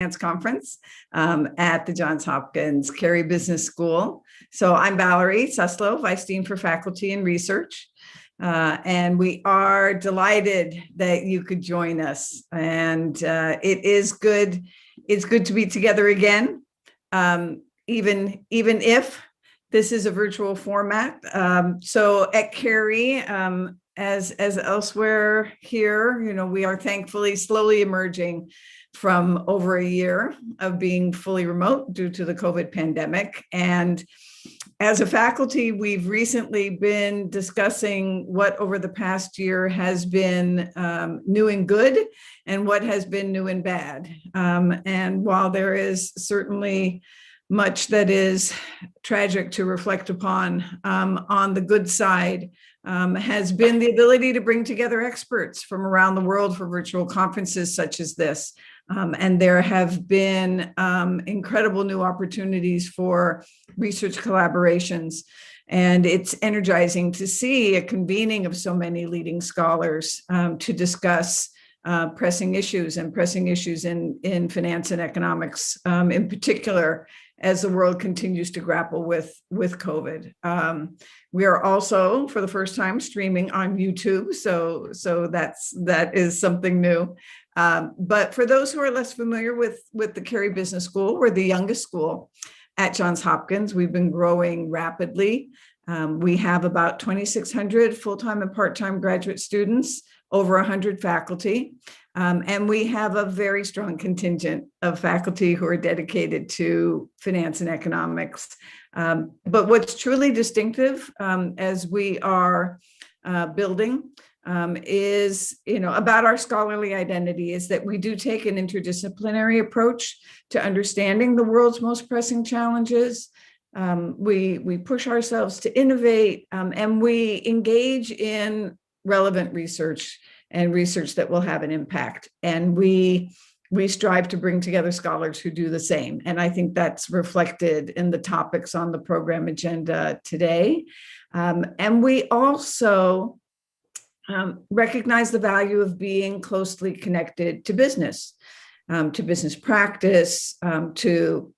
Finance Conference at the Johns Hopkins Carey Business School. So I'm Valerie Suslow, Vice Dean for Faculty and Research. And we are delighted that you could join us. And it is good. It's good to be together again, even if this is a virtual format. So at Carey, as elsewhere here, we are thankfully slowly emerging from over a year of being fully remote due to the COVID pandemic. And as a faculty, we've recently been discussing what over the past year has been new and good and what has been new and bad. And while there is certainly much that is tragic to reflect upon, on the good side has been the ability to bring together experts from around the world for virtual conferences such as this. And there have been incredible new opportunities for research collaborations. And it's energizing to see a convening of so many leading scholars to discuss pressing issues in finance and economics, in particular, as the world continues to grapple with COVID. We are also, for the first time, streaming on YouTube, so that is something new. But for those who are less familiar with the Carey Business School, we're the youngest school at Johns Hopkins. We've been growing rapidly. We have about 2,600 full-time and part-time graduate students, over 100 faculty. And we have a very strong contingent of faculty who are dedicated to finance and economics. But what's truly distinctive as we are building is, about our scholarly identity is that we do take an interdisciplinary approach to understanding the world's most pressing challenges. We push ourselves to innovate, and we engage in relevant research and research that will have an impact. And we strive to bring together scholars who do the same. And I think that's reflected in the topics on the program agenda today. And we also recognize the value of being closely connected to business practice, to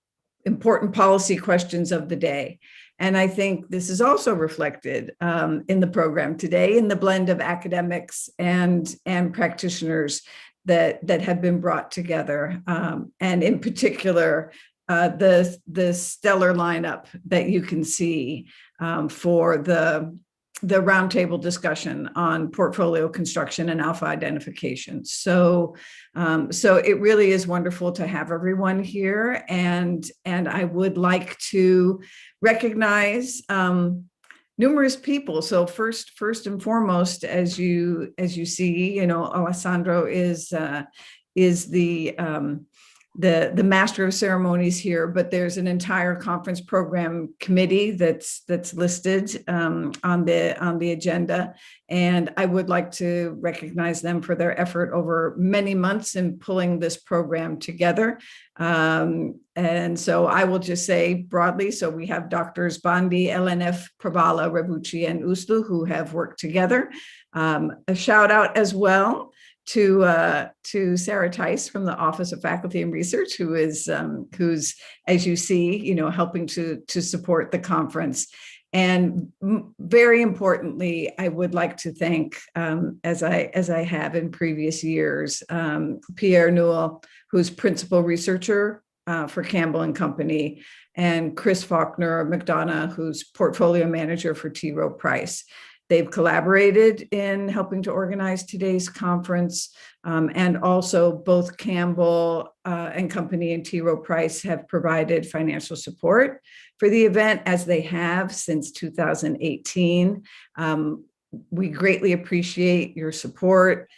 important policy questions of the day. And I think this is also reflected in the program today, in the blend of academics and practitioners that have been brought together. And in particular, the stellar lineup that you can see for the roundtable discussion on portfolio construction and alpha identification. So it really is wonderful to have everyone here, and I would like to recognize numerous people. So first and foremost, as you see, Alessandro is the master of ceremonies here, but there's an entire conference program committee that's listed on the agenda, and I would like to recognize them for their effort over many months in pulling this program together. And so I will just say broadly, so we have Drs. Bandi, LNF, Pravala, Rabucci, and Uslu who have worked together. A shout out as well to Sarah Tice from the Office of Faculty and Research, who's, as you see, helping to support the conference. And very importantly, I would like to thank, as I have in previous years, Pierre Newell, who's principal researcher for Campbell and Company, and Chris Faulkner McDonough, who's portfolio manager for T. Rowe Price. They've collaborated in helping to organize today's conference, and also both Campbell and Company and T. Rowe Price have provided financial support for the event, as they have since 2018. We greatly appreciate your support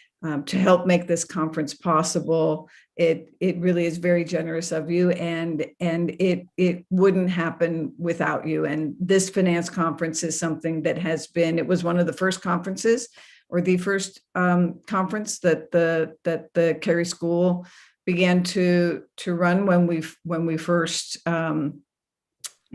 to help make this conference possible. It really is very generous of you, and it wouldn't happen without you. And this finance conference is something that it was one of the first conferences, or the first conference that the Carey School began to run when we first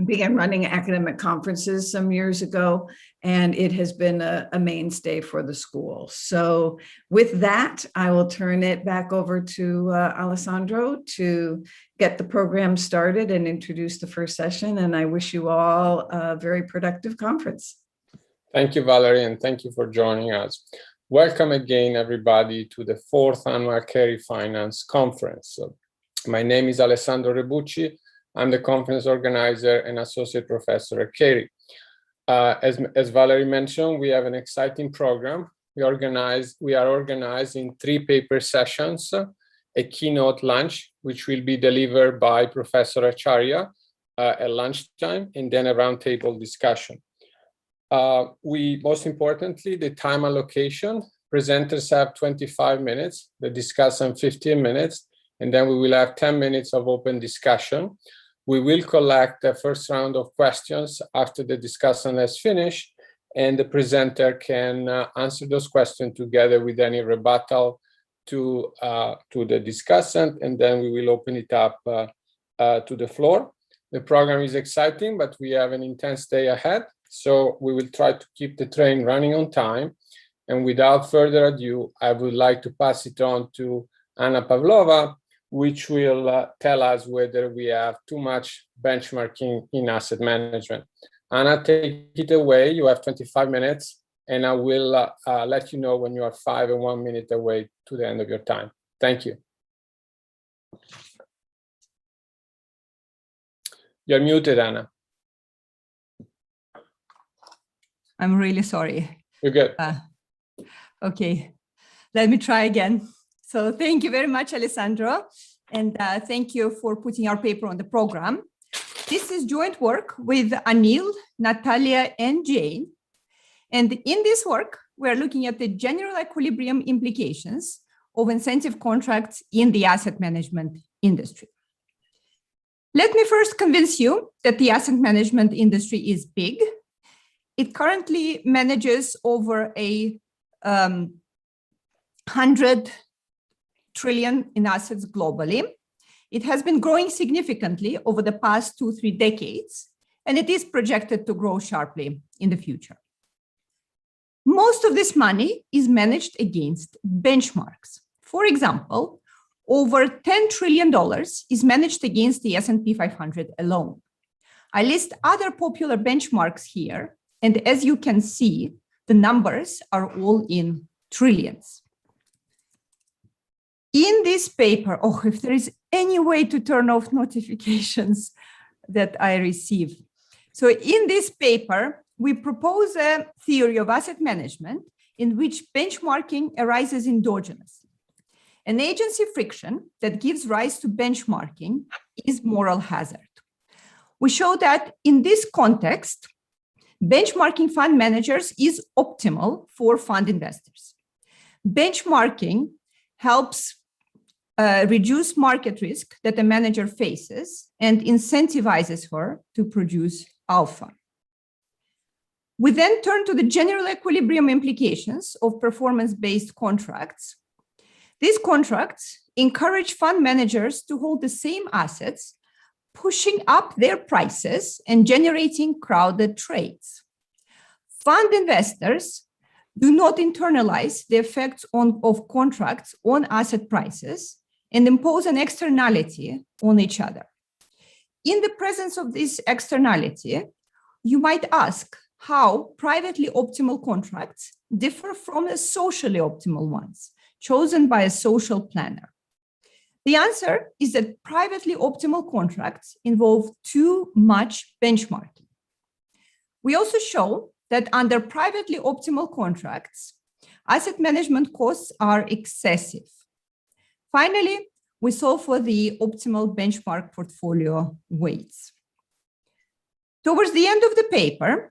began running academic conferences some years ago, and it has been a mainstay for the school. So with that, I will turn it back over to Alessandro to get the program started and introduce the first session. And I wish you all a very productive conference. Thank you, Valerie, and thank you for joining us. Welcome again, everybody, to the 4th Annual Carey Finance Conference. My name is Alessandro Rebucci. I'm the conference organizer and associate professor at Carey. As Valerie mentioned, we have an exciting program. We are organizing 3 paper sessions, a keynote lunch, which will be delivered by Professor Acharya at lunchtime, and then a roundtable discussion. Most importantly, the time allocation, presenters have 25 minutes, the discussant 15 minutes, and then we will have 10 minutes of open discussion. We will collect the first round of questions after the discussion has finished, and the presenter can answer those questions together with any rebuttal to the discussant, and then we will open it up to the floor. The program is exciting, but we have an intense day ahead, so we will try to keep the train running on time. And without further ado, I would like to pass it on to Anna Pavlova, which will tell us whether we have too much benchmarking in asset management. Anna, take it away. You have 25 minutes, and I will let you know when you are 5 and 1 minute away to the end of your time. Thank you. You're muted, Anna. I'm really sorry. You're good. Okay, let me try again. So thank you very much, Alessandro, and thank you for putting our paper on the program. This is joint work with Anil, Natalia, and Jane. And in this work, we're looking at the general equilibrium implications of incentive contracts in the asset management industry. Let me first convince you that the asset management industry is big. It currently manages over 100 trillion in assets globally. It has been growing significantly over the past 2-3 decades, and it is projected to grow sharply in the future. Most of this money is managed against benchmarks. For example, over $10 trillion is managed against the S&P 500 alone. I list other popular benchmarks here, and as you can see, the numbers are all in trillions. In this paper, if there is any way to turn off notifications that I receive. So in this paper, we propose a theory of asset management in which benchmarking arises endogenously. An agency friction that gives rise to benchmarking is moral hazard. We show that in this context, benchmarking fund managers is optimal for fund investors. Benchmarking helps reduce market risk that a manager faces and incentivizes her to produce alpha. We then turn to the general equilibrium implications of performance-based contracts. These contracts encourage fund managers to hold the same assets, pushing up their prices and generating crowded trades. Fund investors do not internalize the effects of contracts on asset prices and impose an externality on each other. In the presence of this externality, you might ask how privately optimal contracts differ from the socially optimal ones chosen by a social planner. The answer is that privately optimal contracts involve too much benchmarking. We also show that under privately optimal contracts, asset management costs are excessive. Finally, we solve for the optimal benchmark portfolio weights. Towards the end of the paper,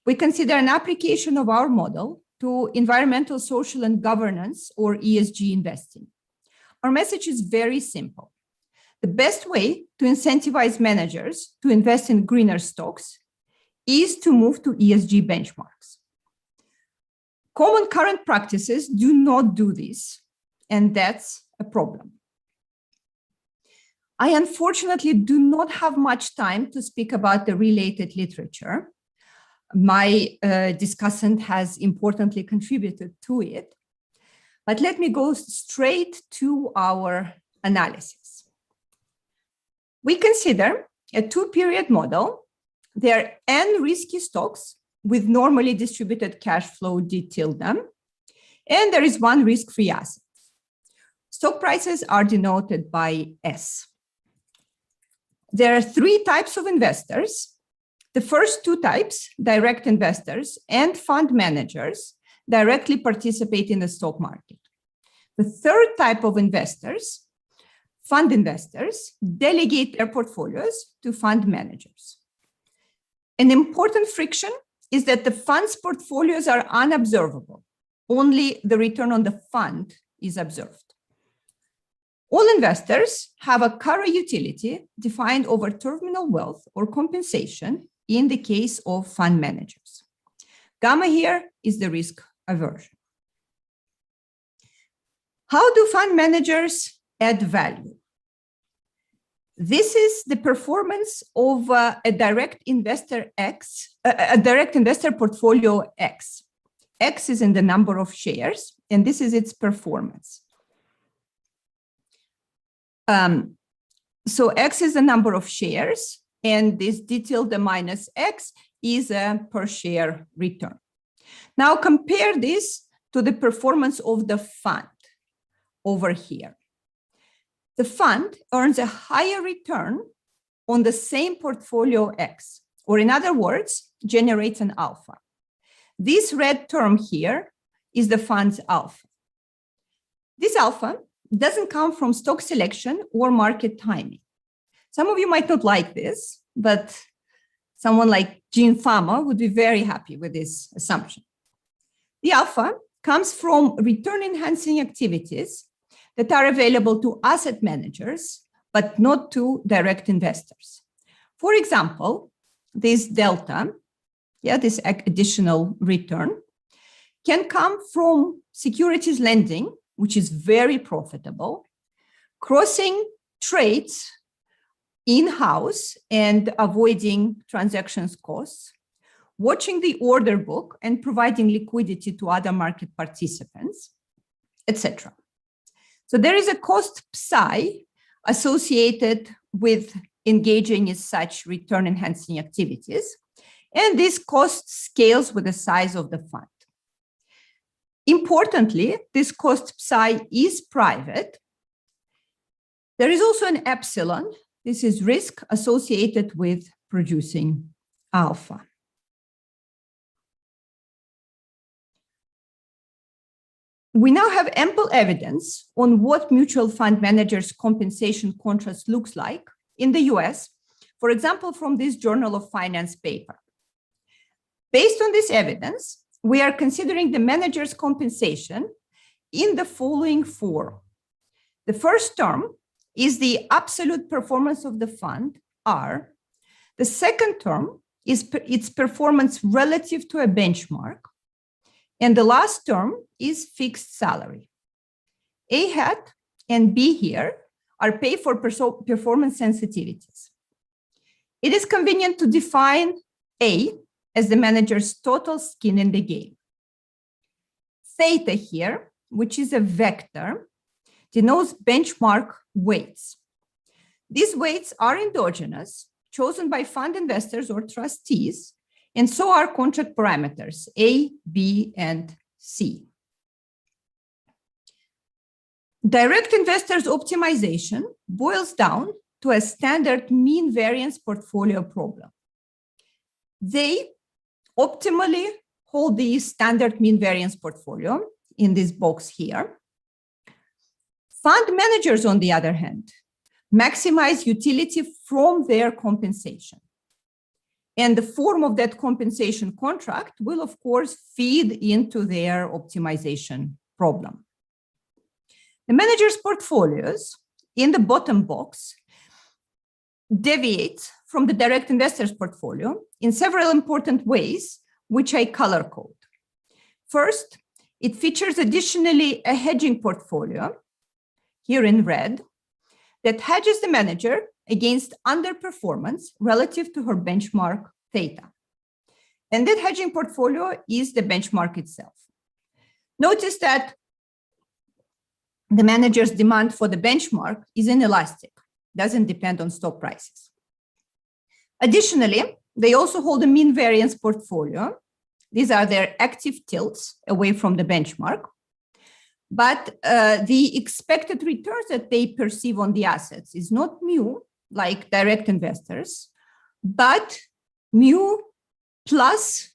we consider an application of our model to environmental, social, and governance, or ESG investing. Our message is very simple. The best way to incentivize managers to invest in greener stocks is to move to ESG benchmarks. Common current practices do not do this, and that's a problem. I unfortunately do not have much time to speak about the related literature. My discussant has importantly contributed to it. But let me go straight to our analysis. We consider a two-period model. There are n risky stocks with normally distributed cash flow detailed them, and there is one risk-free asset. Stock prices are denoted by S. There are three types of investors. The first two types, direct investors and fund managers, directly participate in the stock market. The third type of investors, fund investors, delegate their portfolios to fund managers. An important friction is that the fund's portfolios are unobservable. Only the return on the fund is observed. All investors have a Carey utility defined over terminal wealth or compensation in the case of fund managers. Gamma here is the risk aversion. How do fund managers add value? This is the performance of a direct investor X, a direct investor portfolio X. X is in the number of shares, and this is its performance. So X is the number of shares, and this detailed minus X is a per share return. Now compare this to the performance of the fund over here. The fund earns a higher return on the same portfolio X, or in other words, generates an alpha. This red term here is the fund's alpha. This alpha doesn't come from stock selection or market timing. Some of you might not like this, but someone like Gene Fama would be very happy with this assumption. The alpha comes from return-enhancing activities that are available to asset managers, but not to direct investors. For example, this delta, this additional return, can come from securities lending, which is very profitable, crossing trades in-house and avoiding transactions costs, watching the order book and providing liquidity to other market participants, etc. So there is a cost psi associated with engaging in such return-enhancing activities, and this cost scales with the size of the fund. Importantly, this cost psi is private. There is also an epsilon. This is risk associated with producing alpha. We now have ample evidence on what mutual fund managers' compensation contrast looks like in the US, for example, from this Journal of Finance paper. Based on this evidence, we are considering the manager's compensation in the following form. The first term is the absolute performance of the fund, R. The second term is its performance relative to a benchmark. And the last term is fixed salary. A hat and B here are pay for performance sensitivities. It is convenient to define A as the manager's total skin in the game. Theta here, which is a vector, denotes benchmark weights. These weights are endogenous, chosen by fund investors or trustees, and so are contract parameters A, B, and C. Direct investors optimization boils down to a standard mean variance portfolio problem. They optimally hold the standard mean variance portfolio in this box here. Fund managers, on the other hand, maximize utility from their compensation. And the form of that compensation contract will, of course, feed into their optimization problem. The manager's portfolios in the bottom box deviate from the direct investor's portfolio in several important ways, which I color code. First, it features additionally a hedging portfolio, here in red, that hedges the manager against underperformance relative to her benchmark theta. And that hedging portfolio is the benchmark itself. Notice that the manager's demand for the benchmark is inelastic, doesn't depend on stock prices. Additionally, they also hold a mean variance portfolio. These are their active tilts away from the benchmark. But the expected returns that they perceive on the assets is not mu, like direct investors, but mu plus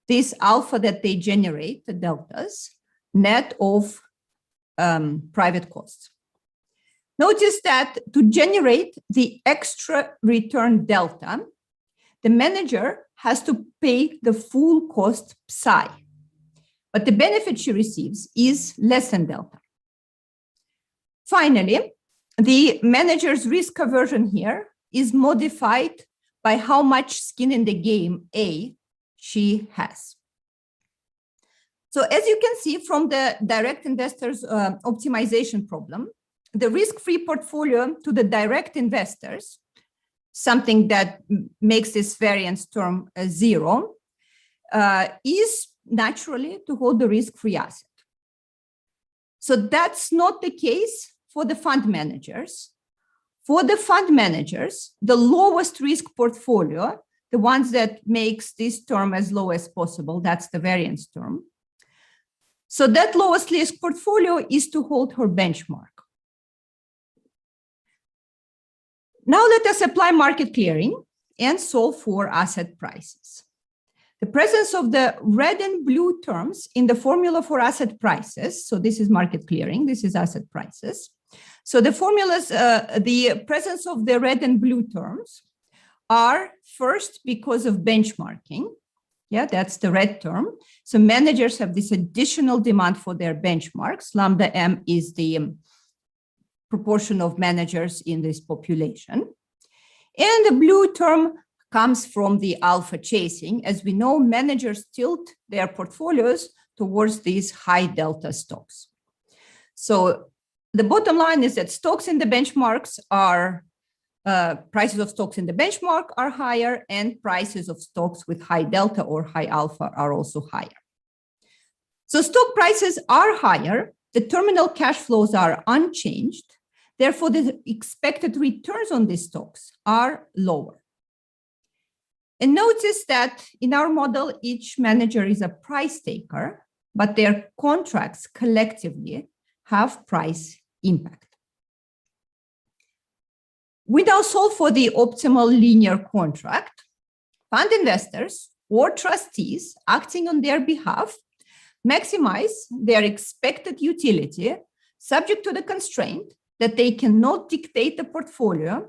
this alpha that they generate, the deltas, net of private costs. Notice that to generate the extra return delta, the manager has to pay the full cost psi, but the benefit she receives is less than delta. Finally, the manager's risk aversion here is modified by how much skin in the game A she has. So as you can see from the direct investors optimization problem, the risk-free portfolio to the direct investors, something that makes this variance term zero, is naturally to hold the risk-free asset. So that's not the case for the fund managers. For the fund managers, the lowest risk portfolio, the ones that makes this term as low as possible, that's the variance term. So that lowest risk portfolio is to hold her benchmark. Now let us apply market clearing and solve for asset prices. The presence of the red and blue terms in the formula for asset prices, so this is market clearing, this is asset prices. So the formulas, the presence of the red and blue terms are first because of benchmarking. Yeah, that's the red term. So managers have this additional demand for their benchmarks. Lambda M is the proportion of managers in this population. And the blue term comes from the alpha chasing. As we know, managers tilt their portfolios towards these high delta stocks. So the bottom line is that stocks in the benchmarks are, prices of stocks in the benchmark are higher, and prices of stocks with high delta or high alpha are also higher. So stock prices are higher, the terminal cash flows are unchanged, therefore the expected returns on these stocks are lower. And notice that in our model, each manager is a price taker, but their contracts collectively have price impact. We now solve for the optimal linear contract. Fund investors or trustees acting on their behalf maximize their expected utility subject to the constraint that they cannot dictate the portfolio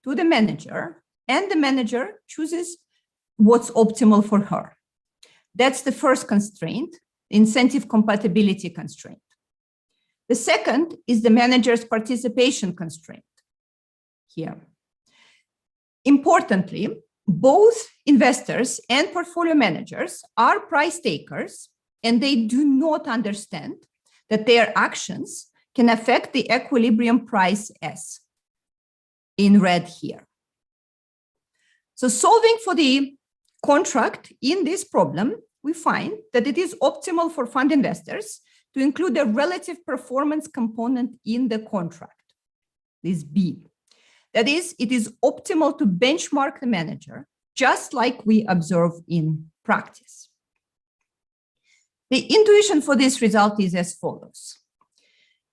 to the manager, and the manager chooses what's optimal for her. That's the first constraint, incentive compatibility constraint. The second is the manager's participation constraint here. Importantly, both investors and portfolio managers are price takers, and they do not understand that their actions can affect the equilibrium price S in red here. So solving for the contract in this problem, we find that it is optimal for fund investors to include a relative performance component in the contract, this B. That is, it is optimal to benchmark the manager, just like we observe in practice. The intuition for this result is as follows.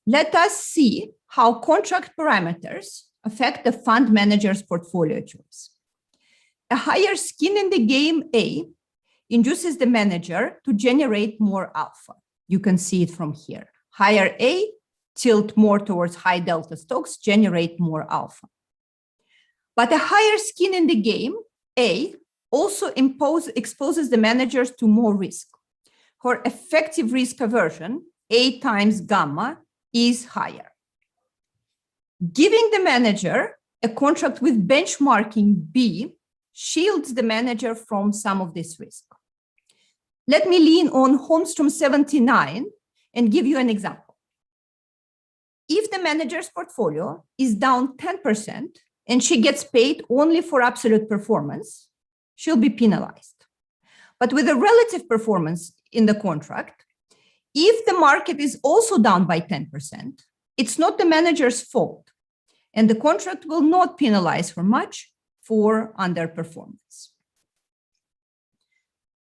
Let us see how contract parameters affect the fund manager's portfolio choice. A higher skin in the game A induces the manager to generate more alpha. You can see it from here. Higher A, tilt more towards high delta stocks, generate more alpha. But a higher skin in the game A also exposes the managers to more risk. Her effective risk aversion, A times gamma, is higher. Giving the manager a contract with benchmarking B shields the manager from some of this risk. Let me lean on Holmstrom 79 and give you an example. if the manager's portfolio is down 10% and she gets paid only for absolute performance, she'll be penalized. But with a relative performance in the contract, if the market is also down by 10%, it's not the manager's fault, and the contract will not penalize her much for underperformance.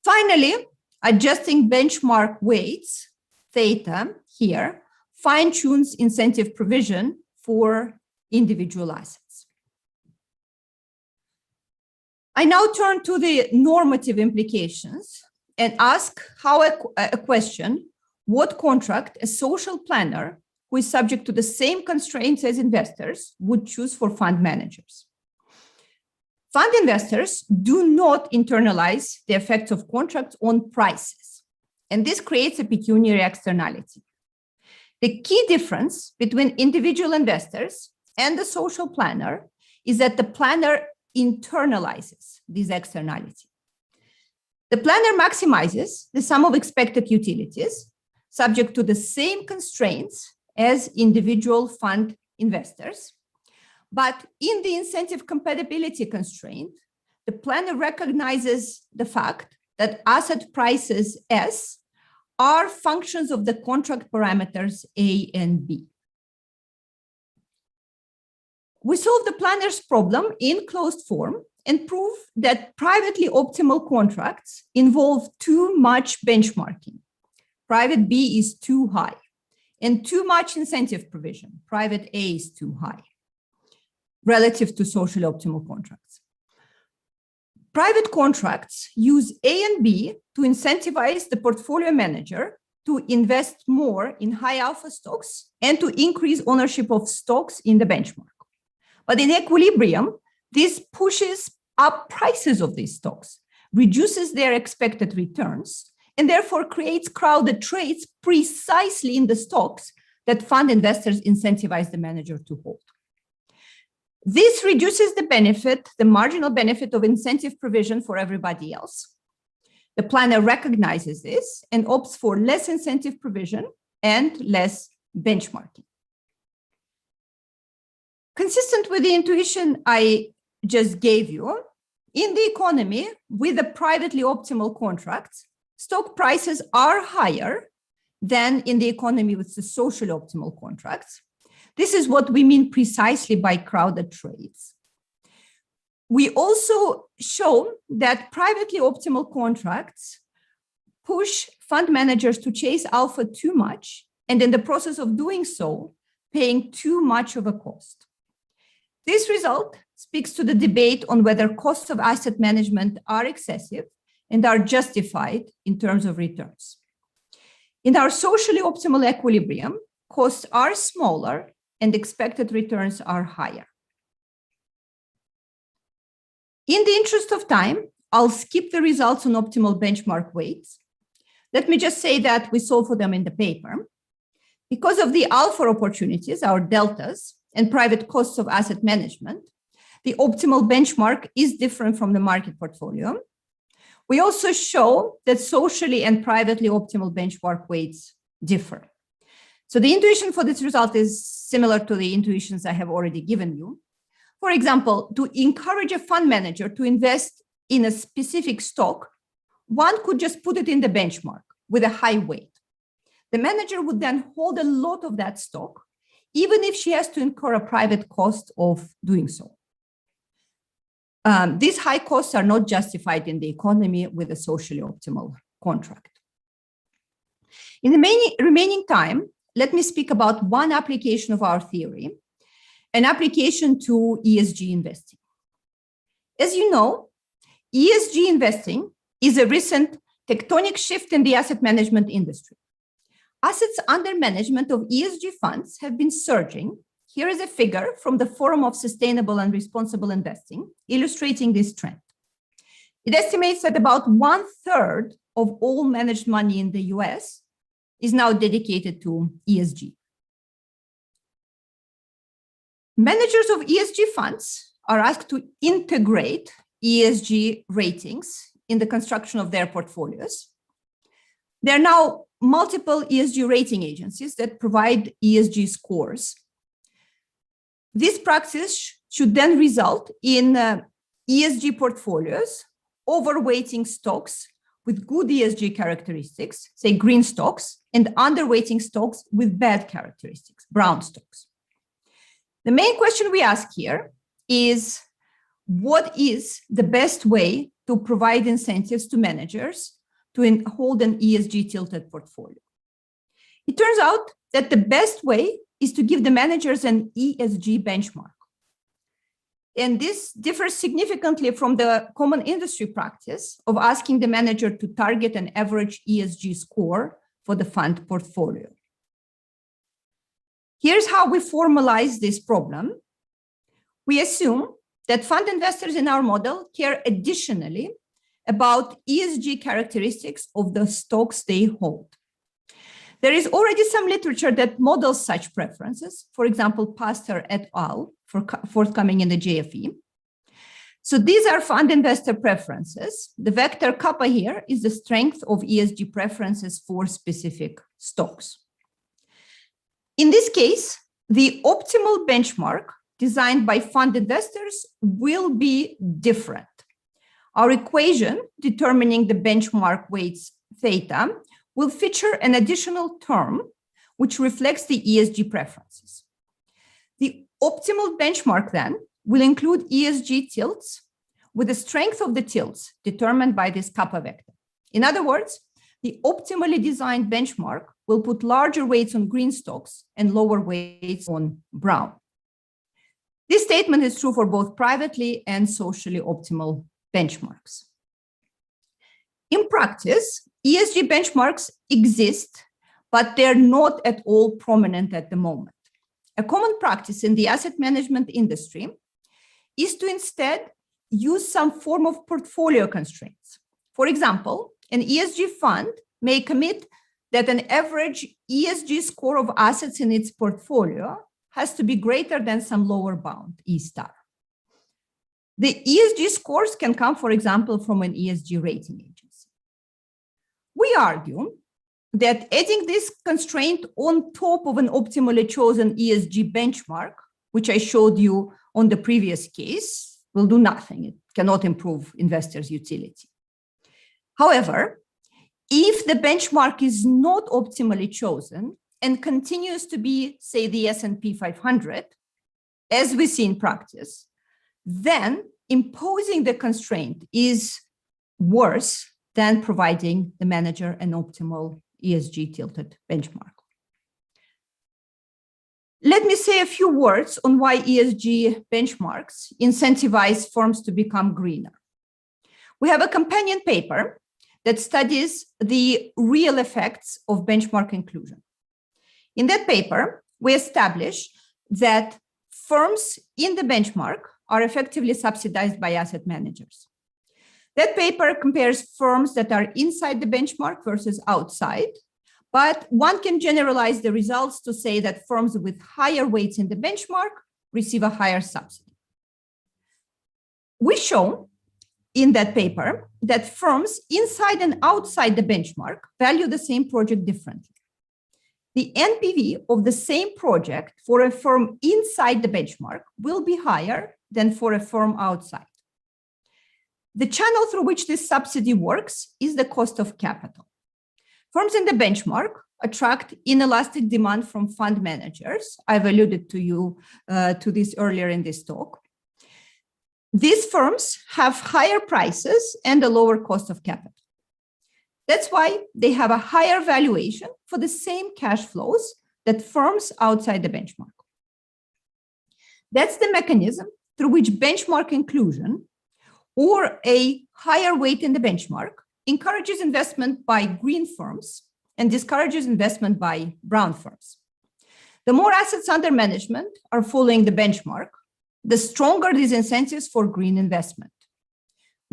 Finally, adjusting benchmark weights, theta here, fine-tunes incentive provision for individual assets. I now turn to the normative implications and ask how a question, what contract a social planner who is subject to the same constraints as investors would choose for fund managers. Fund investors do not internalize the effects of contracts on prices, and this creates a pecuniary externality. The key difference between individual investors and the social planner is that the planner internalizes this externality. The planner maximizes the sum of expected utilities subject to the same constraints as individual fund investors. But in the incentive compatibility constraint, the planner recognizes the fact that asset prices S are functions of the contract parameters A and B. We solve the planner's problem in closed form and prove that privately optimal contracts involve too much benchmarking. Private B is too high, and too much incentive provision. Private A is too high relative to socially optimal contracts. Private contracts use A and B to incentivize the portfolio manager to invest more in high alpha stocks and to increase ownership of stocks in the benchmark. But in equilibrium, this pushes up prices of these stocks, reduces their expected returns, and therefore creates crowded trades precisely in the stocks that fund investors incentivize the manager to hold. This reduces the benefit, the marginal benefit of incentive provision for everybody else. The planner recognizes this and opts for less incentive provision and less benchmarking. Consistent with the intuition I just gave you, in the economy with the privately optimal contracts, stock prices are higher than in the economy with the socially optimal contracts. This is what we mean precisely by crowded trades. We also show that privately optimal contracts push fund managers to chase alpha too much, and in the process of doing so, paying too much of a cost. This result speaks to the debate on whether costs of asset management are excessive and are justified in terms of returns. In our socially optimal equilibrium, costs are smaller and expected returns are higher. In the interest of time, I'll skip the results on optimal benchmark weights. Let me just say that we solve for them in the paper. Because of the alpha opportunities, our deltas, and private costs of asset management, the optimal benchmark is different from the market portfolio. We also show that socially and privately optimal benchmark weights differ. So the intuition for this result is similar to the intuitions I have already given you. For example, to encourage a fund manager to invest in a specific stock, one could just put it in the benchmark with a high weight. The manager would then hold a lot of that stock, even if she has to incur a private cost of doing so. These high costs are not justified in the economy with a socially optimal contract. In the remaining time, let me speak about one application of our theory, an application to ESG investing. As you know, ESG investing is a recent tectonic shift in the asset management industry. Assets under management of ESG funds have been surging. Here is a figure from the Forum of Sustainable and Responsible Investing, illustrating this trend. It estimates that about 1/3 of all managed money in the US is now dedicated to ESG. Managers of ESG funds are asked to integrate ESG ratings in the construction of their portfolios. They're now multiple ESG rating agencies that provide ESG scores. This practice should then result in ESG portfolios overweighting stocks with good ESG characteristics, say green stocks, and underweighting stocks with bad characteristics, brown stocks. The main question we ask here is, what is the best way to provide incentives to managers to hold an ESG tilted portfolio? It turns out that the best way is to give the managers an ESG benchmark. And this differs significantly from the common industry practice of asking the manager to target an average ESG score for the fund portfolio. Here's how we formalize this problem. We assume that fund investors in our model care additionally about ESG characteristics of the stocks they hold. There is already some literature that models such preferences, for example, Pastor et al., forthcoming in the JFE. So these are fund investor preferences. The vector kappa here is the strength of ESG preferences for specific stocks. In this case, the optimal benchmark designed by fund investors will be different. Our equation determining the benchmark weights theta will feature an additional term which reflects the ESG preferences. The optimal benchmark then will include ESG tilts with the strength of the tilts determined by this kappa vector. In other words, the optimally designed benchmark will put larger weights on green stocks and lower weights on brown. This statement is true for both privately and socially optimal benchmarks. In practice, ESG benchmarks exist, but they're not at all prominent at the moment. A common practice in the asset management industry is to instead use some form of portfolio constraints. For example, an ESG fund may commit that an average ESG score of assets in its portfolio has to be greater than some lower bound, E star. The ESG scores can come, for example, from an ESG rating agency. We argue that adding this constraint on top of an optimally chosen ESG benchmark, which I showed you on the previous case, will do nothing. It cannot improve investors' utility. However, if the benchmark is not optimally chosen and continues to be, say, the S&P 500, as we see in practice, then imposing the constraint is worse than providing the manager an optimal ESG tilted benchmark. Let me say a few words on why ESG benchmarks incentivize firms to become greener. We have a companion paper that studies the real effects of benchmark inclusion. In that paper, we establish that firms in the benchmark are effectively subsidized by asset managers. That paper compares firms that are inside the benchmark versus outside, but one can generalize the results to say that firms with higher weights in the benchmark receive a higher subsidy. We show in that paper that firms inside and outside the benchmark value the same project differently. The NPV of the same project for a firm inside the benchmark will be higher than for a firm outside. The channel through which this subsidy works is the cost of capital. Firms in the benchmark attract inelastic demand from fund managers. I've alluded to this earlier in this talk. These firms have higher prices and a lower cost of capital. That's why they have a higher valuation for the same cash flows that firms outside the benchmark. That's the mechanism through which benchmark inclusion or a higher weight in the benchmark encourages investment by green firms and discourages investment by brown firms. The more assets under management are following the benchmark, the stronger these incentives for green investment.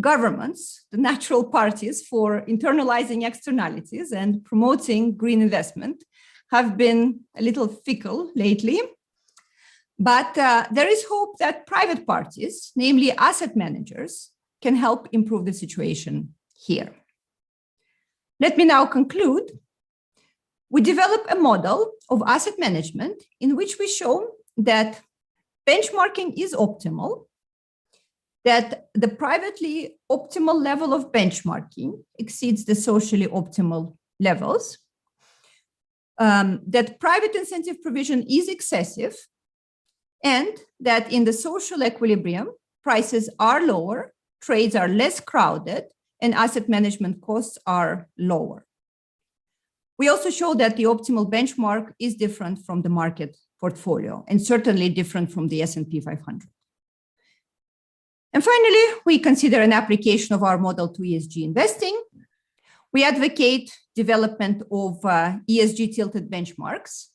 Governments, the natural parties for internalizing externalities and promoting green investment, have been a little fickle lately. But there is hope that private parties, namely asset managers, can help improve the situation here. Let me now conclude we develop a model of asset management in which we show that benchmarking is optimal, that the privately optimal level of benchmarking exceeds the socially optimal levels, that private incentive provision is excessive, and that in the social equilibrium, prices are lower, trades are less crowded, and asset management costs are lower. We also show that the optimal benchmark is different from the market portfolio and certainly different from the S&P 500. And finally, we consider an application of our model to ESG investing. We advocate development of ESG tilted benchmarks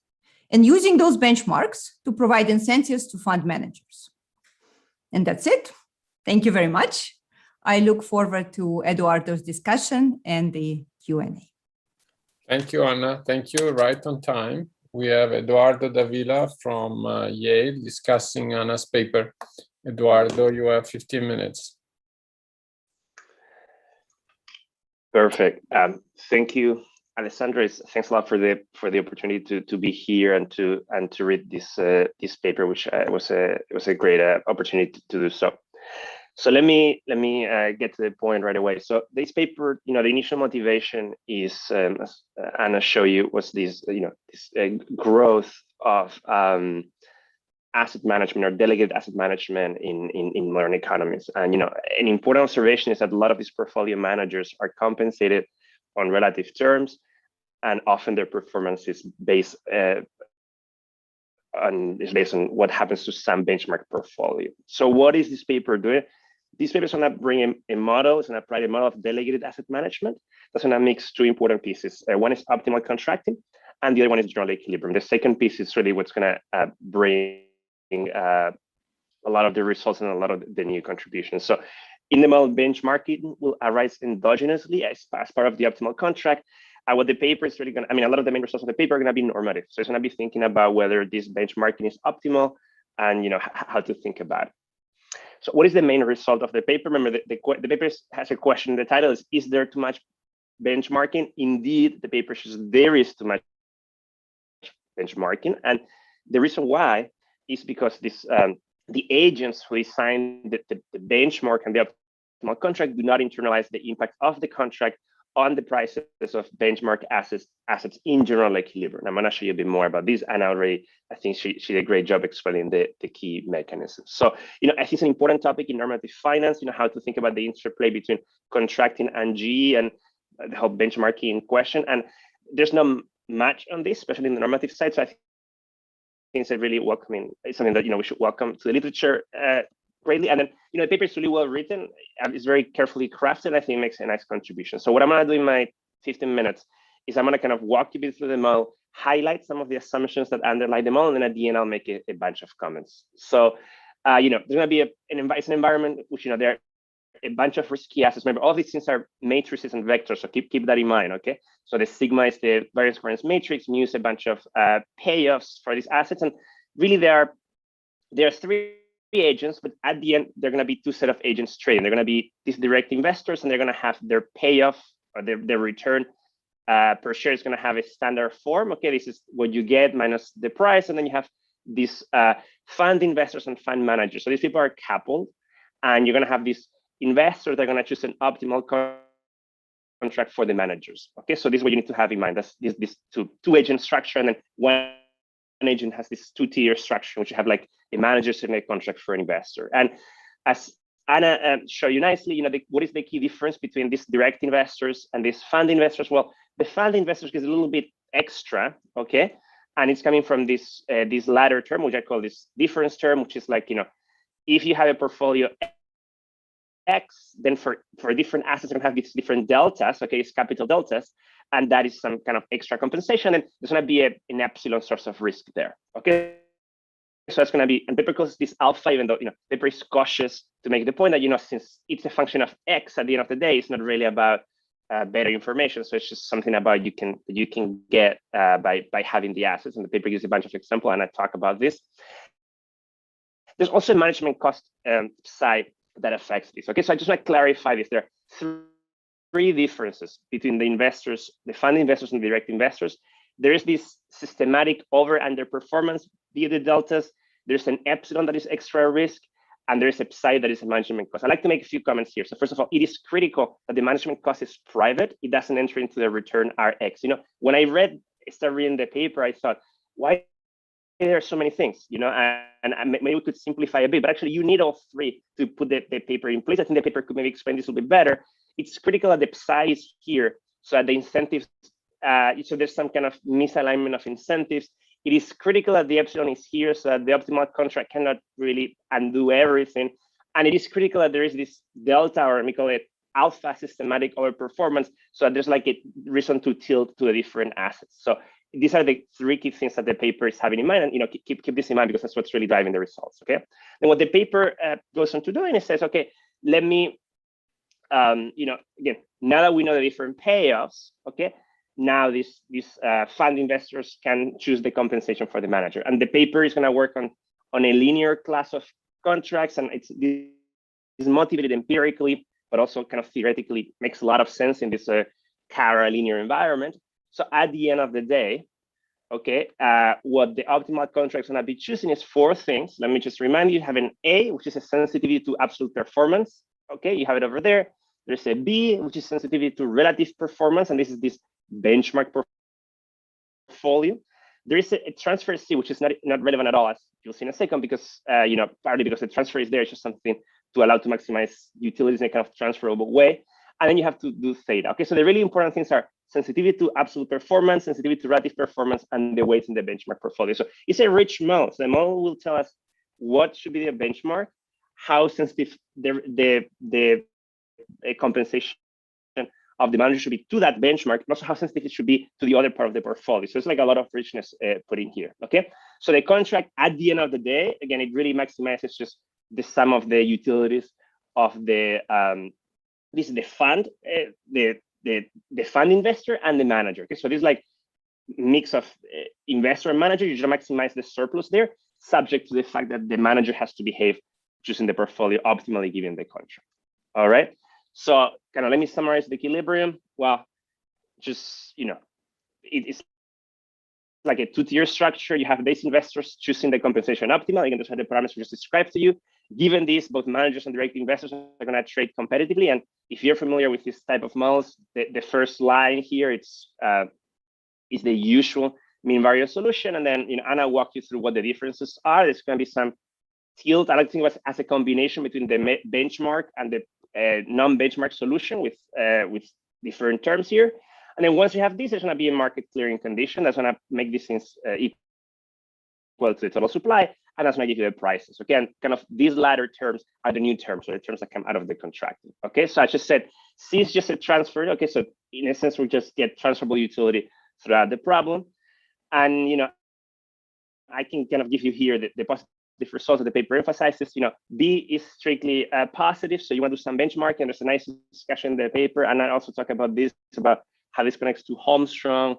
and using those benchmarks to provide incentives to fund managers. And that's it. Thank you very much. I look forward to Eduardo's discussion and the Q&A. Thank you, Anna. Thank you. Right on time. We have Eduardo Davila from Yale discussing Anna's paper. Eduardo, you have 15 minutes. Perfect. Thank you, Alessandra. Thanks a lot for the opportunity to be here and to read this paper, which was a great opportunity to do so. So let me get to the point right away. So this paper, the initial motivation is, as Anna showed you, was this growth of asset management or delegated asset management in modern economies. And an important observation is that a lot of these portfolio managers are compensated on relative terms, and often their performance is based on what happens to some benchmark portfolio. So what is this paper doing? This paper is going to bring a model, it's going to apply a model of delegated asset management. That's going to mix two important pieces. One is optimal contracting, and the other one is general equilibrium. The second piece is really what's going to bring a lot of the results and a lot of the new contributions. So in the model, benchmarking will arise endogenously as part of the optimal contract. What the paper is really going to, a lot of the main results of the paper are going to be normative. So it's going to be thinking about whether this benchmarking is optimal and how to think about it. So what is the main result of the paper? Remember, the paper has a question. The title is there too much benchmarking? Indeed, the paper says there is too much benchmarking. And the reason why is because the agents who assign the benchmark and the optimal contract do not internalize the impact of the contract on the prices of benchmark assets in general equilibrium. I'm going to show you a bit more about this, and I think she did a great job explaining the key mechanisms. So, I think it's an important topic in normative finance, how to think about the interplay between contracting and GE and the whole benchmarking question. And there's not much on this, especially in the normative side. So I think it's a really welcoming, it's something that, we should welcome to the literature greatly. And then, the paper is really well written. It's very carefully crafted. I think it makes a nice contribution. So what I'm going to do in my 15 minutes is I'm going to kind of walk you through the model, highlight some of the assumptions that underlie the model, and then at the end, I'll make a bunch of comments. So, there's going to be it's an environment which, there are a bunch of risky assets. Remember, all these things are matrices and vectors, so keep that in mind, okay? So the sigma is the variance covariance matrix, mu is a bunch of payoffs for these assets, and really there are three agents, but at the end, they're going to be two set of agents trading. They're going to be these direct investors, and they're going to have their payoff or their return per share is going to have a standard form. Okay, this is what you get minus the price, and then you have these fund investors and fund managers. So these people are coupled, and you're going to have these investors. They're going to choose an optimal contract for the managers. Okay, so this is what you need to have in mind. That's this two agent structure, and then one agent has this two-tier structure, which you have like a manager setting a contract for an investor. And as Anna showed you nicely, what is the key difference between these direct investors and these fund investors? Well, the fund investors is a little bit extra, okay, and it's coming from this latter term, which I call this difference term, which is like, if you have a portfolio X, then for different assets, you're going to have these different deltas, okay, it's capital deltas, and that is some kind of extra compensation, and there's going to be an epsilon source of risk there, okay? So it's going to be, and paper calls this alpha, even though, paper is cautious to make the point that, since it's a function of X at the end of the day, it's not really about better information. So it's just something about you can get by having the assets, and the paper gives a bunch of examples, and I talk about this. There's also a management cost side that affects this. Okay, so I just want to clarify this. There are three differences between the investors, the fund investors and the direct investors. there is this systematic over underperformance via the deltas. There's an epsilon that is extra risk, and there's a psi that is a management cost. I'd like to make a few comments here. So first of all, it is critical that the management cost is private. It doesn't enter into the return Rx. When I started reading the paper, I thought, why there are so many things, and maybe we could simplify a bit, but actually you need all three to put the paper in place. I think the paper could maybe explain this a little bit better. It's critical that the psi is here, so that the incentives, so there's some kind of misalignment of incentives. It is critical that the epsilon is here, so that the optimal contract cannot really undo everything. And it is critical that there is this delta, or we call it alpha systematic overperformance, so that there's like a reason to tilt to the different assets. So these are the three key things that the paper is having in mind, and keep this in mind, because that's what's really driving the results. Okay. And what the paper goes on to do, and it says, okay, let me, again, now that we know the different payoffs, okay, now these fund investors can choose the compensation for the manager. And the paper is going to work on a linear class of contracts, and it's motivated empirically, but also kind of theoretically makes a lot of sense in this Carey linear environment. So at the end of the day, okay, what the optimal contracts going to be choosing is four things. Let me just remind you, you have an A, which is a sensitivity to absolute performance. Okay, you have it over there. There's a B, which is sensitivity to relative performance, and this is this benchmark portfolio. There is a transfer C, which is not relevant at all, as you'll see in a second, because partly because the transfer is there, it's just something to allow to maximize utilities in a kind of transferable way. And then you have to do theta. Okay, so the really important things are sensitivity to absolute performance, sensitivity to relative performance, and the weights in the benchmark portfolio. So it's a rich model. So the model will tell us what should be the benchmark, how sensitive the compensation of the manager should be to that benchmark, and also how sensitive it should be to the other part of the portfolio. So it's like a lot of richness put in here. Okay, so the contract at the end of the day, again, it really maximizes just the sum of the utilities of the this is the fund, the fund investor and the manager. Okay, so this is like mix of investor and manager. You just maximize the surplus there, subject to the fact that the manager has to behave just in the portfolio optimally given the contract. All right. So kind of let me summarize the equilibrium. Well, just it's like a two-tier structure. You have base investors choosing the compensation optimal. Again, those are the parameters we just described to you. Given this, both managers and direct investors are going to trade competitively. And if you're familiar with this type of models, the first line here, is the usual mean value solution. And then Anna walk you through what the differences are. There's going to be some tilt. I like to think of it as a combination between the benchmark and the non-benchmark solution with different terms here. And then once you have this, there's going to be a market clearing condition that's going to make these things equal to the total supply, and that's going to give you the prices. Okay, and kind of these latter terms are the new terms, or the terms that come out of the contracting. Okay, so I just said C is just a transfer. Okay, so in a sense, we just get transferable utility throughout the problem, and I can kind of give you here the positive results that the paper emphasizes. B is strictly positive, so you want to do some benchmarking. There's a nice discussion in the paper, and I also talk about this, about how this connects to Holmström,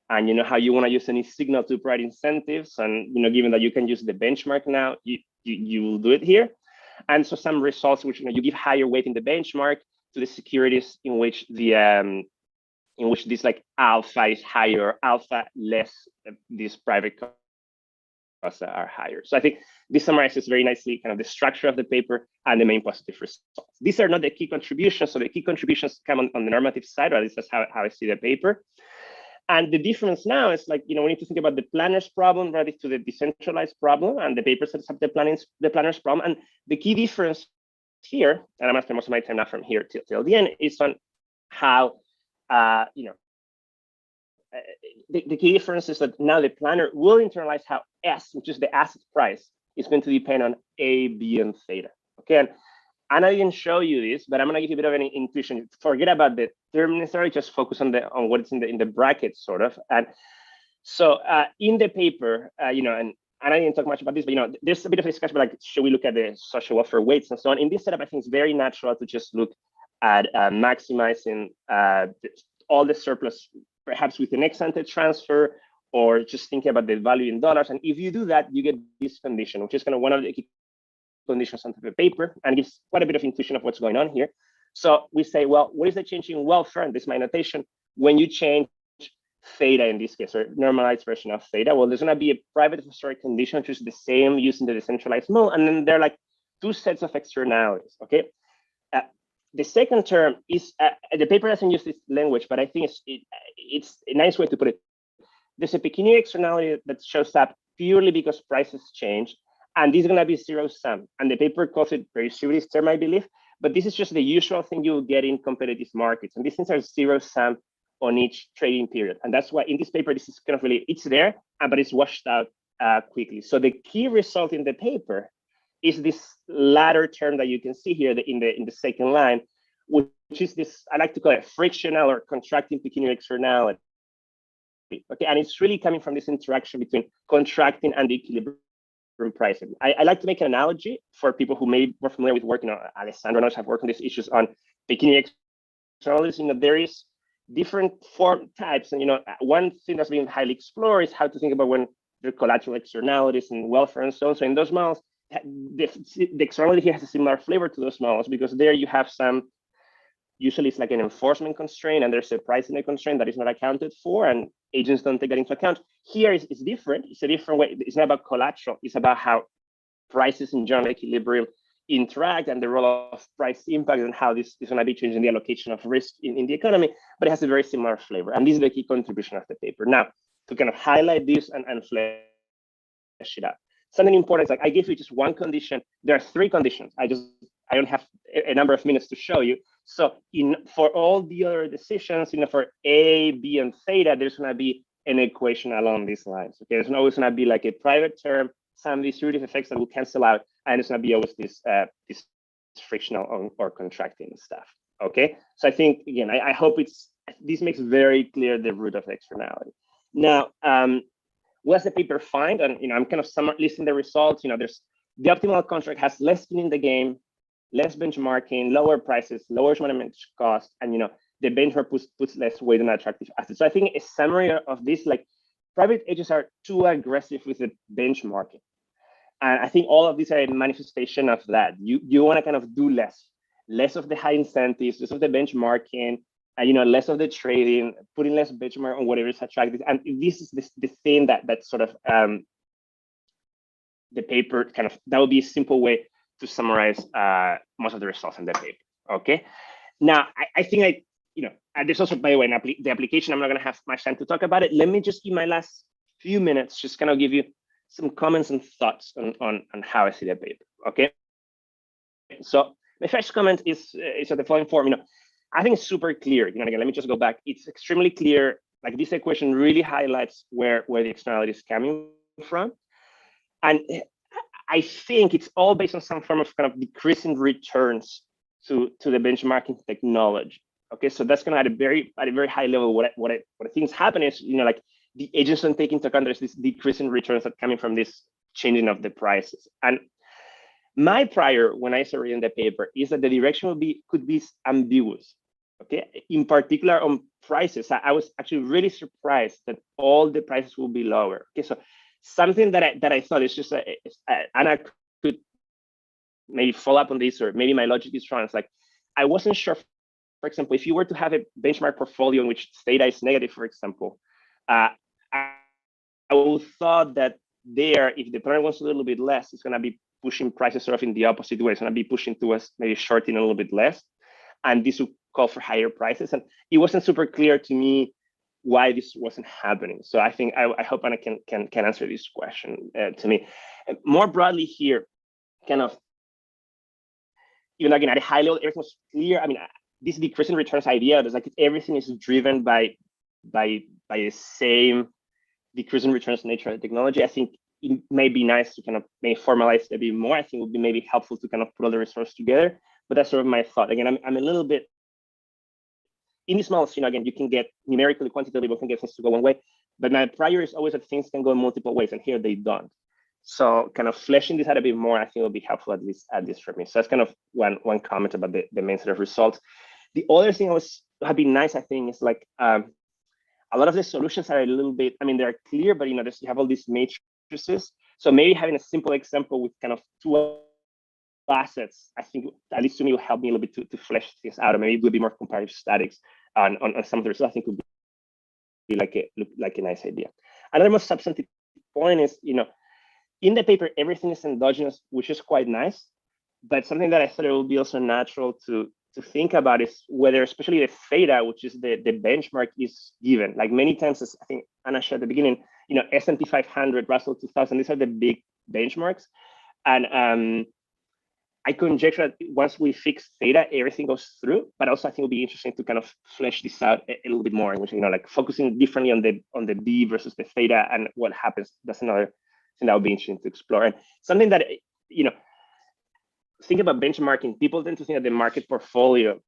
and how you want to use any signal to provide incentives, and given that you can use the benchmark now, you will do it here. And so some results which you give higher weight in the benchmark to the securities in which this like alpha is higher, alpha less these private costs are higher. So I think this summarizes very nicely kind of the structure of the paper and the main positive results. These are not the key contributions. So the key contributions come on the normative side, or at least that's how I see the paper. And the difference now is like, we need to think about the planner's problem relative to the decentralized problem, and the paper sets up the planner's problem. And the key difference here, and I'm going to spend most of my time now from here till the end, is on how, the key difference is that now the planner will internalize how S, which is the asset price, is going to depend on A, B, and theta. Okay, and I didn't show you this, but I'm going to give you a bit of an intuition. Forget about the term necessarily, just focus on what's in the brackets, sort of. And so in the paper, and I didn't talk much about this, but there's a bit of a discussion about like, should we look at the social welfare weights and so on. In this setup, I think it's very natural to just look at maximizing all the surplus, perhaps with an ex-ante transfer, or just thinking about the value in dollars. And if you do that, you get this condition, which is kind of one of the key conditions on the paper, and gives quite a bit of intuition of what's going on here. So we say, well, what is the change in welfare? And this is my notation. When you change theta in this case, or normalized version of theta. Well, there's going to be a private historic condition, which is the same using the decentralized model. And then there are like two sets of externalities, okay? The second term is, the paper doesn't use this language, but I think it's a nice way to put it. There's a pecuniary externality that shows up purely because prices change, and this is going to be zero sum. And the paper calls it perissivity term, I believe, but this is just the usual thing you will get in competitive markets. And these things are zero sum on each trading period. And that's why in this paper, this is kind of really, it's there, but it's washed out quickly. So the key result in the paper is this latter term that you can see here in the second line, which is this, I like to call it frictional or contracting pecuniary externality. Okay, and it's really coming from this interaction between contracting and equilibrium pricing. I like to make an analogy for people who may be more familiar with working on, Alessandro and others have worked on these issues on pecuniary externalities. There is different form types, and one thing that's been highly explored is how to think about when there are collateral externalities and welfare and so on. So in those models, the externality here has a similar flavor to those models, because there you have some, usually it's like an enforcement constraint, and there's a pricing constraint that is not accounted for, and agents don't take that into account. Here it's different. It's a different way. It's not about collateral. It's about how prices in general equilibrium interact and the role of price impact and how this is going to be changing the allocation of risk in the economy, but it has a very similar flavor. And this is the key contribution of the paper. Now, to kind of highlight this and flesh it out. Something important is, like, I gave you just one condition. There are three conditions. I don't have a number of minutes to show you. So for all the other decisions, for A, B, and theta, there's going to be an equation along these lines. Okay, there's always going to be like a private term, some distributive effects that will cancel out, and it's going to be always this frictional or contracting stuff. Okay, so I think, again, I hope this makes very clear the root of externality. Now, what's the paper find? And I'm kind of listing the results. There's the optimal contract has less skin in the game, less benchmarking, lower prices, lower management cost, and the benchmark puts less weight on attractive assets. So I think a summary of this, like, private agents are too aggressive with the benchmarking. And I think all of these are a manifestation of that. You want to kind of do less of the high incentives, less of the benchmarking, and less of the trading, putting less benchmark on whatever is attractive. And this is the thing that sort of the paper kind of, that would be a simple way to summarize most of the results in the paper. Okay. Now I think there's also, by the way, the application. I'm not going to have much time to talk about it. Let me just give my last few minutes, just kind of give you some comments and thoughts on how I see the paper. Okay. So my first comment is of the following form. I think it's super clear. Again, let me just go back. It's extremely clear. Like, this equation really highlights where the externality is coming from, and I think it's all based on some form of kind of decreasing returns to the benchmarking technology. Okay, so that's going to at a very high level. What I think is happening is, like, the agents don't take into account there's this decreasing returns that coming from this changing of the prices. And my prior, when I started reading the paper, is that the direction could be ambiguous. Okay, in particular on prices, I was actually really surprised that all the prices will be lower. Okay, so something that I thought is just Anna could maybe follow up on this, or maybe my logic is wrong. It's like, I wasn't sure, for example, if you were to have a benchmark portfolio in which theta is negative, for example, I would thought that there, if the partner wants a little bit less, it's going to be pushing prices sort of in the opposite way. It's going to be pushing towards maybe shorting a little bit less, and this would call for higher prices. And it wasn't super clear to me why this wasn't happening. So I think I hope Anna can answer this question to me. And more broadly here, kind of, again, at a high level, everything was clear. I mean, this decreasing returns idea, there's like everything is driven by the same decreasing returns nature of the technology. I think it may be nice to kind of maybe formalize it a bit more. I think it would be maybe helpful to kind of put all the resources together. But that's sort of my thought. Again, I'm a little bit, in these models, again, you can get numerically, quantitatively, you can get things to go one way, but my prior is always that things can go in multiple ways, and here they don't. So kind of fleshing this out a bit more, I think will be helpful, at least at this for me. So that's kind of one comment about the main set of results. The other thing have been nice, I think, is like a lot of the solutions are a little bit, I mean, they're clear, but you have all these matrices. So maybe having a simple example with kind of two assets, I think, at least to me, will help me a little bit to flesh things out, or maybe it will be more comparative statics on some of the results. I think would like a nice idea. Another most substantive point is, in the paper, everything is endogenous, which is quite nice. But something that I thought it would be also natural to think about is whether, especially the theta, which is the benchmark, is given. Like many times, as I think Anna shared at the beginning, S&P 500, Russell 2000, these are the big benchmarks. And I conjecture that once we fix theta, everything goes through. But also, I think it'll be interesting to kind of flesh this out a little bit more, in which, like focusing differently on the D versus the theta and what happens. That's another thing that would be interesting to explore. And something that, think about benchmarking, people tend to think that the market portfolio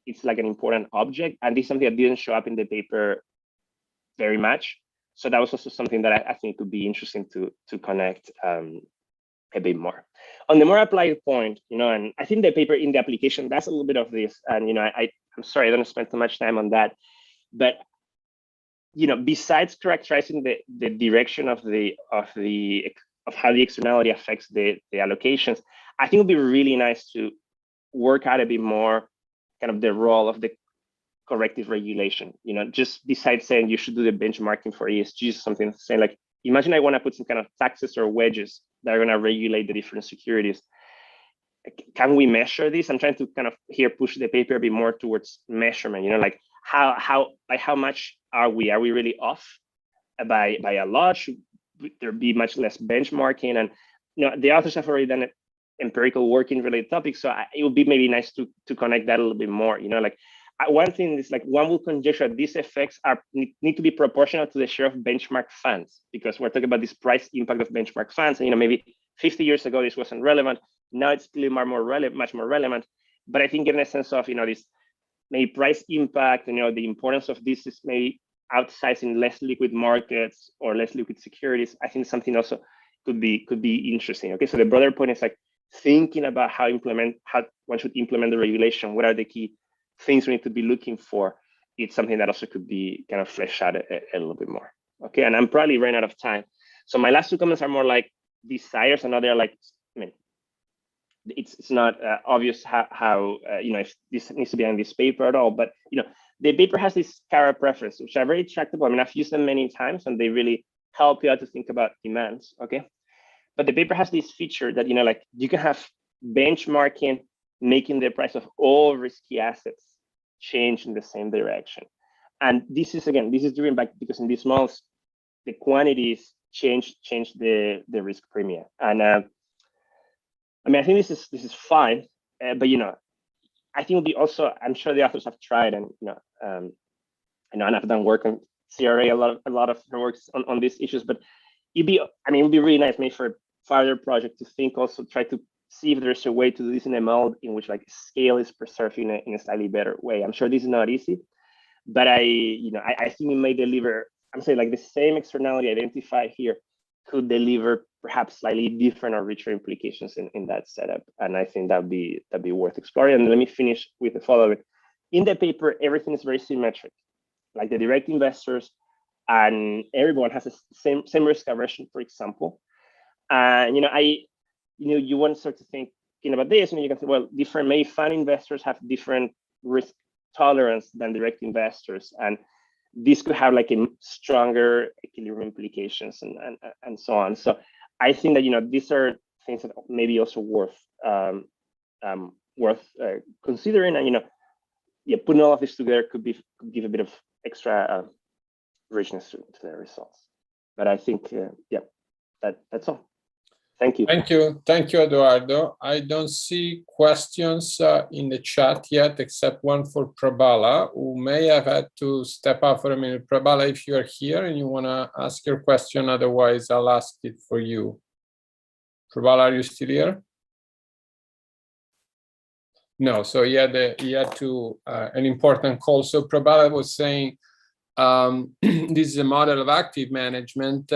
is like an important object. And this is something that didn't show up in the paper very much. So that was also something that I think could be interesting to connect a bit more. On the more applied point, and I think the paper in the application does a little bit of this. And I'm sorry, I don't spend too much time on that. But besides characterizing the direction of how the externality affects the allocations, I think it would be really nice to work out a bit more kind of the role of the corrective regulation. Just besides saying you should do the benchmarking for ESG, something saying like, imagine I want to put some kind of taxes or wedges that are going to regulate the different securities. Can we measure this? I'm trying to kind of here push the paper a bit more towards measurement. Like by how much are we? Are we really off by a lot? Should there be much less benchmarking? And the authors have already done empirical work in related topics, so it would be maybe nice to connect that a little bit more. One thing is like one will conjecture these effects need to be proportional to the share of benchmark funds, because we're talking about this price impact of benchmark funds. And maybe 50 years ago this wasn't relevant. Now it's clearly much more relevant. But I think getting a sense of this maybe price impact, the importance of this is maybe outsized in less liquid markets or less liquid securities. I think something also could be interesting. Okay, so the broader point is like thinking about how one should implement the regulation. What are the key things we need to be looking for? It's something that also could be kind of fleshed out a little bit more. Okay, and I'm probably running out of time. So my last two comments are more like desires, and they're like, it's not obvious how if this needs to be on this paper at all, but the paper has this Cara preference, which are very tractable. I've used them many times, and they really help you out to think about demands. Okay, but the paper has this feature that like you can have benchmarking making the price of all risky assets change in the same direction. And this is driven by, because in these models, the quantities change the risk premium. And I think this is fine, but I think it'll be also, I'm sure the authors have tried, and I know I've done work on CRA, a lot of her works on these issues, but it'd be really nice maybe for a further project to think, also try to see if there's a way to do this in a mode in which like scale is preserved in a slightly better way. I'm sure this is not easy, but I think we may deliver, I'm saying like the same externality identified here could deliver perhaps slightly different or richer implications in that setup. And I think that'd be worth exploring. And let me finish with the following. In the paper, everything is very symmetric. Like the direct investors and everyone has the same risk aversion, for example. And you want to start to thinking about this, and you can say, well, different maybe fund investors have different risk tolerance than direct investors, and this could have like a stronger equilibrium implications and so on. So I think that these are things that maybe also worth considering, and putting all of this together could give a bit of extra richness to the results. But I think that's all. Thank you. Thank you, Eduardo. I don't see questions in the chat yet, except one for Prabala, who may have had to step out for a minute. Prabala, if you are here and you want to ask your question, otherwise I'll ask it for you. Prabala, are you still here? No, so he had to an important call. So Prabala was saying, this is a model of active management.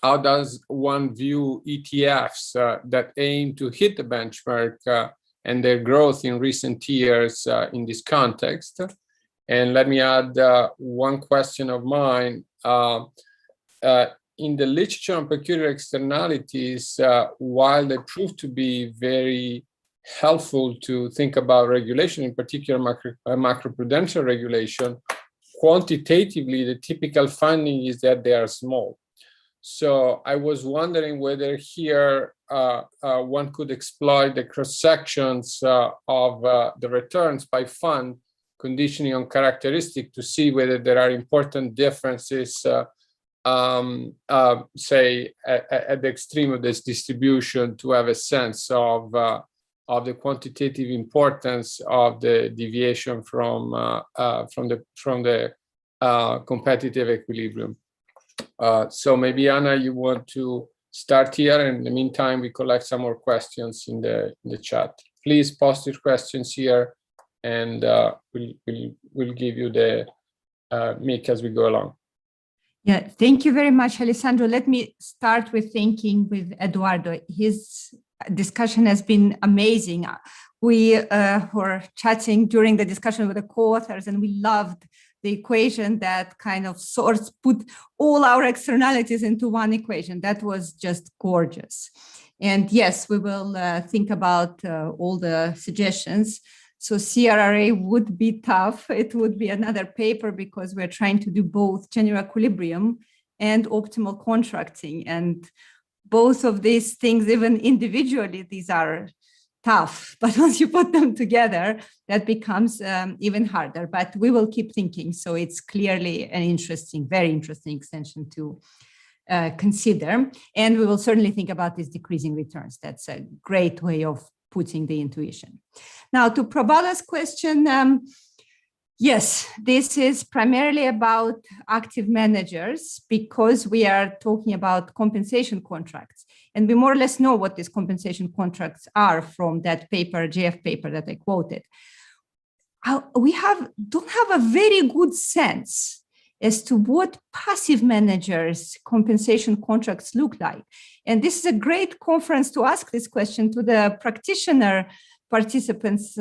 How does one view ETFs that aim to hit the benchmark and their growth in recent years in this context? And let me add one question of mine. In the literature on peculiar externalities, while they prove to be very helpful to think about regulation, in particular macroprudential regulation, quantitatively, the typical finding is that they are small. So I was wondering whether here one could exploit the cross sections of the returns by fund, conditioning on characteristic, to see whether there are important differences, say at the extreme of this distribution, to have a sense of the quantitative importance of the deviation from the competitive equilibrium. So maybe Anna, you want to start here, and in the meantime we collect some more questions in the chat. Please post your questions here, and we'll give you the mic as we go along. Yeah, thank you very much, Alessandro. Let me start with thanking with Eduardo. His discussion has been amazing. We were chatting during the discussion with the co-authors, and we loved the equation that kind of put all our externalities into one equation. That was just gorgeous. And yes, we will think about all the suggestions. So CRRA would be tough. It would be another paper, because we're trying to do both general equilibrium and optimal contracting. And both of these things, even individually, these are tough. But once you put them together, that becomes even harder. But we will keep thinking. So it's clearly an interesting, very interesting extension to consider. And we will certainly think about these decreasing returns. That's a great way of putting the intuition. Now, to Prabhala's question, yes, this is primarily about active managers, because we are talking about compensation contracts. And we more or less know what these compensation contracts are from that paper, JF paper that I quoted. We don't have a very good sense as to what passive managers' compensation contracts look like. And this is a great conference to ask this question to the practitioner participants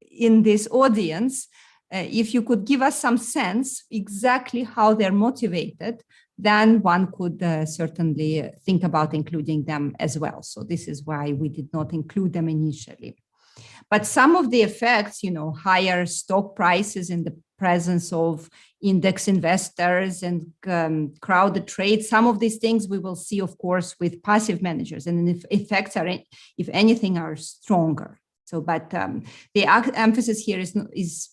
in this audience. If you could give us some sense exactly how they're motivated, then one could certainly think about including them as well. So this is why we did not include them initially. But some of the effects, higher stock prices in the presence of index investors and crowded trade, some of these things we will see, of course, with passive managers, and the effects are, if anything, are stronger. So, but the emphasis here is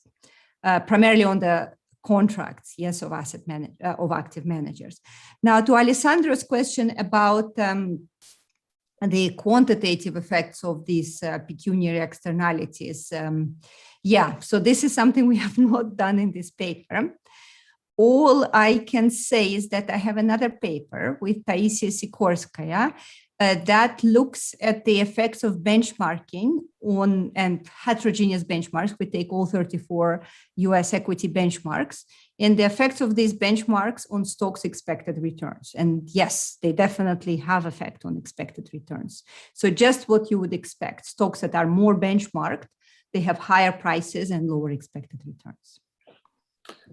primarily on the contracts, yes, of of active managers. Now, to Alessandro's question about the quantitative effects of these pecuniary externalities. Yeah, so this is something we have not done in this paper. All I can say is that I have another paper with Taisia Sikorskaya that looks at the effects of benchmarking on and heterogeneous benchmarks. We take all 34 US equity benchmarks and the effects of these benchmarks on stocks' expected returns. And yes, they definitely have effect on expected returns. So just what you would expect, stocks that are more benchmarked, they have higher prices and lower expected returns.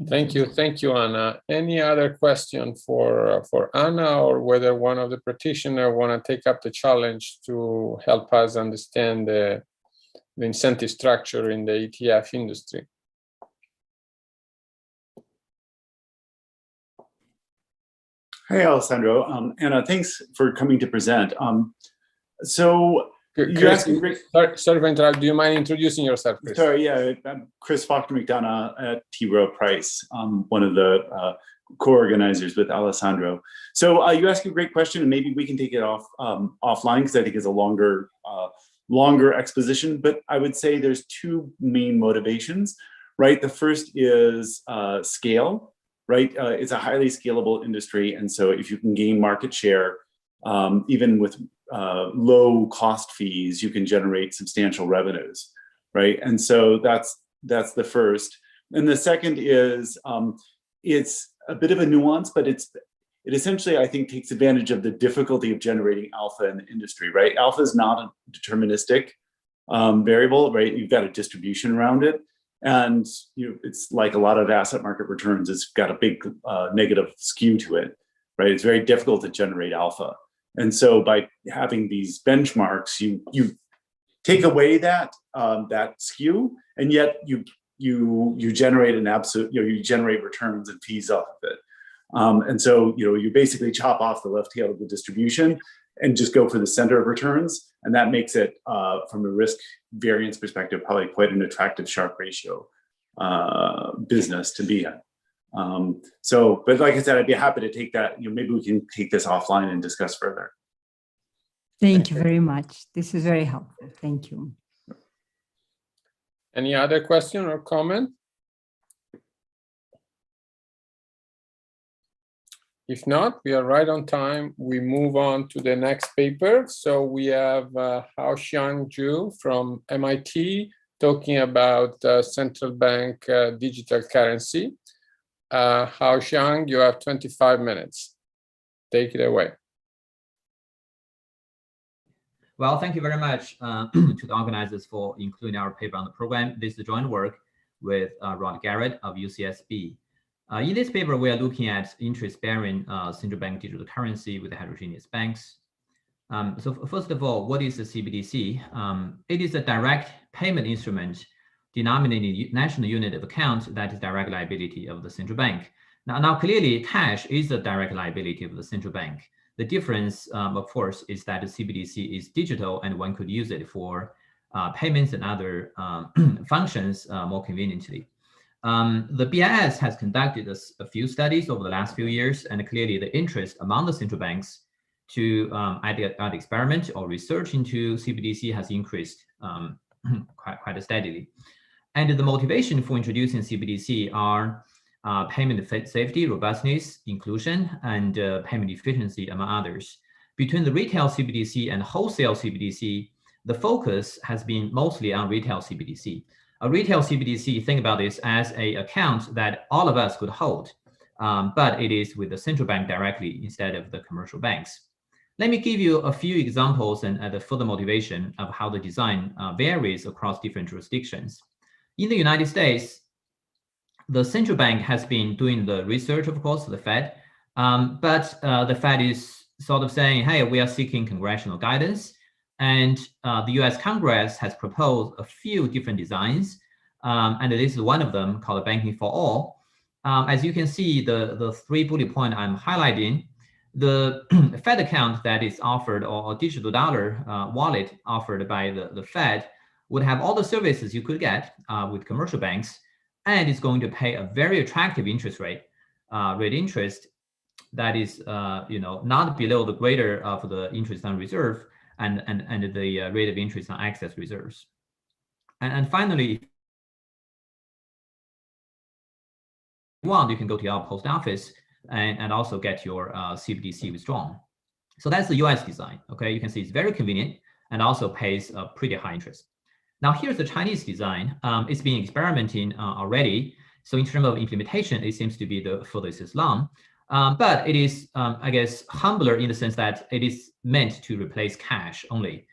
Thank you, Anna. Any other question for Anna, or whether one of the practitioners want to take up the challenge to help us understand the incentive structure in the ETF industry? Hey, Alessandro. Anna, thanks for coming to present. Chris, sorry for interrupting. Do you mind introducing yourself, Chris? Sorry, yeah, I'm Chris Faulkner McDonough at T. Rowe Price, one of the co-organizers with Alessandro. So you asked a great question, and maybe we can take it offline, because I think it's a longer exposition. But I would say there's two main motivations, right? The first is scale, right? It's a highly scalable industry, and so if you can gain market share, even with low cost fees, you can generate substantial revenues, right? And so that's the first. And the second is it's a bit of a nuance, but it essentially, I think, takes advantage of the difficulty of generating alpha in the industry, right? Alpha is not a deterministic variable, right? You've got a distribution around it, and it's like a lot of asset market returns. It's got a big negative skew to it, right? It's very difficult to generate alpha. And so by having these benchmarks, you take away that skew, and yet you you generate an absolute, you generate returns and fees off of it. And so, you basically chop off the left tail of the distribution and just go for the center of returns. And that makes it, from a risk variance perspective, probably quite an attractive Sharpe ratio business to be in. But like I said, I'd be happy to take that, maybe we can take this offline and discuss further. Thank you very much. This is very helpful. Thank you. Any other question or comment? If not, we are right on time. We move on to the next paper. So we have Haoxiang Zhu from MIT talking about central bank digital currency. Haoxiang, you have 25 minutes. Take it away. Well, thank you very much to the organizers for including our paper on the program. This is joint work with Rod Garrett of UCSB. In this paper, we are looking at interest-bearing central bank digital currency with heterogeneous banks. So first of all, what is the CBDC? It is a direct payment instrument denominated in national unit of account that is direct liability of the central bank. Now clearly, cash is a direct liability of the central bank. The difference, of course, is that the CBDC is digital and one could use it for payments and other functions more conveniently. The BIS has conducted a few studies over the last few years, and clearly the interest among the central banks to either experiment or research into CBDC has increased quite steadily. And the motivation for introducing CBDC are payment safety, robustness, inclusion, and payment efficiency, among others. Between the retail CBDC and wholesale CBDC, the focus has been mostly on retail CBDC. A retail CBDC, think about this as an account that all of us could hold, but it is with the central bank directly instead of the commercial banks. Let me give you a few examples and the further motivation of how the design varies across different jurisdictions. In the United States, the central bank has been doing the research, of course, the Fed, but the Fed is sort of saying, hey, we are seeking congressional guidance. And the US Congress has proposed a few different designs, and this is one of them called Banking for All. As you can see, the 3 bullet point I'm highlighting, the Fed account that is offered, or digital dollar wallet offered by the Fed, would have all the services you could get with commercial banks, and it's going to pay a very attractive interest rate interest that is not below the greater of the interest on reserve and the rate of interest on excess reserves. And finally, if you want, you can go to our post office and also get your CBDC withdrawn. So that's the US design. Okay, you can see it's very convenient and also pays a pretty high interest. Now here's the Chinese design. It's been experimenting already. So in terms of implementation, it seems to be the furthest along. But it is, I guess, humbler in the sense that it is meant to replace cash only.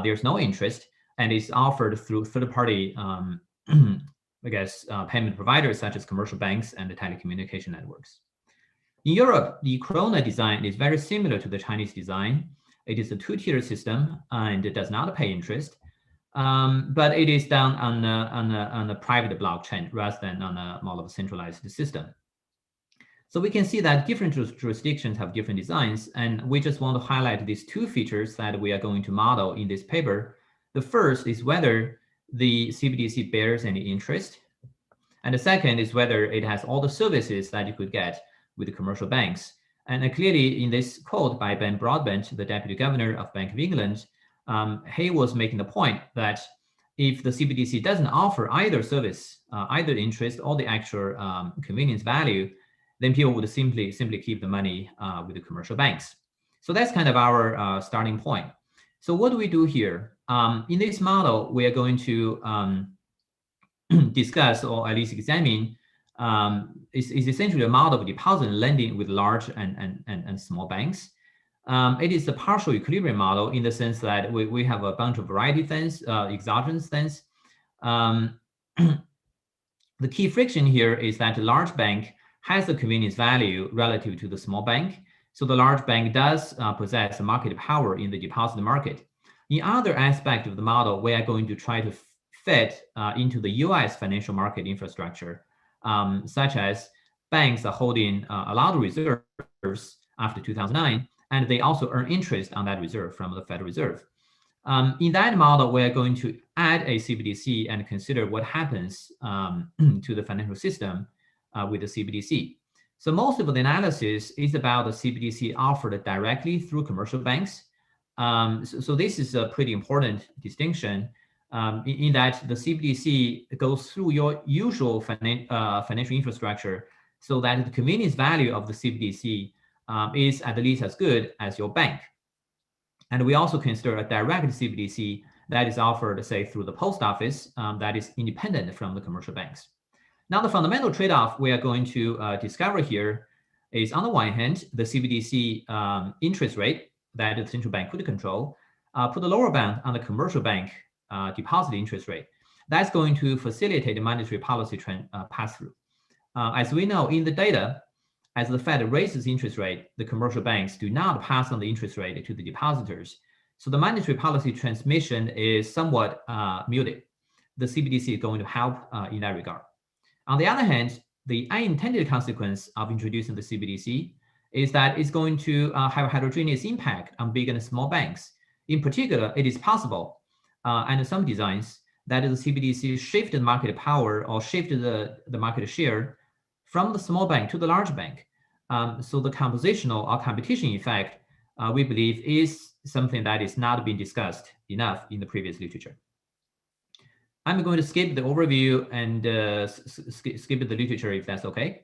There's no interest, and it's offered through third-party, I guess, payment providers such as commercial banks and the telecommunication networks. In Europe, the Corona design is very similar to the Chinese design. It is a two-tier system, and it does not pay interest, but it is done on a private blockchain rather than on a more of a centralized system. So we can see that different jurisdictions have different designs, and we just want to highlight these two features that we are going to model in this paper. The first is whether the CBDC bears any interest, and the second is whether it has all the services that you could get with the commercial banks. And clearly in this quote by Ben Broadbent, the Deputy Governor of Bank of England, he was making the point that if the CBDC doesn't offer either service, either interest or the actual convenience value, then people would simply keep the money with the commercial banks. So that's kind of our starting point. So what do we do here? In this model, we are going to discuss, or at least examine, is essentially a model of deposit and lending with large and small banks. It is a partial equilibrium model in the sense that we have a bunch of variety things, exogenous things. The key friction here is that the large bank has the convenience value relative to the small bank. So the large bank does possess a market power in the deposit market. In other aspect of the model, we are going to try to fit into the US financial market infrastructure, such as banks are holding a lot of reserves after 2009, and they also earn interest on that reserve from the Federal Reserve. In that model, we're going to add a CBDC and consider what happens to the financial system with the CBDC. So most of the analysis is about the CBDC offered directly through commercial banks. So this is a pretty important distinction in that the CBDC goes through your usual financial infrastructure, so that the convenience value of the CBDC is at least as good as your bank. And we also consider a direct CBDC that is offered, say, through the post office that is independent from the commercial banks. Now, the fundamental trade-off we are going to discover here is, on the one hand, the CBDC interest rate that the central bank could control, put a lower bound on the commercial bank deposit interest rate. That's going to facilitate the monetary policy trend pass-through. As we know in the data, as the Fed raises interest rate, the commercial banks do not pass on the interest rate to the depositors. So the monetary policy transmission is somewhat muted. The CBDC is going to help in that regard. On the other hand, the unintended consequence of introducing the CBDC is that it's going to have a heterogeneous impact on big and small banks. In particular, it is possible under some designs that the CBDC shifted market power or shifted the market share from the small bank to the large bank. So the compositional or competition effect, we believe, is something that is not being discussed enough in the previous literature. I'm going to skip the overview and skip the literature if that's okay,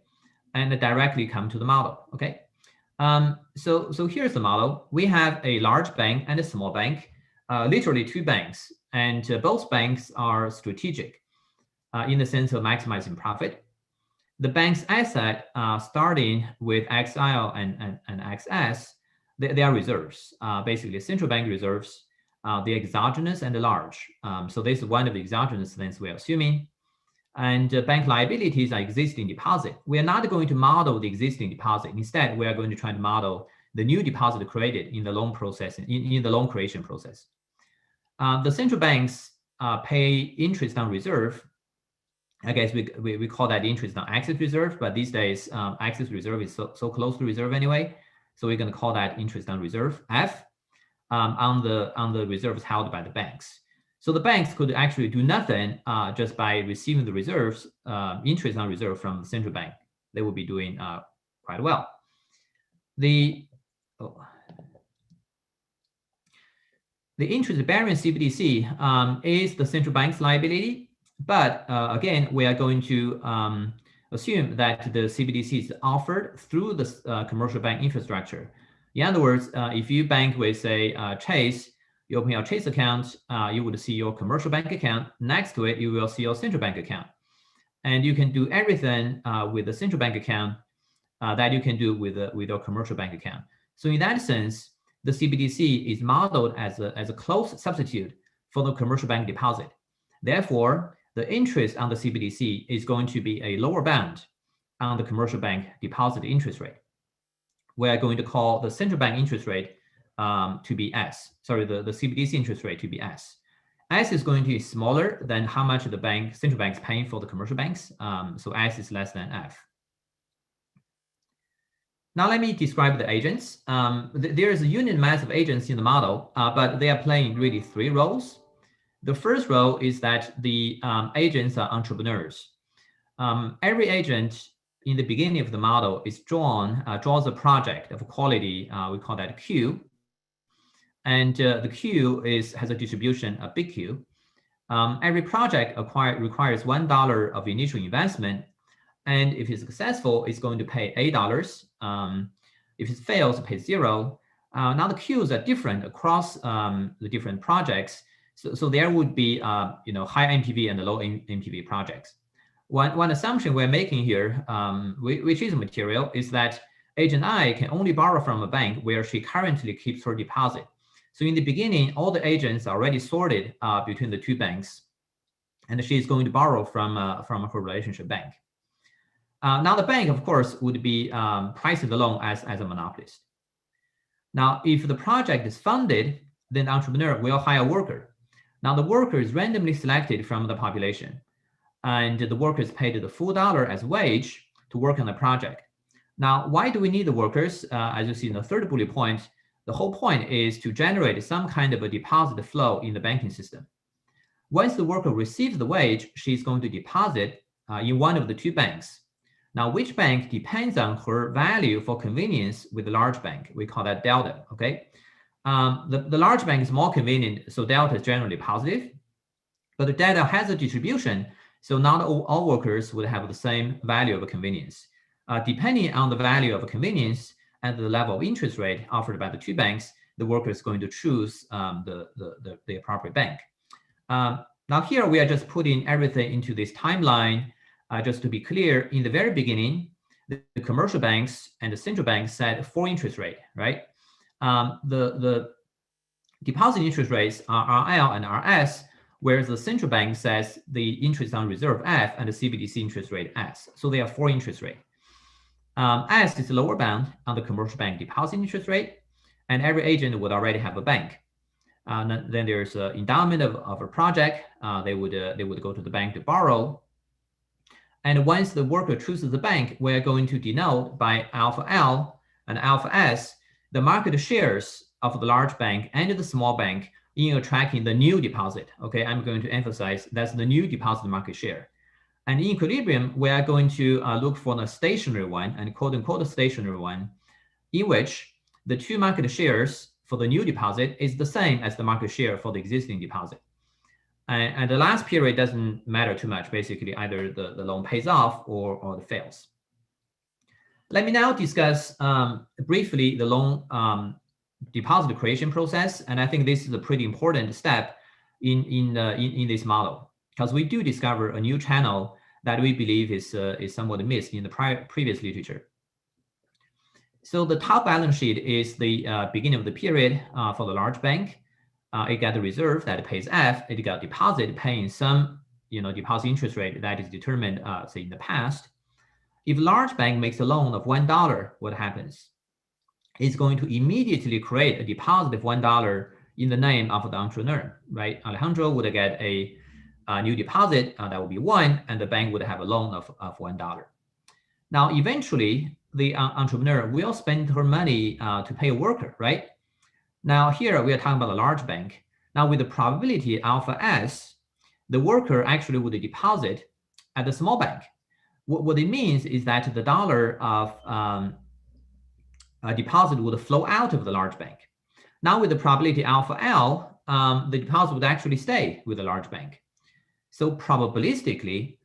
and directly come to the model, okay? So here's the model. We have a large bank and a small bank, literally two banks, and both banks are strategic in the sense of maximizing profit. The bank's asset starting with XL and XS, they are reserves, basically central bank reserves, the exogenous and the large. So this is one of the exogenous things we're assuming. And bank liabilities are existing deposit. We are not going to model the existing deposit. Instead, we are going to try to model the new deposit created in the loan process, in the loan creation process. The central banks pay interest on reserve. I guess we call that interest on excess reserve, but these days excess reserve is so close to reserve anyway. So we're going to call that interest on reserve, F, on the reserves held by the banks. So the banks could actually do nothing just by receiving the reserves, interest on reserve from the central bank. They will be doing quite well. The interest-bearing CBDC is the central bank's liability, but again, we are going to assume that the CBDC is offered through the commercial bank infrastructure. In other words, if you bank with, say, Chase, you open your Chase account, you would see your commercial bank account. Next to it, you will see your central bank account. And you can do everything with the central bank account that you can do with your commercial bank account. So in that sense, the CBDC is modeled as a close substitute for the commercial bank deposit. Therefore, the interest on the CBDC is going to be a lower bound on the commercial bank deposit interest rate. We are going to call the central bank interest rate to be S. Sorry, the CBDC interest rate to be S. S is going to be smaller than how much the central bank is paying for the commercial banks. So S is less than F. Now let me describe the agents. There is a unit mass of agents in the model, but they are playing really three roles. The first role is that the agents are entrepreneurs. Every agent in the beginning of the model is draws a project of quality. We call that Q. And the Q has a distribution, a big Q. Every project requires $1 of initial investment. And if it's successful, it's going to pay $8. If it fails, it pays $0. Now the Qs are different across the different projects. So there would be high NPV and low NPV projects. One assumption we're making here, which is material, is that agent I can only borrow from a bank where she currently keeps her deposit. So in the beginning, all the agents are already sorted between the two banks, and she's going to borrow from her relationship bank. Now the bank, of course, would be pricing the loan as a monopolist. Now, if the project is funded, then the entrepreneur will hire a worker. Now the worker is randomly selected from the population, and the worker is paid the full dollar as wage to work on the project. Now, why do we need the workers? As you see in the third bullet point, the whole point is to generate some kind of a deposit flow in the banking system. Once the worker receives the wage, she's going to deposit in one of the two banks. Now, which bank depends on her value for convenience with the large bank? We call that delta, okay? The large bank is more convenient, so delta is generally positive, but the delta has a distribution, so not all workers would have the same value of convenience. Depending on the value of convenience and the level of interest rate offered by the two banks, the worker is going to choose the appropriate bank. Now here we are just putting everything into this timeline. Just to be clear, in the very beginning, the commercial banks and the central banks set 4 interest rate, right? The deposit interest rates are RL and RS, whereas the central bank says the interest on reserve F and the CBDC interest rate S. So they are 4 interest rate. S is the lower bound on the commercial bank deposit interest rate, and every agent would already have a bank. Then there's an endowment of a project. They would go to the bank to borrow. And once the worker chooses the bank, we're going to denote by alpha L and alpha S the market shares of the large bank and the small bank in attracting the new deposit. Okay, I'm going to emphasize that's the new deposit market share. And in equilibrium, we are going to look for the stationary one, and quote unquote stationary one, in which the two market shares for the new deposit is the same as the market share for the existing deposit. And the last period doesn't matter too much. Basically, either the loan pays off or it fails. Let me now discuss briefly the loan deposit creation process. And I think this is a pretty important step in this model, because we do discover a new channel that we believe is somewhat missed in the previous literature. So the top balance sheet is the beginning of the period for the large bank. It got the reserve that pays F. It got deposit paying some deposit interest rate that is determined say in the past. If large bank makes a loan of $1, what happens? It's going to immediately create a deposit of $1 in the name of the entrepreneur, right? Alejandro would get a new deposit that would be 1, and the bank would have a loan of $1. Now, eventually, the entrepreneur will spend her money to pay a worker, right? Now, here we are talking about a large bank. Now, with the probability alpha S, the worker actually would deposit at the small bank. What it means is that the dollar of deposit would flow out of the large bank. Now, with the probability alpha L, the deposit would actually stay with the large bank. So probabilistically,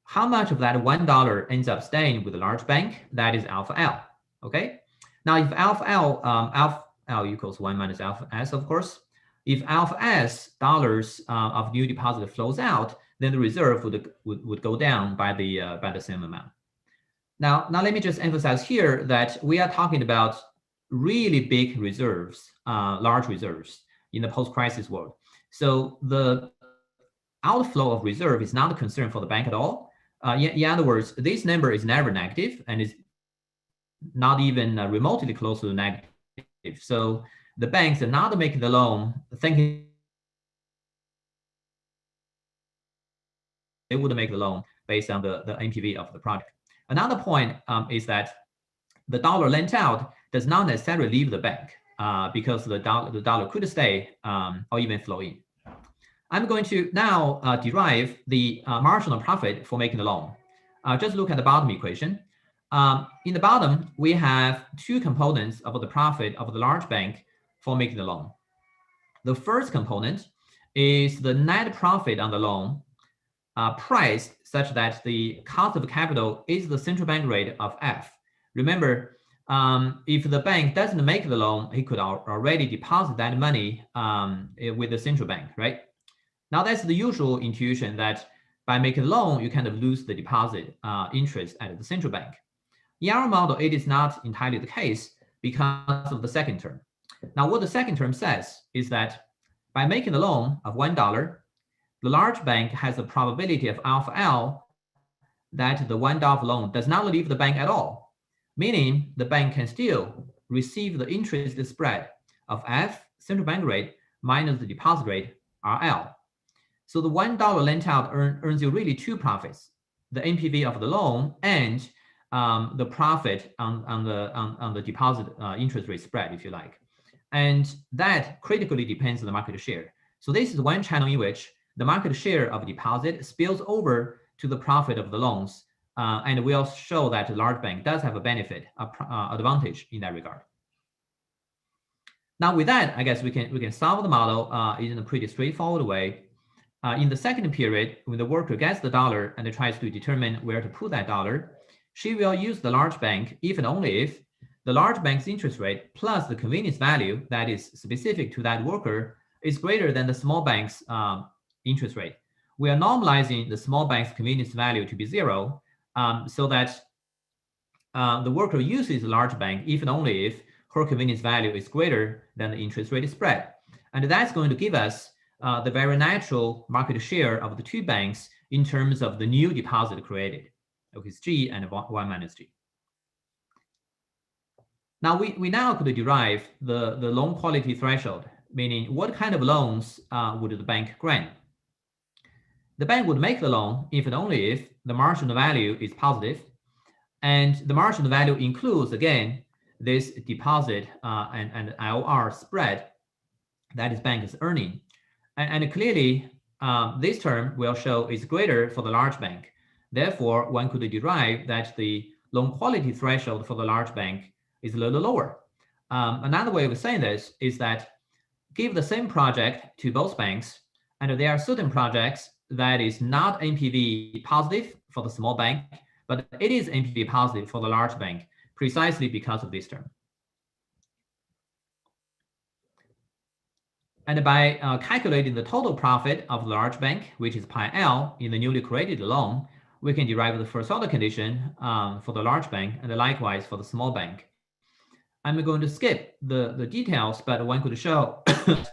how much of that $1 ends up staying with the large bank? That is alpha L, okay? Now, if alpha L equals 1 minus alpha S, of course, if alpha S dollars of new deposit flows out, then the reserve would go down by the same amount. Now let me just emphasize here that we are talking about really big reserves, large reserves in the post-crisis world. So the outflow of reserve is not a concern for the bank at all. In other words, this number is never negative and is not even remotely close to negative. So the banks are not making the loan thinking they would make the loan based on the NPV of the project. Another point is that the dollar lent out does not necessarily leave the bank because the dollar could stay or even flow in. I'm going to now derive the marginal profit for making the loan. Just look at the bottom equation. In the bottom, we have 2 components of the profit of the large bank for making the loan. The first component is the net profit on the loan priced such that the cost of capital is the central bank rate of F. Remember, if the bank doesn't make the loan, he could already deposit that money with the central bank, right? Now that's the usual intuition that by making a loan, you kind of lose the deposit interest at the central bank. In our model, it is not entirely the case because of the second term. Now, what the second term says is that by making a loan of $1, the large bank has a probability of alpha L that the $1 loan does not leave the bank at all, meaning the bank can still receive the interest spread of F, central bank rate, minus the deposit rate, RL. So the $1 lent out earns you really two profits: the NPV of the loan and the profit on the deposit interest rate spread, if you like. And that critically depends on the market share. So this is one channel in which the market share of deposit spills over to the profit of the loans. And we'll show that the large bank does have a benefit, advantage in that regard. Now with that, I guess we can solve the model in a pretty straightforward way. In the second period, when the worker gets the dollar and tries to determine where to put that dollar, she will use the large bank if and only if the large bank's interest rate plus the convenience value that is specific to that worker is greater than the small bank's interest rate. We are normalizing the small bank's convenience value to be 0, so that the worker uses the large bank if and only if her convenience value is greater than the interest rate spread. And that's going to give us the very natural market share of the two banks in terms of the new deposit created. Okay, it's G and 1 minus G. Now we now could derive the loan quality threshold, meaning what kind of loans would the bank grant. The bank would make the loan if and only if the marginal value is positive, and the marginal value includes, again, this deposit and IOR spread that this bank is earning. And clearly, this term will show is greater for the large bank. Therefore, one could derive that the loan quality threshold for the large bank is a little lower. Another way of saying this is that give the same project to both banks, and there are certain projects that is not NPV positive for the small bank, but it is NPV positive for the large bank, precisely because of this term. And by calculating the total profit of the large bank, which is pi L in the newly created loan, we can derive the first order condition for the large bank and likewise for the small bank. I'm going to skip the details, but one could show the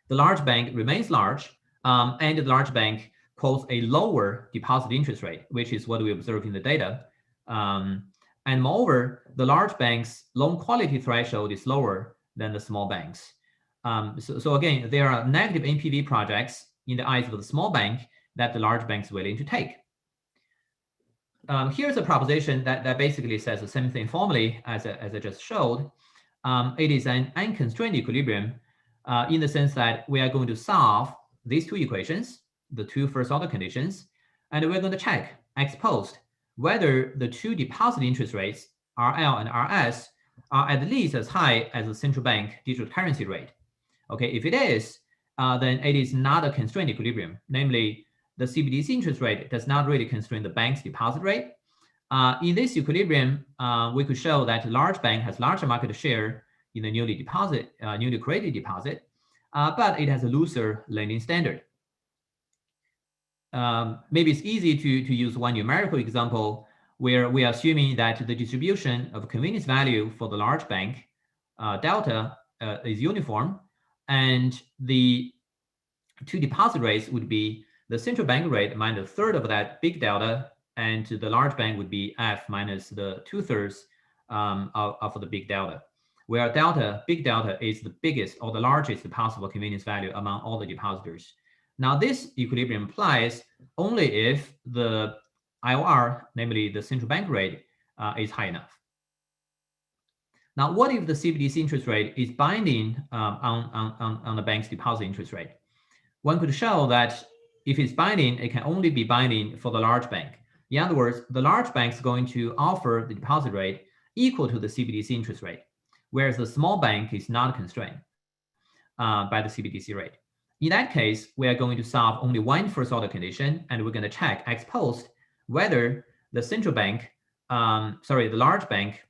large bank remains large, and the large bank quotes a lower deposit interest rate, which is what we observe in the data. And moreover, the large bank's loan quality threshold is lower than the small banks. So again, there are negative NPV projects in the eyes of the small bank that the large bank is willing to take. Here's a proposition that basically says the same thing formally as I just showed. It is an unconstrained equilibrium in the sense that we are going to solve these two equations, the two first order conditions, and we're going to check ex post whether the two deposit interest rates, RL and RS, are at least as high as the central bank digital currency rate. Okay, if it is, then it is not a constrained equilibrium. Namely, the CBDC interest rate does not really constrain the bank's deposit rate. In this equilibrium, we could show that large bank has larger market share in the newly created deposit, but it has a looser lending standard. Maybe it's easy to use one numerical example where we are assuming that the distribution of convenience value for the large bank, delta, is uniform, and the two deposit rates would be the central bank rate minus a third of that big delta, and the large bank would be F minus the 2/3 of the big delta, where big delta is the biggest or the largest possible convenience value among all the depositors. Now, this equilibrium applies only if the IOR, namely the central bank rate, is high enough. Now, what if the CBDC interest rate is binding on the bank's deposit interest rate? One could show that if it's binding, it can only be binding for the large bank. In other words, the large bank is going to offer the deposit rate equal to the CBDC interest rate, whereas the small bank is not constrained by the CBDC rate. In that case, we are going to solve only one first order condition, and we're going to check ex post whether the central bank, the large bank,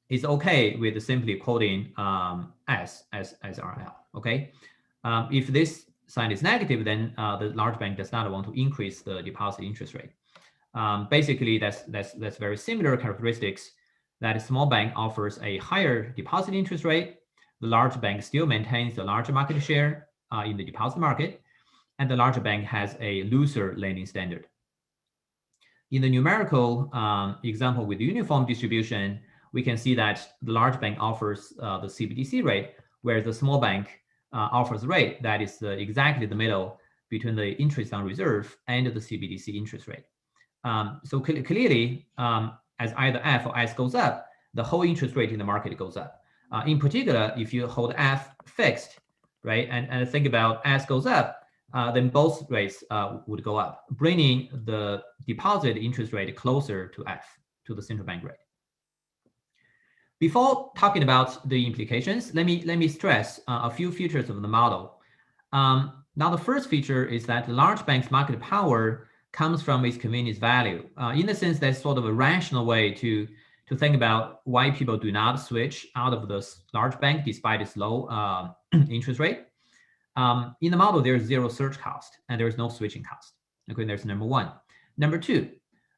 is okay with simply quoting S as RL. Okay, if this sign is negative, then the large bank does not want to increase the deposit interest rate. Basically, that's very similar characteristics that a small bank offers a higher deposit interest rate. The large bank still maintains the larger market share in the deposit market, and the larger bank has a looser lending standard. In the numerical example with uniform distribution, we can see that the large bank offers the CBDC rate, whereas the small bank offers a rate that is exactly the middle between the interest on reserve and the CBDC interest rate. So clearly, as either F or S goes up, the whole interest rate in the market goes up. In particular, if you hold F fixed, right, and think about S goes up, then both rates would go up, bringing the deposit interest rate closer to F, to the central bank rate. Before talking about the implications, let me stress a few features of the model. Now, the first feature is that the large bank's market power comes from its convenience value. In the sense, that's sort of a rational way to think about why people do not switch out of the large bank despite its low interest rate. In the model, there's zero search cost and there's no switching cost. Okay, there's number one. Number two,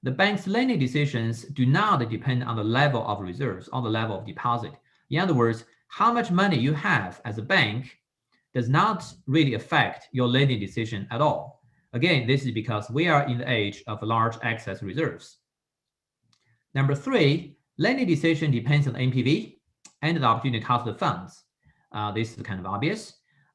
the bank's lending decisions do not depend on the level of reserves, on the level of deposit. In other words, how much money you have as a bank does not really affect your lending decision at all. Again, this is because we are in the age of large excess reserves. Number three, lending decision depends on NPV and the opportunity cost of funds. This is kind of obvious.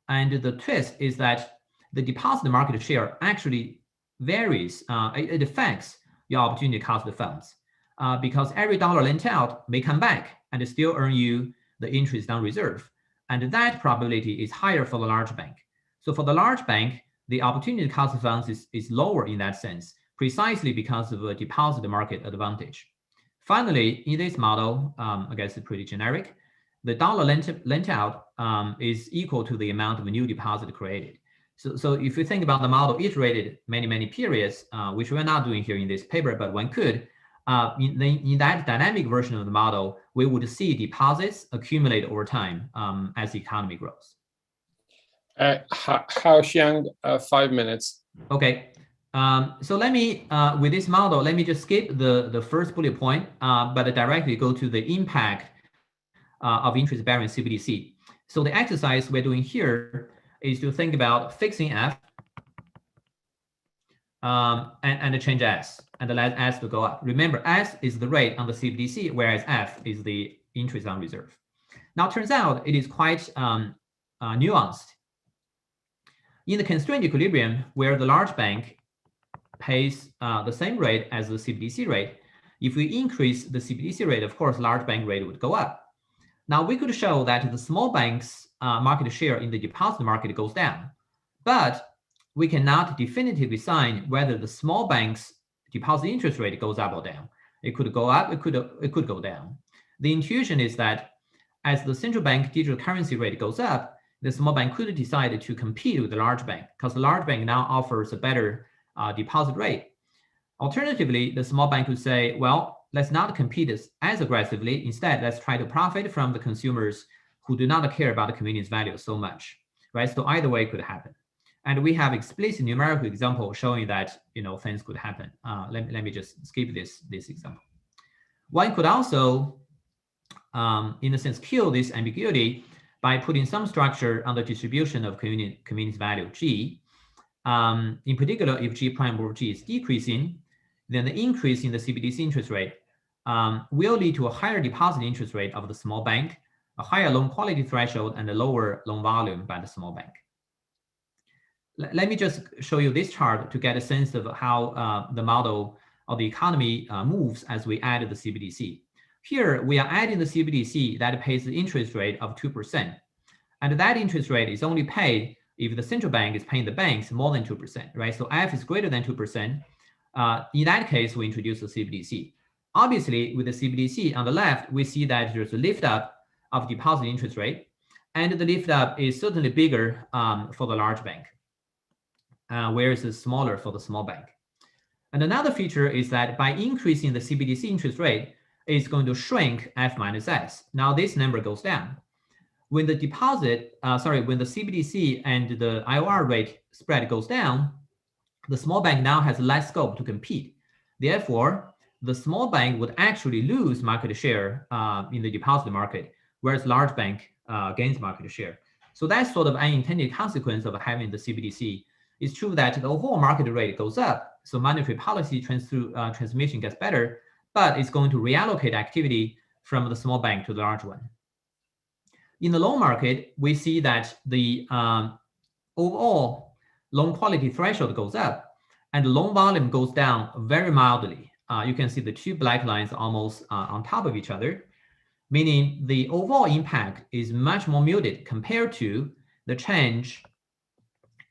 And the twist is that the deposit market share actually varies. It affects your opportunity cost of funds because every dollar lent out may come back and still earn you the interest on reserve. And that probability is higher for the large bank. So for the large bank, the opportunity cost of funds is lower in that sense, precisely because of a deposit market advantage. Finally, in this model, I guess it's pretty generic, the dollar lent out is equal to the amount of new deposit created. So if you think about the model iterated many periods, which we're not doing here in this paper, but one could, in that dynamic version of the model, we would see deposits accumulate over time as the economy grows. Hao Xiang, 5 minutes. Okay. So let me, with this model, let me just skip the first bullet point, but directly go to the impact of interest-bearing CBDC. So the exercise we're doing here is to think about fixing F and change S, and let S to go up. Remember, S is the rate on the CBDC, whereas F is the interest on reserve. Now, it turns out it is quite nuanced. In the constrained equilibrium, where the large bank pays the same rate as the CBDC rate, if we increase the CBDC rate, of course, large bank rate would go up. Now, we could show that the small bank's market share in the deposit market goes down, but we cannot definitively assign whether the small bank's deposit interest rate goes up or down. It could go up, it could go down. The intuition is that as the central bank digital currency rate goes up, the small bank could decide to compete with the large bank because the large bank now offers a better deposit rate. Alternatively, the small bank could say, well, let's not compete as aggressively. Instead, let's try to profit from the consumers who do not care about the convenience value so much, right? So either way could happen. And we have explicit numerical example showing that, things could happen. Let me just skip this example. One could also, in a sense, kill this ambiguity by putting some structure on the distribution of convenience value G. In particular, if G prime over G is decreasing, then the increase in the CBDC interest rate will lead to a higher deposit interest rate of the small bank, a higher loan quality threshold, and a lower loan volume by the small bank. Let me just show you this chart to get a sense of how the model of the economy moves as we add the CBDC. Here, we are adding the CBDC that pays the interest rate of 2%. And that interest rate is only paid if the central bank is paying the banks more than 2%, right? So F is greater than 2%. In that case, we introduce the CBDC. Obviously, with the CBDC on the left, we see that there's a lift up of deposit interest rate, and the lift up is certainly bigger for the large bank, whereas it's smaller for the small bank. And another feature is that by increasing the CBDC interest rate, it's going to shrink F minus S. Now this number goes down. When the when the CBDC and the IOR rate spread goes down, the small bank now has less scope to compete. Therefore, the small bank would actually lose market share in the deposit market, whereas large bank gains market share. So that's sort of an unintended consequence of having the CBDC. It's true that the whole market rate goes up, so monetary policy transmission gets better, but it's going to reallocate activity from the small bank to the large one. In the loan market, we see that the overall loan quality threshold goes up and the loan volume goes down very mildly. You can see the two black lines almost on top of each other, meaning the overall impact is much more muted compared to the change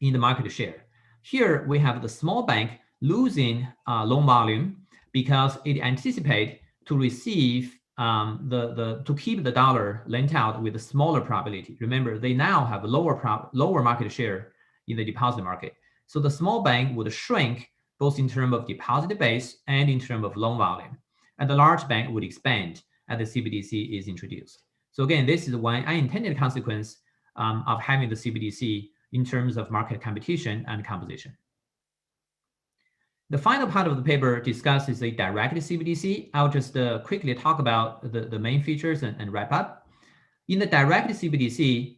in the market share. Here we have the small bank losing loan volume because it anticipates to receive to keep the dollar lent out with a smaller probability. Remember, they now have a lower market share in the deposit market. So the small bank would shrink both in terms of deposit base and in terms of loan volume. And the large bank would expand as the CBDC is introduced. So again, this is one unintended consequence of having the CBDC in terms of market competition and composition. The final part of the paper discusses a direct CBDC. I'll just quickly talk about the main features and wrap up. In the direct CBDC,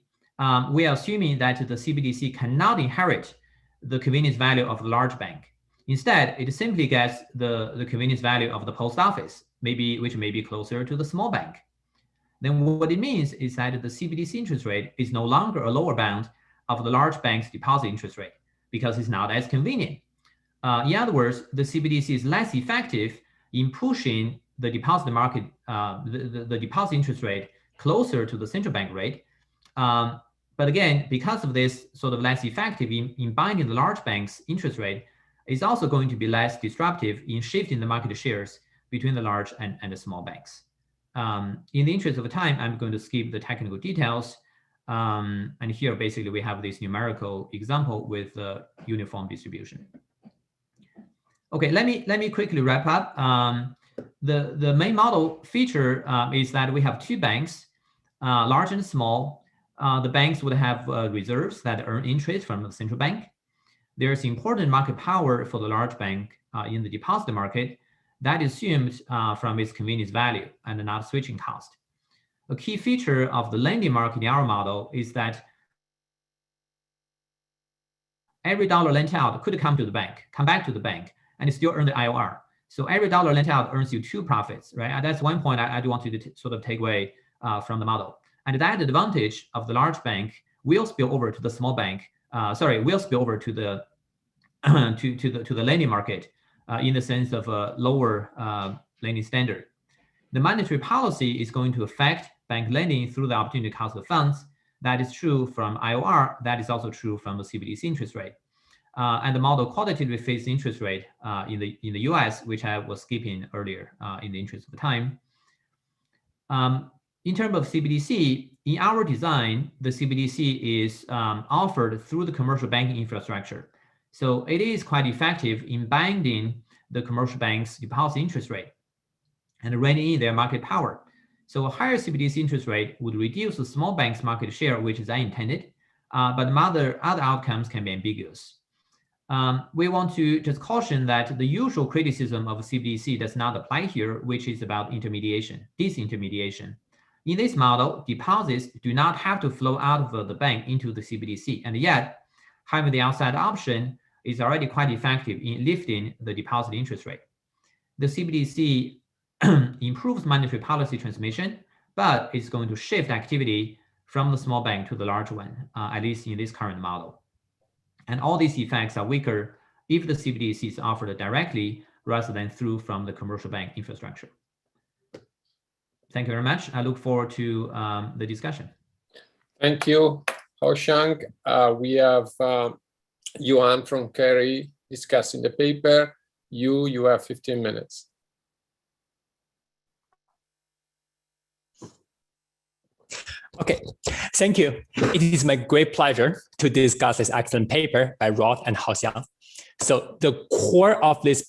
we are assuming that the CBDC cannot inherit the convenience value of the large bank. Instead, it simply gets the convenience value of the post office, which may be closer to the small bank. Then what it means is that the CBDC interest rate is no longer a lower bound of the large bank's deposit interest rate because it's not as convenient. In other words, the CBDC is less effective in pushing the deposit market, the deposit interest rate closer to the central bank rate. But again, because of this sort of less effective in binding the large bank's interest rate, it's also going to be less disruptive in shifting the market shares between the large and the small banks. In the interest of time, I'm going to skip the technical details. And here, basically, we have this numerical example with the uniform distribution. Okay, let me quickly wrap up. The main model feature is that we have two banks, large and small. The banks would have reserves that earn interest from the central bank. There's important market power for the large bank in the deposit market that is assumed from its convenience value and not switching cost. A key feature of the lending market in our model is that every dollar lent out could come back to the bank, and still earn the IOR. So every dollar lent out earns you two profits, right? And that's one point I do want you to sort of take away from the model. And that advantage of the large bank will spill over to the small bank. Will spill over to the to the lending market in the sense of a lower lending standard. The monetary policy is going to affect bank lending through the opportunity cost of funds. That is true from IOR. That is also true from the CBDC interest rate. And the model quantitatively fixed interest rate in the US, which I was skipping earlier in the interest of time. In terms of CBDC, in our design, the CBDC is offered through the commercial banking infrastructure. So it is quite effective in binding the commercial bank's deposit interest rate and reining in their market power. So a higher CBDC interest rate would reduce the small bank's market share, which is unintended, but other outcomes can be ambiguous. We want to just caution that the usual criticism of CBDC does not apply here, which is about disintermediation. In this model, deposits do not have to flow out of the bank into the CBDC, and yet having the outside option is already quite effective in lifting the deposit interest rate. The CBDC improves monetary policy transmission, but it's going to shift activity from the small bank to the large one, at least in this current model. And all these effects are weaker if the CBDC is offered directly rather than through from the commercial bank infrastructure. Thank you very much. I look forward to the discussion. Thank you, Haoshang. We have Yuan from Carey discussing the paper. You have 15 minutes. Okay, thank you. It is my great pleasure to discuss this excellent paper by Rod and Haoxiang. So the core of this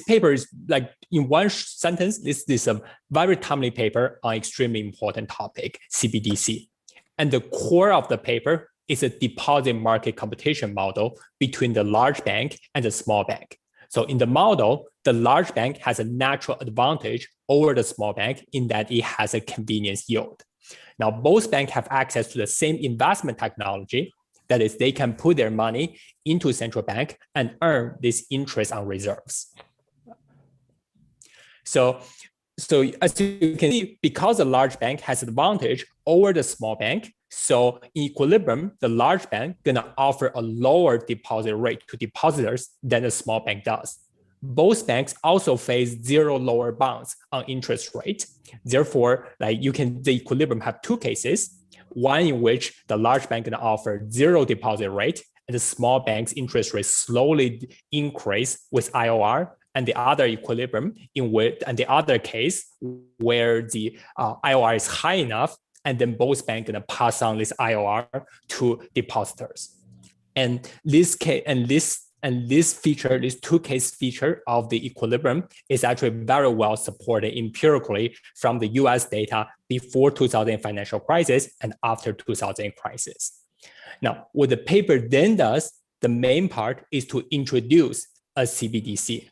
paper is, like, in one sentence, this is a very timely paper on extremely important topic, CBDC. And the core of the paper is a deposit market competition model between the large bank and the small bank. So in the model, the large bank has a natural advantage over the small bank in that it has a convenience yield. Now, both banks have access to the same investment technology. That is, they can put their money into central bank and earn this interest on reserves. So So as you can see, because the large bank has advantage over the small bank, so in equilibrium, the large bank gonna offer a lower deposit rate to depositors than the small bank does. Both banks also face zero lower bounds on interest rate. Therefore, like the equilibrium have two cases, one in which the large bank gonna offer zero deposit rate and the small bank's interest rate slowly increase with IOR, and the other equilibrium and the other case where the IOR is high enough, and then both banks gonna pass on this IOR to depositors. And this feature, this two-case feature of the equilibrium is actually very well supported empirically from the US data before 2000 financial crisis and after 2000 crisis. Now, what the paper then does, the main part is to introduce a CBDC.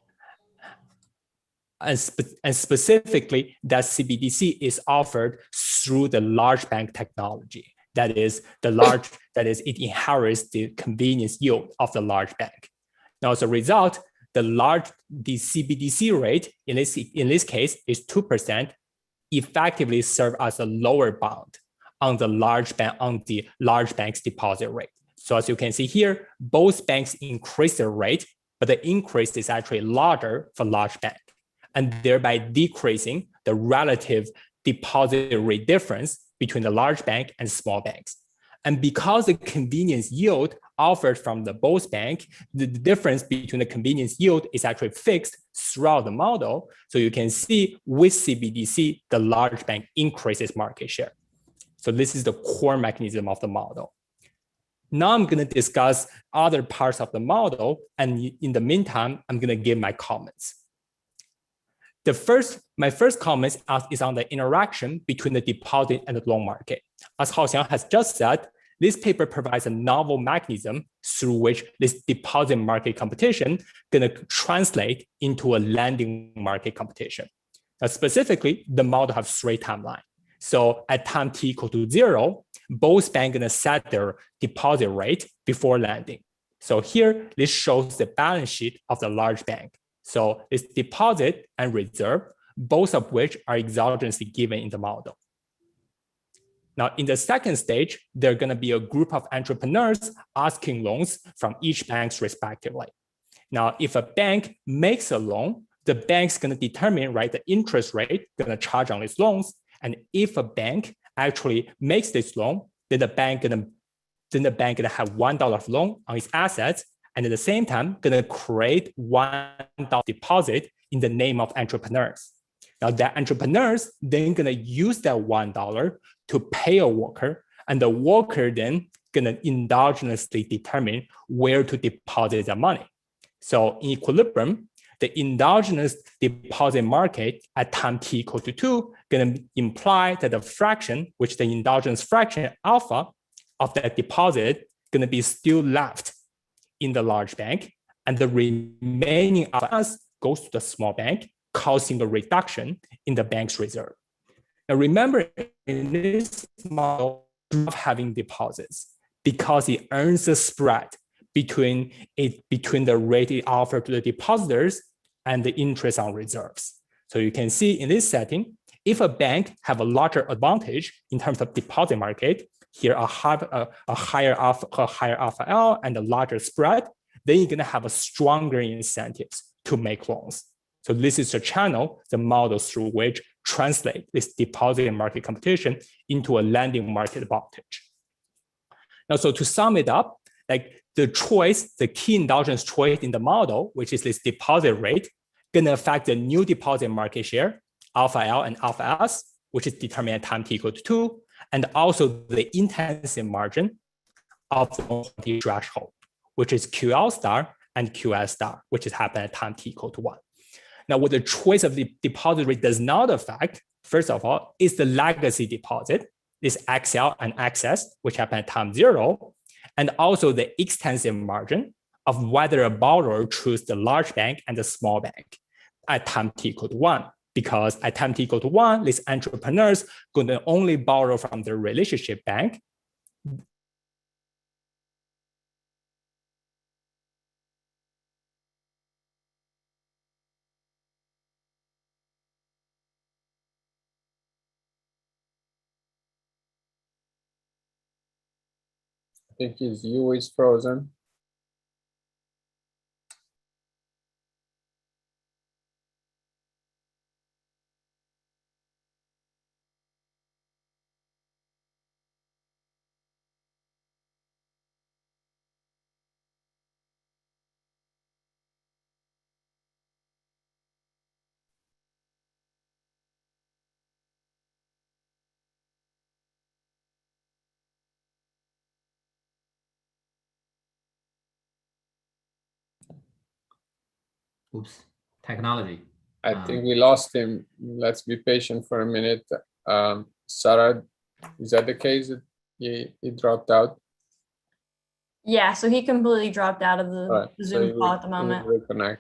And specifically, that CBDC is offered through the large bank technology. That is, it inherits the convenience yield of the large bank. Now, as a result, the CBDC rate in this case is 2%, effectively serve as a lower bound on the large bank's deposit rate. So as you can see here, both banks increase their rate, but the increase is actually larger for large bank, and thereby decreasing the relative deposit rate difference between the large bank and small banks. And because the convenience yield offered from the both bank, the difference between the convenience yield is actually fixed throughout the model. So you can see with CBDC, the large bank increases market share. So this is the core mechanism of the model. Now I'm going to discuss other parts of the model, and in the meantime, I'm going to give my comments. My first comment is on the interaction between the deposit and the loan market. As Haoxiang has just said, this paper provides a novel mechanism through which this deposit market competition going to translate into a lending market competition. Now, specifically, the model has three timelines. So at time t equal to 0, both banks going to set their deposit rate before lending. So here, this shows the balance sheet of the large bank. So it's deposit and reserve, both of which are exogenously given in the model. Now, in the second stage, there are going to be a group of entrepreneurs asking loans from each bank respectively. Now, if a bank makes a loan, the bank's going to determine, right, the interest rate going to charge on its loans. And if a bank actually makes this loan, then the bank going to have $1 of loan on its assets, and at the same time, going to create $1 deposit in the name of entrepreneurs. Now, that entrepreneurs then going to use that $1 to pay a worker, and the worker then going to endogenously determine where to deposit the money. So in equilibrium, the endogenous deposit market at time t equal to 2 going to imply that the fraction, which the endogenous fraction alpha of that deposit going to be still left in the large bank, and the remaining alpha goes to the small bank, causing a reduction in the bank's reserve. Now remember, in this model, of having deposits, because it earns a spread between the rate it offered to the depositors and the interest on reserves. So you can see in this setting, if a bank have a larger advantage in terms of deposit market, here a higher alpha L and a larger spread, then you're going to have a stronger incentives to make loans. So this is the channel, the model through which translate this deposit and market competition into a lending market advantage. Now, so to sum it up, like the key endogenous choice in the model, which is this deposit rate, going to affect the new deposit market share, alpha L and alpha S, which is determined at time t equal to 2, and also the intensive margin of the threshold, which is QL star and QS star, which is happening at time t equal to 1. Now, what the choice of the deposit rate does not affect, first of all, is the legacy deposit, this XL and XS, which happen at time 0, and also the extensive margin of whether a borrower chooses the large bank and the small bank at time t equal to 1. Because at time t equal to 1, these entrepreneurs going to only borrow from the relationship bank. I think his U is frozen. Oops, technology. I think we lost him. Let's be patient for a minute. Sarah, is that the case? That he dropped out? Yeah, so he completely dropped out of the All right, Zoom call at the he will moment. reconnect.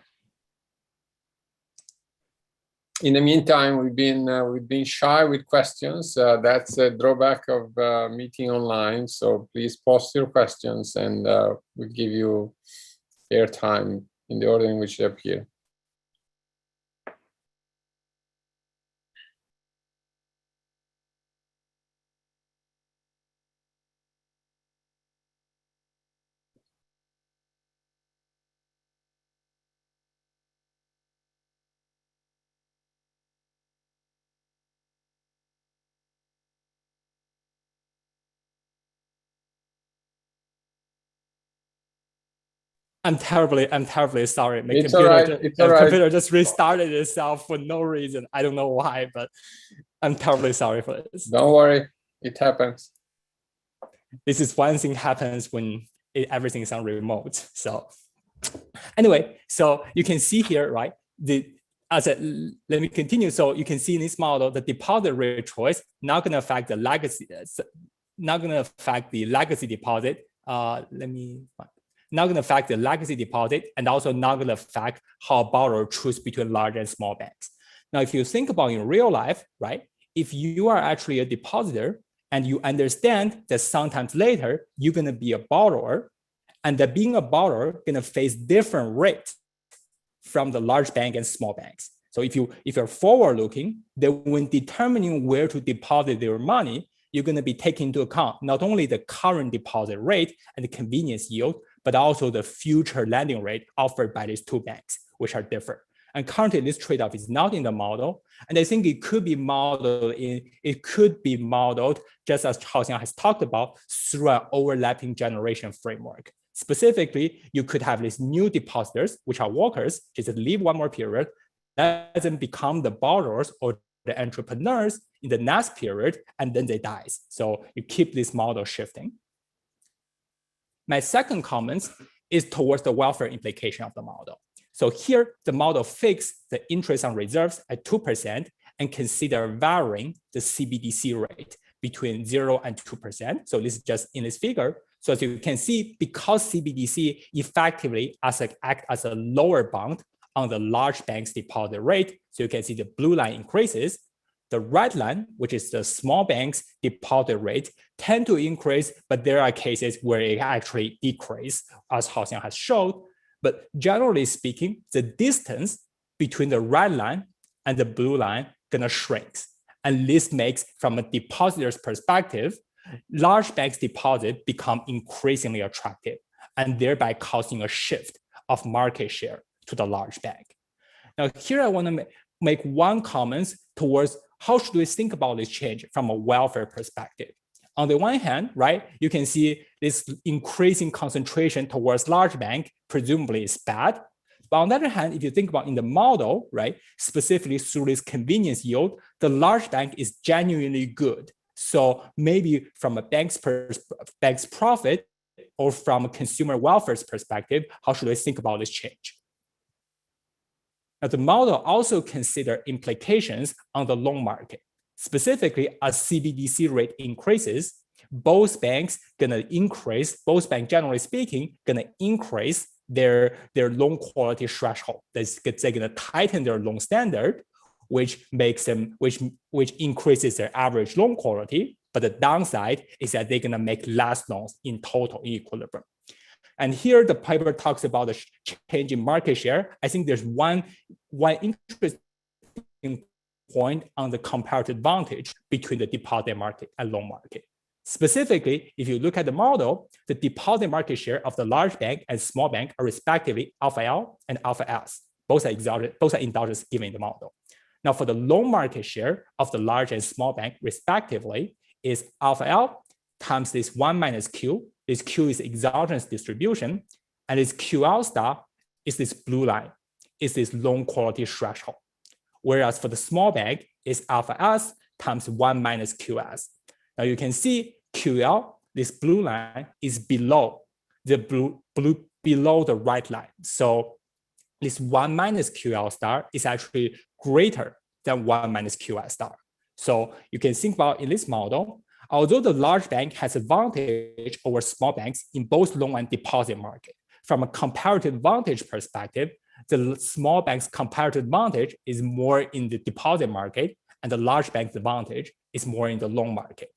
In the meantime, we've been shy with questions. That's a drawback of meeting online. So please post your questions, and we'll give you airtime in the order in which they appear. I'm terribly sorry. My It's all right. It's all right. computer just restarted itself for no reason. I don't know why, but I'm terribly sorry for this. Don't worry, it happens. This is one thing happens when everything's on remote. So anyway, so you can see here, right? Let me continue. So you can see in this model, the deposit rate choice not going to affect the legacy, not going to affect the legacy deposit. Not going to affect the legacy deposit, and also not going to affect how a borrower chooses between large and small banks. Now, if you think about in real life, right? If you are actually a depositor and you understand that sometimes later you're going to be a borrower, and that being a borrower going to face different rates from the large bank and small banks. So if you're forward looking, then when determining where to deposit your money, you're going to be taking into account not only the current deposit rate and the convenience yield, but also the future lending rate offered by these two banks, which are different. And currently, this trade-off is not in the model, and I think it could be modeled just as Haoxiang has talked about through an overlapping generation framework. Specifically, you could have these new depositors, which are workers, just leave one more period, let them become the borrowers or the entrepreneurs in the next period, and then they die. So you keep this model shifting. My second comment is towards the welfare implication of the model. So here, the model fixed the interest on reserves at 2% and consider varying the CBDC rate between 0 and 2%. So this is just in this figure. So as you can see, because CBDC effectively act as a lower bound on the large bank's deposit rate, so you can see the blue line increases. The red line, which is the small bank's deposit rate, tend to increase, but there are cases where it actually decreases, as Haoxiang has showed. But generally speaking, the distance between the red line and the blue line gonna shrink. And this makes, from a depositor's perspective, large banks' deposit become increasingly attractive, and thereby causing a shift of market share to the large bank. Now, here I want to make one comment towards how should we think about this change from a welfare perspective. On the one hand, right, you can see this increasing concentration towards large bank presumably is bad. But on the other hand, if you think about in the model, right, specifically through this convenience yield, the large bank is genuinely good. So maybe from a bank's profit or from a consumer welfare's perspective, how should we think about this change? Now, the model also considers implications on the loan market. Specifically, as CBDC rate increases, both banks generally speaking, gonna increase their loan quality threshold. They're gonna tighten their loan standard, which increases their average loan quality. But the downside is that they're gonna make less loans in total equilibrium. And here the paper talks about the change in market share. I think there's one interesting point on the comparative advantage between the deposit market and loan market. Specifically, if you look at the model, the deposit market share of the large bank and small bank are respectively alpha L and alpha S. Both are endogenous given the model. Now, for the loan market share of the large and small bank respectively is alpha L times this 1 minus Q. This Q is exogenous distribution, and this QL star is this blue line, is this loan quality threshold. Whereas for the small bank is alpha S times 1 minus QS. Now you can see QL, this blue line, is below the below the right line. So this 1 minus QL star is actually greater than 1 minus QS star. So you can think about in this model, although the large bank has advantage over small banks in both loan and deposit market, from a comparative advantage perspective, the small bank's comparative advantage is more in the deposit market, and the large bank's advantage is more in the loan market.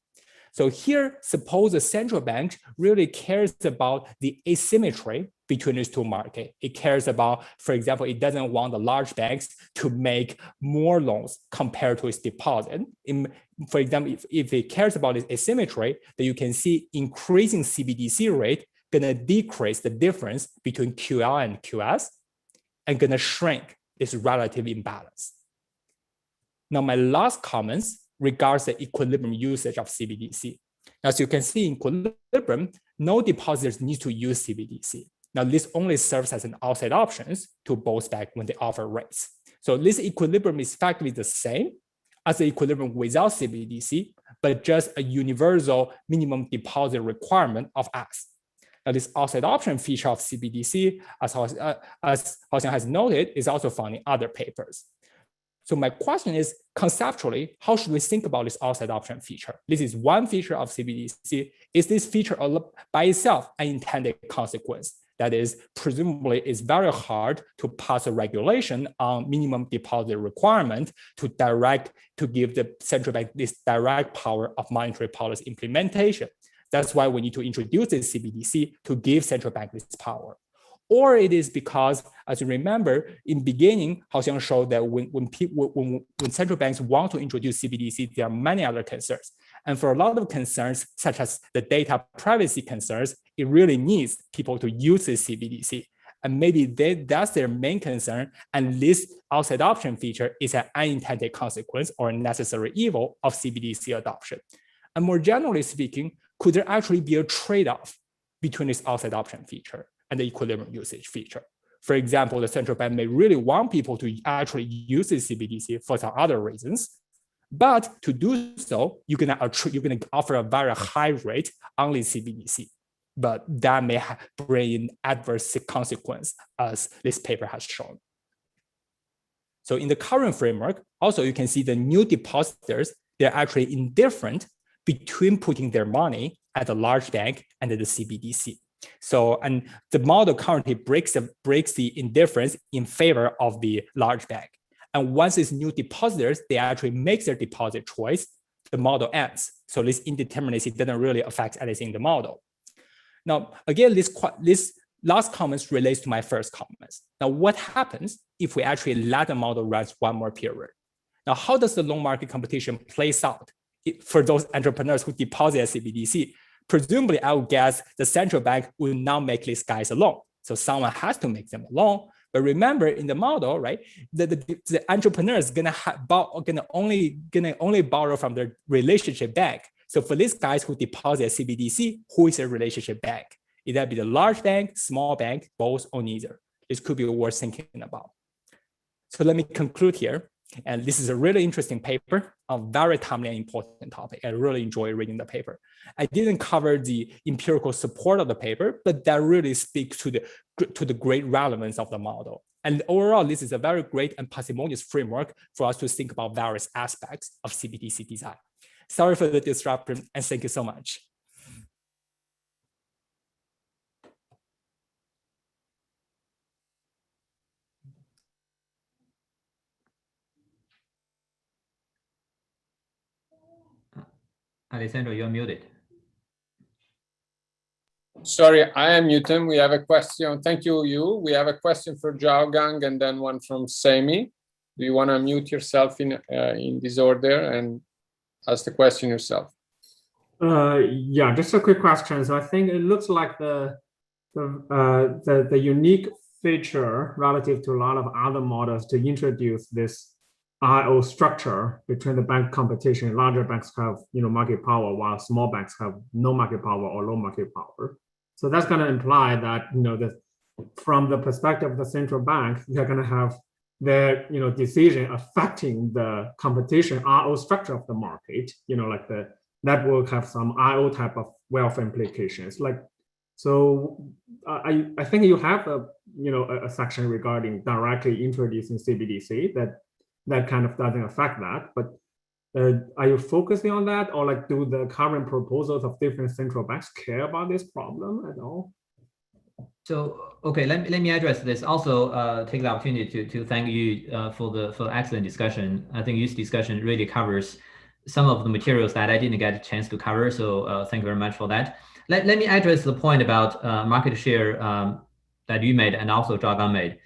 So here, suppose the central bank really cares about the asymmetry between these two markets. It cares about, for example, it doesn't want the large banks to make more loans compared to its deposit. For example, if it cares about this asymmetry, then you can see increasing CBDC rate gonna decrease the difference between QL and QS and gonna shrink this relative imbalance. Now, my last comments regards the equilibrium usage of CBDC. As you can see in equilibrium, no depositors need to use CBDC. Now, this only serves as an outside options to both banks when they offer rates. So this equilibrium is effectively the same as the equilibrium without CBDC, but just a universal minimum deposit requirement of S. Now, this outside option feature of CBDC, as Haoxiang has noted, is also found in other papers. So my question is, conceptually, how should we think about this outside option feature? This is one feature of CBDC. Is this feature by itself an intended consequence? That is, presumably, it's very hard to pass a regulation on minimum deposit requirement to give the central bank this direct power of monetary policy implementation. That's why we need to introduce this CBDC to give central bank this power. Or it is because, as you remember, in beginning, Haoxiang showed that when central banks want to introduce CBDC, there are many other concerns. And for a lot of concerns, such as the data privacy concerns, it really needs people to use this CBDC. And maybe that's their main concern. And this outside option feature is an unintended consequence or a necessary evil of CBDC adoption. And more generally speaking, could there actually be a trade-off between this outside option feature and the equilibrium usage feature? For example, the central bank may really want people to actually use this CBDC for some other reasons, but to do so, you're gonna offer a very high rate on the CBDC, but that may bring in adverse consequence, as this paper has shown. So in the current framework, also you can see the new depositors, they're actually indifferent between putting their money at the large bank and at the CBDC. So, and the model currently breaks the indifference in favor of the large bank. And once these new depositors, they actually make their deposit choice, the model ends. So this indeterminacy doesn't really affect anything in the model. Now, again, this last comments relates to my first comments. Now, what happens if we actually let the model run one more period? Now, how does the loan market competition plays out for those entrepreneurs who deposit at CBDC? Presumably, I would guess the central bank will not make these guys a loan. So someone has to make them a loan. But remember, in the model, right, the entrepreneur is gonna only borrow from their relationship bank. So for these guys who deposit at CBDC, who is a relationship bank? Either be the large bank, small bank, both, or neither. This could be worth thinking about. So let me conclude here. And this is a really interesting paper, a very timely and important topic. I really enjoy reading the paper. I didn't cover the empirical support of the paper, but that really speaks to the great relevance of the model. And overall, this is a very great and parsimonious framework for us to think about various aspects of CBDC design. Sorry for the disruption, and thank you so much. Alessandro, you're muted. Sorry, I am muted. We have a question. Thank you, Yu. We have a question for Zhao Gang and then one from Semi. Do you want to mute yourself in this order and ask the question yourself? Yeah, just a quick question. So I think it looks like the unique feature relative to a lot of other models to introduce this I/O structure between the bank competition. Larger banks have market power, while small banks have no market power or low market power. So that's going to imply that from the perspective of the central bank, they're going to have their decision affecting the competition I/O structure of the market. Like that will have some I/O type of wealth implications. So I think you have a section regarding directly introducing CBDC that kind of doesn't affect that. But are you focusing on that, or do the current proposals of different central banks care about this problem at all? So, okay, let me address this. Also, take the opportunity to thank you for the excellent discussion. I think this discussion really covers some of the materials that I didn't get a chance to cover. So thank you very much for that. Let me address the point about market share that you made and also Zhaogang made.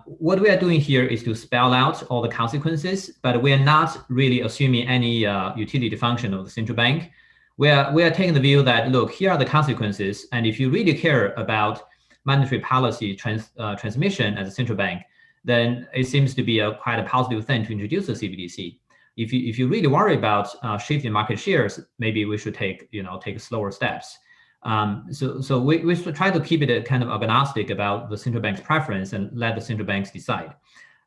What we are doing here is to spell out all the consequences, but we are not really assuming any utility function of the central bank. We are taking the view that, look, here are the consequences, and if you really care about monetary policy transmission as a central bank, then it seems to be quite a positive thing to introduce the CBDC. If you really worry about shifting market shares, maybe we should take slower steps. So we should try to keep it kind of agnostic about the central bank's preference and let the central banks decide.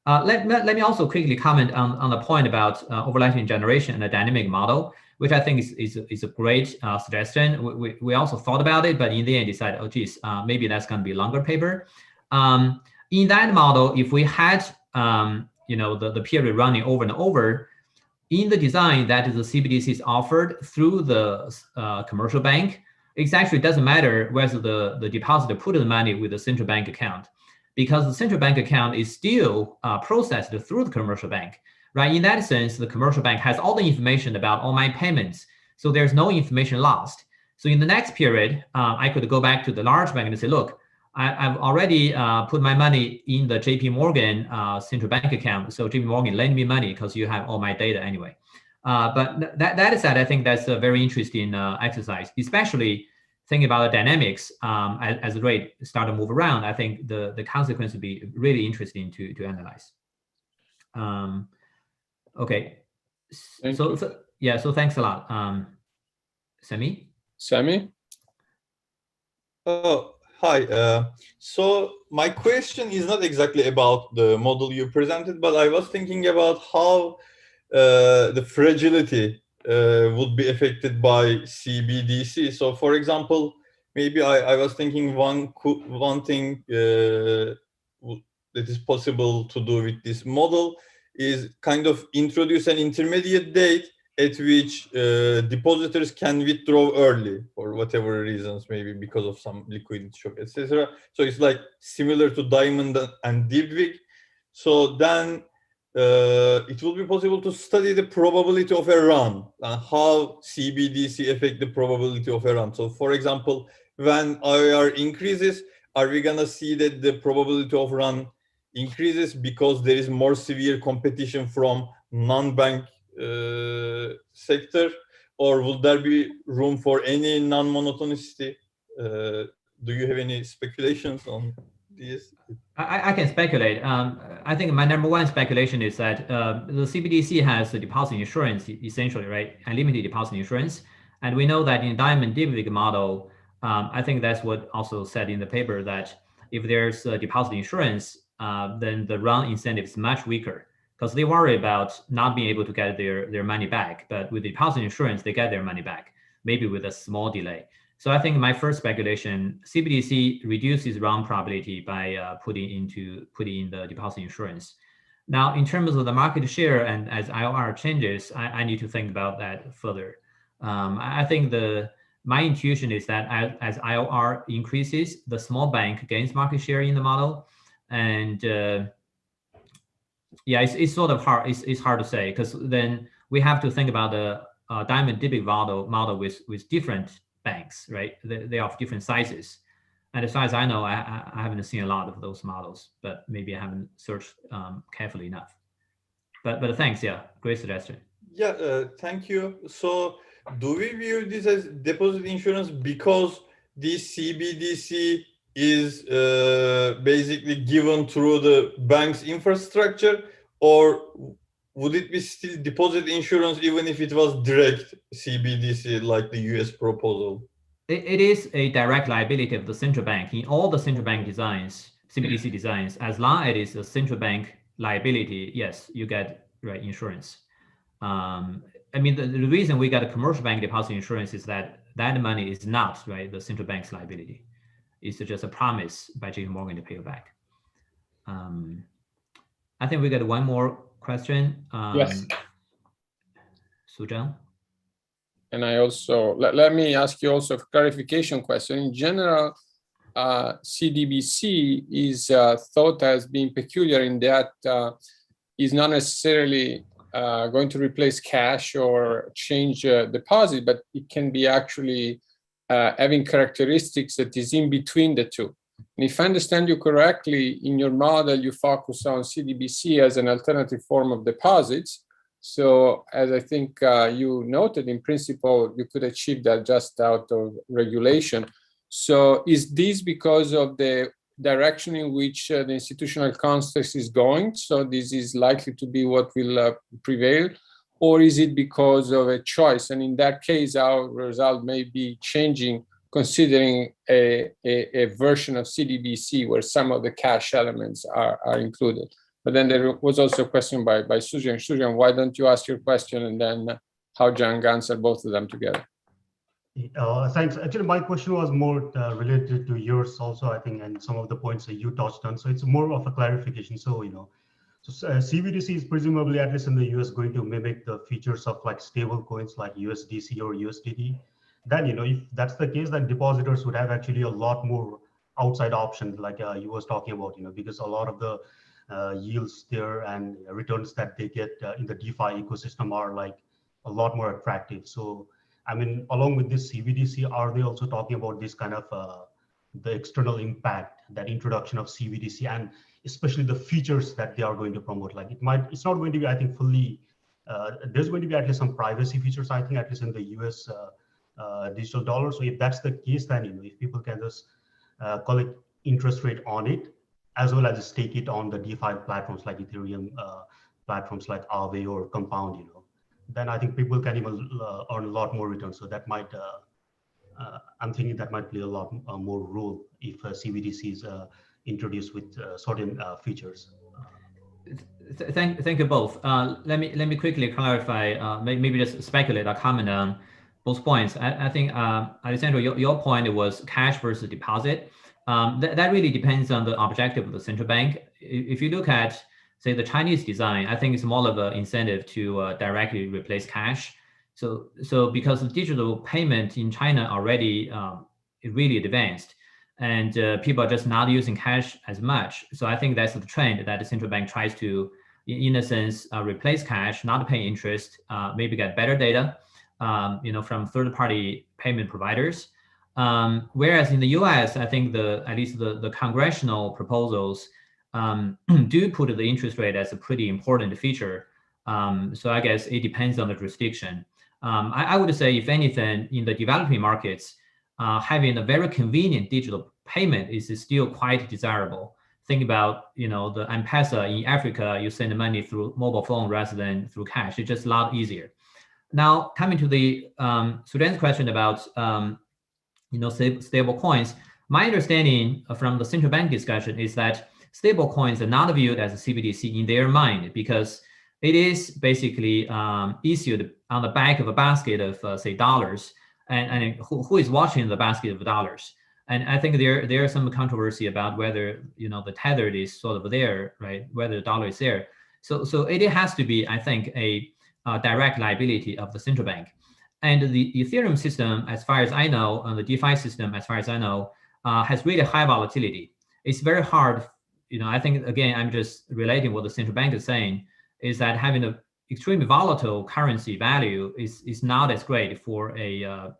Let me also quickly comment on the point about overlapping generation and a dynamic model, which I think is a great suggestion. We also thought about it, but in the end decided, oh geez, maybe that's going to be a longer paper. In that model, if we had the period running over and over, in the design that the CBDC is offered through the commercial bank, it actually doesn't matter whether the depositor put the money with the central bank account, because the central bank account is still processed through the commercial bank, right? In that sense, the commercial bank has all the information about all my payments, so there's no information lost. So in the next period, I could go back to the large bank and say, look, I've already put my money in the JP Morgan central bank account, so JP Morgan lend me money because you have all my data anyway. But that said, I think that's a very interesting exercise, especially thinking about the dynamics as the rate start to move around. I think the consequence would be really interesting to analyze. Okay, so thanks a lot. Sami? Hi. So my question is not exactly about the model you presented, but I was thinking about how the fragility would be affected by CBDC. So, for example, maybe I was thinking one thing that is possible to do with this model is kind of introduce an intermediate date at which depositors can withdraw early for whatever reasons, maybe because of some liquidity shock, etc. So it's like similar to Diamond and Dybvig. So then it will be possible to study the probability of a run and how CBDC affect the probability of a run. So for example, when IOR increases, are we gonna see that the probability of run increases because there is more severe competition from non-bank sector, or will there be room for any non-monotonicity? Do you have any speculations on this? I can speculate. I think my number one speculation is that the CBDC has the deposit insurance, essentially, right? Unlimited deposit insurance. And we know that in Diamond Dybvig model, I think that's what also said in the paper, that if there's a deposit insurance, then the run incentive is much weaker, because they worry about not being able to get their money back. But with deposit insurance, they get their money back, maybe with a small delay. So I think my first speculation, CBDC reduces run probability by putting in the deposit insurance. Now, in terms of the market share and as IOR changes, I need to think about that further. I think my intuition is that as IOR increases, the small bank gains market share in the model, and it's sort of hard. It's hard to say, because then we have to think about the Diamond Dybvig model with different banks, right? They are of different sizes, and as far as I know, I haven't seen a lot of those models, but maybe I haven't searched carefully enough. But thanks, great suggestion. Thank you. So do we view this as deposit insurance because this CBDC is basically given through the bank's infrastructure, or would it be still deposit insurance even if it was direct CBDC like the US proposal? It is a direct liability of the central bank in all the central bank designs, CBDC designs. As long as it is a central bank liability, yes, you get insurance. I mean, the reason we got a commercial bank deposit insurance is that money is not the central bank's liability. It's just a promise by JP Morgan to pay you back. I think we got one more question. Yes. Suzhang. And I also, let me ask you also a clarification question. In general, CDBC is thought as being peculiar in that is not necessarily going to replace cash or change deposit, but it can be actually having characteristics that is in between the two. And if I understand you correctly, in your model, you focus on CDBC as an alternative form of deposits. So as I think you noted, in principle, you could achieve that just out of regulation. So is this because of the direction in which the institutional context is going? So this is likely to be what will prevail? Or is it because of a choice? And in that case, our result may be changing, considering a version of CDBC where some of the cash elements are included. But then there was also a question by Suzhang. Suzhang, why don't you ask your question and then how Zhang answer both of them together? Thanks. Actually, my question was more related to yours also, I think, and some of the points that you touched on. So it's more of a clarification. So, CBDC is presumably, at least in the US, going to mimic the features of like stable coins like USDC or USDT. Then, if that's the case, then depositors would have actually a lot more outside options, like you was talking about, because a lot of the yields there and returns that they get in the DeFi ecosystem are like a lot more attractive. So, I mean, along with this CBDC, are they also talking about this kind of the external impact, that introduction of CBDC, and especially the features that they are going to promote? Like it's not going to be, I think, fully, there's going to be at least some privacy features, I think, at least in the US digital dollar. So if that's the case, then, if people can just collect interest rate on it, as well as stake it on the DeFi platforms like Ethereum, platforms like Aave or Compound, then I think people can even earn a lot more returns. So that might, I'm thinking that might play a lot more role if CBDC is introduced with certain features. Thank you both. Let me quickly clarify, maybe just speculate or comment on both points. I think, Alessandro, your point was cash versus deposit. That really depends on the objective of the central bank. If you look at, say, the Chinese design, I think it's more of an incentive to directly replace cash. So because the digital payment in China already really advanced, and people are just not using cash as much. So I think that's the trend that the central bank tries to, in a sense, replace cash, not pay interest, maybe get better data, from third-party payment providers. Whereas in the US, I think at least the congressional proposals do put the interest rate as a pretty important feature. So I guess it depends on the jurisdiction. I would say, if anything, in the developing markets, having a very convenient digital payment is still quite desirable. Think about, the M-Pesa in Africa, you send money through mobile phone rather than through cash. It's just a lot easier. Now, coming to the Sudan's question about stable coins, my understanding from the central bank discussion is that stable coins are not viewed as a CBDC in their mind, because it is basically issued on the back of a basket of, say, dollars. And who is watching the basket of dollars? And I think there is some controversy about whether, the tethered is sort of there, right? Whether the dollar is there. So it has to be, I think, a direct liability of the central bank. And the Ethereum system, as far as I know, and the DeFi system, as far as I know, has really high volatility. It's very hard. I think, again, I'm just relating what the central bank is saying, is that having an extremely volatile currency value is not as great for a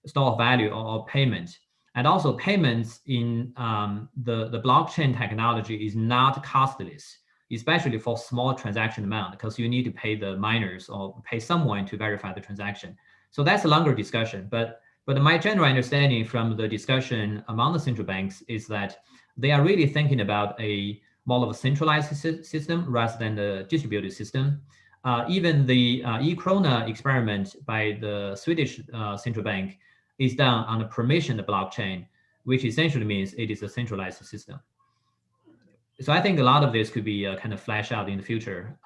store of value or payment. And also, payments in the blockchain technology is not costless. especially for small transaction amount, because you need to pay the miners or pay someone to verify the transaction. So that's a longer discussion. But my general understanding from the discussion among the central banks is that they are really thinking about a more of a centralized system rather than the distributed system. Even the e-krona experiment by the Swedish central bank is done on a permissioned blockchain, which essentially means it is a centralized system. So I think a lot of this could be kind of flesh out in the future,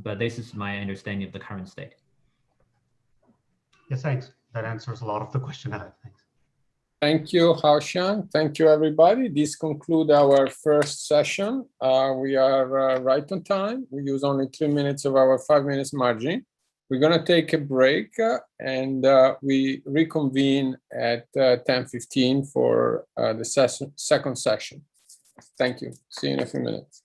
but this is my understanding of the current state. Yes, thanks. That answers a lot of the question I had. Thanks. Thank you, Haoshan. Thank you, everybody. This concludes our first session. We are right on time. We use only 3 minutes of our 5 minutes margin. We're going to take a break and we reconvene at 10:15 for the second session. Thank you. See you in a few minutes.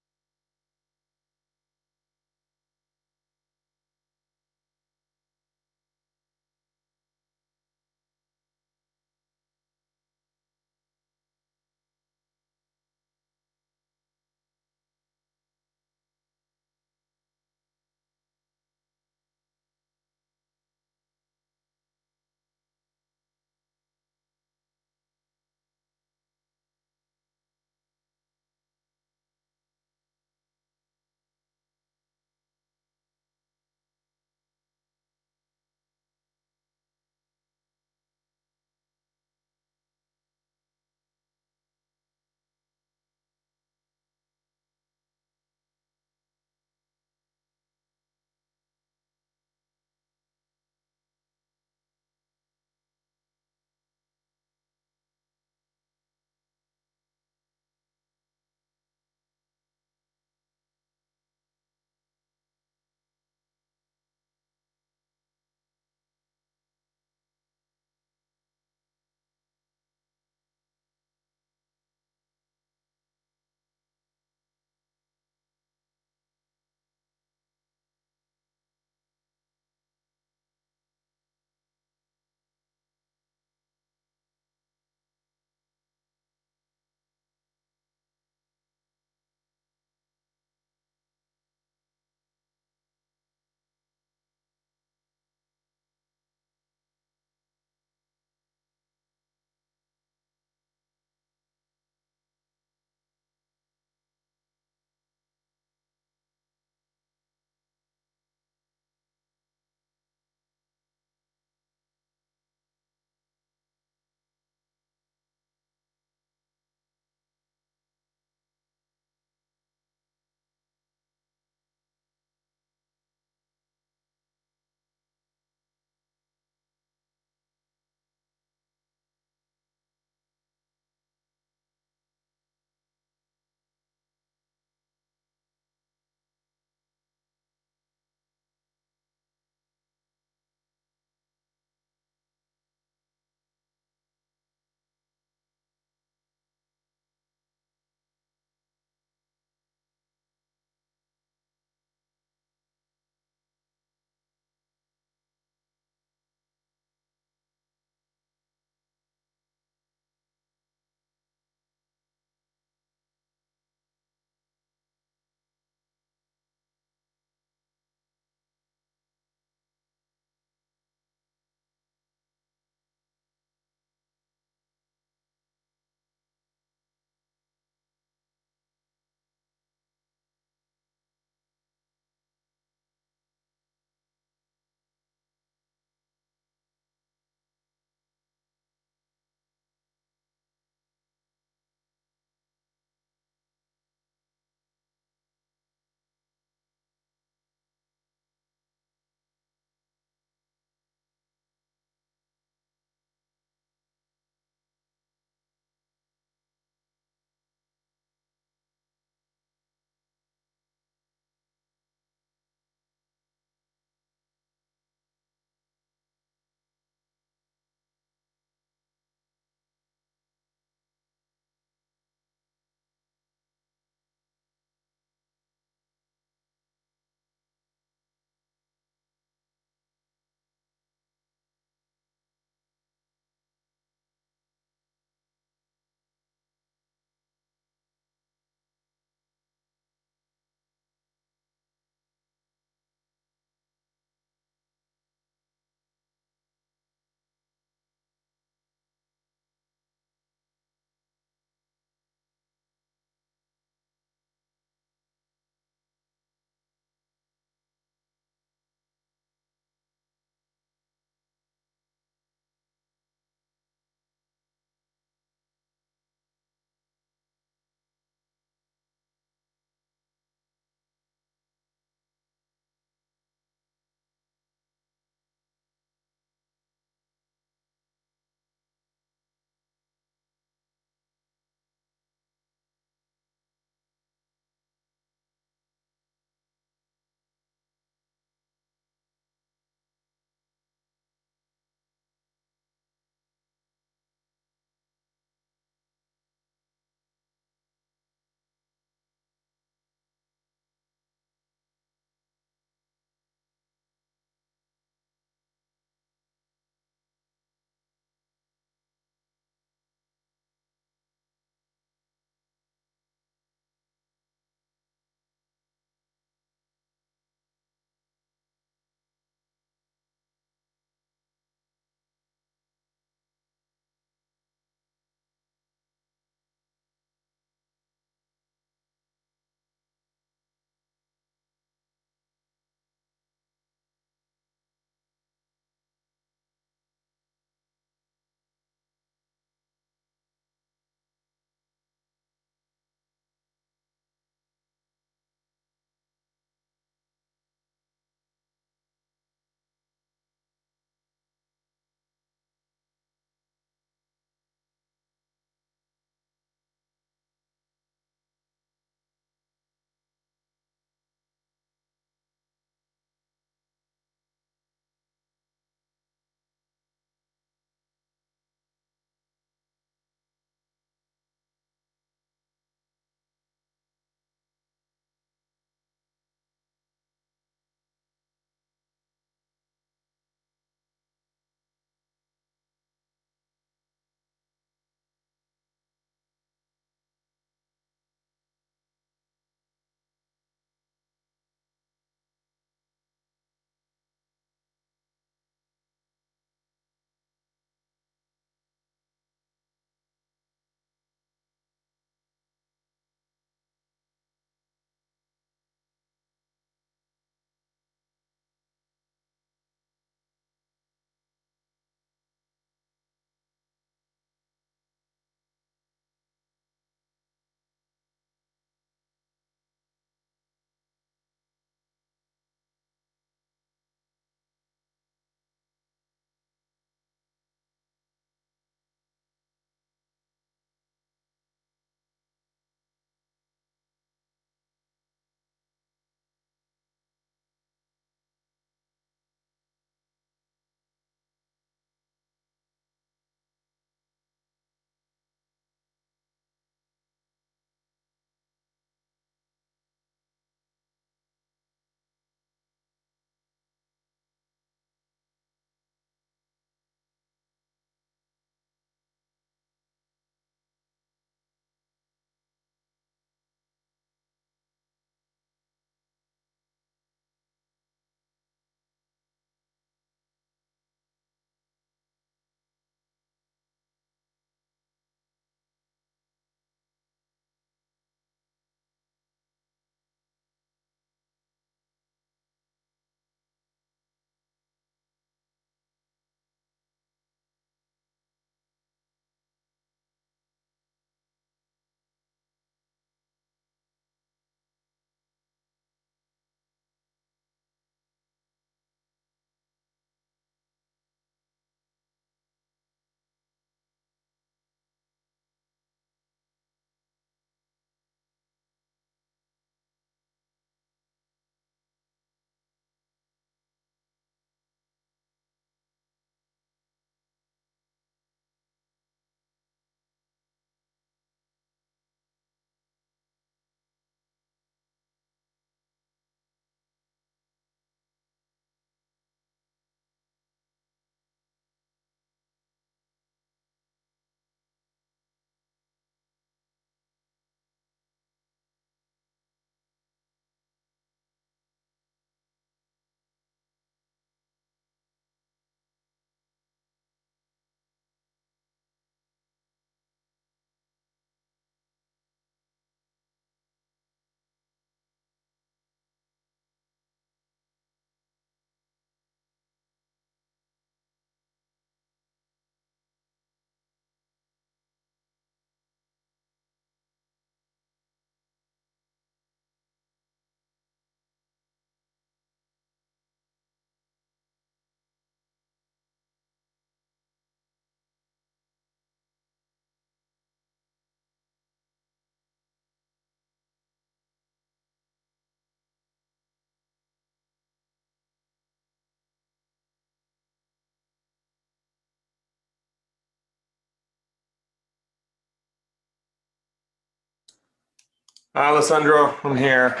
Alessandro, I'm here.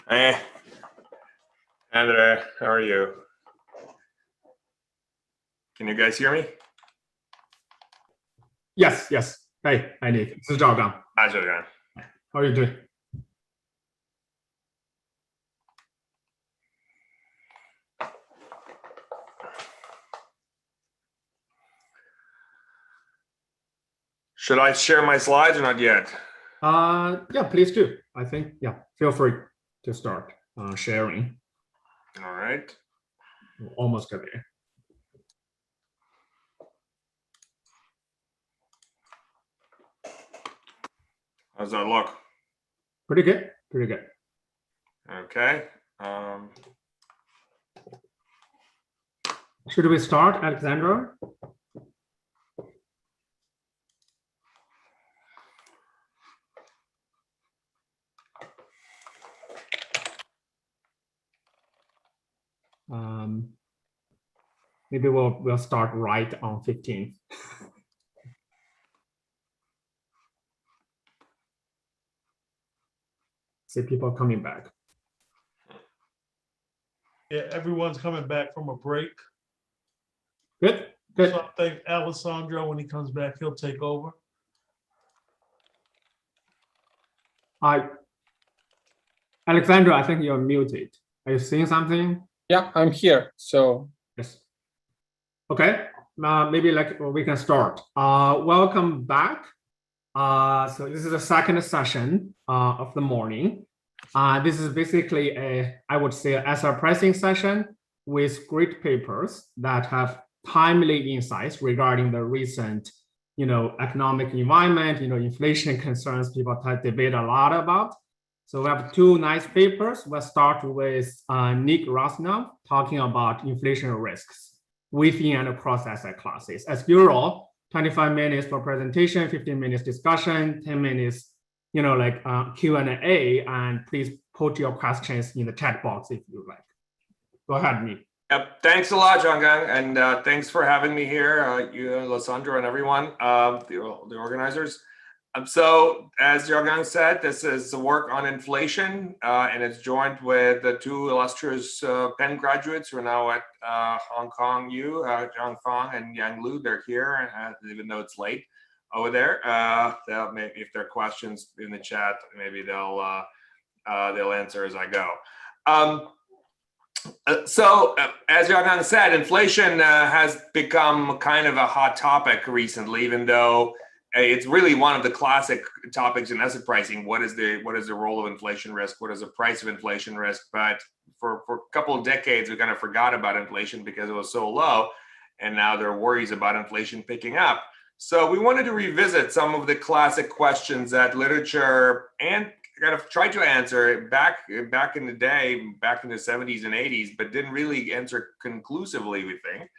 Hey, Andre, how are you? Can you guys hear me? Yes, yes. Hey, Nick. This is Zhao Gang. Hi, Zhao. How are you doing? Should I share my slides or not yet? Yeah, please do. I think, yeah, feel free to start sharing. All right. We're almost there. How's that look? Pretty good, pretty good. Okay. Should we start, Alexandra? Maybe we'll start right on 15. See people coming back. Yeah, everyone's coming back from a break. Good, good. So I think Alessandro, when he comes back, he'll take over. Alexandra, I think you're muted. Are you seeing something? Yeah, I'm here. So yes. Okay. Maybe like we can start. Welcome back. So this is the second session of the morning. This is basically I would say, as a pricing session with great papers that have timely insights regarding the recent, economic environment, inflation concerns people debate a lot about. So we have two nice papers. We'll start with Nick Rosnow talking about inflation risks within and across asset classes. As usual, 25 minutes for presentation, 15 minutes discussion, 10 minutes, Q&A, and please put your questions in the chat box if you like. Go ahead, Nick. Yep. Thanks a lot, Zhanggang, and thanks for having me here, you, Alessandro, and everyone, the organizers. So, as Zhanggang said, this is the work on inflation, and it's joined with the two illustrious Penn graduates who are now at Hong Kong U, Zhang Fang and Yang Lu. They're here, even though it's late over there. Maybe if there are questions in the chat, maybe they'll answer as I go. So, as Zhanggang said, inflation has become kind of a hot topic recently, even though it's really one of the classic topics in asset pricing. What is the role of inflation risk? What is the price of inflation risk? But for a couple of decades, we kind of forgot about inflation because it was so low, and now there are worries about inflation picking up. So we wanted to revisit some of the classic questions that literature and kind of tried to answer back in the day, back in the 70s and 80s, but didn't really answer conclusively, we think.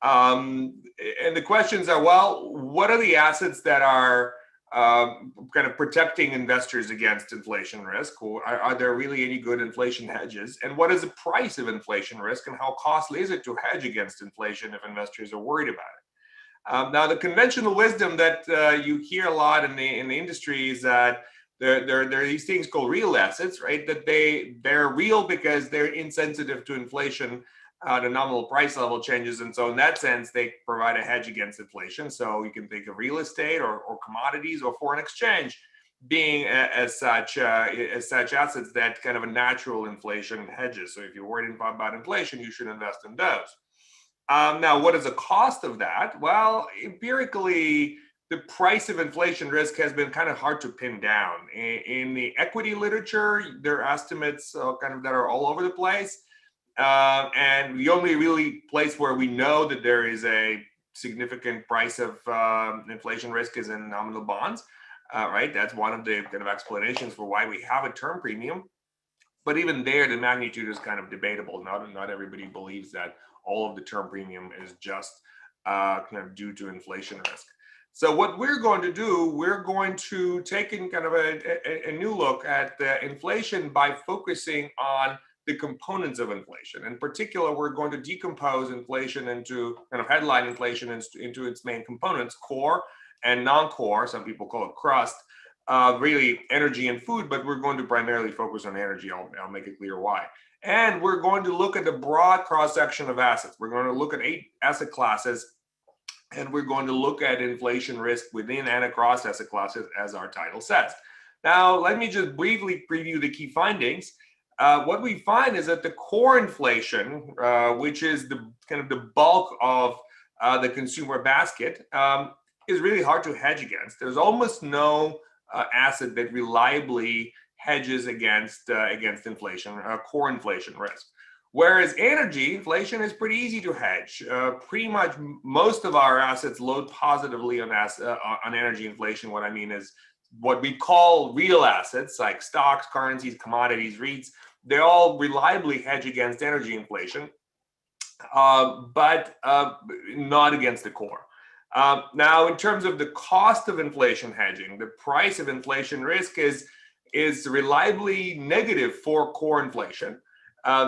And the questions are, well, what are the assets that are kind of protecting investors against inflation risk? Or are there really any good inflation hedges? And what is the price of inflation risk, and how costly is it to hedge against inflation if investors are worried about it? Now, the conventional wisdom that you hear a lot in the industry is that there are these things called real assets, right? That they're real because they're insensitive to inflation. The nominal price level changes, and so in that sense, they provide a hedge against inflation. So you can think of real estate or commodities or foreign exchange being as such assets that kind of a natural inflation hedges. So if you're worried about inflation, you should invest in those. Now, what is the cost of that? Well, empirically, the price of inflation risk has been kind of hard to pin down. In the equity literature, there are estimates kind of that are all over the place. And the only really place where we know that there is a significant price of inflation risk is in nominal bonds, right? That's one of the kind of explanations for why we have a term premium. But even there, the magnitude is kind of debatable. Not everybody believes that all of the term premium is just kind of due to inflation risk. So what we're going to do, we're going to take in kind of a new look at the inflation by focusing on the components of inflation. In particular, we're going to decompose inflation into kind of headline inflation into its main components, core and non-core. Some people call it crust. really energy and food, but we're going to primarily focus on energy. I'll make it clear why. And we're going to look at the broad cross-section of assets. We're going to look at 8 asset classes, and we're going to look at inflation risk within and across asset classes, as our title says. Now, let me just briefly preview the key findings. What we find is that the core inflation, which is the kind of the bulk of the consumer basket, is really hard to hedge against. There's almost no asset that reliably hedges against inflation, core inflation risk. Whereas energy inflation is pretty easy to hedge. Pretty much most of our assets load positively on energy inflation. What I mean is what we call real assets like stocks, currencies, commodities, REITs. They all reliably hedge against energy inflation, but not against the core. Now, in terms of the cost of inflation hedging, the price of inflation risk is reliably negative for core inflation.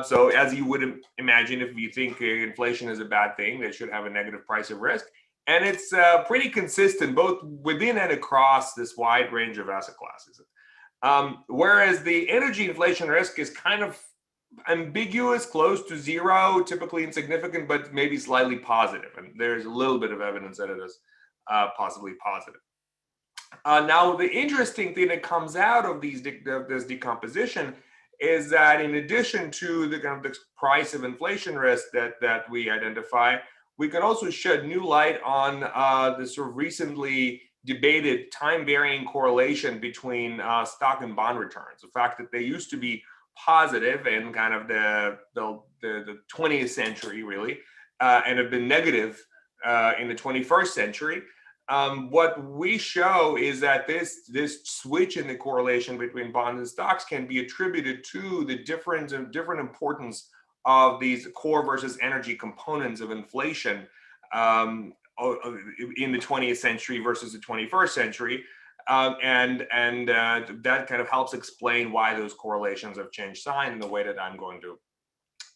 So as you would imagine, if you think inflation is a bad thing, they should have a negative price of risk. And it's pretty consistent both within and across this wide range of asset classes. Whereas the energy inflation risk is kind of ambiguous, close to zero, typically insignificant, but maybe slightly positive. And there's a little bit of evidence that it is possibly positive. Now, the interesting thing that comes out of this decomposition is that in addition to the kind of the price of inflation risk that we identify, we can also shed new light on the sort of recently debated time-varying correlation between stock and bond returns. The fact that they used to be positive in kind of the 20th century, really, and have been negative in the 21st century. What we show is that this switch in the correlation between bonds and stocks can be attributed to the different importance of these core versus energy components of inflation in the 20th century versus the 21st century. And that kind of helps explain why those correlations have changed sign in the way that I'm going to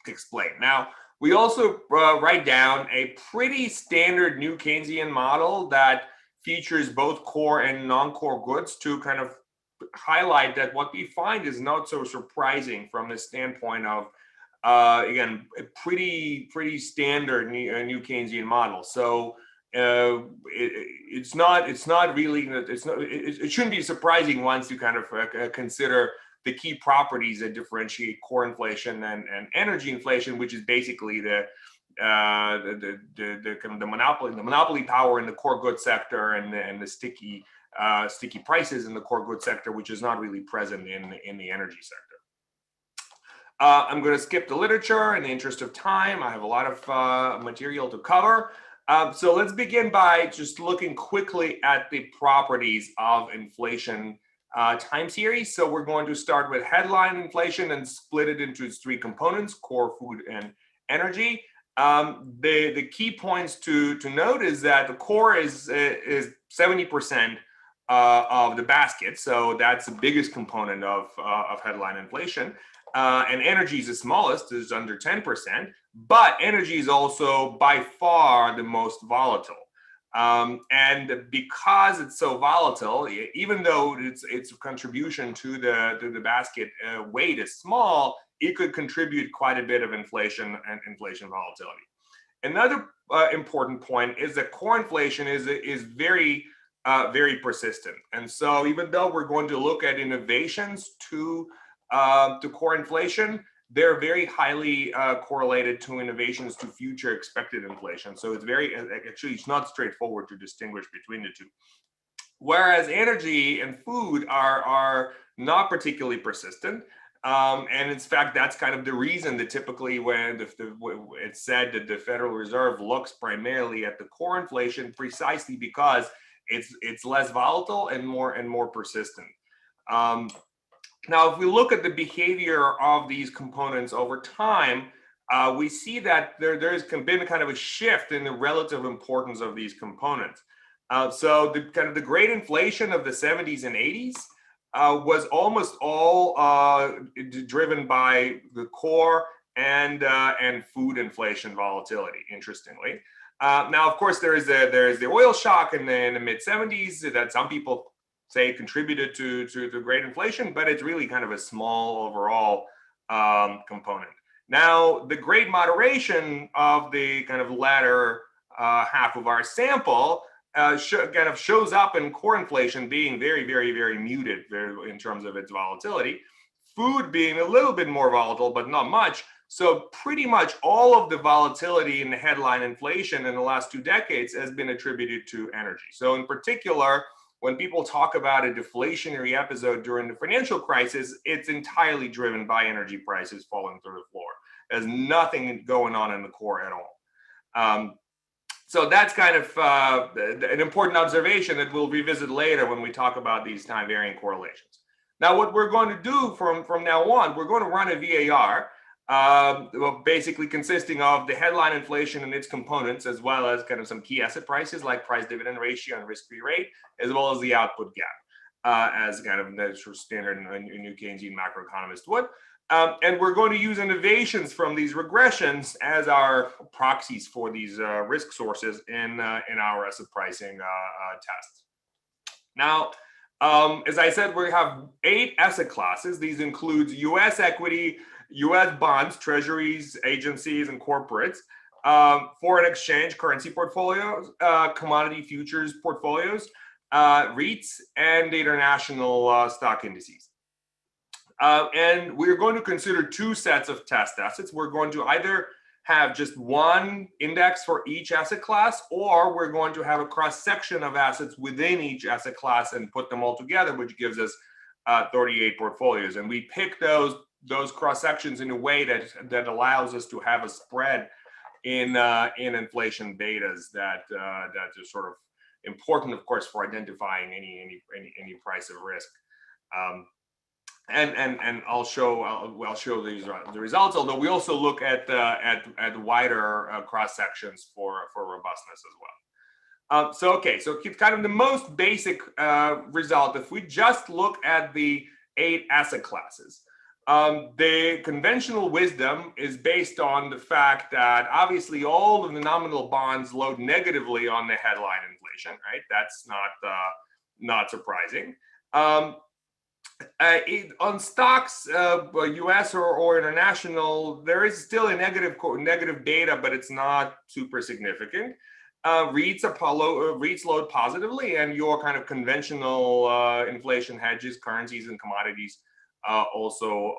explain. Now, we also write down a pretty standard new Keynesian model that features both core and non-core goods to kind of highlight that what we find is not so surprising from the standpoint of, again, a pretty standard new Keynesian model. So it shouldn't be surprising once you kind of consider the key properties that differentiate core inflation and energy inflation, which is basically the kind of the monopoly power in the core goods sector and the sticky prices in the core goods sector, which is not really present in the energy sector. I'm going to skip the literature in the interest of time. I have a lot of material to cover. So let's begin by just looking quickly at the properties of inflation time series. So we're going to start with headline inflation and split it into its 3 components: core, food, and energy. The key points to note is that the core is 70% of the basket. So that's the biggest component of headline inflation. And energy is the smallest, is under 10%, but energy is also by far the most volatile. And because it's so volatile, even though its contribution to the basket weight is small, it could contribute quite a bit of inflation and inflation volatility. Another important point is that core inflation is very persistent. And so even though we're going to look at innovations to core inflation, they're very highly correlated to innovations to future expected inflation. So it's not straightforward to distinguish between the two. Whereas energy and food are not particularly persistent. And in fact, that's kind of the reason that typically when it's said that the Federal Reserve looks primarily at the core inflation, precisely because it's less volatile and more persistent. Now, if we look at the behavior of these components over time, we see that there's been kind of a shift in the relative importance of these components. So the great inflation of the 70s and 80s was almost all driven by the core and food inflation volatility, interestingly. Now, of course, there's the oil shock in the mid 70s that some people say contributed to the great inflation, but it's really kind of a small overall component. Now, the great moderation of the kind of latter half of our sample kind of shows up in core inflation being very, very, very muted in terms of its volatility. Food being a little bit more volatile, but not much. So pretty much all of the volatility in the headline inflation in the last 2 decades has been attributed to energy. So in particular, when people talk about a deflationary episode during the financial crisis, it's entirely driven by energy prices falling through the floor. There's nothing going on in the core at all. So that's kind of an important observation that we'll revisit later when we talk about these time varying correlations. Now, what we're going to do from now on, we're going to run a VAR, basically consisting of the headline inflation and its components, as well as kind of some key asset prices like price dividend ratio and risk-free rate, as well as the output gap, as kind of the sort of standard new Keynesian macroeconomist would. And we're going to use innovations from these regressions as our proxies for these risk sources in our asset pricing tests. Now, as I said, we have 8 asset classes. These include U.S. equity, U.S. bonds, treasuries, agencies, and corporates, foreign exchange, currency portfolios, commodity futures portfolios, REITs, and international stock indices. And we're going to consider 2 sets of test assets. We're going to either have just one index for each asset class, or we're going to have a cross-section of assets within each asset class and put them all together, which gives us 38 portfolios. And we pick those cross-sections in a way that allows us to have a spread in inflation betas that are sort of important, of course, for identifying any price of risk. And I'll show these the results. Although we also look at wider cross sections for robustness as well. So it's kind of the most basic result. If we just look at the 8 asset classes, the conventional wisdom is based on the fact that obviously all of the nominal bonds load negatively on the headline inflation, right? That's not surprising. On stocks, U.S. or international, there is still a negative beta, but it's not super significant. REITs load positively, and your kind of conventional inflation hedges, currencies, and commodities also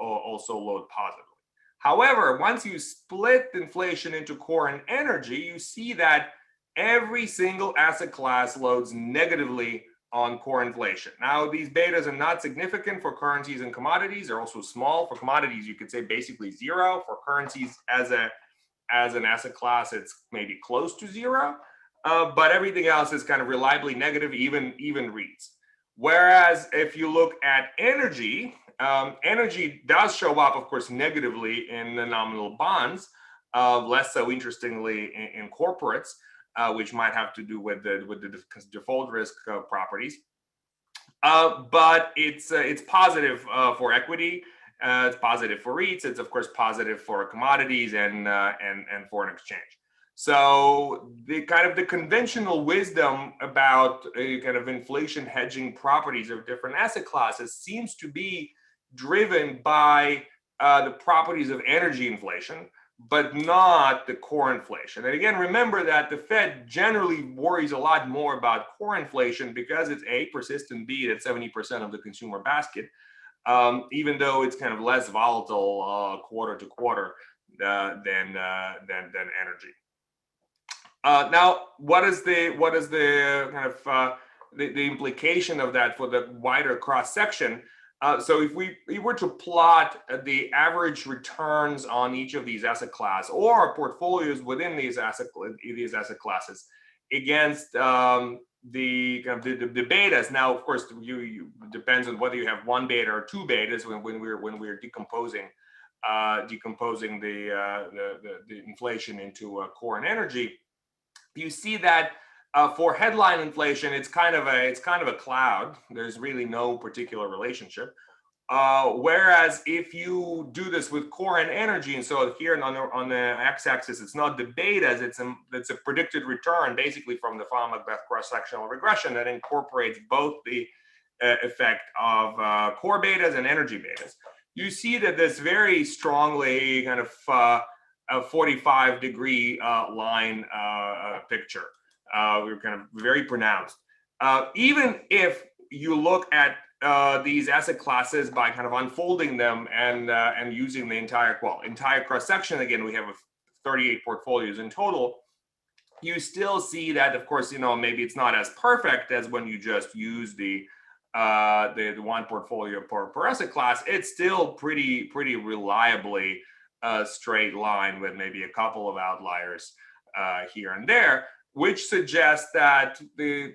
load positively. However, once you split inflation into core and energy, you see that every single asset class loads negatively on core inflation. Now, these betas are not significant for currencies and commodities. They're also small. For commodities, you could say basically 0. For currencies as an asset class, it's maybe close to 0. But everything else is kind of reliably negative, even REITs. Whereas if you look at energy, energy does show up, of course, negatively in the nominal bonds, less so interestingly in corporates. Which might have to do with the default risk properties, but it's positive for equity. It's positive for REITs. It's of course positive for commodities and foreign exchange. So the conventional wisdom about kind of inflation hedging properties of different asset classes seems to be driven by the properties of energy inflation, but not the core inflation. And again, remember that the Fed generally worries a lot more about core inflation because it's A, persistent, B, at 70% of the consumer basket, even though it's kind of less volatile quarter to quarter than energy. Now, what is the kind of the implication of that for the wider cross section? So if we were to plot the average returns on each of these asset classes or portfolios within these asset classes against the betas. Now, of course, you depends on whether you have 1 beta or 2 betas when we're decomposing the inflation into core and energy. You see that for headline inflation, it's kind of a cloud. There's really no particular relationship. Whereas if you do this with core and energy, and so here on the x-axis, it's not the betas, it's a predicted return basically from the Fama cross-sectional regression that incorporates both the effect of core betas and energy betas, you see that this very strongly kind of a 45-degree line picture. We're kind of very pronounced. Even if you look at these asset classes by kind of unfolding them and using the entire cross section, again, we have 38 portfolios in total. You still see that, of course, maybe it's not as perfect as when you just use the one portfolio per asset class. It's still pretty reliably a straight line with maybe a couple of outliers here and there, which suggests that the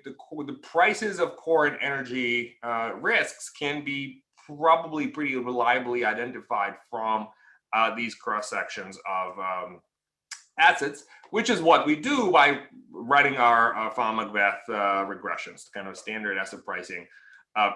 prices of core and energy risks can be probably pretty reliably identified from these cross sections of assets, which is what we do by writing our Macbeth regressions, kind of standard asset pricing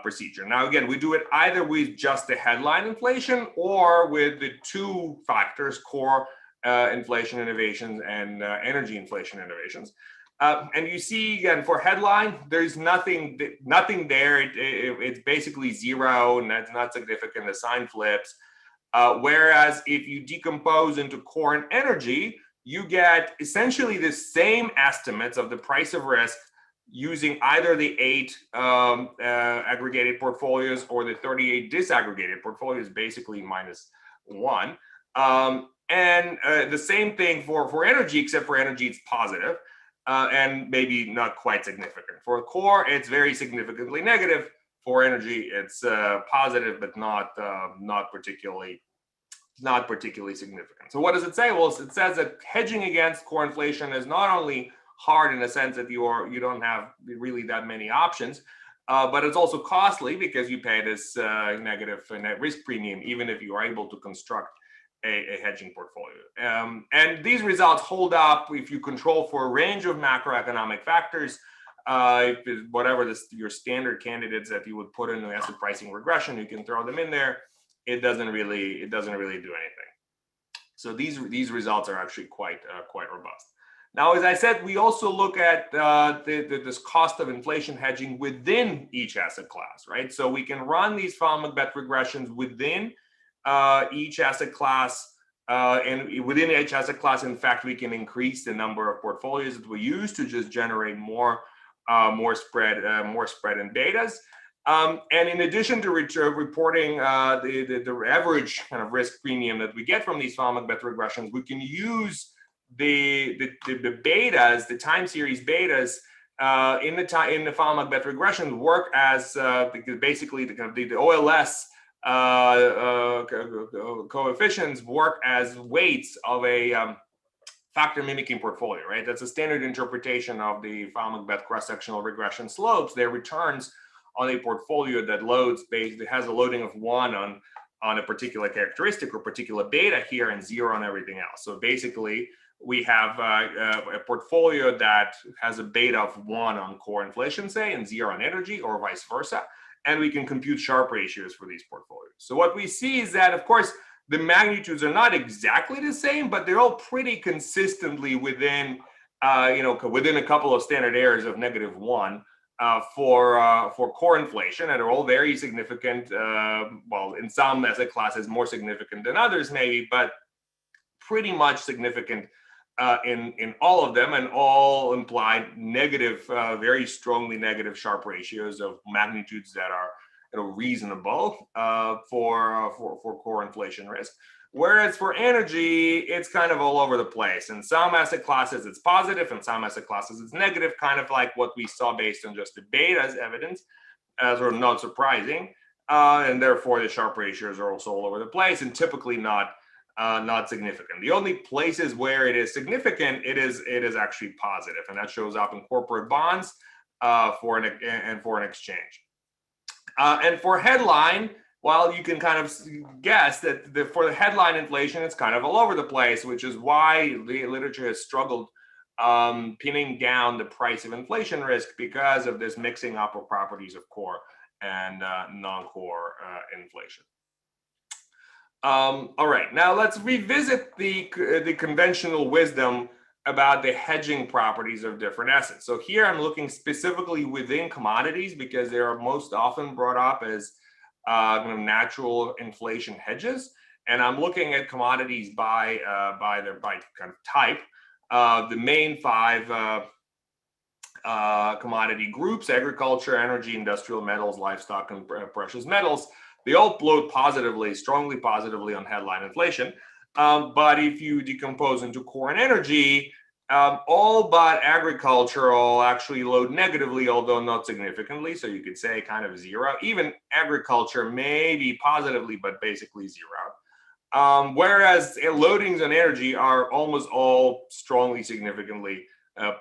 procedure. Now, again, we do it either with just the headline inflation or with the two factors, core inflation innovations and energy inflation innovations. And you see, again, for headline, there's nothing there. It's basically zero, and that's not significant. The sign flips. Whereas if you decompose into core and energy, you get essentially the same estimates of the price of risk using either the 8 aggregated portfolios or the 38 disaggregated portfolios, basically -1. And the same thing for energy, except for energy, it's positive and maybe not quite significant. For core, it's very significantly negative. For energy, it's positive, but not particularly significant. So what does it say? Well, it says that hedging against core inflation is not only hard in the sense that you don't have really that many options, but it's also costly because you pay this negative net risk premium, even if you are able to construct a hedging portfolio. And these results hold up if you control for a range of macroeconomic factors. Whatever your standard candidates that you would put in the asset pricing regression, you can throw them in there. It doesn't really do anything. So these results are actually quite robust. Now, as I said, we also look at this cost of inflation hedging within each asset class, right? So we can run these Macbeth regressions within each asset class, and within each asset class, in fact, we can increase the number of portfolios that we use to just generate more spread and betas. And in addition to reporting the average kind of risk premium that we get from these Macbeth regressions, we can use the betas, the time series betas in the Macbeth regression work as basically the OLS coefficients work as weights of a factor mimicking portfolio, right? That's a standard interpretation of the Macbeth cross-sectional regression slopes. Their returns on a portfolio that loads it has a loading of 1 on a particular characteristic or particular beta here and 0 on everything else. So basically, we have a portfolio that has a beta of 1 on core inflation, say, and 0 on energy, or vice versa. And we can compute Sharpe ratios for these portfolios. So what we see is that, of course, the magnitudes are not exactly the same, but they're all pretty consistently within, within a couple of standard errors of -1 for core inflation, and are all very significant. Well, in some asset classes, more significant than others, maybe, but pretty much significant in all of them, and all imply negative, very strongly negative Sharpe ratios of magnitudes that are reasonable for core inflation risk. Whereas for energy, it's kind of all over the place. In some asset classes, it's positive. In some asset classes, it's negative, kind of like what we saw based on just the betas evidence, sort of not surprising. And therefore, the Sharpe ratios are also all over the place and typically not significant. The only places where it is significant, it is actually positive, and that shows up in corporate bonds and foreign exchange. And for headline, while you can kind of guess that for the headline inflation, it's kind of all over the place, which is why the literature has struggled pinning down the price of inflation risk because of this mixing up of properties of core and non-core inflation. All right, now let's revisit the conventional wisdom about the hedging properties of different assets. So here I'm looking specifically within commodities because they are most often brought up as natural inflation hedges. And I'm looking at commodities by kind of type. The main five commodity groups: agriculture, energy, industrial metals, livestock, and precious metals. They all float positively, strongly positively on headline inflation. But if you decompose into core and energy, all but agricultural actually load negatively, although not significantly. So you could say kind of zero. Even agriculture maybe positively, but basically zero. Whereas loadings on energy are almost all strongly, significantly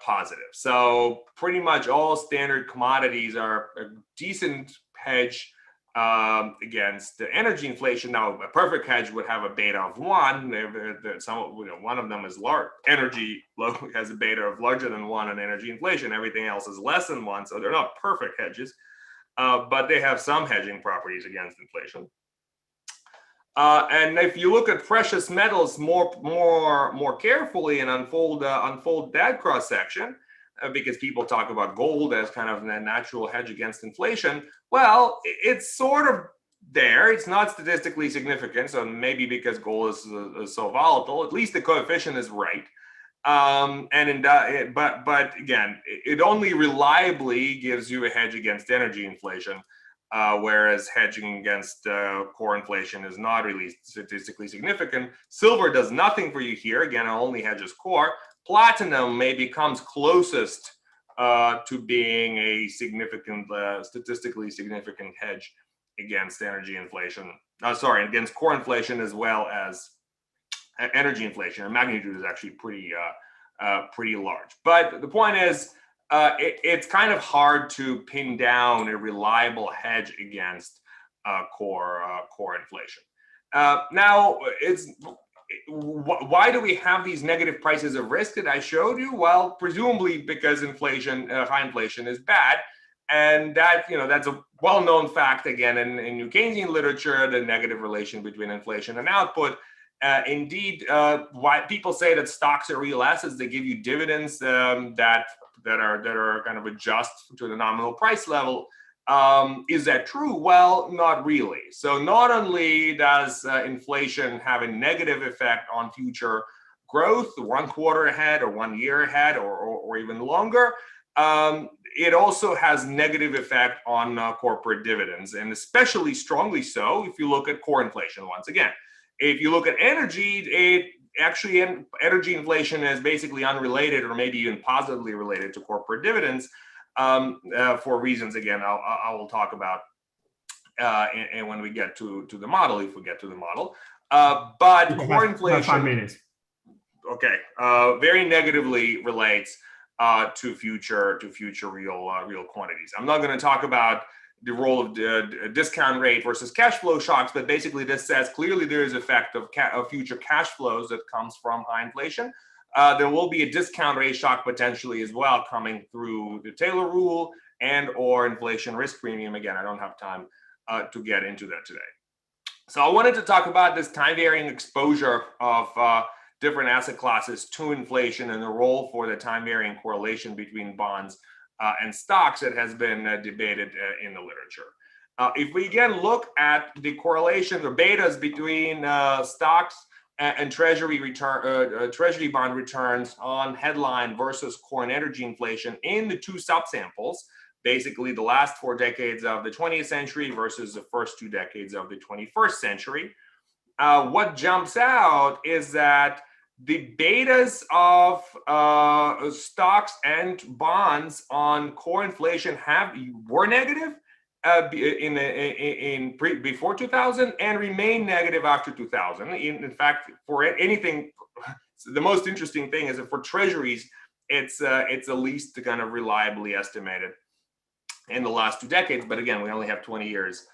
positive. So pretty much all standard commodities are a decent hedge against the energy inflation. Now, a perfect hedge would have a beta of 1. One of them is large. Energy has a beta of larger than 1 on energy inflation. Everything else is less than 1, so they're not perfect hedges, but they have some hedging properties against inflation. And if you look at precious metals more carefully and unfold that cross section, because people talk about gold as kind of a natural hedge against inflation. Well, it's sort of there. It's not statistically significant. So maybe because gold is so volatile, at least the coefficient is right. But again, it only reliably gives you a hedge against energy inflation, whereas hedging against core inflation is not really statistically significant. Silver does nothing for you here. Again, it only hedges core. Platinum maybe comes closest to being a significant, statistically significant hedge against energy inflation. Against core inflation as well as energy inflation. And magnitude is actually pretty large. But the point is, it's kind of hard to pin down a reliable hedge against core inflation. Now, why do we have these negative prices of risk that I showed you? Well, presumably because inflation, high inflation, is bad, and that's a well-known fact. Again, in New Keynesian literature, the negative relation between inflation and output. Indeed, why people say that stocks are real assets, they give you dividends that are kind of adjust to the nominal price level. Is that true? Well, not really. So not only does inflation have a negative effect on future growth, 1 quarter ahead or 1 year ahead or even longer, it also has negative effect on corporate dividends, and especially strongly so if you look at core inflation. Once again, if you look at energy, energy inflation is basically unrelated or maybe even positively related to corporate dividends. For reasons, again, I will talk about and when we get to the model, if we get to the model. But core inflation, 5 minutes. Okay, very negatively relates to future real quantities. I'm not going to talk about the role of the discount rate versus cash flow shocks, but basically this says clearly there is effect of future cash flows that comes from high inflation. There will be a discount rate shock potentially as well coming through the Taylor rule and or inflation risk premium. Again, I don't have time to get into that today. So I wanted to talk about this time varying exposure of different asset classes to inflation and the role for the time varying correlation between bonds and stocks that has been debated in the literature. If we again look at the correlation, the betas between stocks and treasury bond returns on headline versus core and energy inflation in the 2 subsamples, basically the last 4 decades of the 20th century versus the first 2 decades of the 21st century, what jumps out is that the betas of stocks and bonds on core inflation were negative before 2000 and remain negative after 2000. In fact, for anything, the most interesting thing is that for treasuries, it's the least kind of reliably estimated in the last 2 decades. But again, we only have 20 years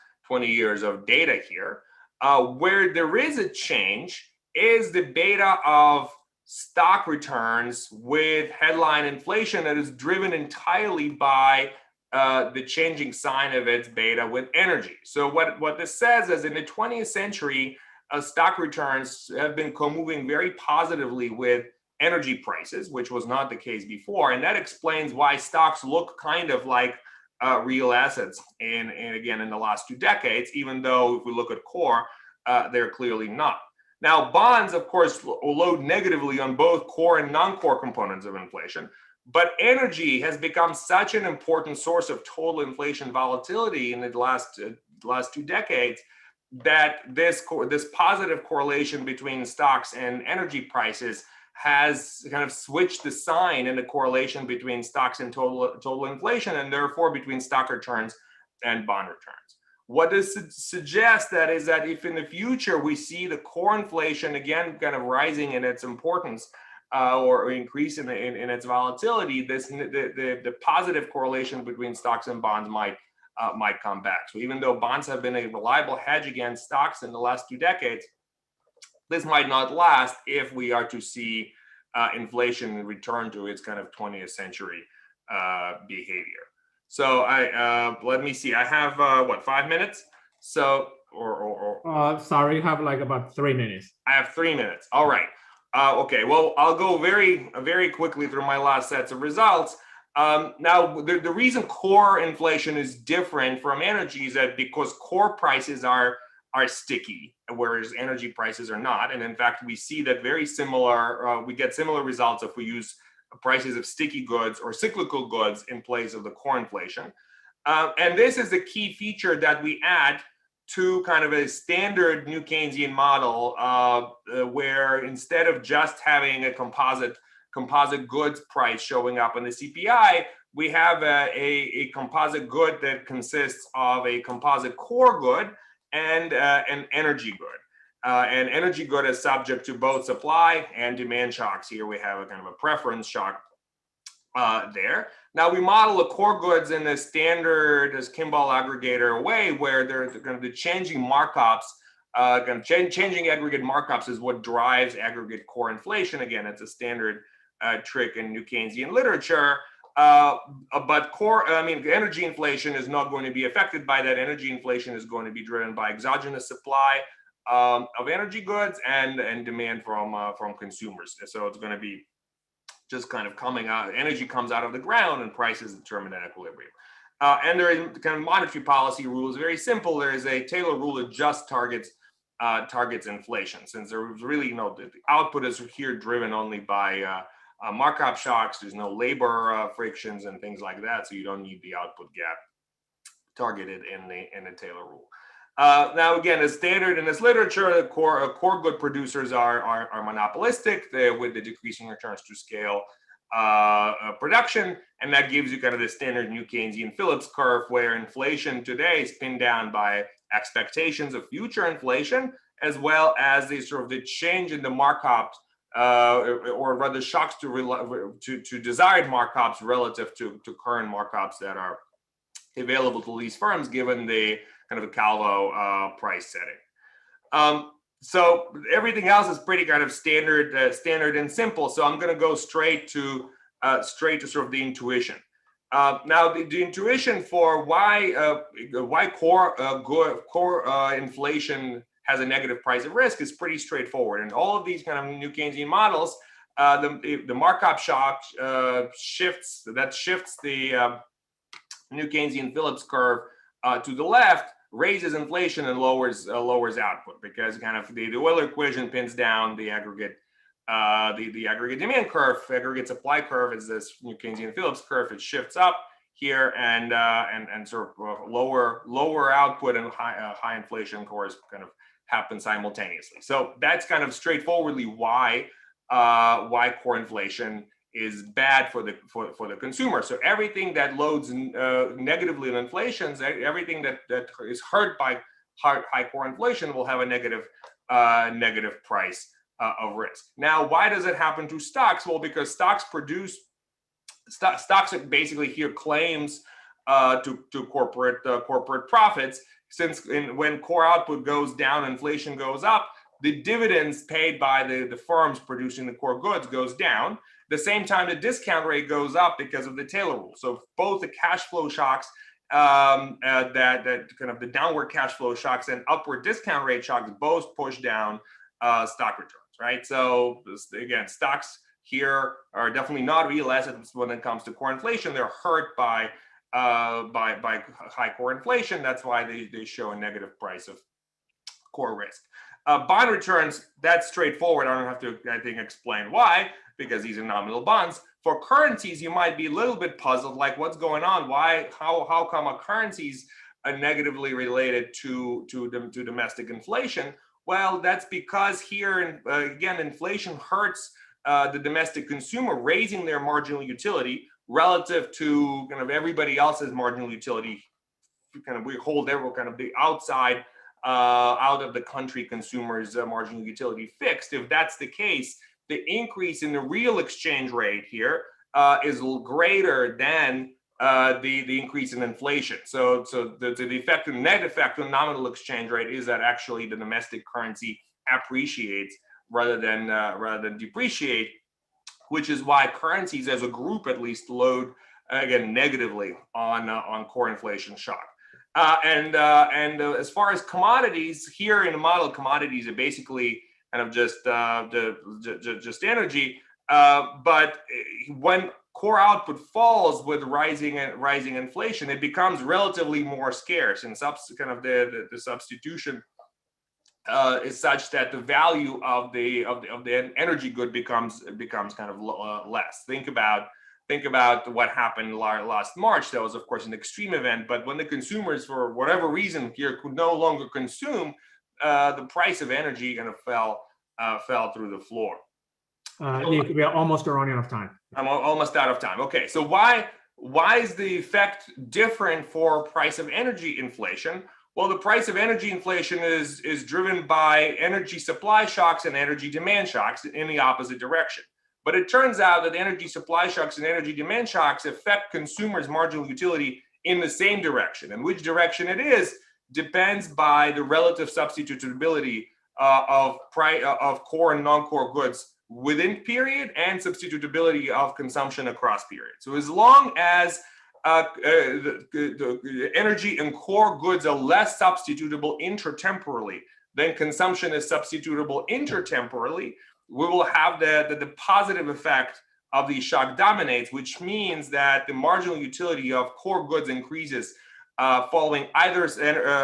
of data here. Where there is a change is the beta of stock returns with headline inflation that is driven entirely by the changing sign of its beta with energy. So what this says is in the 20th century, stock returns have been co-moving very positively with energy prices, which was not the case before. And that explains why stocks look kind of like real assets and again in the last 2 decades, even though if we look at core, they're clearly not. Now, bonds, of course, load negatively on both core and non-core components of inflation, but energy has become such an important source of total inflation volatility in the last 2 decades that this positive correlation between stocks and energy prices has kind of switched the sign in the correlation between stocks and total inflation, and therefore between stock returns and bond returns. What this suggests that is that if in the future we see the core inflation again kind of rising in its importance or increase in its volatility, the positive correlation between stocks and bonds might come back. So even though bonds have been a reliable hedge against stocks in the last 2 decades, this might not last if we are to see inflation return to its kind of 20th century behavior. So let me see. I have 5 minutes? So sorry, you have like about 3 minutes. I have 3 minutes. All right. Okay. Well, I'll go very quickly through my last sets of results. Now, the reason core inflation is different from energy is that because core prices are sticky, whereas energy prices are not. And in fact, we see that we get similar results if we use prices of sticky goods or cyclical goods in place of the core inflation. And this is a key feature that we add to kind of a standard new Keynesian model where instead of just having a composite goods price showing up in the CPI, we have a composite good that consists of a composite core good and an energy good. And energy good is subject to both supply and demand shocks. Here we have a kind of a preference shock there. Now we model the core goods in the standard as Kimball aggregator way, where they're going to be changing markups. Changing aggregate markups is what drives aggregate core inflation. Again, it's a standard trick in new Keynesian literature. But energy inflation is not going to be affected by that. Energy inflation is going to be driven by exogenous supply of energy goods and demand from consumers. So it's going to be just kind of coming out. Energy comes out of the ground, and prices determine that equilibrium. And there is kind of monetary policy rules. Very simple. There is a Taylor rule that just targets inflation, since there was really the output is here driven only by markup shocks. There's no labor frictions and things like that, so you don't need the output gap targeted in the Taylor rule. Now, again, as standard in this literature, the core good producers are monopolistic with the decreasing returns to scale production, and that gives you kind of the standard new Keynesian Phillips curve, where inflation today is pinned down by expectations of future inflation, as well as the change in the markups. Or rather shocks to desired markups relative to current markups that are available to these firms given the kind of a Calvo price setting. So everything else is pretty kind of standard and simple. So I'm going to go straight to sort of the intuition. Now the intuition for why core inflation has a negative price of risk is pretty straightforward. And all of these kind of new Keynesian models, the markup shock shifts the new Keynesian Phillips curve to the left, raises inflation and lowers output, because kind of the Euler equation pins down the aggregate demand curve. Aggregate supply curve is this new Keynesian Phillips curve. It shifts up here and sort of lower output and high inflation cores kind of happen simultaneously. So that's kind of straightforwardly why core inflation is bad for the consumer. So everything that loads negatively on inflation, everything that is hurt by high core inflation will have a negative price of risk. Now, why does it happen to stocks? Well, because stocks basically here claims to corporate profits. Since when core output goes down, inflation goes up, the dividends paid by the firms producing the core goods goes down. At the same time, the discount rate goes up because of the Taylor rule. So both the cash flow shocks, that kind of the downward cash flow shocks and upward discount rate shocks both push down stock returns, right? So again, stocks here are definitely not real assets when it comes to core inflation. They're hurt by high core inflation. That's why they show a negative price of core risk. Bond returns, that's straightforward. I don't have to, I think, explain why, because these are nominal bonds. For currencies, you might be a little bit puzzled, like what's going on? Why, how come a currencies are negatively related to domestic inflation? Well, that's because here, again, inflation hurts the domestic consumer, raising their marginal utility relative to kind of everybody else's marginal utility. Kind of we hold everyone kind of the outside out of the country consumers' marginal utility fixed. If that's the case, the increase in the real exchange rate here is greater than the increase in inflation. So the effect, the net effect on nominal exchange rate is that actually the domestic currency appreciates rather than depreciate, which is why currencies as a group at least load again negatively on core inflation shock. And as far as commodities, here in the model, commodities are basically kind of just energy. But when core output falls with rising inflation, it becomes relatively more scarce, and the substitution is such that the value of the energy good becomes kind of less. Think about what happened last March. That was, of course, an extreme event. But when the consumers, for whatever reason, here could no longer consume, the price of energy kind of fell through the floor. Nick, we are almost running out of time. I'm almost out of time. Okay, so why is the effect different for price of energy inflation? Well, the price of energy inflation is driven by energy supply shocks and energy demand shocks in the opposite direction. But it turns out that energy supply shocks and energy demand shocks affect consumers' marginal utility in the same direction. And which direction it is depends by the relative substitutability of core and non-core goods within period and substitutability of consumption across period. So as long as the energy and core goods are less substitutable intertemporally than consumption is substitutable intertemporally, we will have the positive effect of the shock dominates, which means that the marginal utility of core goods increases following either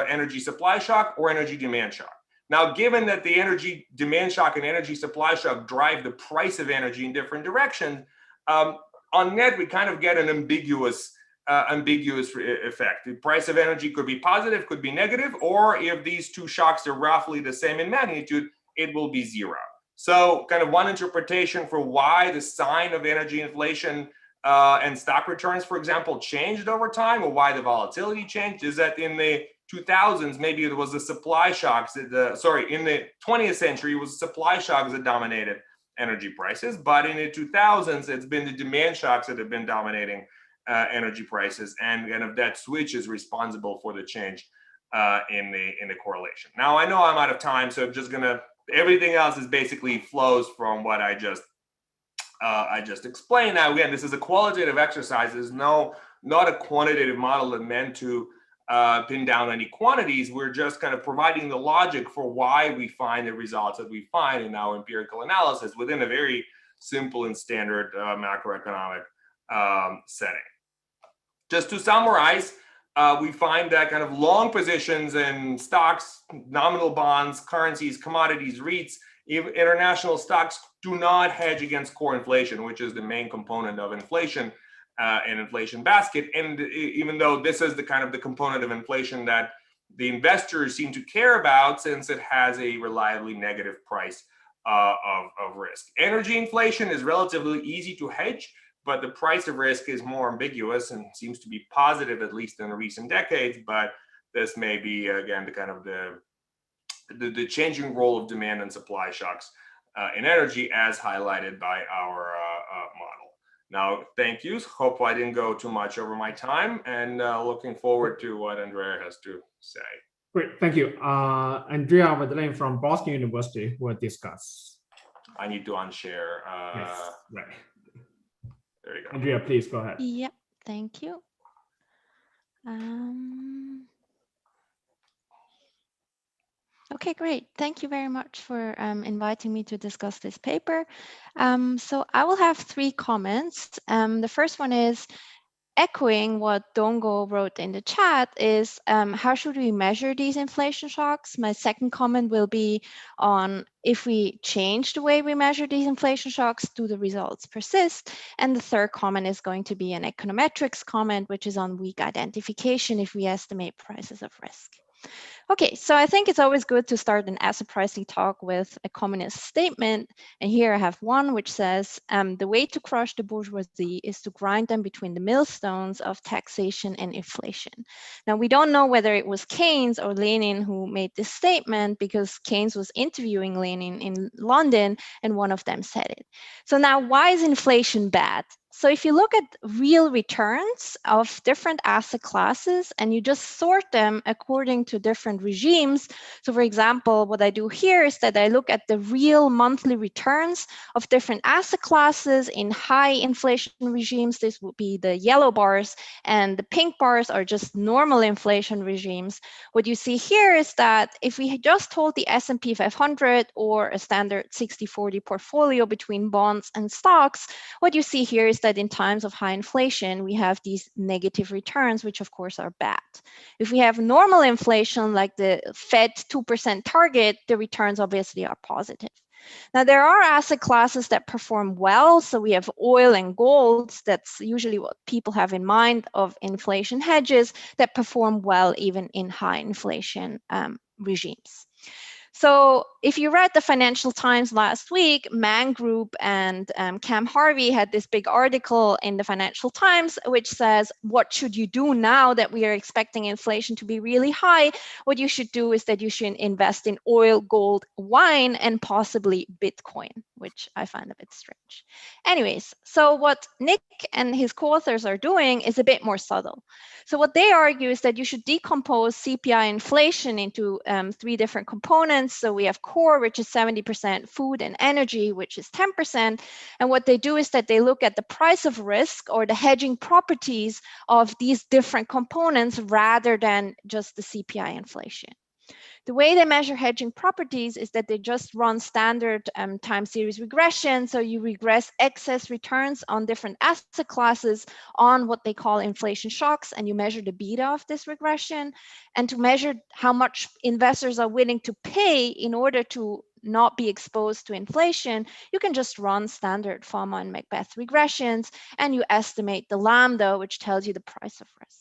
energy supply shock or energy demand shock. Now, given that the energy demand shock and energy supply shock drive the price of energy in different directions, on net, we kind of get an ambiguous effect. The price of energy could be positive, could be negative, or if these two shocks are roughly the same in magnitude, it will be zero. So kind of one interpretation for why the sign of energy inflation and stock returns, for example, changed over time, or why the volatility changed, is that in the 2000s, maybe it was the supply shocks, in the 20th century, it was supply shocks that dominated energy prices. But in the 2000s, it's been the demand shocks that have been dominating energy prices. And kind of that switch is responsible for the change in the correlation. Now, I know I'm out of time, so I'm just going to, everything else is basically flows from what I just explained. Now, again, this is a qualitative exercise. There's not a quantitative model that meant to pin down any quantities. We're just kind of providing the logic for why we find the results that we find in our empirical analysis within a very simple and standard macroeconomic setting. Just to summarize, we find that kind of long positions in stocks, nominal bonds, currencies, commodities, REITs, international stocks do not hedge against core inflation, which is the main component of inflation and inflation basket. And even though this is the kind of the component of inflation that the investors seem to care about, since it has a reliably negative price of risk. Energy inflation is relatively easy to hedge, but the price of risk is more ambiguous and seems to be positive, at least in the recent decades. But this may be, again, the kind of the changing role of demand and supply shocks in energy, as highlighted by our model. Now, thank you. Hope I didn't go too much over my time, and looking forward to what Andrea has to say. Great, thank you. Andrea Madeleine from Boston University will discuss. I need to unshare. Yes, right. There you go. Andrea, please go ahead. Yep, thank you. Okay, great. Thank you very much for inviting me to discuss this paper. So I will have 3 comments. The first one is echoing what Dongo wrote in the chat is how should we measure these inflation shocks? My second comment will be on if we change the way we measure these inflation shocks, do the results persist? And the third comment is going to be an econometrics comment, which is on weak identification if we estimate prices of risk. Okay, so I think it's always good to start an asset pricing talk with a communist statement. And here I have one which says, the way to crush the bourgeoisie is to grind them between the millstones of taxation and inflation. Now, we don't know whether it was Keynes or Lenin who made this statement because Keynes was interviewing Lenin in London and one of them said it. So now, why is inflation bad? So if you look at real returns of different asset classes and you just sort them according to different regimes. So for example, what I do here is that I look at the real monthly returns of different asset classes in high inflation regimes. This would be the yellow bars, and the pink bars are just normal inflation regimes. What you see here is that if we just hold the S&P 500 or a standard 60-40 portfolio between bonds and stocks, what you see here is that in times of high inflation, we have these negative returns, which of course are bad. If we have normal inflation, like the Fed 2% target, the returns obviously are positive. Now, there are asset classes that perform well. So we have oil and gold. That's usually what people have in mind of inflation hedges that perform well even in high inflation regimes. So if you read the Financial Times last week, Man Group and Cam Harvey had this big article in the Financial Times, which says, what should you do now that we are expecting inflation to be really high? What you should do is that you should invest in oil, gold, wine, and possibly Bitcoin, which I find a bit strange. Anyways, so what Nick and his co-authors are doing is a bit more subtle. So what they argue is that you should decompose CPI inflation into 3 different components. So we have core, which is 70%, food and energy, which is 10%. And what they do is that they look at the price of risk or the hedging properties of these different components rather than just the CPI inflation. The way they measure hedging properties is that they just run standard time series regression. So you regress excess returns on different asset classes on what they call inflation shocks, and you measure the beta of this regression. And to measure how much investors are willing to pay in order to not be exposed to inflation, you can just run standard Fama and Macbeth regressions, and you estimate the lambda, which tells you the price of risk.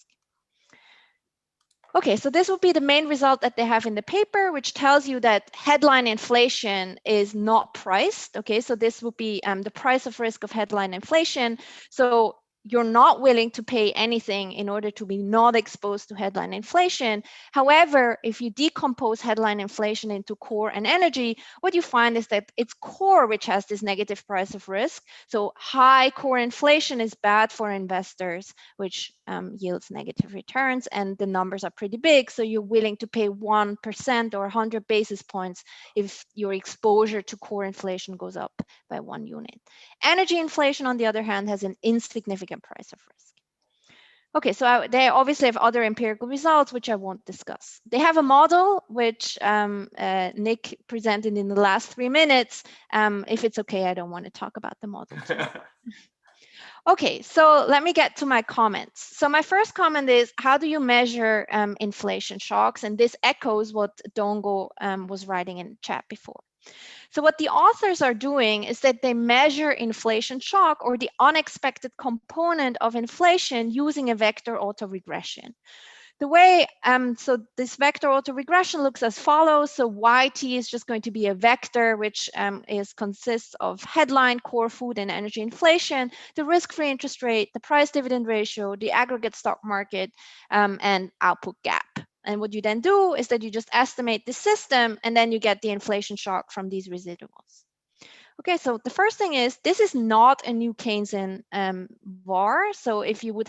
Okay, so this will be the main result that they have in the paper, which tells you that headline inflation is not priced. Okay, so this will be the price of risk of headline inflation. So you're not willing to pay anything in order to be not exposed to headline inflation. However, if you decompose headline inflation into core and energy, what you find is that it's core which has this negative price of risk. So high core inflation is bad for investors, which yields negative returns, and the numbers are pretty big. So you're willing to pay 1% or 100 basis points if your exposure to core inflation goes up by 1 unit. Energy inflation, on the other hand, has an insignificant price of risk. Okay, so they obviously have other empirical results, which I won't discuss. They have a model, which Nick presented in the last 3 minutes. If it's okay, I don't want to talk about the model. Okay, so let me get to my comments. So my first comment is, how do you measure inflation shocks? And this echoes what Dongo was writing in chat before. So what the authors are doing is that they measure inflation shock or the unexpected component of inflation using a vector autoregression. The way, so this vector autoregression looks as follows. So YT is just going to be a vector which consists of headline, core, food, and energy inflation, the risk-free interest rate, the price-dividend ratio, the aggregate stock market, and output gap. And what you then do is that you just estimate the system, and then you get the inflation shock from these residuals. Okay, so the first thing is, this is not a new Keynesian VAR. So if you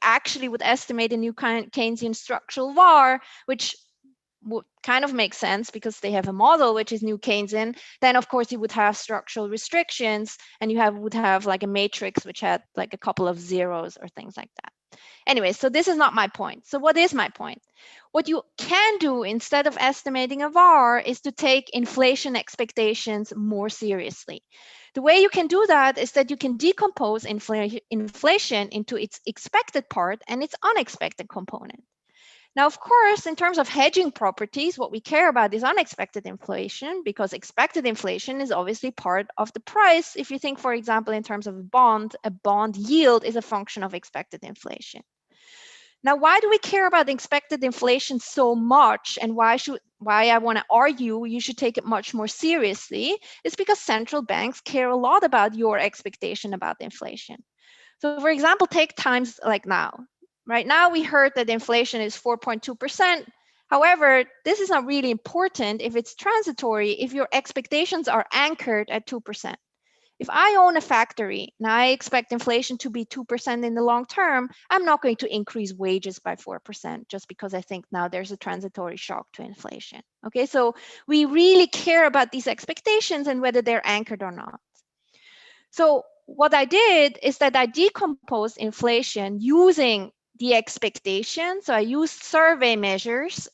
actually would estimate a new Keynesian structural VAR, which would kind of make sense because they have a model which is new Keynesian, then of course you would have structural restrictions, and you would have like a matrix which had like a couple of zeros or things like that. Anyway, so this is not my point. So what is my point? What you can do instead of estimating a VAR is to take inflation expectations more seriously. The way you can do that is that you can decompose inflation into its expected part and its unexpected component. Now, of course, in terms of hedging properties, what we care about is unexpected inflation, because expected inflation is obviously part of the price. If you think, for example, in terms of a bond yield is a function of expected inflation. Now, why do we care about expected inflation so much, and why I want to argue you should take it much more seriously? It's because central banks care a lot about your expectation about inflation. So, for example, take times like now. Right now, we heard that inflation is 4.2%. However, this is not really important if it's transitory, if your expectations are anchored at 2%. If I own a factory and I expect inflation to be 2% in the long term, I'm not going to increase wages by 4% just because I think now there's a transitory shock to inflation. Okay, so we really care about these expectations and whether they're anchored or not. So what I did is that I decomposed inflation using the expectation. So I used survey measures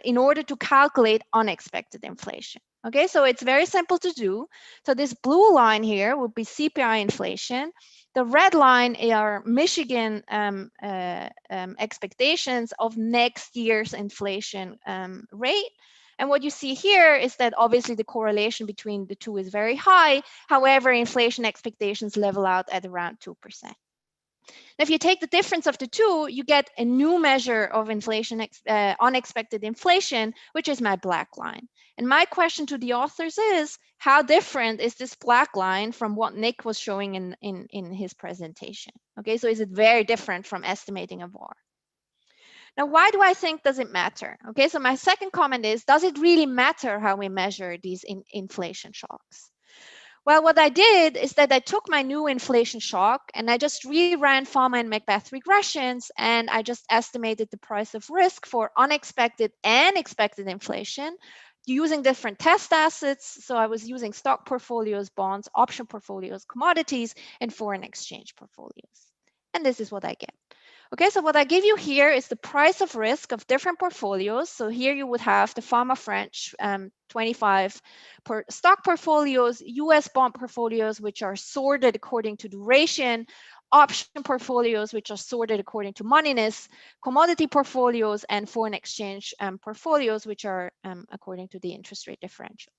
in order to calculate unexpected inflation. Okay, so it's very simple to do. So this blue line here would be CPI inflation. The red line are Michigan expectations of next year's inflation rate. And what you see here is that obviously the correlation between the two is very high. However, inflation expectations level out at around 2%. Now, if you take the difference of the two, you get a new measure of inflation, unexpected inflation, which is my black line. And my question to the authors is, how different is this black line from what Nick was showing in his presentation? Okay, so is it very different from estimating a VAR? Now, why do I think does it matter? Okay, so my second comment is, does it really matter how we measure these inflation shocks? Well, what I did is that I took my new inflation shock and I just reran Fama and Macbeth regressions, and I just estimated the price of risk for unexpected and expected inflation using different test assets. So I was using stock portfolios, bonds, option portfolios, commodities, and foreign exchange portfolios. And this is what I get. Okay, so what I give you here is the price of risk of different portfolios. So here you would have the Pharma French 25 stock portfolios, US bond portfolios, which are sorted according to duration, option portfolios, which are sorted according to moneyness, commodity portfolios, and foreign exchange portfolios, which are according to the interest rate differential.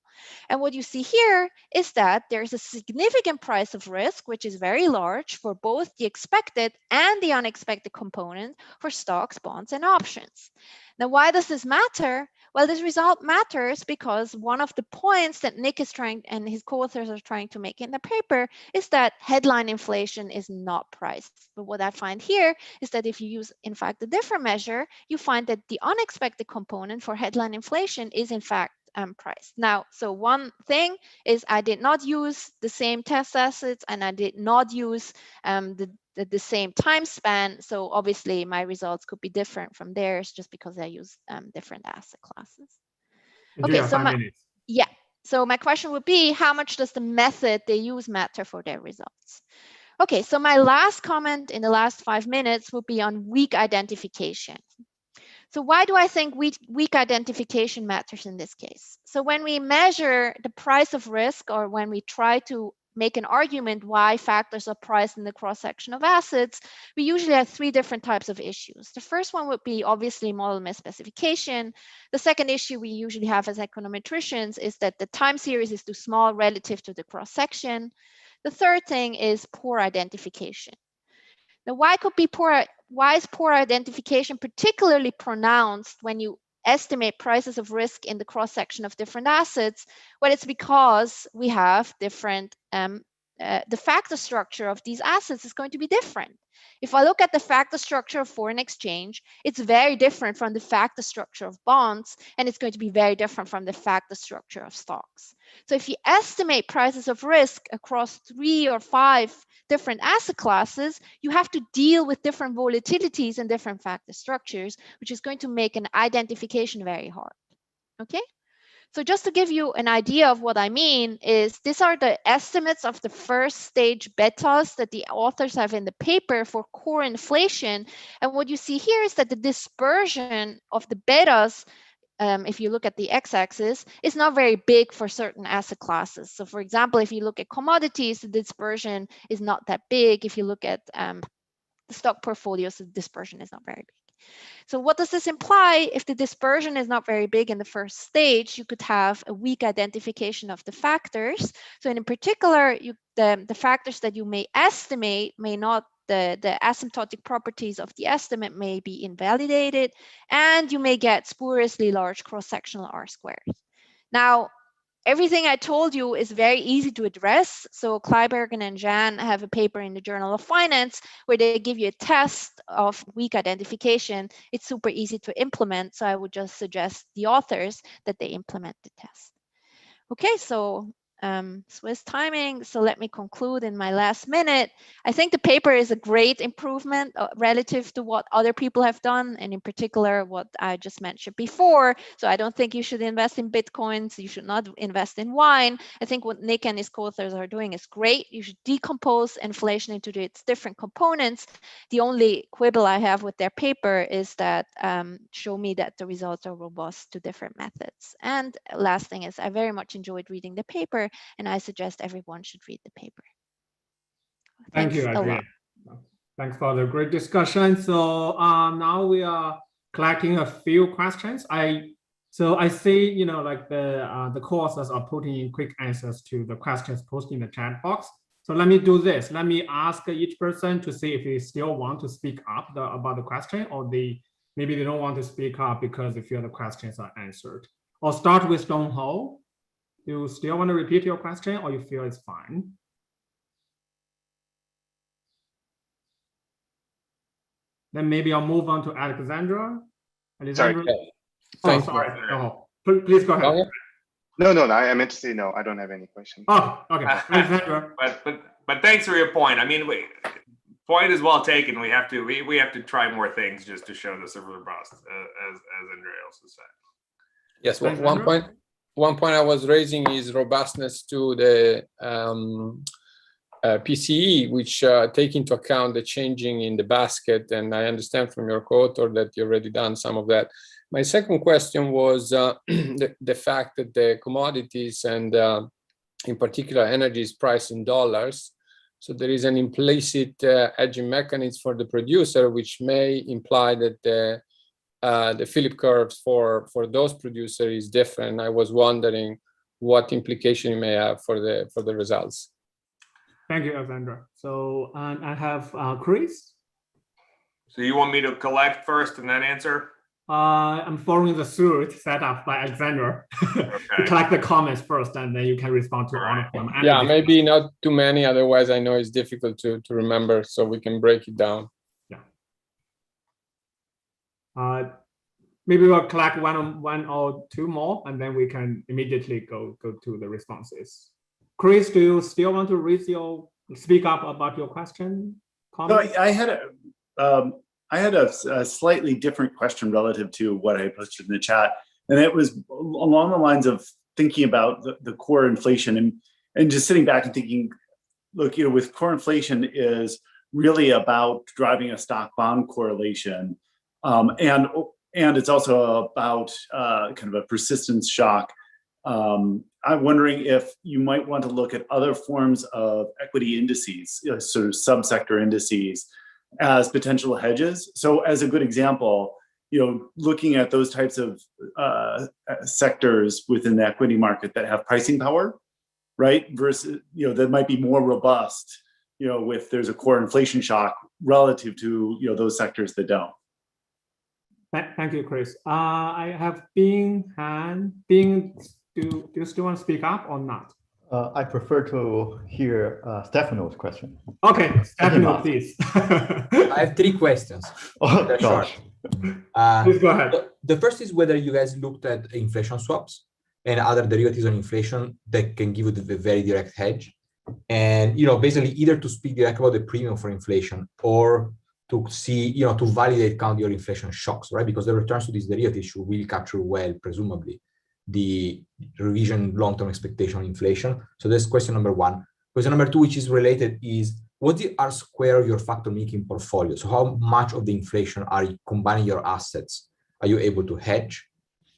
And what you see here is that there's a significant price of risk, which is very large for both the expected and the unexpected component for stocks, bonds, and options. Now, why does this matter? Well, this result matters because one of the points that Nick is trying and his co-authors are trying to make in the paper is that headline inflation is not priced. But what I find here is that if you use, in fact, a different measure, you find that the unexpected component for headline inflation is, in fact, price. Now, so one thing is I did not use the same test assets and I did not use the same time span. So obviously my results could be different from theirs just because I use different asset classes. Okay, so so my question would be, how much does the method they use matter for their results? Okay, so my last comment in the last 5 minutes would be on weak identification. So why do I think weak identification matters in this case? So when we measure the price of risk, or when we try to make an argument why factors are priced in the cross-section of assets, we usually have 3 different types of issues. The first one would be obviously model misspecification. The second issue we usually have as econometricians is that the time series is too small relative to the cross-section. The third thing is poor identification. Now, why is poor identification particularly pronounced when you estimate prices of risk in the cross-section of different assets? Well, it's because we have different, the factor structure of these assets is going to be different. If I look at the factor structure of foreign exchange, it's very different from the factor structure of bonds, and it's going to be very different from the factor structure of stocks. So if you estimate prices of risk across 3 or 5 different asset classes, you have to deal with different volatilities and different factor structures, which is going to make an identification very hard. Okay? So just to give you an idea of what I mean is these are the estimates of the first stage betas that the authors have in the paper for core inflation. And what you see here is that the dispersion of the betas, if you look at the x-axis, is not very big for certain asset classes. So for example, if you look at commodities, the dispersion is not that big. If you look at the stock portfolios, the dispersion is not very big. So what does this imply? If the dispersion is not very big in the first stage, you could have a weak identification of the factors. So in particular, the factors that you may estimate may not, the asymptotic properties of the estimate may be invalidated, and you may get spuriously large cross-sectional R-squares. Now, everything I told you is very easy to address. So Kleibergen and Jan have a paper in the Journal of Finance where they give you a test of weak identification. It's super easy to implement. So I would just suggest the authors that they implement the test. Okay, so Swiss timing. So let me conclude in my last minute. I think the paper is a great improvement relative to what other people have done, and in particular, what I just mentioned before. So I don't think you should invest in Bitcoins. You should not invest in wine. I think what Nick and his co-authors are doing is great. You should decompose inflation into its different components. The only quibble I have with their paper is that show me that the results are robust to different methods. And last thing is I very much enjoyed reading the paper, and I suggest everyone should read the paper. Thank you, Adrian. Thanks for the great discussion. So now we are collecting a few questions. So I see, like the co-authors are putting in quick answers to the questions posted in the chat box. So let me do this. Let me ask each person to see if they still want to speak up about the question, or maybe they don't want to speak up because they feel the questions are answered. I'll start with Dong Ho. You still want to repeat your question, or you feel it's fine? Then maybe I'll move on to Alexandra. Alexandra. Sorry. Sorry. No. Please go ahead. No, I meant to say no. I don't have any questions. Oh, okay. Alexandra. But thanks for your point. I mean, point is well taken. We have to try more things just to show this robust, as Andrea also said. Yes, one point I was raising is robustness to the PCE, which take into account the changing in the basket. And I understand from your co-author that you already done some of that. My second question was the fact that the commodities and in particular energy is priced in dollars. So there is an implicit hedging mechanism for the producer, which may imply that the Philip curves for those producers is different. I was wondering what implication it may have for the results. Thank you, Alexandra. So I have Chris. So you want me to collect first and then answer? I'm following the suit set up by Alexandra to collect the comments first, and then you can respond to all of them. Yeah, maybe not too many. Otherwise, I know it's difficult to remember, so we can break it down. Yeah. Maybe we'll collect one or two more, and then we can immediately go to the responses. Chris, do you still want to speak up about your question? No, I had a slightly different question relative to what I posted in the chat, and it was along the lines of thinking about the core inflation and just sitting back and thinking, look, with core inflation is really about driving a stock bond correlation, and it's also about kind of a persistence shock. I'm wondering if you might want to look at other forms of equity indices, sort of subsector indices, as potential hedges. So as a good example, looking at those types of sectors within the equity market that have pricing power, right? Versus, that might be more robust, if there's a core inflation shock relative to, those sectors that don't. Thank you, Chris. I have Bing. Do you still want to speak up or not? I prefer to hear Stefano's question. Okay, Stefano, please. I have 3 questions. Oh, gosh. Please go ahead. The first is whether you guys looked at inflation swaps and other derivatives on inflation that can give you the very direct hedge. And, basically either to speak directly about the premium for inflation or to see, to validate count your inflation shocks, right? Because the returns to these derivatives should really capture well, presumably, the revision long-term expectation on inflation. So that's question number one. Question number two, which is related, is what's the R square of your factor making portfolio? So how much of the inflation are you combining your assets? Are you able to hedge?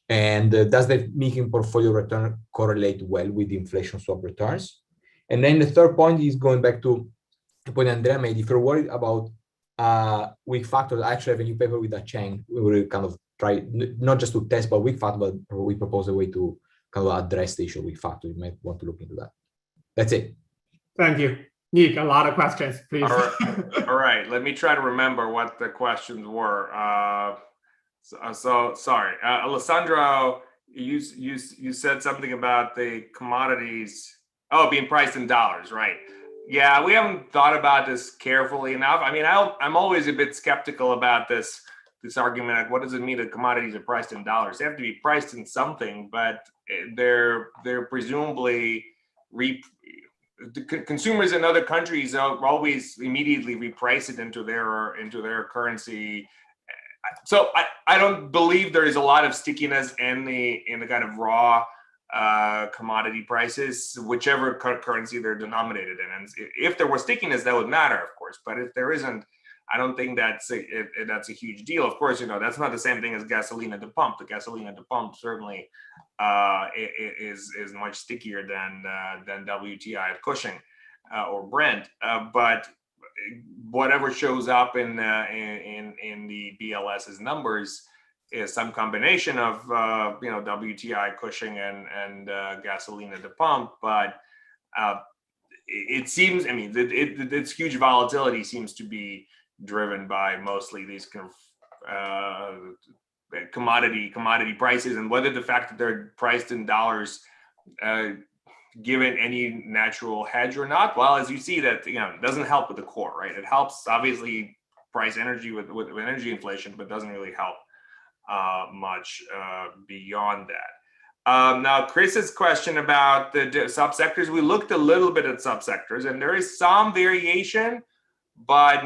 And does the making portfolio return correlate well with the inflation swap returns? And then the third point is going back to the point Andrea made. If you're worried about weak factors, I actually have a new paper with Cheng. We will kind of try not just to test about weak factor, but we propose a way to kind of address the issue of weak factor. You might want to look into that. That's it. Thank you. Nick, a lot of questions, please. All right. Let me try to remember what the questions were. So sorry, Alessandro, you said something about the commodities, being priced in dollars, right? Yeah, we haven't thought about this carefully enough. I mean, I'm always a bit skeptical about this argument. Like, what does it mean that commodities are priced in dollars? They have to be priced in something, but they're presumably consumers in other countries always immediately reprice it into their currency. So I don't believe there is a lot of stickiness in the kind of raw commodity prices, whichever currency they're denominated in. And if there was stickiness, that would matter, of course. But if there isn't, I don't think that's a huge deal. Of course, that's not the same thing as gasoline at the pump. The gasoline at the pump certainly is much stickier than WTI at Cushing or Brent. But whatever shows up in the BLS's numbers is some combination of WTI, Cushing, and gasoline at the pump. But it seems, I mean, its huge volatility seems to be driven by mostly these kind of commodity prices, and whether the fact that they're priced in dollars given any natural hedge or not. Well, as you see, that it doesn't help with the core, right? It helps obviously price energy with energy inflation, but doesn't really help much beyond that. Now, Chris's question about the subsectors, we looked a little bit at subsectors, and there is some variation, but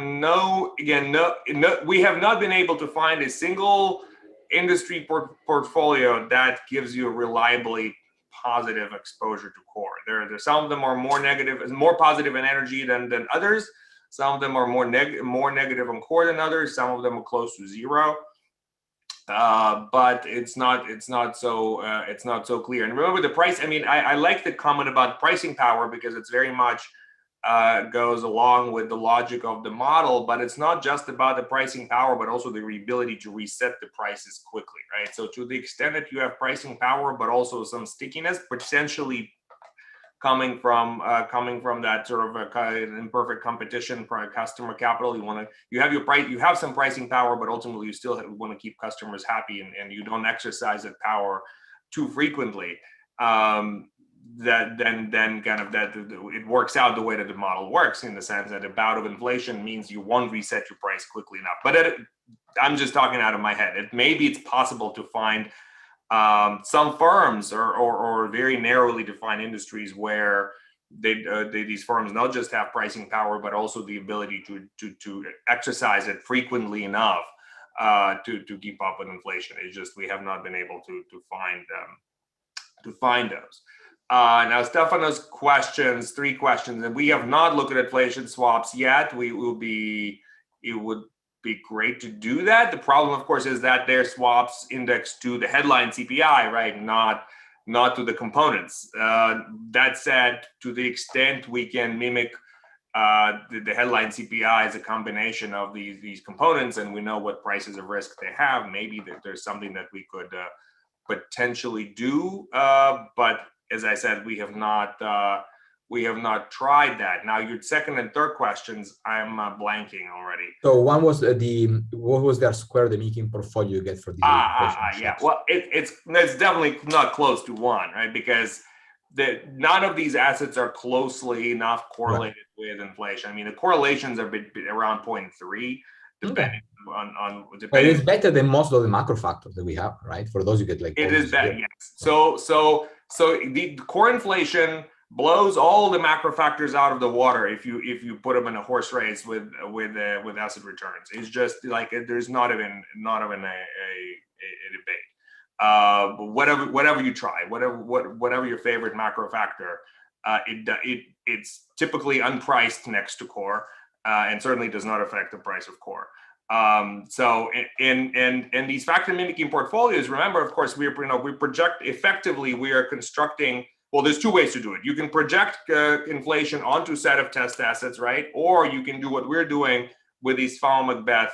we have not been able to find a single industry portfolio that gives you a reliably positive exposure to core. There some of them are more negative, more positive in energy than others. Some of them are more negative on core than others. Some of them are close to zero. But it's not so clear. And remember the price. I mean, I like the comment about pricing power because it's very much goes along with the logic of the model, but it's not just about the pricing power, but also the ability to reset the prices quickly, right? So to the extent that you have pricing power, but also some stickiness, potentially coming from that sort of imperfect competition for customer capital, you have some pricing power, but ultimately you still want to keep customers happy, and you don't exercise that power too frequently. That it works out the way that the model works, in the sense that a bout of inflation means you won't reset your price quickly enough. But I'm just talking out of my head. Maybe it's possible to find some firms or very narrowly defined industries where these firms not just have pricing power, but also the ability to exercise it frequently enough to keep up with inflation. It's just we have not been able to find those. Now, Stefano's questions, 3 questions, and we have not looked at inflation swaps yet. It would be great to do that. The problem, of course, is that their swaps index to the headline CPI, right? Not to the components. That said, to the extent we can mimic the headline CPI as a combination of these components, and we know what prices of risk they have, maybe there's something that we could potentially do. But as I said, we have not tried that. Now, your second and third questions, I'm blanking already. So one was what was their square the making portfolio you get for these? Yeah. Well, it's definitely not close to 1, right? Because none of these assets are closely enough correlated with inflation. I mean, the correlations are around 0.3, depending on. But it's better than most of the macro factors that we have, right? For those you get like. It is better, yes. So the core inflation blows all the macro factors out of the water if you put them in a horse race with asset returns. It's just like there's not even a debate. whatever you try, whatever your favorite macro factor, it's typically unpriced next to core, and certainly does not affect the price of core. So in these factor mimicking portfolios, remember, of course, we project effectively. We are constructing. Well, there's two ways to do it. You can project inflation onto a set of test assets, right? Or you can do what we're doing with these Fowler-Macbeth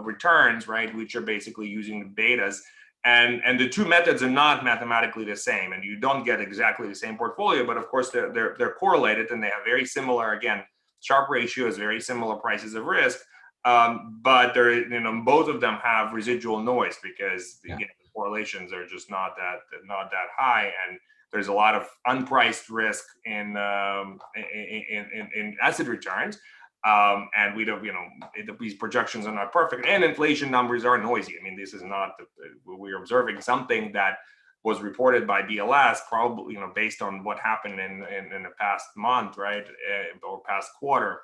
returns, right? Which are basically using the betas. And the two methods are not mathematically the same, and you don't get exactly the same portfolio, but of course they're correlated, and they have very similar, again, Sharpe ratios, very similar prices of risk. But they're, both of them have residual noise because the correlations are just not that high, and there's a lot of unpriced risk in asset returns, and we don't, these projections are not perfect, and inflation numbers are noisy. I mean, this is not we're observing something that was reported by BLS, probably based on what happened in the past month, right, or past quarter.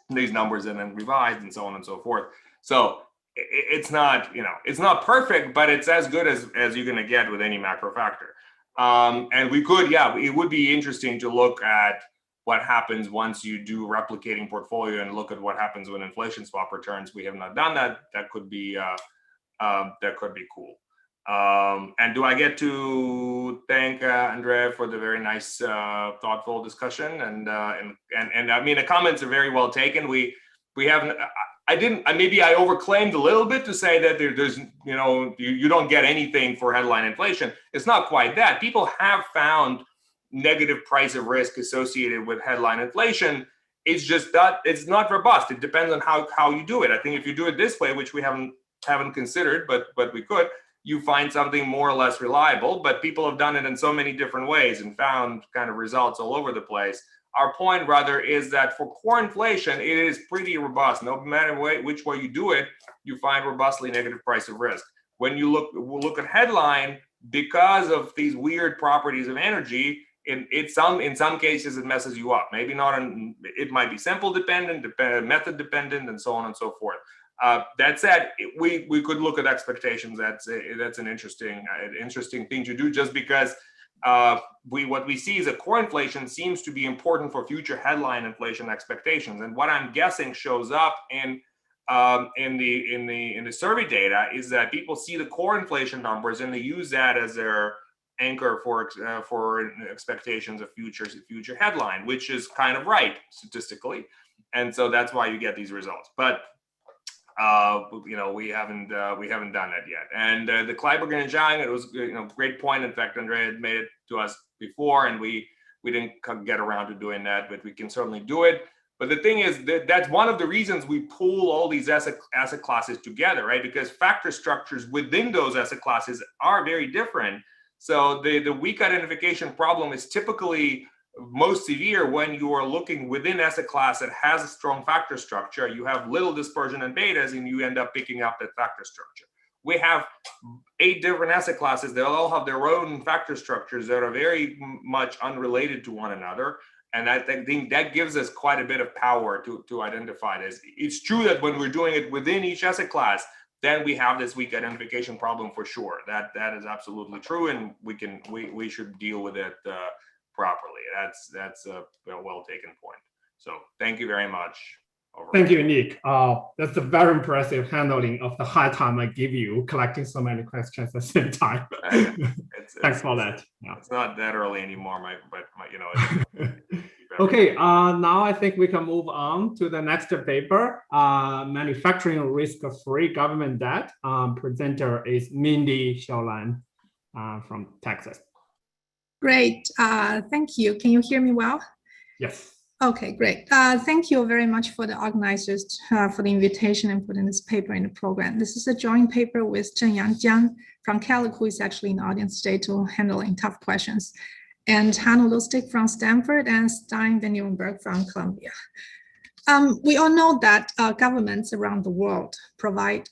These numbers and then revised and so on and so forth. So it's not, it's not perfect, but it's as good as you're going to get with any macro factor. And we could, it would be interesting to look at what happens once you do replicating portfolio and look at what happens when inflation swap returns. We have not done that. That could be cool. And do I get to thank Andrea for the very nice, thoughtful discussion? And I mean, the comments are very well taken. We haven't. Maybe I overclaimed a little bit to say that there's, you don't get anything for headline inflation. It's not quite that. People have found negative price of risk associated with headline inflation. It's just that it's not robust. It depends on how you do it. I think if you do it this way, which we haven't considered, but we could, you find something more or less reliable. But people have done it in so many different ways and found kind of results all over the place. Our point, rather, is that for core inflation, it is pretty robust. No matter which way you do it, you find robustly negative price of risk. When you look at headline, because of these weird properties of energy, in some cases it messes you up. Maybe not. It might be sample dependent, method dependent, and so on and so forth. That said, we could look at expectations. That's an interesting thing to do, just because what we see is that core inflation seems to be important for future headline inflation expectations. And what I'm guessing shows up in the survey data is that people see the core inflation numbers and they use that as their anchor for expectations of future headline, which is kind of right statistically. And so that's why you get these results. But we haven't done that yet. And the Kleiberg and Zhang, it was great point. In fact, Andrea had made it to us before, and we didn't get around to doing that, but we can certainly do it. But the thing is that's one of the reasons we pool all these asset classes together, right? Because factor structures within those asset classes are very different. So the weak identification problem is typically most severe when you are looking within asset class that has a strong factor structure. You have little dispersion in betas, and you end up picking up that factor structure. We have 8 different asset classes. They'll all have their own factor structures that are very much unrelated to one another. And I think that gives us quite a bit of power to identify this. It's true that when we're doing it within each asset class, then we have this weak identification problem for sure. That is absolutely true, and we should deal with it properly. That's a well taken point. So thank you very much. Thank you, Nick. That's a very impressive handling of the high time I give you, collecting so many questions at the same time. Thanks for that. Yeah. It's not that early anymore, but Okay, now I think we can move on to the next paper, manufacturing risk-free government debt. Presenter is Mindy Xiaolan from Texas. Great, thank you. Can you hear me well? Yes. Okay, great. Thank you very much for the organizers for the invitation and putting this paper in the program. This is a joint paper with Zhenyang Jiang from Carey, who is actually in the audience today to handling tough questions, and Hanno Lustig from Stanford and Stein van Nieuwenberg from Columbia. We all know that governments around the world provide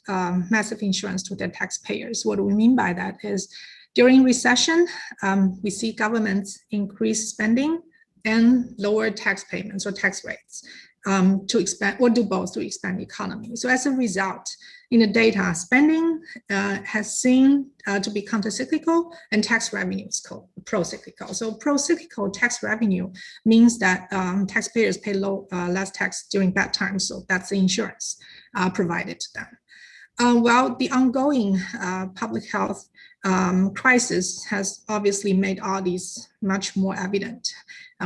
massive insurance to their taxpayers. What do we mean by that is during recession, we see governments increase spending and lower tax payments or tax rates. to expand, or do both to expand the economy. So as a result, in the data, spending has seen to be countercyclical, and tax revenue is called pro-cyclical. So pro-cyclical tax revenue means that taxpayers pay less tax during bad times. So that's the insurance provided to them. Well, the ongoing public health crisis has obviously made all these much more evident.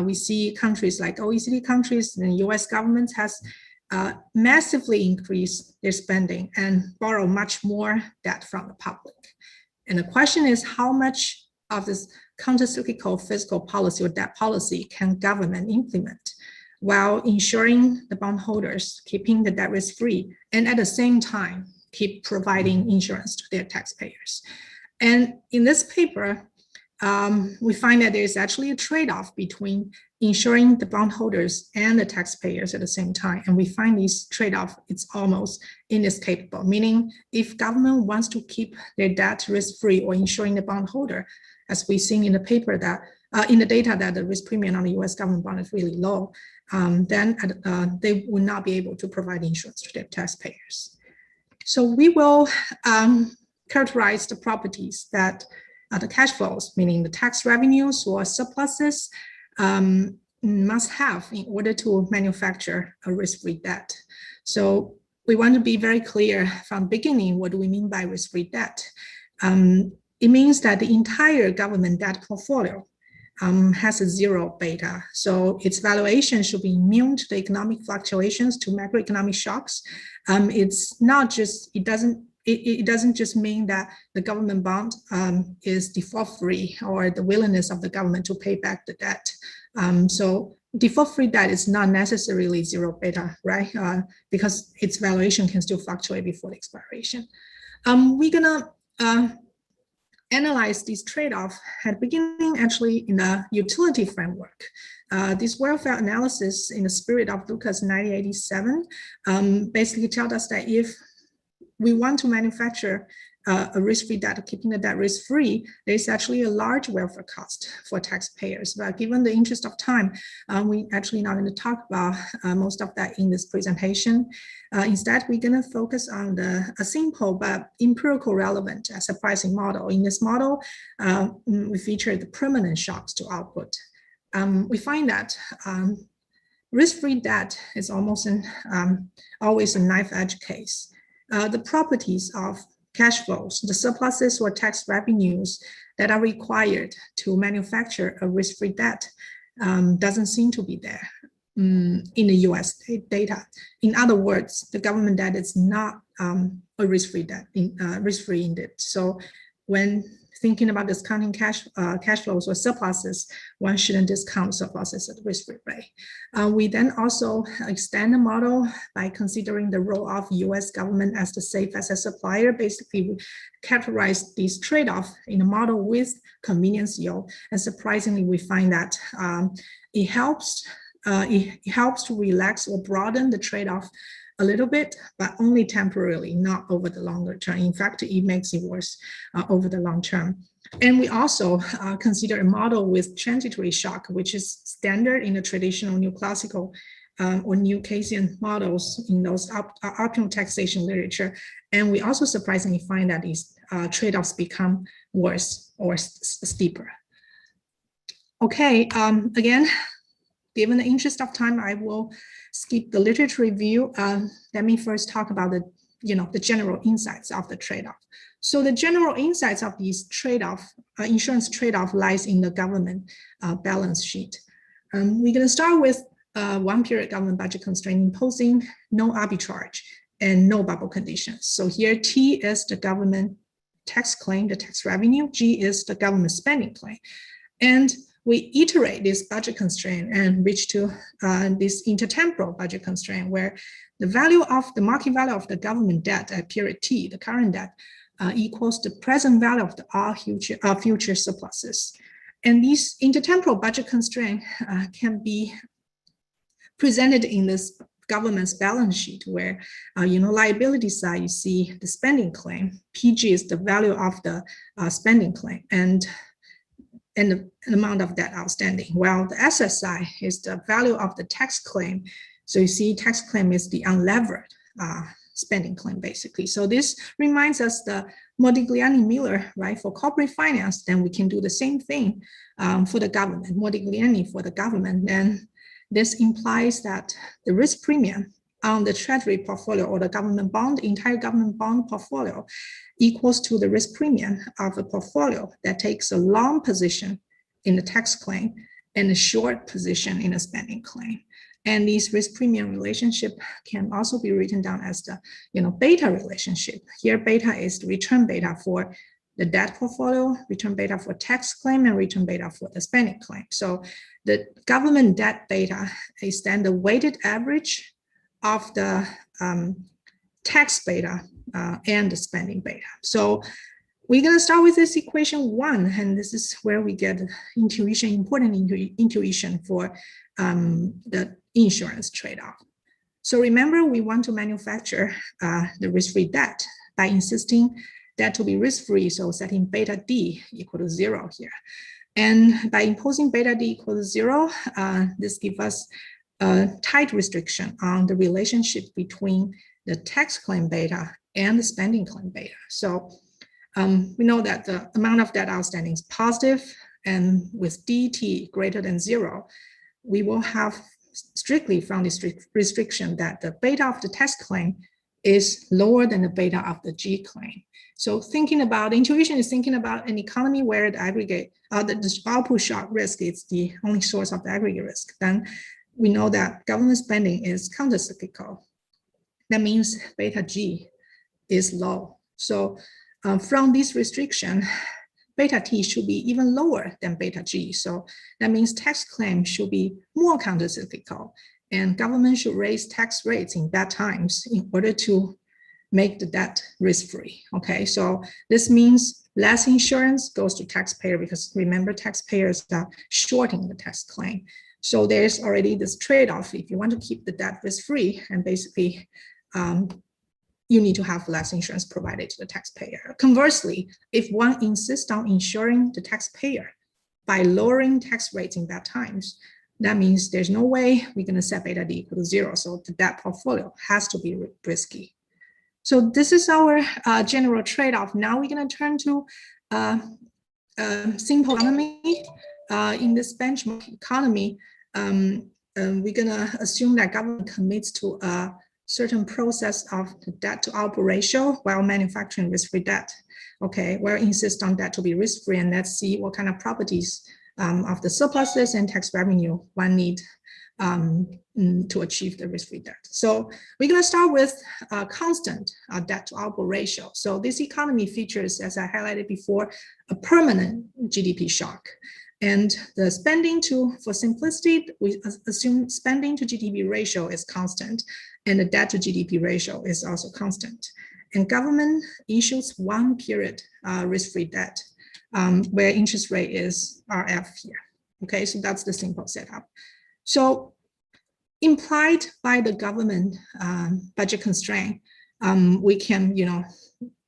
We see countries like OECD countries and US governments has massively increased their spending and borrow much more debt from the public. And the question is, how much of this countercyclical fiscal policy or debt policy can government implement while ensuring the bondholders keeping the debt risk free and at the same time keep providing insurance to their taxpayers? And in this paper, we find that there is actually a trade-off between ensuring the bondholders and the taxpayers at the same time. And we find this trade-off, it's almost inescapable, meaning if government wants to keep their debt risk-free or ensuring the bondholder, as we've seen in the paper that, in the data that the risk premium on the US government bond is really low, then they will not be able to provide insurance to their taxpayers. So we will characterize the properties that the cash flows, meaning the tax revenues or surpluses, must have in order to manufacture a risk-free debt. So we want to be very clear from the beginning, what do we mean by risk-free debt? It means that the entire government debt portfolio has a zero beta. So its valuation should be immune to the economic fluctuations, to macroeconomic shocks. It's not just, it doesn't just mean that the government bond is default-free or the willingness of the government to pay back the debt. So default-free debt is not necessarily zero beta, right? Because its valuation can still fluctuate before the expiration. We're gonna analyze this trade-off at the beginning, actually in the utility framework. This welfare analysis in the spirit of Lucas 1987 basically tells us that if we want to manufacture a risk-free debt, keeping the debt risk-free, there's actually a large welfare cost for taxpayers. But given the interest of time, we actually not going to talk about most of that in this presentation. Instead, we're going to focus on a simple but empirical relevant as a pricing model. In this model, we feature the permanent shocks to output. We find that risk-free debt is almost always a knife edge case. The properties of cash flows, the surpluses or tax revenues that are required to manufacture a risk-free debt doesn't seem to be there in the US data. In other words, the government debt is not a risk-free debt, risk-free indeed. So when thinking about discounting cash flows or surpluses, one shouldn't discount surpluses at the risk-free rate. We then also extend the model by considering the role of US government as the safe asset supplier. Basically, we categorize this trade-off in a model with convenience yield. And surprisingly, we find that it helps to relax or broaden the trade-off a little bit, but only temporarily, not over the longer term. In fact, it makes it worse over the long term. And we also consider a model with transitory shock, which is standard in the traditional neoclassical or new Keynesian models in those optimal taxation literature. And we also surprisingly find that these trade-offs become worse or steeper. Okay, again, given the interest of time, I will skip the literature review. Let me first talk about the general insights of the trade-off. So the general insights of these trade-off, insurance trade-off lies in the government balance sheet. We're going to start with one period government budget constraint imposing no arbitrage and no bubble conditions. So here T is the government tax claim, the tax revenue, G is the government spending claim. And we iterate this budget constraint and reach to this intertemporal budget constraint where the value of the market value of the government debt at period T, the current debt, equals the present value of the future surpluses. And these intertemporal budget constraint can be presented in this government's balance sheet where, liability side, you see the spending claim, PG is the value of the spending claim, and the amount of debt outstanding, while the asset side is the value of the tax claim So you see tax claim is the unlevered spending claim, basically. So this reminds us the Modigliani-Miller, right? For corporate finance, then we can do the same thing for the government, Modigliani for the government. And this implies that the risk premium on the treasury portfolio or the government bond, entire government bond portfolio equals to the risk premium of a portfolio that takes a long position in the tax claim and a short position in a spending claim. And these risk premium relationship can also be written down as the beta relationship. Here, beta is the return beta for the debt portfolio, return beta for tax claim, and return beta for the spending claim. So the government debt beta is then the weighted average of the tax beta and the spending beta. So we're going to start with this equation 1, and this is where we get intuition, important intuition for the insurance trade-off. So remember, we want to manufacture the risk-free debt by insisting that to be risk-free, so setting beta D equal to 0 here. And by imposing beta D equal to 0, this gives us a tight restriction on the relationship between the tax claim beta and the spending claim beta. So we know that the amount of debt outstanding is positive, and with DT greater than 0, we will have strictly from this restriction that the beta of the tax claim is lower than the beta of the G claim. So thinking about, intuition is thinking about an economy where the aggregate, the output shock risk is the only source of the aggregate risk. Then we know that government spending is countercyclical. That means beta G is low. So from this restriction, beta T should be even lower than beta G. So that means tax claim should be more countercyclical, and government should raise tax rates in bad times in order to make the debt risk-free. Okay, so this means less insurance goes to taxpayer, because remember, taxpayers are shorting the tax claim. So there's already this trade-off. If you want to keep the debt risk-free, and basically you need to have less insurance provided to the taxpayer. Conversely, if one insists on insuring the taxpayer by lowering tax rates in bad times, that means there's no way we're going to set beta D equal to 0. So the debt portfolio has to be risky. So this is our general trade-off. Now we're going to turn to simple economy. In this benchmark economy, we're going to assume that government commits to a certain process of the debt to output ratio while manufacturing risk-free debt. Okay, we'll insist on debt to be risk-free, and let's see what kind of properties of the surpluses and tax revenue one need to achieve the risk-free debt. So we're going to start with constant debt to output ratio. So this economy features, as I highlighted before, a permanent GDP shock. And the spending for simplicity, we assume spending to GDP ratio is constant, and the debt to GDP ratio is also constant. And government issues one period risk-free debt where interest rate is RF here. Okay, so that's the simple setup. So implied by the government budget constraint, we can,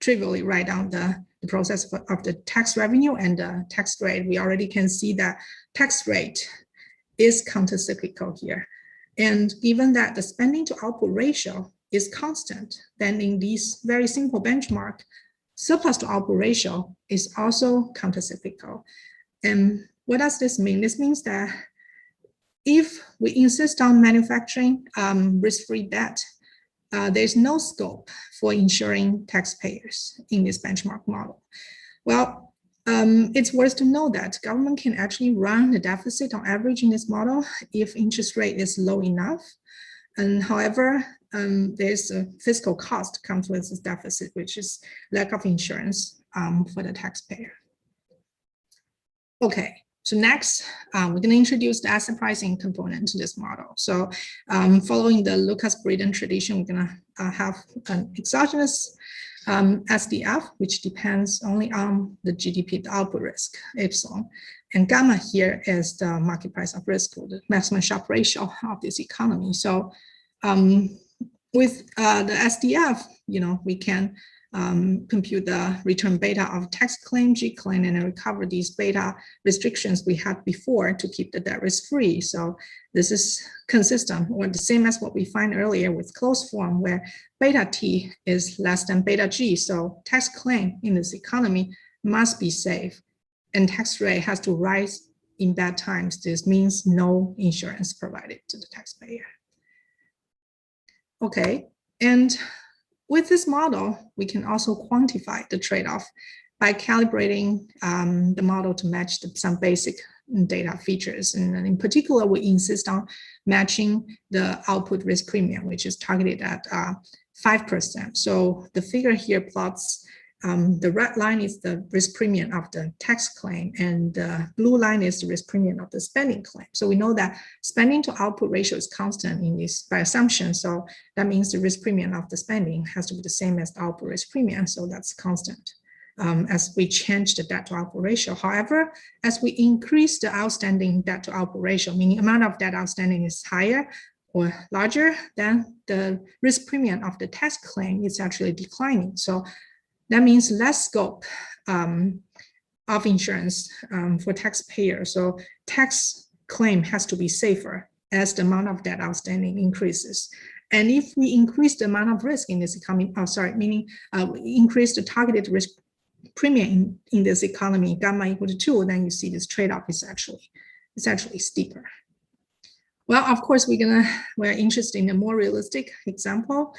trivially write down the process of the tax revenue and the tax rate. We already can see that tax rate is countercyclical here. And given that the spending to output ratio is constant, then in this very simple benchmark, surplus to output ratio is also countercyclical. And what does this mean? This means that if we insist on manufacturing risk-free debt, there's no scope for insuring taxpayers in this benchmark model. Well, it's worth to know that government can actually run the deficit on average in this model if interest rate is low enough. And however, there's a fiscal cost comes with this deficit, which is lack of insurance for the taxpayer. Okay. So next, we're going to introduce the asset pricing component to this model. So following the Lucas-Braden tradition, we're going to have an exogenous SDF, which depends only on the GDP, the output risk, epsilon. And gamma here is the market price of risk, or the maximum shock ratio of this economy. So with the SDF, we can compute the return beta of tax claim, G claim, and then recover these beta restrictions we had before to keep the debt risk free. So this is consistent or the same as what we find earlier with closed form where beta T is less than beta G. So tax claim in this economy must be safe and tax rate has to rise in bad times. This means no insurance provided to the taxpayer. Okay, and with this model, we can also quantify the trade-off by calibrating the model to match some basic data features. And in particular, we insist on matching the output risk premium, which is targeted at 5%. So the figure here plots the red line is the risk premium of the tax claim, and the blue line is the risk premium of the spending claim. So we know that spending to output ratio is constant in this by assumption. So that means the risk premium of the spending has to be the same as the output risk premium. So that's constant as we change the debt to output ratio. However, as we increase the outstanding debt to output ratio, meaning amount of debt outstanding is higher or larger, then the risk premium of the tax claim is actually declining. So that means less scope of insurance for taxpayer. So tax claim has to be safer as the amount of debt outstanding increases. And if we increase the amount of risk in this economy, meaning increase the targeted risk premium in this economy, gamma equal to 2, then you see this trade-off is actually steeper. Well, of course, we're interested in a more realistic example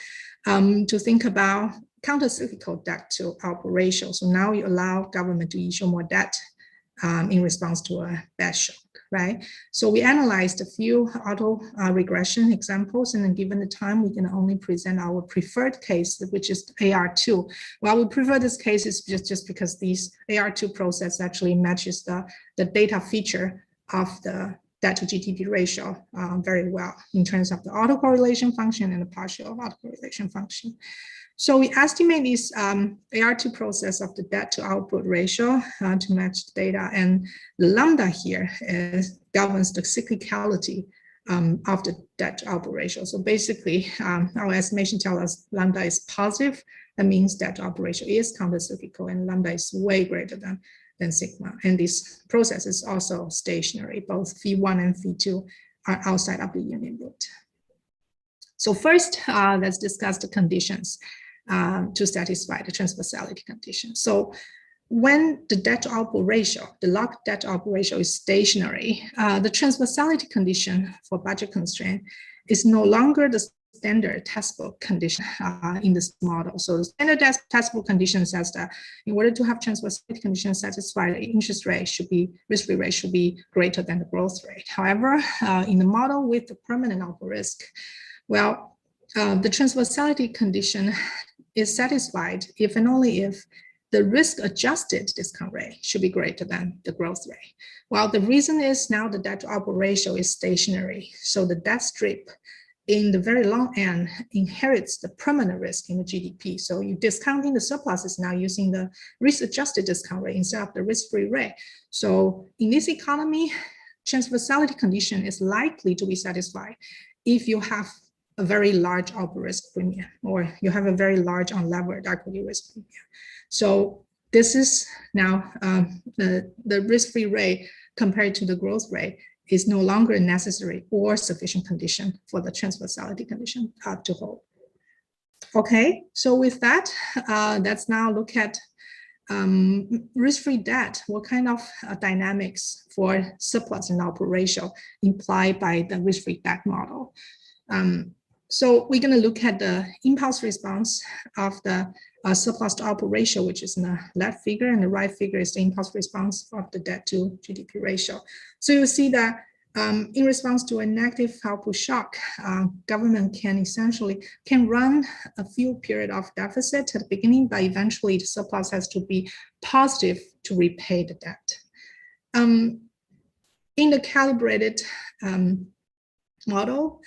to think about counter-cyclical debt to output ratio. So now you allow government to issue more debt in response to a bad shock, right? So we analyzed a few auto regression examples, and then given the time, we can only present our preferred case, which is AR2. Well, we prefer this case is just because these AR2 process actually matches the data feature of the debt to GDP ratio very well in terms of the autocorrelation function and the partial autocorrelation function. So we estimate this AR2 process of the debt to output ratio to match the data, and the lambda here governs the cyclicality of the debt to output ratio. So basically, our estimation tells us lambda is positive. That means debt to output ratio is countercyclical, and lambda is way greater than sigma. And this process is also stationary. Both phi1 and phi2 are outside of the union root. So first, let's discuss the conditions to satisfy the transversality condition. So when the debt to output ratio, the locked debt to output ratio is stationary, the transversality condition for budget constraint is no longer the standard testable condition in this model. So the standard testable condition says that in order to have transversality condition satisfied, the interest rate should be, risk-free rate should be greater than the growth rate. However, in the model with the permanent output risk, well, the transversality condition is satisfied if and only if the risk-adjusted discount rate should be greater than the growth rate. Well, the reason is now the debt to output ratio is stationary. So the debt strip in the very long end inherits the permanent risk in the GDP. So you're discounting the surpluses now using the risk-adjusted discount rate instead of the risk-free rate. So in this economy, transversality condition is likely to be satisfied if you have a very large output risk premium, or you have a very large unlevered equity risk premium. So this is now the risk-free rate compared to the growth rate is no longer a necessary or sufficient condition for the transversality condition to hold. Okay, so with that, let's now look at risk-free debt. What kind of dynamics for surplus and output ratio implied by the risk-free debt model? So we're going to look at the impulse response of the surplus to output ratio, which is in the left figure, and the right figure is the impulse response of the debt to GDP ratio. So you'll see that in response to a negative output shock, government can essentially run a few period of deficit at the beginning, but eventually the surplus has to be positive to repay the debt. In the calibrated model,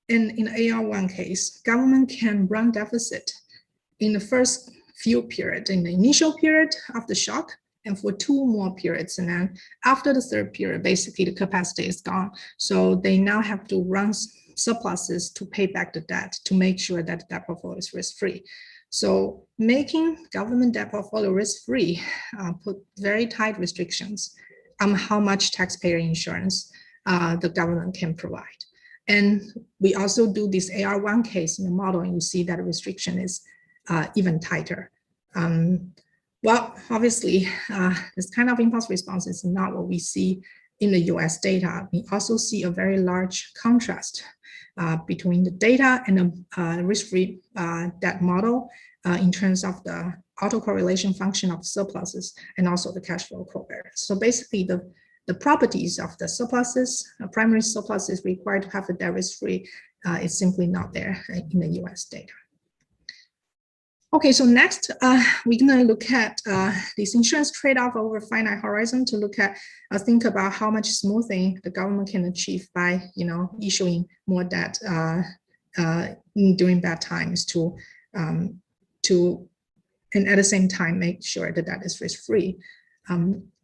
in AR1 case, government can run deficit in the first few periods, in the initial period of the shock, and for 2 more periods. And then after the 3rd period, basically the capacity is gone. So they now have to run surpluses to pay back the debt to make sure that the debt portfolio is risk-free. So making government debt portfolio risk-free put very tight restrictions on how much taxpayer insurance the government can provide. And we also do this AR1 case in the model, and you see that restriction is even tighter. Well, obviously, this kind of impulse response is not what we see in the US data. We also see a very large contrast between the data and the risk-free debt model in terms of the autocorrelation function of surpluses and also the cash flow covariance. So basically, the properties of the surpluses, primary surpluses required to have a debt risk-free is simply not there in the US data. Okay, so next, we're gonna look at this insurance trade-off over finite horizon to look at, think about how much smoothing the government can achieve by, issuing more debt during bad times and at the same time make sure that that is risk-free.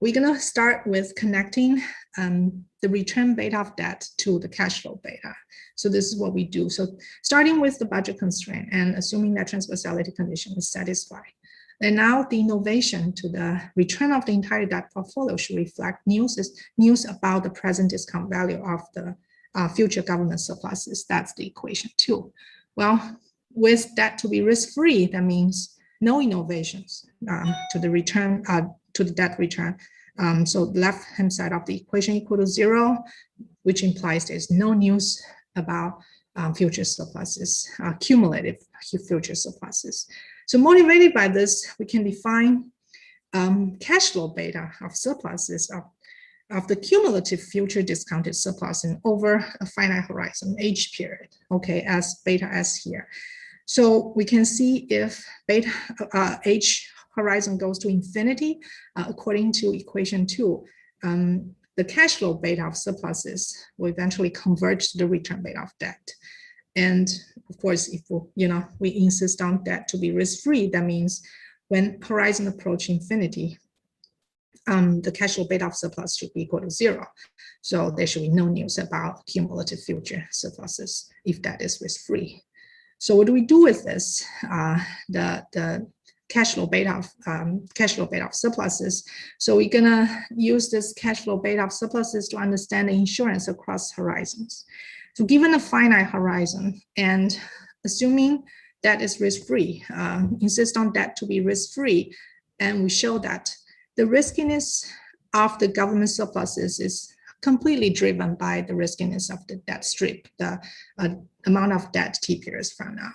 We're gonna start with connecting the return beta of debt to the cash flow beta. So this is what we do. So starting with the budget constraint and assuming that transversality condition is satisfied. And now the innovation to the return of the entire debt portfolio should reflect news about the present discount value of the future government surpluses. That's the equation 2. Well, with that to be risk-free, that means no innovations to the return, to the debt return. So the left-hand side of the equation equal to 0, which implies there's no news about future surpluses, cumulative future surpluses. So motivated by this, we can define cash flow beta of surpluses of the cumulative future discounted surplus in over a finite horizon, H period, okay, as beta S here. So we can see if beta H horizon goes to infinity, according to equation 2, the cash flow beta of surpluses will eventually converge to the return beta of debt. And of course, if we insist on debt to be risk-free, that means when horizon approach infinity, the cash flow beta of surplus should be equal to 0. So there should be no news about cumulative future surpluses if that is risk-free. So what do we do with this? The cash flow beta of surpluses. So we're gonna use this cash flow beta of surpluses to understand the insurance across horizons. So given a finite horizon and assuming that is risk-free, insist on that to be risk-free, and we show that the riskiness of the government surpluses is completely driven by the riskiness of the debt strip, the amount of debt T periods from now.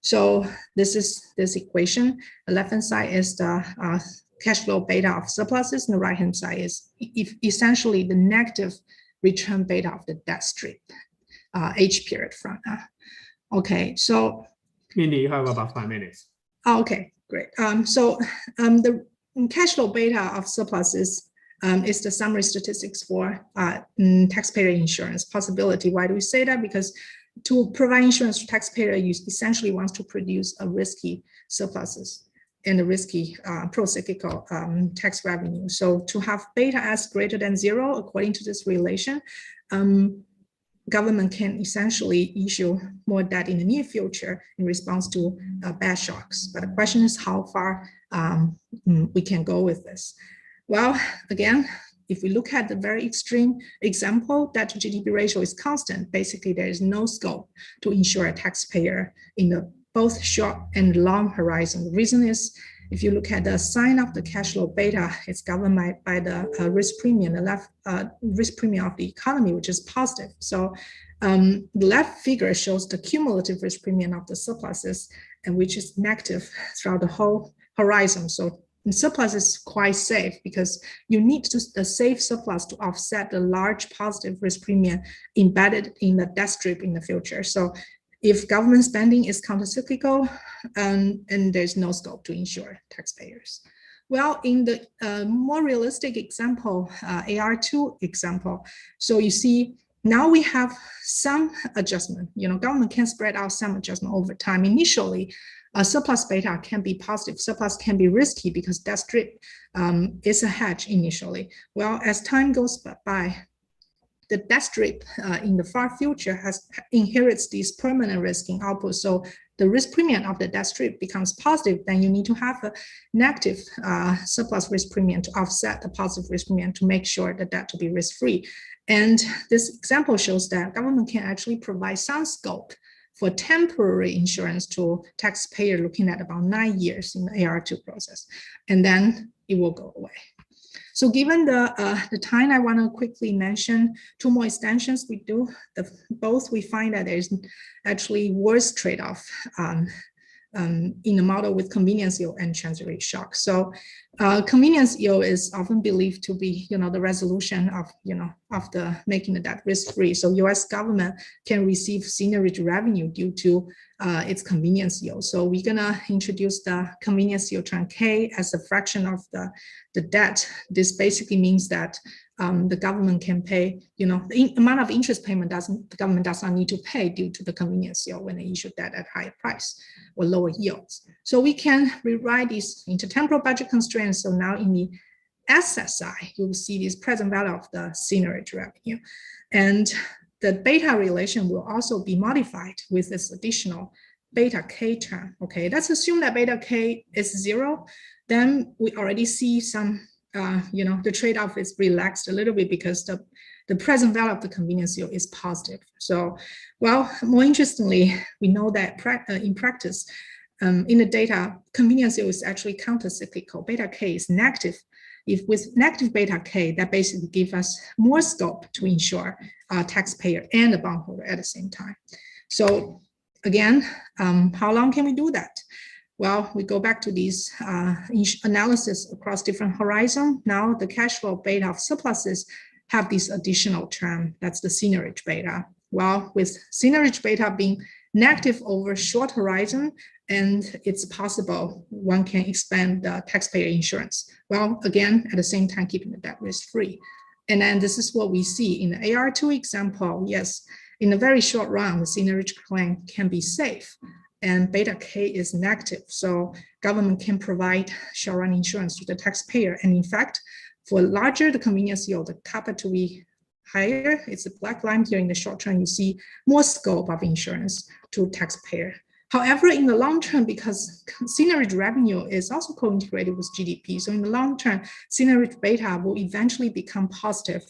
So this is this equation. The left-hand side is the cash flow beta of surpluses, and the right-hand side is essentially the negative return beta of the debt strip, H period from now. Okay, so. Mindy, you have about 5 minutes. Oh, okay, great. The cash flow beta of surpluses is the summary statistics for taxpayer insurance possibility. Why do we say that? Because to provide insurance to taxpayer, you essentially wants to produce a risky surpluses and a risky pro-cyclical tax revenue. So to have beta S greater than 0, according to this relation, government can essentially issue more debt in the near future in response to bad shocks. But the question is how far we can go with this. Well, again, if we look at the very extreme example, debt to GDP ratio is constant. Basically, there is no scope to insure a taxpayer in the both short and long horizon. The reason is, if you look at the sign of the cash flow beta, it's governed by the risk premium, the left risk premium of the economy, which is positive. So the left figure shows the cumulative risk premium of the surpluses, and which is negative throughout the whole horizon. So surplus is quite safe because you need a safe surplus to offset the large positive risk premium embedded in the debt strip in the future. So if government spending is countercyclical, and there's no scope to insure taxpayers. Well, in the more realistic example, AR2 example, so you see now we have some adjustment. Government can spread out some adjustment over time. Initially, a surplus beta can be positive. Surplus can be risky because debt strip is a hedge initially. Well, as time goes by, the debt strip in the far future inherits these permanent risk in output. So the risk premium of the debt strip becomes positive, then you need to have a negative surplus risk premium to offset the positive risk premium to make sure the debt to be risk-free. And this example shows that government can actually provide some scope for temporary insurance to taxpayer looking at about 9 years in the AR2 process, and then it will go away. So given the time, I want to quickly mention 2 more extensions we do. Both we find that there's actually worse trade-off in the model with convenience yield and transitory shock. So convenience yield is often believed to be, the resolution of, of the making the debt risk-free. So U.S. government can receive seigniorage revenue due to its convenience yield. So we're gonna introduce the convenience yield term K as a fraction of the debt. This basically means that the government can pay, the amount of interest payment the government does not need to pay due to the convenience yield when they issue debt at higher price or lower yields. So we can rewrite these intertemporal budget constraints. So now in the asset side, you will see this present value of the seigniorage revenue. And the beta relation will also be modified with this additional beta K term. Okay, let's assume that beta K is 0. Then we already see some the trade-off is relaxed a little bit because the present value of the convenience yield is positive. So, well, more interestingly, we know that in practice, in the data, convenience yield is actually counter-cyclical. Beta K is negative. If with negative beta K, that basically gives us more scope to insure taxpayer and the bondholder at the same time. So again, how long can we do that? Well, we go back to these analysis across different horizons. Now the cash flow beta of surpluses have this additional term, that's the seigniorage beta. Well, with seigniorage beta being negative over short horizon, and it's possible one can expand the taxpayer insurance. Well, again, at the same time, keeping the debt risk-free. And then this is what we see in the AR2 example. Yes, in a very short run, the seigniorage claim can be safe, and beta K is negative. So government can provide short-run insurance to the taxpayer. And in fact, for larger the convenience yield, the kappa to be higher, it's a black line here in the short term, you see more scope of insurance to taxpayer. However, in the long term, because seigniorage revenue is also co-integrated with GDP, so in the long term, seigniorage beta will eventually become positive,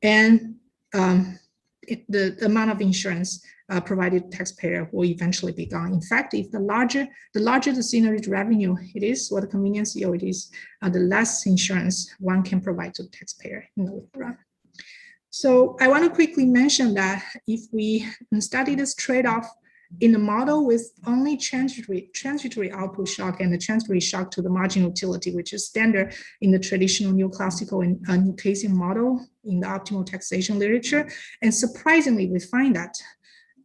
and the amount of insurance provided to taxpayer will eventually be gone. In fact, if the larger the seigniorage revenue it is, or the convenience yield it is, the less insurance one can provide to the taxpayer in the long run. So I want to quickly mention that if we study this trade-off in a model with only transitory output shock and the transitory shock to the marginal utility, which is standard in the traditional neoclassical and new Keynesian model in the optimal taxation literature. And surprisingly, we find that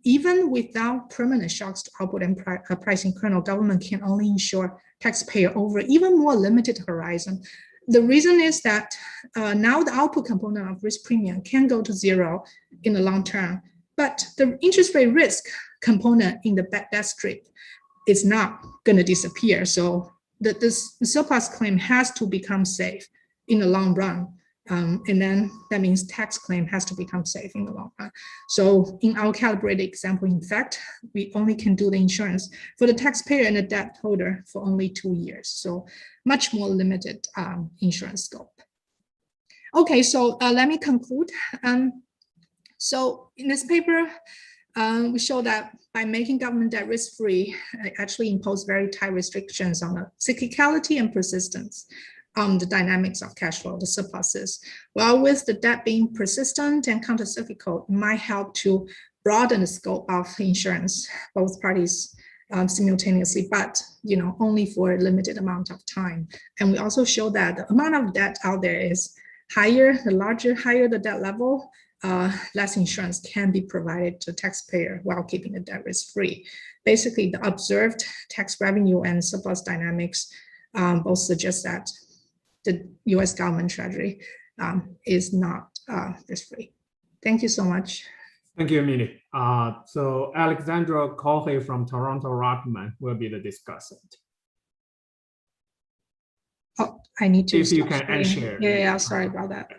even without permanent shocks to output and pricing kernel, government can only insure taxpayer over even more limited horizon. The reason is that now the output component of risk premium can go to 0 in the long term, but the interest rate risk component in the debt strip is not going to disappear. So the surplus claim has to become safe in the long run. And then that means tax claim has to become safe in the long run. So in our calibrated example, in fact, we only can do the insurance for the taxpayer and the debt holder for only 2 years. So much more limited insurance scope. Okay, so let me conclude. So in this paper, we show that by making government debt risk-free, it actually impose very tight restrictions on the cyclicality and persistence on the dynamics of cash flow, the surpluses. Well, with the debt being persistent and countercyclical, it might help to broaden the scope of insurance, both parties simultaneously, but only for a limited amount of time. And we also show that the amount of debt out there is higher, higher the debt level, less insurance can be provided to taxpayer while keeping the debt risk-free. Basically, the observed tax revenue and surplus dynamics both suggest that the US government treasury is not risk-free. Thank you so much. Thank you, Minnie. So Alexandra Carey from Toronto Rotman will be the discussant. Oh, I need to. If you can unshare. Yeah, sorry about that.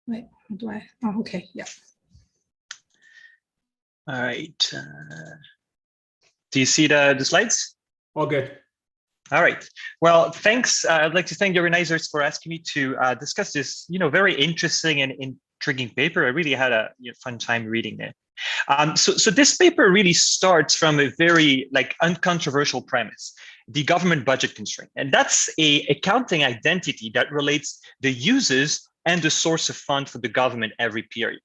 Wait, do I? Oh, okay, yeah. All right. Do you see the slides? All good. All right. Well, thanks. I'd like to thank the organizers for asking me to discuss this, very interesting and intriguing paper. I really had a fun time reading it. So this paper really starts from a very uncontroversial premise, the government budget constraint. And that's a accounting identity that relates the uses and the source of fund for the government every period.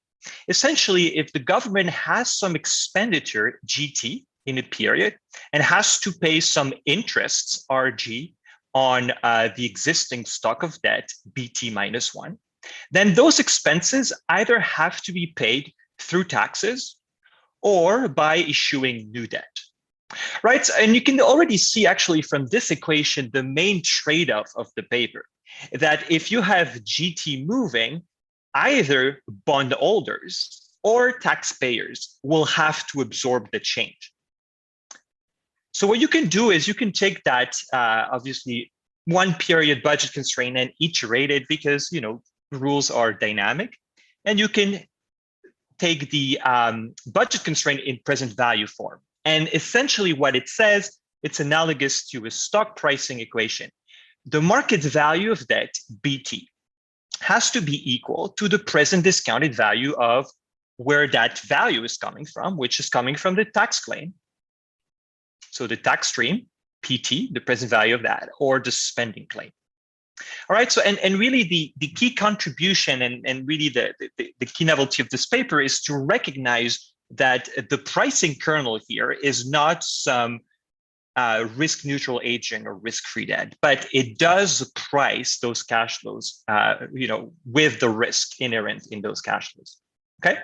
Essentially, if the government has some expenditure, GT, in a period and has to pay some interests, RG, on the existing stock of debt, BT minus 1, then those expenses either have to be paid through taxes or by issuing new debt, right? And you can already see actually from this equation, the main trade-off of the paper, that if you have GT moving, either bondholders or taxpayers will have to absorb the change. So what you can do is you can take that, obviously, one period budget constraint and iterate it because, rules are dynamic. And you can take the budget constraint in present value form. And essentially what it says, it's analogous to a stock pricing equation. The market value of debt, BT, has to be equal to the present discounted value of where that value is coming from, which is coming from the tax claim. So the tax stream, PT, the present value of that, or the spending claim. All right, so and really the key contribution and really the key novelty of this paper is to recognize that the pricing kernel here is not some risk neutral agent or risk-free debt, but it does price those cash flows, with the risk inherent in those cash flows, okay?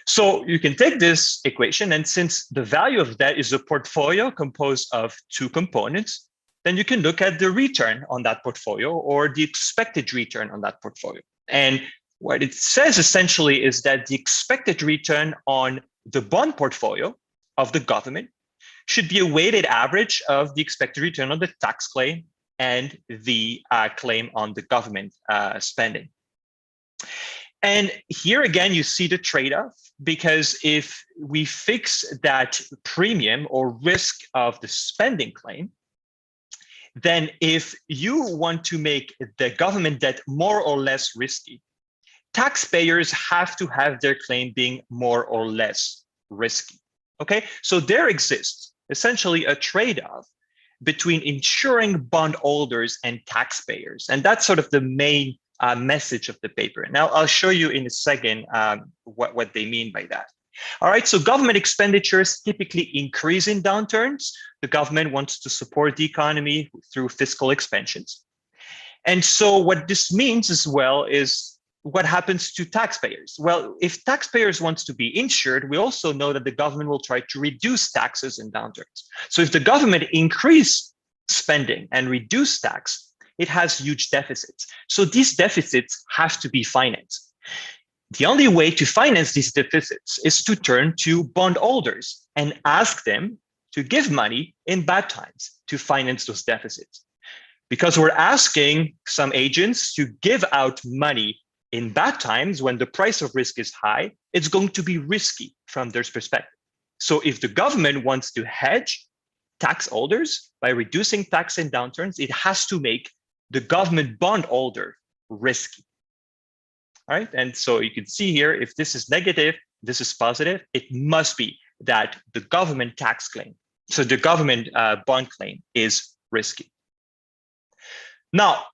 So you can take this equation, and since the value of debt is a portfolio composed of two components, then you can look at the return on that portfolio or the expected return on that portfolio. And what it says essentially is that the expected return on the bond portfolio of the government should be a weighted average of the expected return on the tax claim and the claim on the government spending. And here again, you see the trade-off, because if we fix that premium or risk of the spending claim, then if you want to make the government debt more or less risky, taxpayers have to have their claim being more or less risky, okay? So there exists essentially a trade-off between insuring bondholders and taxpayers. And that's sort of the main message of the paper. Now, I'll show you in a second what they mean by that. All right, so government expenditures typically increase in downturns. The government wants to support the economy through fiscal expansions. And so what this means as well is what happens to taxpayers. Well, if taxpayers want to be insured, we also know that the government will try to reduce taxes in downturns. So if the government increase spending and reduce tax, it has huge deficits. So these deficits have to be financed. The only way to finance these deficits is to turn to bondholders and ask them to give money in bad times to finance those deficits. Because we're asking some agents to give out money in bad times when the price of risk is high, it's going to be risky from their perspective. So if the government wants to hedge tax holders by reducing tax in downturns, it has to make the government bondholder risky. All right, and so you can see here, if this is negative, this is positive, it must be that the government tax claim, so the government bond claim is risky. Now,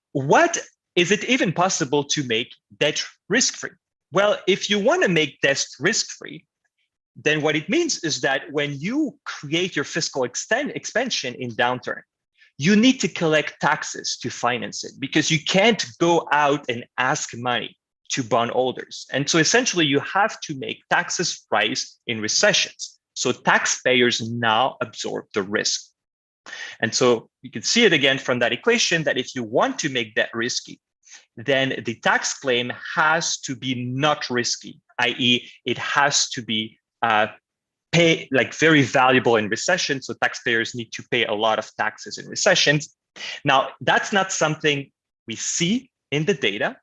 is it even possible to make debt risk-free? Well, if you want to make debt risk-free, then what it means is that when you create your fiscal expansion in downturn, you need to collect taxes to finance it, because you can't go out and ask money to bondholders. And so essentially you have to make taxes rise in recessions. So taxpayers now absorb the risk. And so you can see it again from that equation that if you want to make that risky, then the tax claim has to be not risky, i.e. it has to be very valuable in recession. So taxpayers need to pay a lot of taxes in recessions. Now, that's not something we see in the data.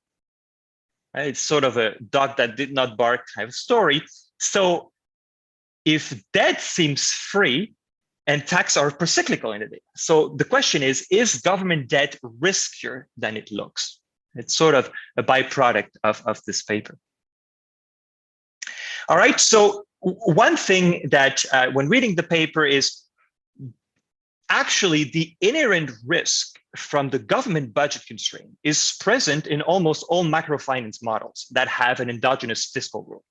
It's sort of a dog that did not bark kind of story. So if debt seems free, and tax are procyclical in the data. So the question is government debt riskier than it looks? It's sort of a byproduct of this paper. All right, so one thing that when reading the paper is actually the inherent risk from the government budget constraint is present in almost all macrofinance models that have an endogenous fiscal rule.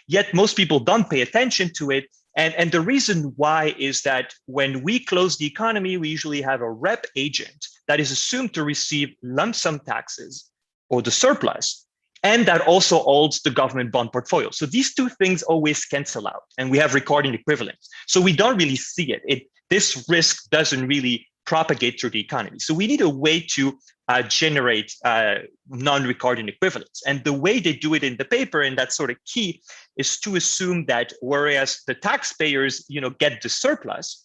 Yet most people don't pay attention to it. And the reason why is that when we close the economy, we usually have a rep agent that is assumed to receive lump sum taxes or the surplus, and that also holds the government bond portfolio. So these two things always cancel out, and we have recording equivalents. So we don't really see it. This risk doesn't really propagate through the economy. So we need a way to generate non-recording equivalents. And the way they do it in the paper, and that's sort of key, is to assume that whereas the taxpayers, get the surplus,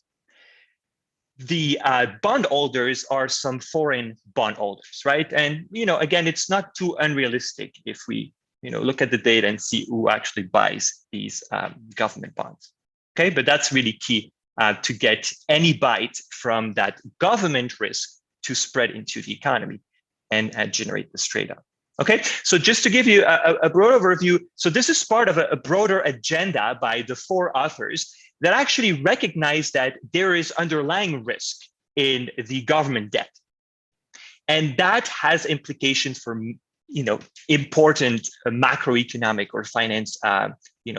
the bondholders are some foreign bondholders, right? And again, it's not too unrealistic if we look at the data and see who actually buys these government bonds. Okay, but that's really key to get any bite from that government risk to spread into the economy and generate this trade-off. Okay, so just to give you a broad overview, so this is part of a broader agenda by the 4 authors that actually recognize that there is underlying risk in the government debt. And that has implications for important macroeconomic or finance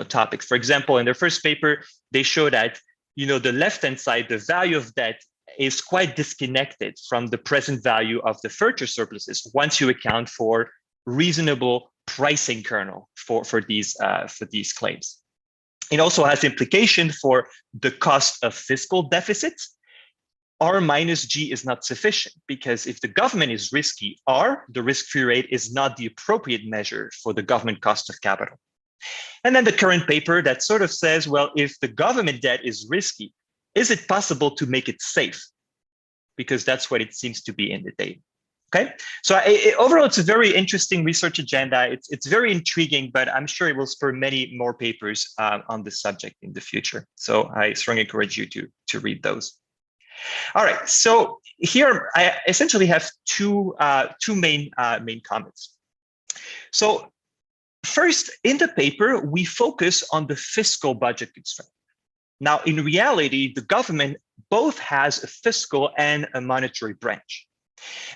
topics. For example, in their first paper, they show that the left-hand side, the value of debt is quite disconnected from the present value of the future surpluses once you account for reasonable pricing kernel for these claims. It also has implication for the cost of fiscal deficits. R minus G is not sufficient because if the government is risky, R, the risk-free rate, is not the appropriate measure for the government cost of capital. And then the current paper that sort of says, well, if the government debt is risky, is it possible to make it safe? Because that's what it seems to be in the data. Okay, so overall, it's a very interesting research agenda. It's very intriguing, but I'm sure it will spur many more papers on this subject in the future. So I strongly encourage you to read those. All right, so here I essentially have two main comments. So first, in the paper, we focus on the fiscal budget constraint. Now, in reality, the government both has a fiscal and a monetary branch.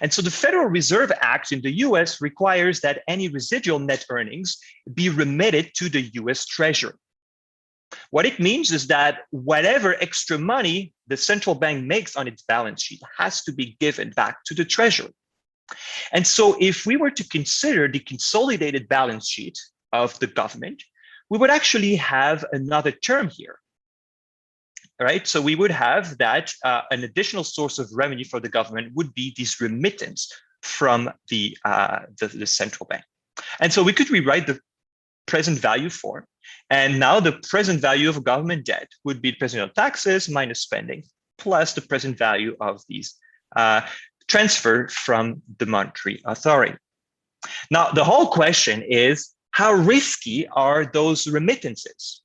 And so the Federal Reserve Act in the US requires that any residual net earnings be remitted to the US Treasury. What it means is that whatever extra money the central bank makes on its balance sheet has to be given back to the Treasury. And so if we were to consider the consolidated balance sheet of the government, we would actually have another term here. Right, so we would have that an additional source of revenue for the government would be this remittance from the central bank. And so we could rewrite the present value form. And now the present value of government debt would be the present value of taxes minus spending, plus the present value of these transfer from the monetary authority. Now, the whole question is, how risky are those remittances?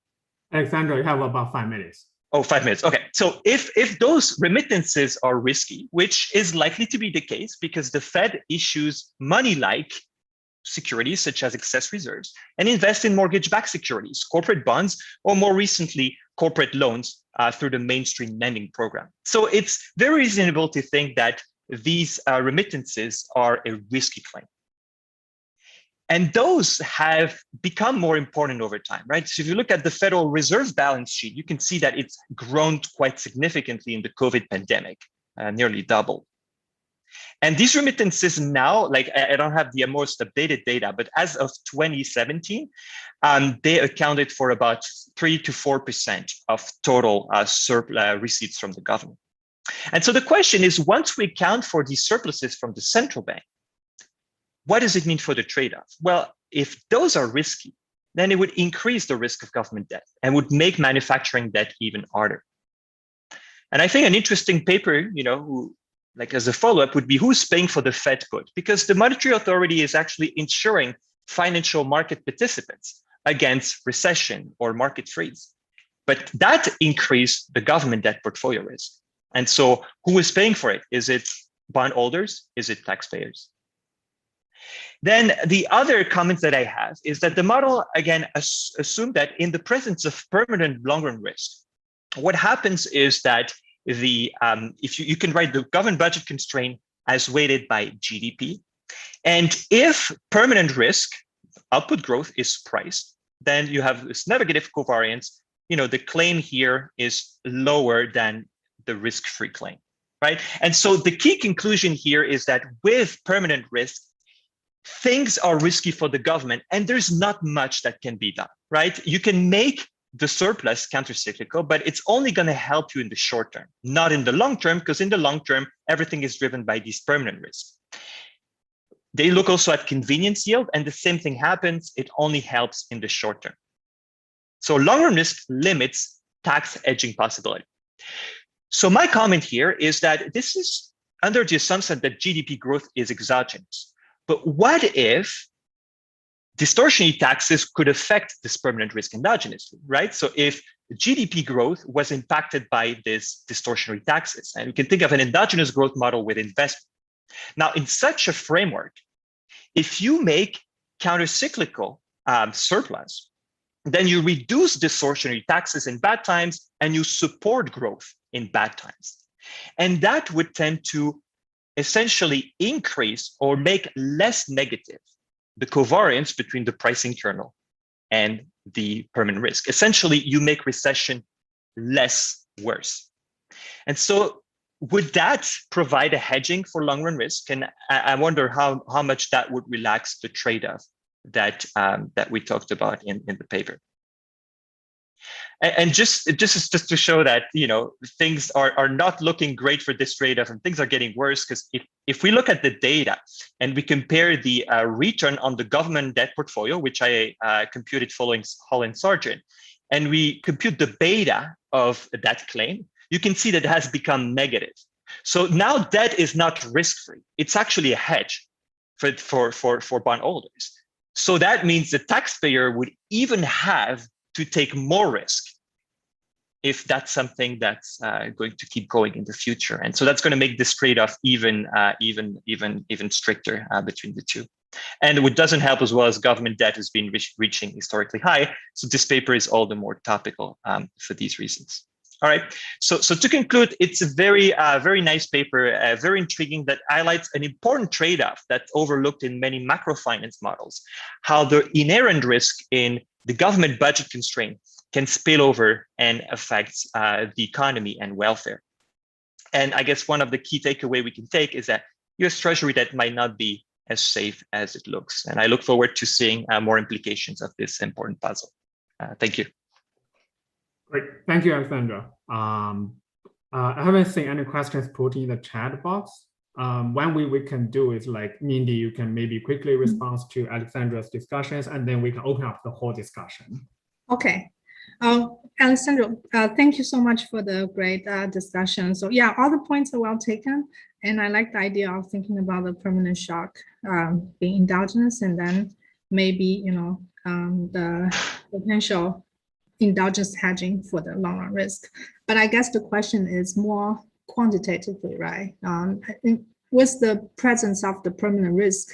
Alexandra, you have about 5 minutes. Oh, 5 minutes. Okay. So if those remittances are risky, which is likely to be the case because the Fed issues money-like securities such as excess reserves and invest in mortgage-backed securities, corporate bonds, or more recently, corporate loans through the mainstream lending program. So it's very reasonable to think that these remittances are a risky claim. And those have become more important over time, right? So if you look at the Federal Reserve balance sheet, you can see that it's grown quite significantly in the COVID pandemic, nearly doubled. And these remittances now, like I don't have the most updated data, but as of 2017, they accounted for about 3 to 4% of total receipts from the government. And so the question is, once we account for these surpluses from the central bank, what does it mean for the trade-off? Well, if those are risky, then it would increase the risk of government debt and would make manufacturing debt even harder. And I think an interesting paper, like as a follow-up would be who's paying for the Fed put, because the monetary authority is actually insuring financial market participants against recession or market freeze. but that increased the government debt portfolio risk. And so who is paying for it? Is it bondholders? Is it taxpayers? Then the other comments that I have is that the model, again, assumed that in the presence of permanent long-run risk, what happens is that if you can write the government budget constraint as weighted by GDP, and if permanent risk, output growth, is priced, then you have this negative covariance. The claim here is lower than the risk-free claim, right? And so the key conclusion here is that with permanent risk, things are risky for the government, and there's not much that can be done, right? You can make the surplus countercyclical, but it's only going to help you in the short term, not in the long term, because in the long term, everything is driven by these permanent risks. They look also at convenience yield, and the same thing happens. It only helps in the short term. So long-run risk limits tax hedging possibility. So my comment here is that this is under the assumption that GDP growth is exogenous. But what if distortionary taxes could affect this permanent risk endogenously, right? So if GDP growth was impacted by this distortionary taxes, and we can think of an endogenous growth model with investment. Now, in such a framework, if you make countercyclical surplus, then you reduce distortionary taxes in bad times and you support growth in bad times. And that would tend to essentially increase or make less negative the covariance between the pricing kernel and the permanent risk. Essentially, you make recession less worse. And so would that provide a hedging for long-run risk? And I wonder how much that would relax the trade-off that we talked about in the paper. And just to show that things are not looking great for this trade-off, and things are getting worse, because if we look at the data and we compare the return on the government debt portfolio, which I computed following Hall and Sargent, and we compute the beta of that claim, you can see that it has become negative. So now debt is not risk-free; it's actually a hedge for bondholders. So that means the taxpayer would even have to take more risk if that's something that's going to keep going in the future. And so that's going to make this trade-off even stricter between the two. And what doesn't help as well as government debt has been reaching historically high. So this paper is all the more topical for these reasons. All right. So to conclude, it's a very nice paper, very intriguing, that highlights an important trade-off that's overlooked in many macrofinance models, how the inherent risk in the government budget constraint can spill over and affect the economy and welfare. And I guess one of the key takeaway we can take is that US Treasury debt might not be as safe as it looks. And I look forward to seeing more implications of this important puzzle. Thank you. Great, thank you, Alexandra. I haven't seen any questions put in the chat box. One way we can do is, like, Mindy, you can maybe quickly respond to Alexandra's discussions, and then we can open up the whole discussion. Okay. Alessandro, thank you so much for the great discussion. So yeah, all the points are well taken. And I like the idea of thinking about the permanent shock being endogenous, and then maybe, the potential endogenous hedging for the long run risk. But I guess the question is more quantitatively, right? With the presence of the permanent risk,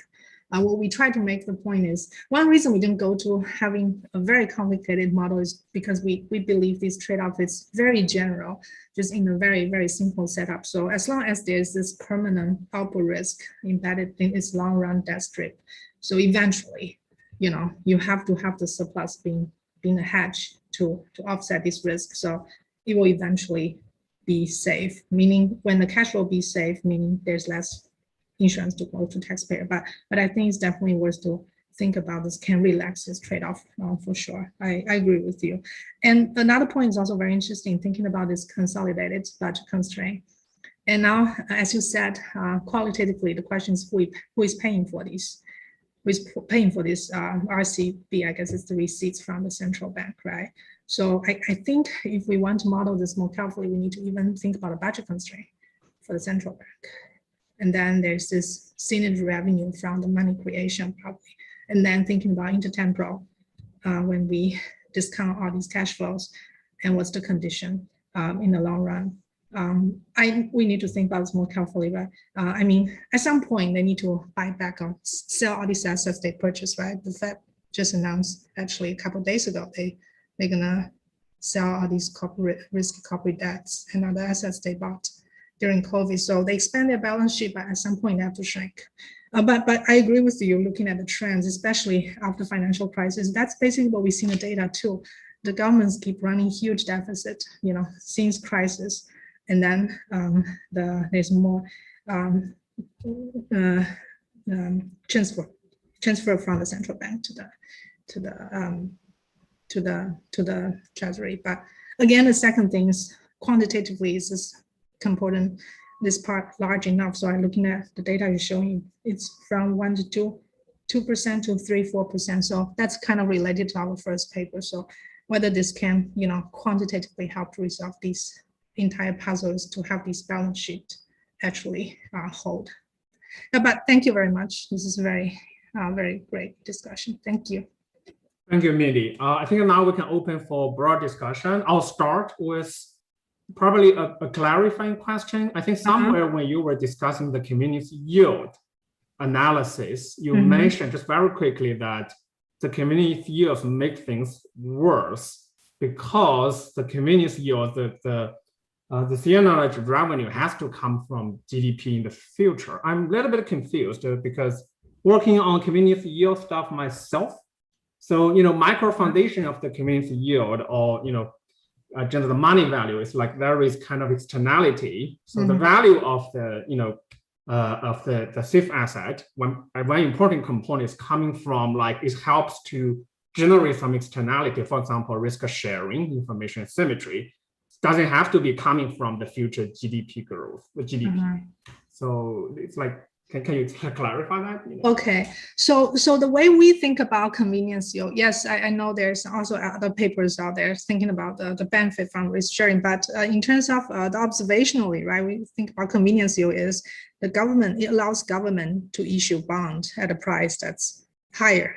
what we try to make the point is, one reason we didn't go to having a very complicated model is because we believe this trade-off is very general, just in a very, very simple setup. So as long as there's this permanent output risk embedded in its long-run debt strip, so eventually, you have to have the surplus being a hedge to offset this risk. So it will eventually be safe, meaning when the cash flow be safe, meaning there's less insurance to go to taxpayer. But I think it's definitely worth to think about this, can relax this trade-off for sure. I agree with you. And another point is also very interesting, thinking about this consolidated budget constraint. And now, as you said, qualitatively, the question is who is paying for this? Who is paying for this RCB? I guess it's the receipts from the central bank, right? So I think if we want to model this more carefully, we need to even think about a budget constraint for the central bank. And then there's this synergy revenue from the money creation probably. And then thinking about intertemporal, when we discount all these cash flows, and what's the condition in the long run. We need to think about this more carefully, but I mean, at some point they need to buy back or sell all these assets they purchased, right? The Fed just announced actually a couple of days ago they're gonna sell all these risky corporate debts and other assets they bought during COVID. So they expand their balance sheet, but at some point they have to shrink. But I agree with you looking at the trends, especially after financial crisis. That's basically what we see in the data too. The governments keep running huge deficit, since crisis, and then there's more transfer from the central bank to the treasury. But again, the second thing is quantitatively is this component, this part large enough. So I'm looking at the data you're showing, it's from 1% to 2% to 3-4%. So that's kind of related to our first paper. So whether this can, quantitatively help to resolve these entire puzzles to have this balance sheet actually hold. But thank you very much. This is very great discussion. Thank you. Thank you, Mindy. I think now we can open for broad discussion. I'll start with probably a clarifying question. I think somewhere when you were discussing the community yield analysis, you mentioned just very quickly that the community yields make things worse because the community yield, the theoretic revenue has to come from GDP in the future. I'm a little bit confused because working on community yield stuff myself. So, micro foundation of the community yield or, just the money value is like there is kind of externality. So the value of the, of the safe asset, one important component is coming from like it helps to generate some externality. For example, risk sharing, information asymmetry. Doesn't have to be coming from the future GDP growth, the GDP. So it's like, can you clarify that? Okay, so the way we think about convenience yield, yes, I know there's also other papers out there thinking about the benefit from risk sharing, but in terms of the observationally, right, we think about convenience yield is the government, it allows government to issue bond at a price that's higher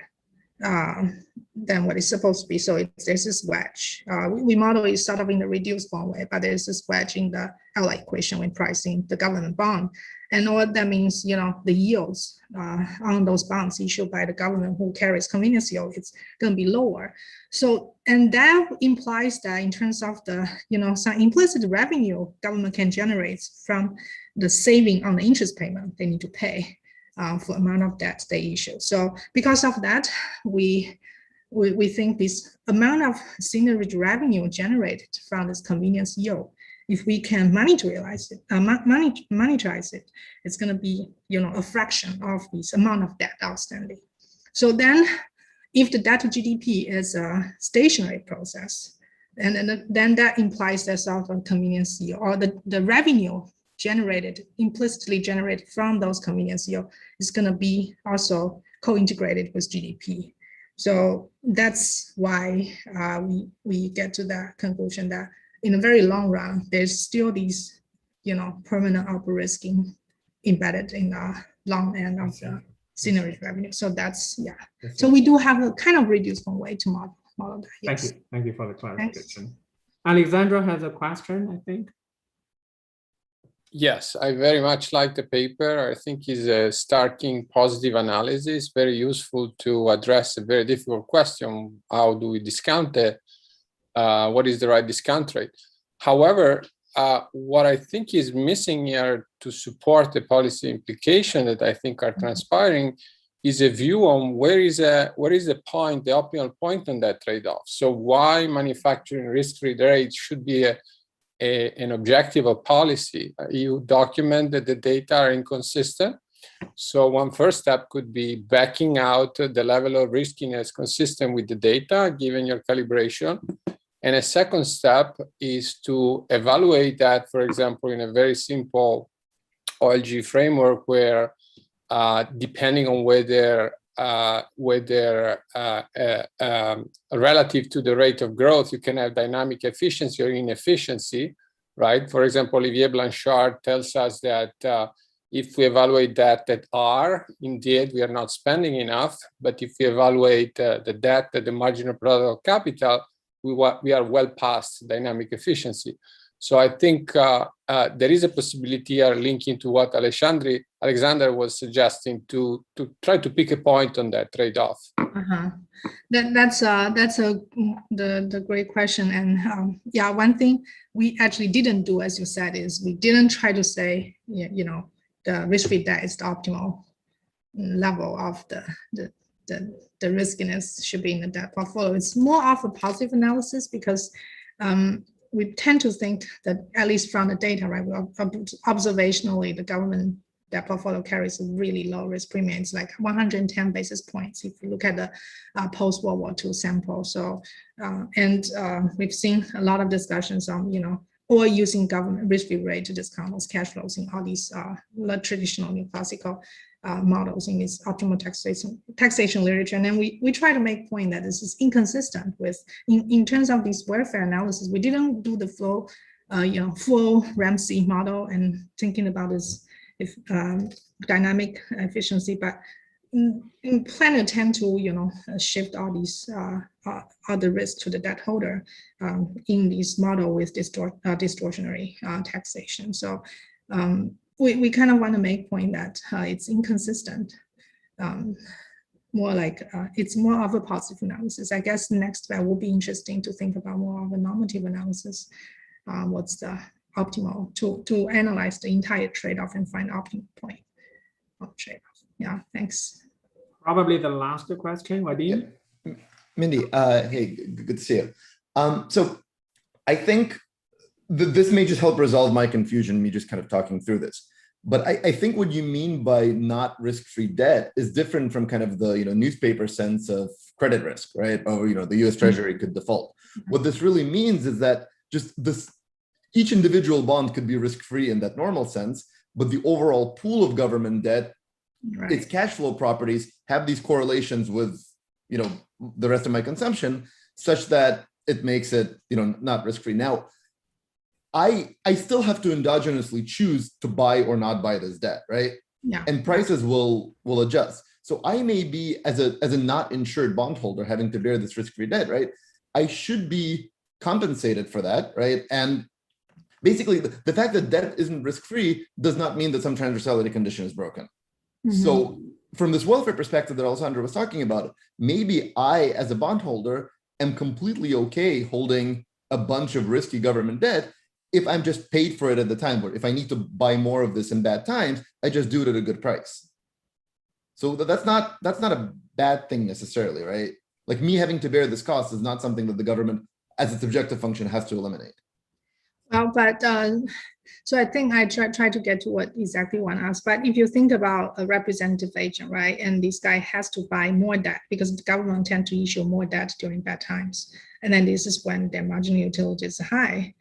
than what it's supposed to be. So there's this wedge. We model it sort of in the reduced form way, but there's this wedge in the Euler equation when pricing the government bond. And what that means, the yields on those bonds issued by the government who carries convenience yield, it's going to be lower. So, and that implies that in terms of the, some implicit revenue government can generate from the saving on the interest payment they need to pay for amount of debt they issue. So because of that, we think this amount of synergy revenue generated from this convenience yield, if we can monetize it, it's going to be, a fraction of this amount of debt outstanding. So then, if the debt to GDP is a stationary process, and then that implies that sort of convenience yield or the revenue implicitly generated from those convenience yield is going to be also co-integrated with GDP. So that's why we get to that conclusion that in the very long run, there's still these, permanent upper risking embedded in the long end of the synergy revenue. So that's, yeah. So we do have a kind of reduced one way to model that. Yes. Thank you for the clarification. Thanks. Alexandra has a question, I think. Yes, I very much like the paper. I think it's a starting positive analysis, very useful to address a very difficult question. How do we discount it? What is the right discount rate? However, what I think is missing here to support the policy implication that I think are transpiring is a view on where is the point, the optimal point on that trade-off. So why manufacturing risk-free rate should be an objective of policy. You document that the data are inconsistent. So one first step could be backing out the level of riskiness consistent with the data, given your calibration. And a second step is to evaluate that, for example, in a very simple OLG framework where depending on whether relative to the rate of growth, you can have dynamic efficiency or inefficiency, right? For example, Olivier Blanchard tells us that if we evaluate that at R, indeed, we are not spending enough. But if we evaluate the debt at the marginal product of capital, we are well past dynamic efficiency. So I think there is a possibility here linking to what Alexander was suggesting to try to pick a point on that trade-off. That's the great question. And yeah, one thing we actually didn't do, as you said, is we didn't try to say, you know, the risk-free debt is the optimal level of the riskiness should be in the debt portfolio. It's more of a positive analysis because we tend to think that, at least from the data, right, observationally, the government debt portfolio carries a really low risk premium. It's like 110 basis points if you look at the post-World War II sample. So, we've seen a lot of discussions on, you know, or using government risk-free rate to discount those cash flows in all these traditional neoclassical models in this optimal taxation literature. And then we try to make point that this is inconsistent with, in terms of this welfare analysis, we didn't do the full Ramsey model and thinking about this dynamic efficiency, but in plan tend to, you know, shift all these other risks to the debt holder in this model with distortionary taxation. So we kind of want to make point that it's inconsistent, more like it's more of a positive analysis. I guess the next step will be interesting to think about more of a normative analysis. What's the optimal to analyze the entire trade-off and find optimal point of trade-off. Yeah, thanks. Probably the last question, Vadim. Yeah. Mindy, hey, good to see you. So I think this may just help resolve my confusion, me just kind of talking through this. But I think what you mean by not risk-free debt is different from kind of the newspaper sense of credit risk, right? Or the U.S. Treasury could default. What this really means is that just each individual bond could be risk-free in that normal sense, but the overall pool of government debt, right, its cash flow properties have these correlations with the rest of my consumption, such that it makes it not risk-free. Now, I still have to endogenously choose to buy or not buy this debt, right? Yeah. And prices will adjust. So I may be, as a not insured bondholder, having to bear this risk-free debt, right? I should be compensated for that, right? And basically, the fact that debt isn't risk-free does not mean that some transversality condition is broken. Mm-hmm. So from this welfare perspective that Alessandro was talking about, maybe I, as a bondholder, am completely okay holding a bunch of risky government debt if I'm just paid for it at the time, or if I need to buy more of this in bad times, I just do it at a good price. So that's not a bad thing necessarily, right? Like me having to bear this cost is not something that the government, as its objective function, has to eliminate. Well, but so I think I try to get to what exactly one asked. But if you think about a representative agent, right, and this guy has to buy more debt because the government tend to issue more debt during bad times, and then this is when their marginal utility is high.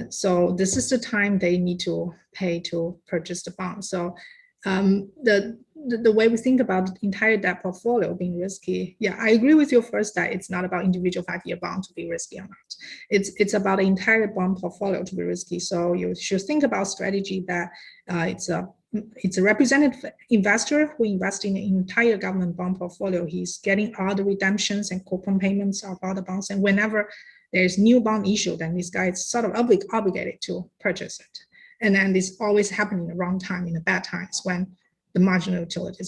So this is the time they need to pay to purchase the bond. So the way we think about the entire debt portfolio being risky, yeah, I agree with you first that it's not about individual 5-year bond to be risky or not. It's about the entire bond portfolio to be risky. So you should think about strategy that it's a representative investor who invests in the entire government bond portfolio. He's getting all the redemptions and coupon payments of all the bonds, and whenever there's new bond issue, then this guy is sort of obligated to purchase it. And then this always happening in the wrong time, in the bad times when the marginal utility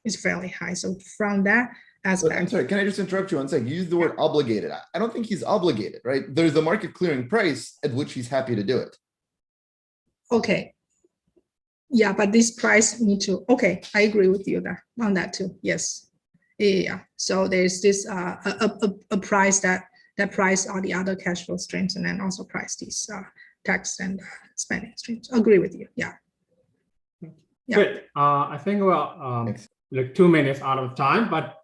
is fairly high. So from that aspect. But I'm sorry, can I just interrupt you one second? You used the word obligated. I don't think he's obligated, right? There's a market clearing price at which he's happy to do it. Okay. Yeah, but this price need to, okay, I agree with you there on that too. Yes. Yeah. So there's this a price that price all the other cash flow streams and then also price these tax and spending streams. Agree with you. Yeah. Yeah. Good. I think we're like 2 minutes out of time, but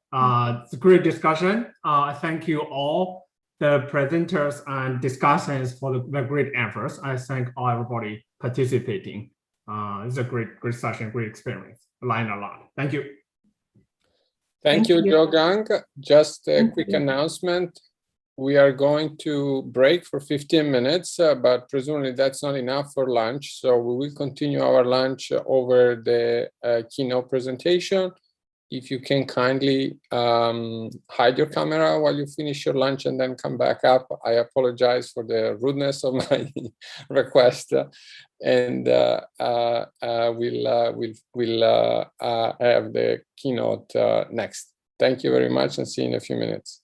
it's a great discussion. I thank you all, the presenters and discussants, for the great efforts. I thank everybody participating. It's a great session, great experience. I learned a lot. Thank you. Thank you, Jogang. Just a quick announcement. We are going to break for 15 minutes, but presumably that's not enough for lunch. So we will continue our lunch over the keynote presentation. if you can kindly hide your camera while you finish your lunch and then come back up. I apologize for the rudeness of my request, and we'll have the keynote next. Thank you very much, and see you in a few minutes.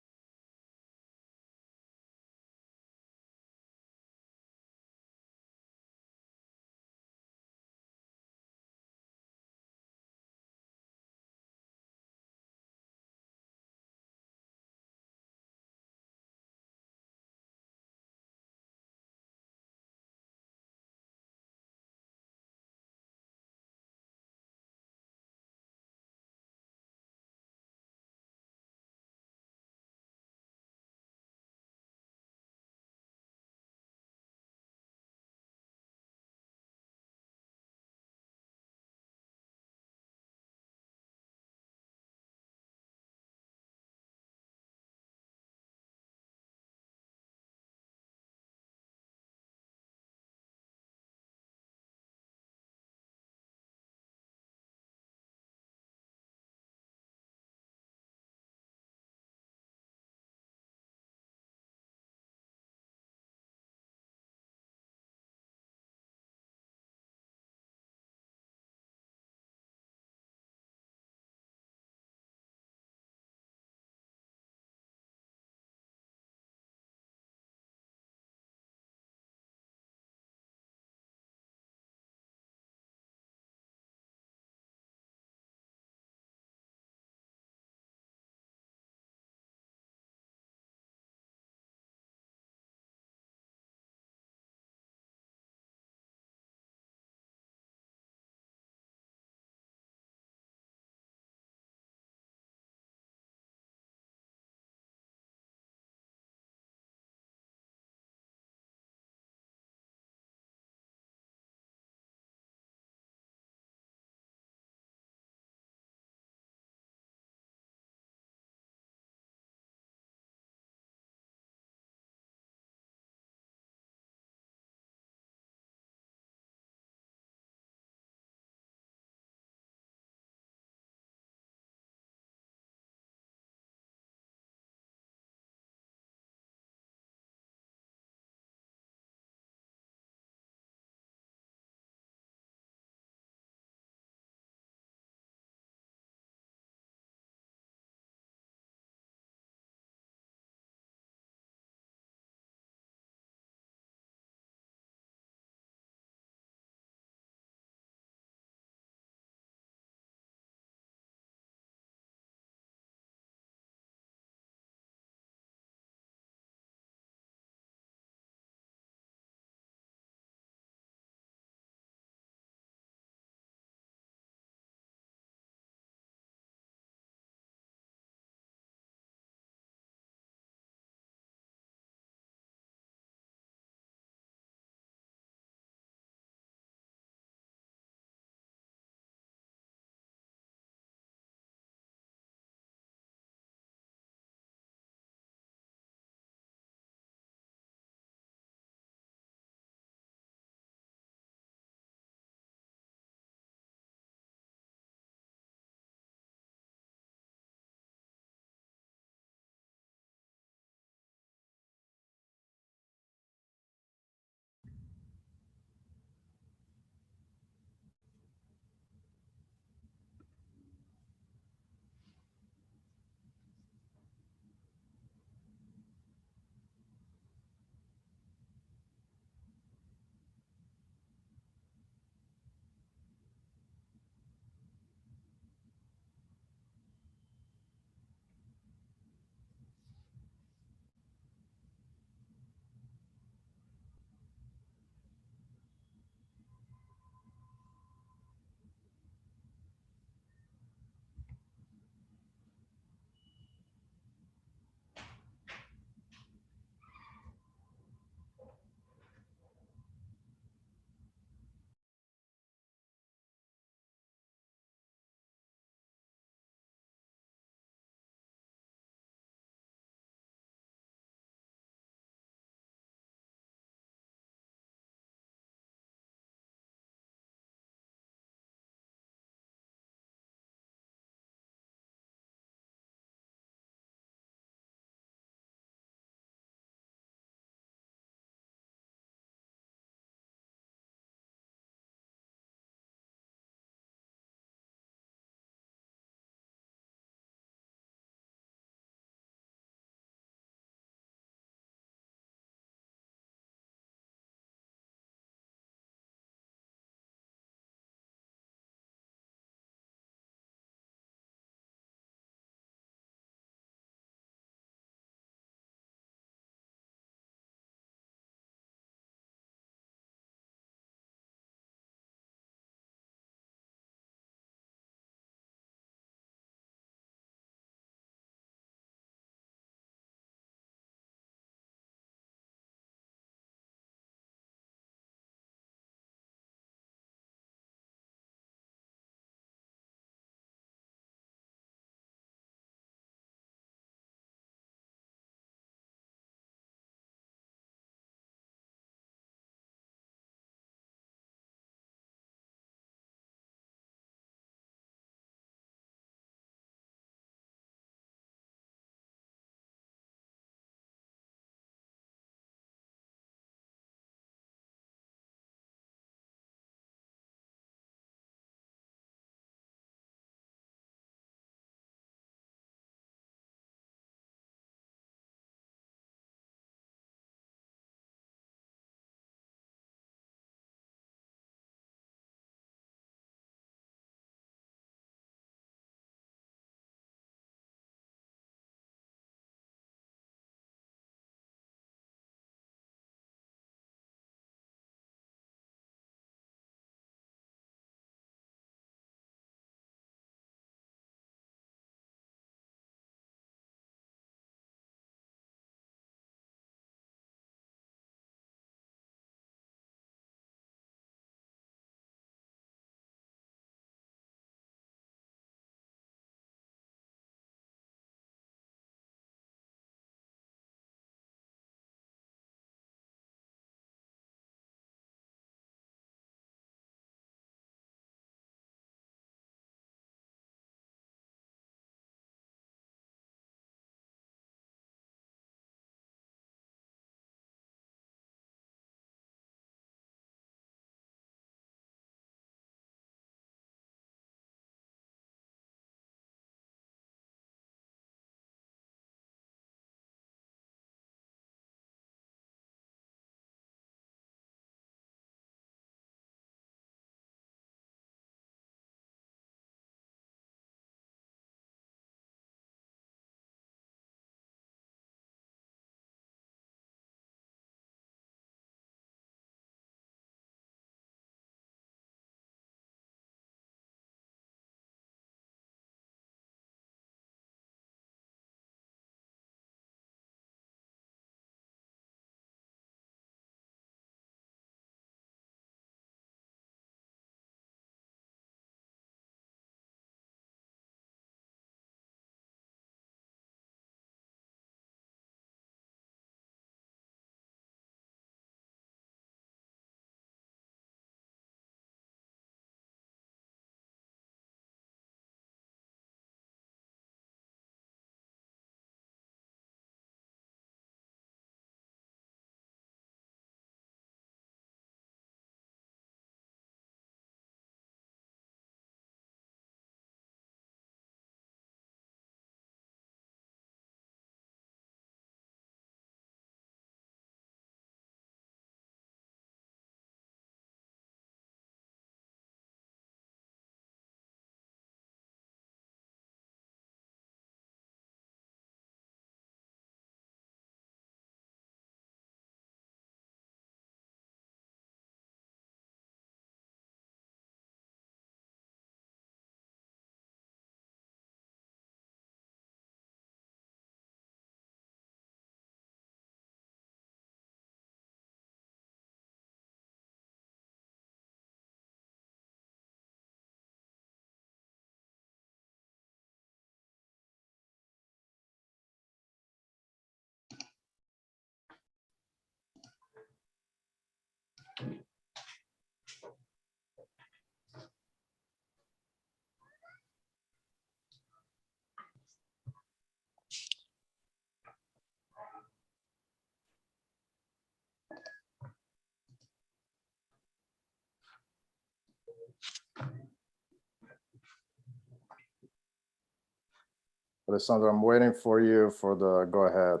Alessandro, I'm waiting for you for the go ahead.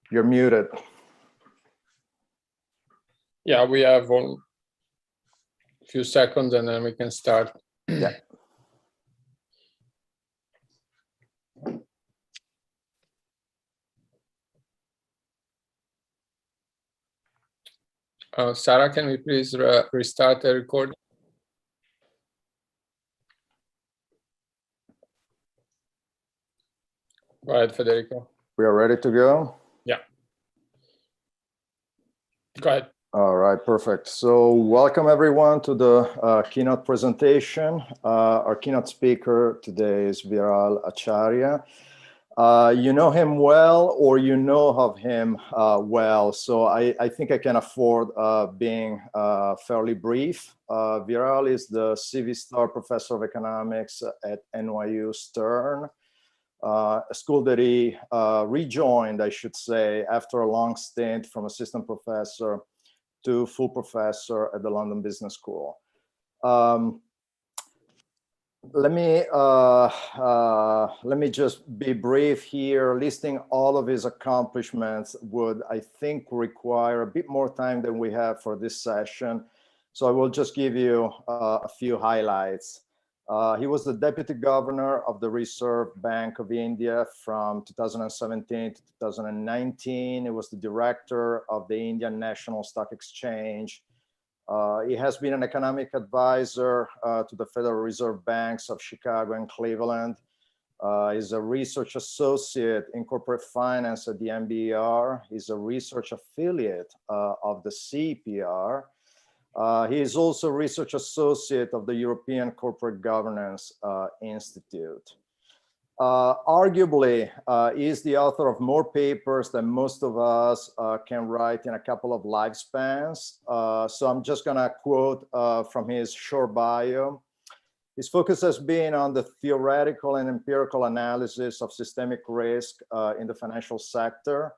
You're muted. Yeah, we have a few seconds and then we can start. Yeah. Sarah, can we please restart the recording? Go ahead, Federico. We are ready to go? Yeah. Go ahead. All right, perfect. So welcome everyone to the keynote presentation. Our keynote speaker today is Viral Acharya. You know him well, or you know of him well. So I think I can afford being fairly brief. Viral is the CV Star Professor of Economics at NYU Stern, a school that he rejoined, I should say, after a long stint from assistant professor to full professor at the London Business School. Let me just be brief here. Listing all of his accomplishments would, I think, require a bit more time than we have for this session. So I will just give you a few highlights. He was the Deputy Governor of the Reserve Bank of India from 2017 to 2019. He was the Director of the Indian National Stock Exchange. He has been an economic advisor to the Federal Reserve Banks of Chicago and Cleveland. He's a research associate in corporate finance at the MBER. He's a research affiliate of the CEPR. He is also a research associate of the European Corporate Governance Institute. Arguably, he is the author of more papers than most of us can write in a couple of lifespans. So I'm just gonna quote from his short bio. His focus has been on the theoretical and empirical analysis of systemic risk in the financial sector,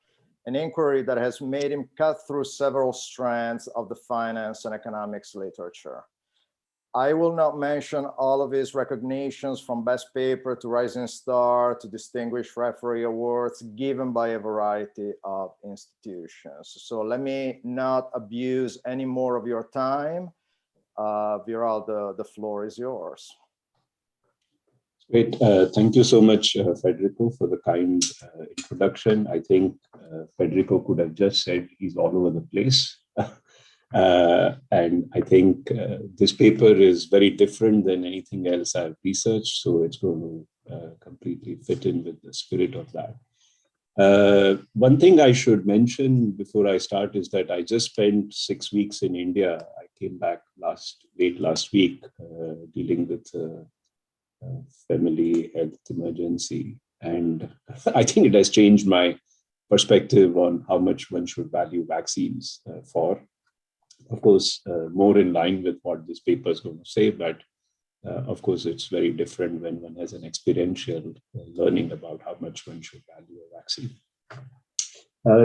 an inquiry that has made him cut through several strands of the finance and economics literature. I will not mention all of his recognitions, from Best Paper to Rising Star to Distinguished Referee Awards given by a variety of institutions. So let me not abuse any more of your time. Viral, the floor is yours. Great. Thank you so much, Federico, for the kind introduction. I think Federico could have just said he's all over the place. And I think this paper is very different than anything else I've researched, so it's going to completely fit in with the spirit of that. One thing I should mention before I start is that I just spent 6 weeks in India. I came back late last week dealing with family health emergency. And I think it has changed my perspective on how much one should value vaccines for. Of course, more in line with what this paper is going to say, but of course, it's very different when one has an experiential learning about how much one should value a vaccine.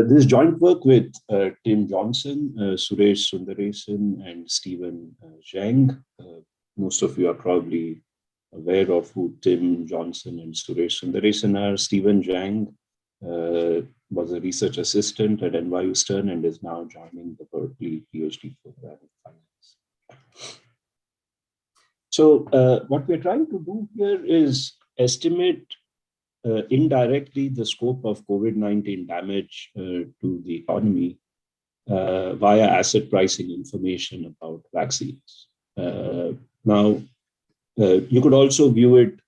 This joint work with Tim Johnson, Suresh Sundaresan, and Stephen Zhang. Most of you are probably aware of who Tim Johnson and Suresh Sundaresan are. Stephen Zhang was a research assistant at NYU Stern and is now joining the Berkeley PhD program in finance. So what we're trying to do here is estimate indirectly the scope of COVID-19 damage to the economy via asset pricing information about vaccines. Now, you could also view it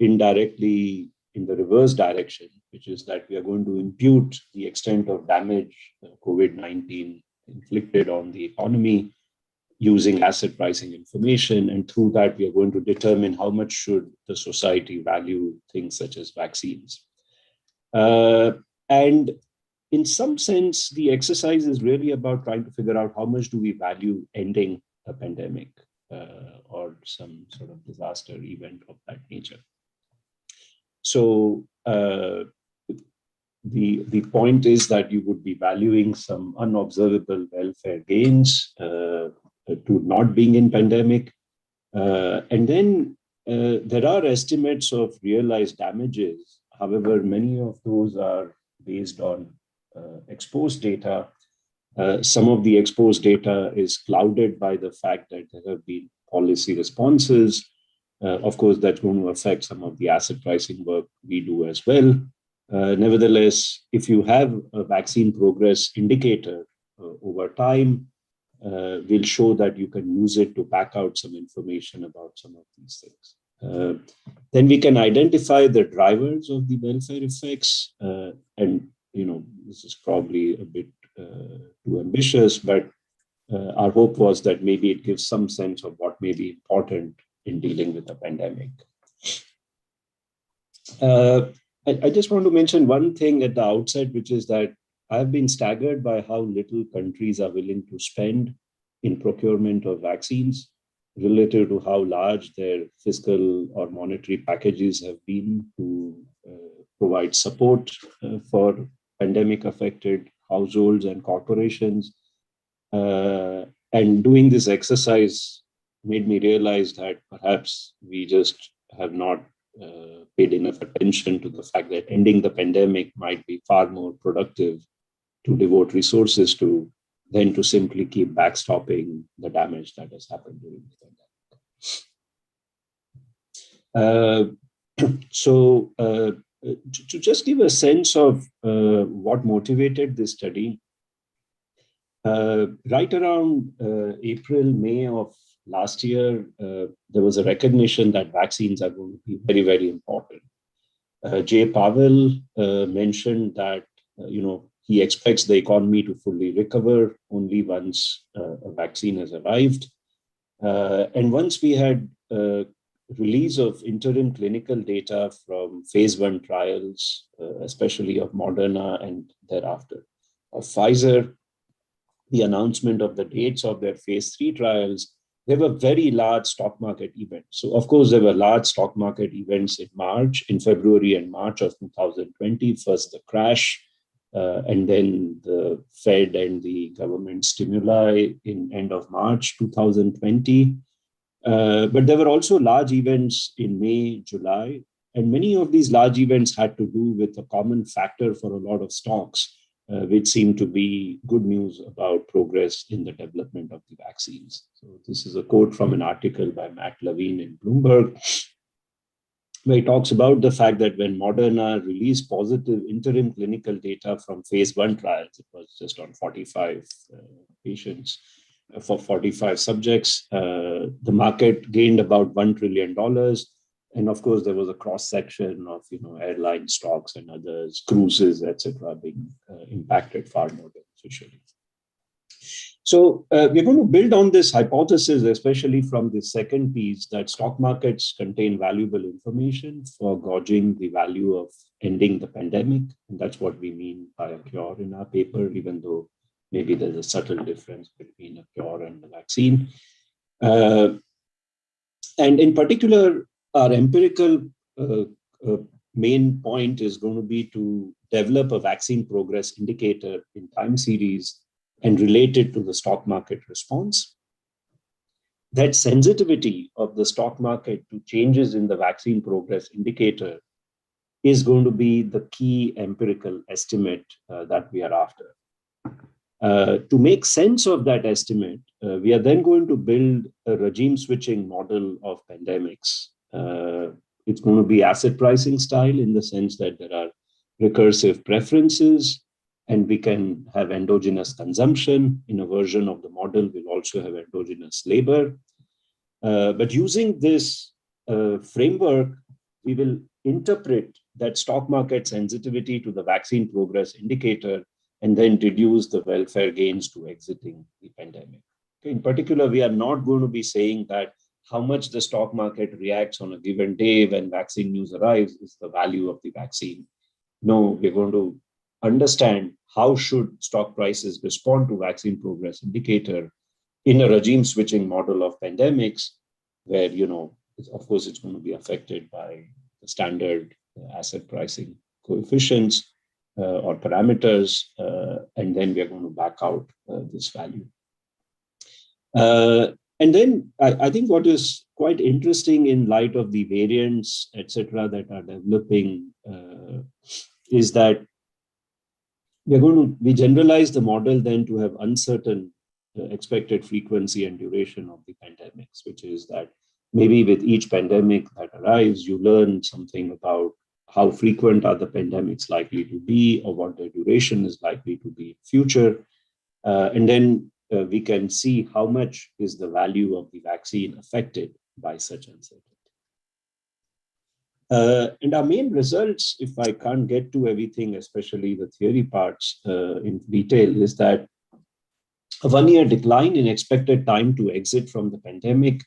indirectly in the reverse direction, which is that we are going to impute the extent of damage COVID-19 inflicted on the economy using asset pricing information. And through that, we are going to determine how much should the society value things such as vaccines. And in some sense, the exercise is really about trying to figure out how much do we value ending a pandemic or some sort of disaster event of that nature. So the point is that you would be valuing some unobservable welfare gains to not being in pandemic. And then there are estimates of realized damages. However, many of those are based on exposed data. Some of the exposed data is clouded by the fact that there have been policy responses. Of course, that's going to affect some of the asset pricing work we do as well. Nevertheless, if you have a vaccine progress indicator over time, will show that you can use it to back out some information about some of these things. Then we can identify the drivers of the welfare effects. And, this is probably a bit too ambitious, but our hope was that maybe it gives some sense of what may be important in dealing with the pandemic. I just want to mention one thing at the outset, which is that I've been staggered by how little countries are willing to spend in procurement of vaccines relative to how large their fiscal or monetary packages have been to provide support for pandemic-affected households and corporations. And doing this exercise made me realize that perhaps we just have not paid enough attention to the fact that ending the pandemic might be far more productive to devote resources to than to simply keep backstopping the damage that has happened during the pandemic. So to just give a sense of what motivated this study, right around April, May of last year, there was a recognition that vaccines are going to be very, very important. Jay Powell mentioned that, he expects the economy to fully recover only once a vaccine has arrived. And once we had release of interim clinical data from phase 1 trials, especially of Moderna and thereafter of Pfizer, the announcement of the dates of their phase 3 trials, there were very large stock market events. So of course, there were large stock market events in February and March of 2020, first the crash, and then the Fed and the government stimuli in end of March 2020. But there were also large events in May, July, and many of these large events had to do with a common factor for a lot of stocks, which seemed to be good news about progress in the development of the vaccines. So this is a quote from an article by Matt Levine in Bloomberg, where he talks about the fact that when Moderna released positive interim clinical data from phase 1 trials, it was just on 45 patients for 45 subjects, the market gained about $1 trillion. And of course, there was a cross-section of airline stocks and others, cruises, etc., being impacted far more beneficially. So we're going to build on this hypothesis, especially from the second piece, that stock markets contain valuable information for gauging the value of ending the pandemic. And that's what we mean by a cure in our paper, even though maybe there's a subtle difference between a cure and a vaccine. And in particular, our empirical main point is going to be to develop a vaccine progress indicator in time series and relate it to the stock market response. That sensitivity of the stock market to changes in the vaccine progress indicator is going to be the key empirical estimate that we are after. To make sense of that estimate, we are then going to build a regime switching model of pandemics. It's going to be asset pricing style in the sense that there are recursive preferences, and we can have endogenous consumption. In a version of the model, we'll also have endogenous labor. But using this framework, we will interpret that stock market sensitivity to the vaccine progress indicator and then reduce the welfare gains to exiting the pandemic. In particular, we are not going to be saying that how much the stock market reacts on a given day when vaccine news arrives is the value of the vaccine. No, we're going to understand how should stock prices respond to vaccine progress indicator in a regime switching model of pandemics, where, of course, it's going to be affected by the standard asset pricing coefficients or parameters, and then we are going to back out this value. And then I think what is quite interesting in light of the variants, etc., that are developing is that we generalize the model then to have uncertain expected frequency and duration of the pandemics, which is that maybe with each pandemic that arrives, you learn something about how frequent are the pandemics likely to be, or what their duration is likely to be in future. And then we can see how much is the value of the vaccine affected by such uncertainty. And our main results, if I can't get to everything, especially the theory parts in detail, is that a 1-year decline in expected time to exit from the pandemic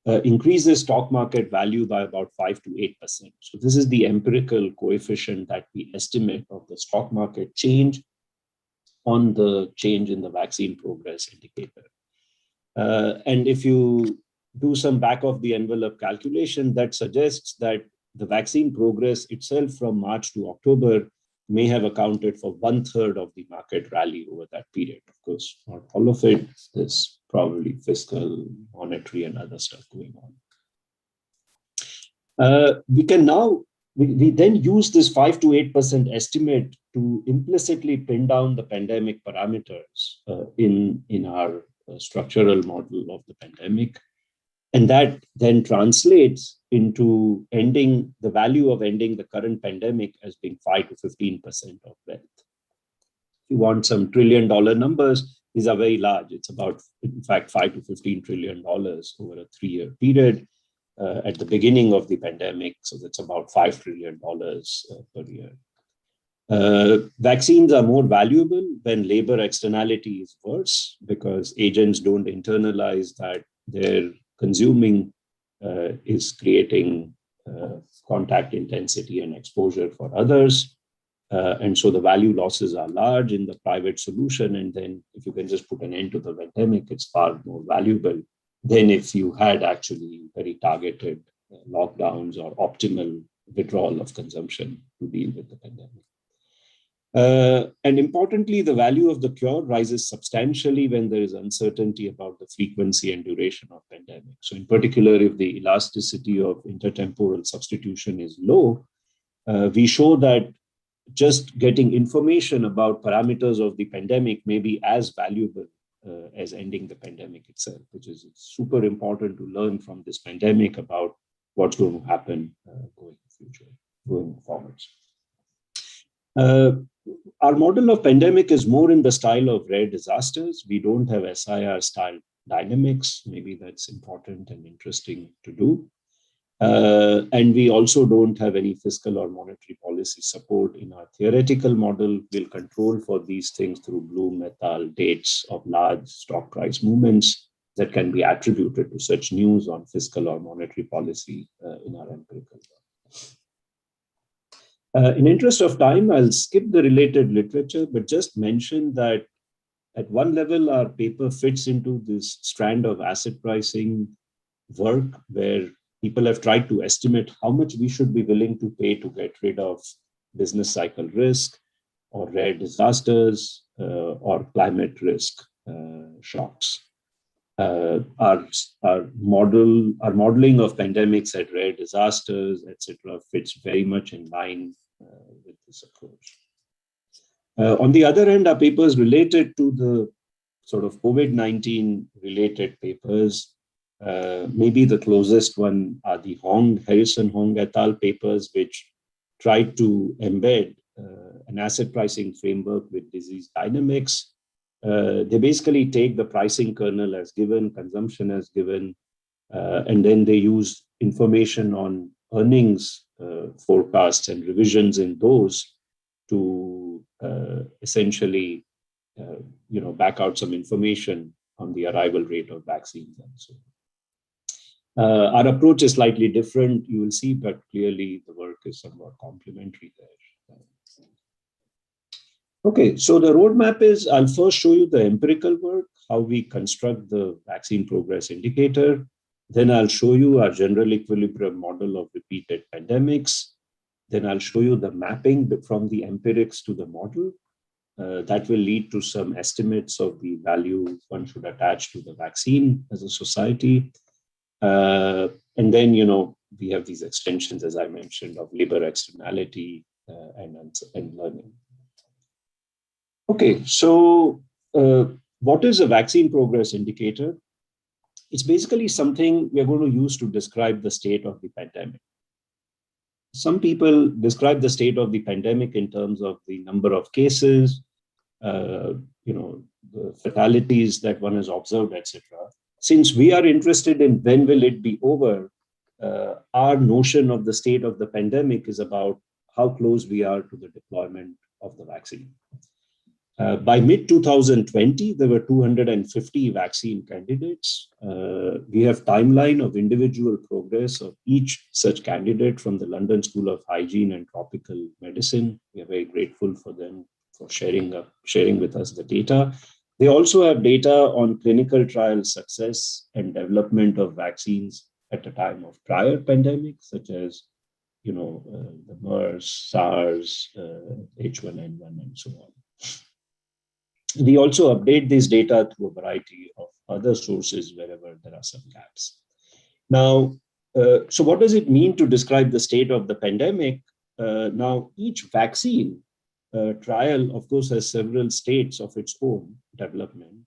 increases stock market value by about 5 to 8%. So this is the empirical coefficient that we estimate of the stock market change on the change in the vaccine progress indicator. And if you do some back of the envelope calculation, that suggests that the vaccine progress itself from March to October may have accounted for 1/3 of the market rally over that period. Of course, not all of it. There's probably fiscal, monetary, and other stuff going on. We then use this 5 to 8% estimate to implicitly pin down the pandemic parameters in our structural model of the pandemic. And that then translates into the value of ending the current pandemic as being 5 to 15% of wealth. If you want some $1 trillion numbers, these are very large. It's about, in fact, $5 to $15 trillion over a 3-year period at the beginning of the pandemic. So that's about $5 trillion per year. Vaccines are more valuable when labor externality is worse, because agents don't internalize that their consuming is creating contact intensity and exposure for others. And so the value losses are large in the private solution. And then if you can just put an end to the pandemic, it's far more valuable than if you had actually very targeted lockdowns or optimal withdrawal of consumption to deal with the pandemic. And importantly, the value of the cure rises substantially when there is uncertainty about the frequency and duration of pandemic. So in particular, if the elasticity of intertemporal substitution is low, we show that just getting information about parameters of the pandemic may be as valuable as ending the pandemic itself, which is super important to learn from this pandemic about what's going to happen going forwards. Our model of pandemic is more in the style of rare disasters. We don't have SIR style dynamics. Maybe that's important and interesting to do. And we also don't have any fiscal or monetary policy support in our theoretical model. We'll control for these things through Bloom et al. Dates of large stock price movements that can be attributed to such news on fiscal or monetary policy in our empirical work. In interest of time, I'll skip the related literature, but just mention that at one level, our paper fits into this strand of asset pricing work where people have tried to estimate how much we should be willing to pay to get rid of business cycle risk or rare disasters or climate risk shocks. Our modeling of pandemics and rare disasters, etc., fits very much in line with this approach. On the other hand, our papers related to the sort of COVID-19 related papers, maybe the closest one are the Harrison Hong et al. Papers, which tried to embed an asset pricing framework with disease dynamics. They basically take the pricing kernel as given, consumption as given, and then they use information on earnings forecasts and revisions in those to essentially back out some information on the arrival rate of vaccines and so on. Our approach is slightly different, you will see, but clearly the work is somewhat complementary there. Okay, so the roadmap is, I'll first show you the empirical work, how we construct the vaccine progress indicator. Then I'll show you our general equilibrium model of repeated pandemics. Then I'll show you the mapping from the empirics to the model. That will lead to some estimates of the value one should attach to the vaccine as a society. And then, we have these extensions, as I mentioned, of labor externality and learning. Okay, so what is a vaccine progress indicator? It's basically something we're going to use to describe the state of the pandemic. Some people describe the state of the pandemic in terms of the number of cases, the fatalities that one has observed, etc. Since we are interested in when will it be over, our notion of the state of the pandemic is about how close we are to the deployment of the vaccine. By mid-2020, there were 250 vaccine candidates. We have timeline of individual progress of each such candidate from the London School of Hygiene and Tropical Medicine. We are very grateful for them for sharing with us the data. They also have data on clinical trial success and development of vaccines at the time of prior pandemics, such as the MERS, SARS, H1N1, and so on. We also update this data through a variety of other sources wherever there are some gaps. Now, so what does it mean to describe the state of the pandemic? Now, each vaccine trial, of course, has several states of its own development.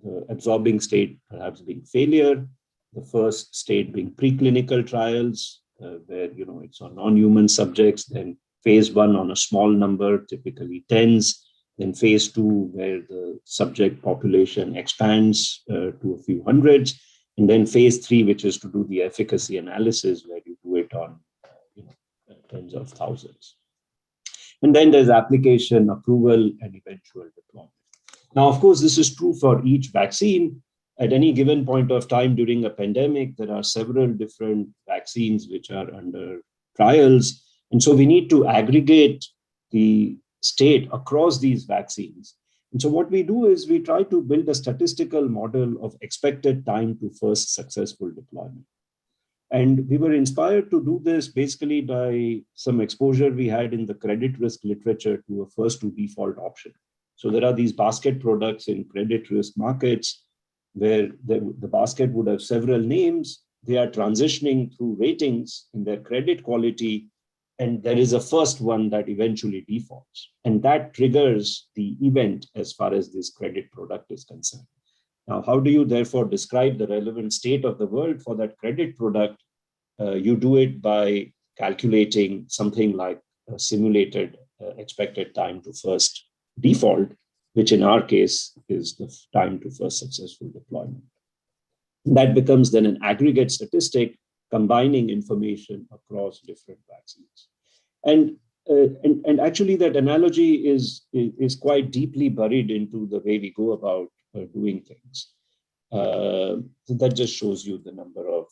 The absorbing state perhaps being failure, the first state being preclinical trials, where it's on non-human subjects, then phase 1 on a small number, typically tens, then phase 2, where the subject population expands to a few hundreds, and then phase 3, which is to do the efficacy analysis, where you do it on tens of thousands. And then there's application, approval, and eventual deployment. Now, of course, this is true for each vaccine. At any given point of time during a pandemic, there are several different vaccines which are under trials. And so we need to aggregate the state across these vaccines. And so what we do is we try to build a statistical model of expected time to first successful deployment. And we were inspired to do this basically by some exposure we had in the credit risk literature to a first to default option. So there are these basket products in credit risk markets where the basket would have several names. They are transitioning through ratings in their credit quality, and there is a first one that eventually defaults. And that triggers the event as far as this credit product is concerned. Now, how do you therefore describe the relevant state of the world for that credit product? You do it by calculating something like a simulated expected time to first default, which in our case is the time to first successful deployment. That becomes then an aggregate statistic combining information across different vaccines. And actually that analogy is quite deeply buried into the way we go about doing things. So that just shows you the number of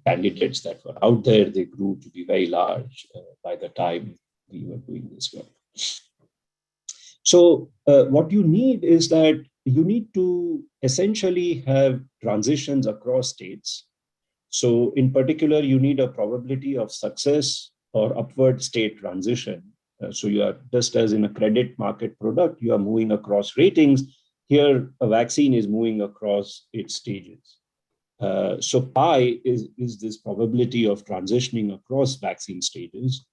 candidates that were out there. They grew to be very large by the time we were doing this work. So what you need is that you need to essentially have transitions across states. So in particular, you need a probability of success or upward state transition. So you are, just as in a credit market product, you are moving across ratings. Here, a vaccine is moving across its stages. So pi is this probability of transitioning across vaccine stages.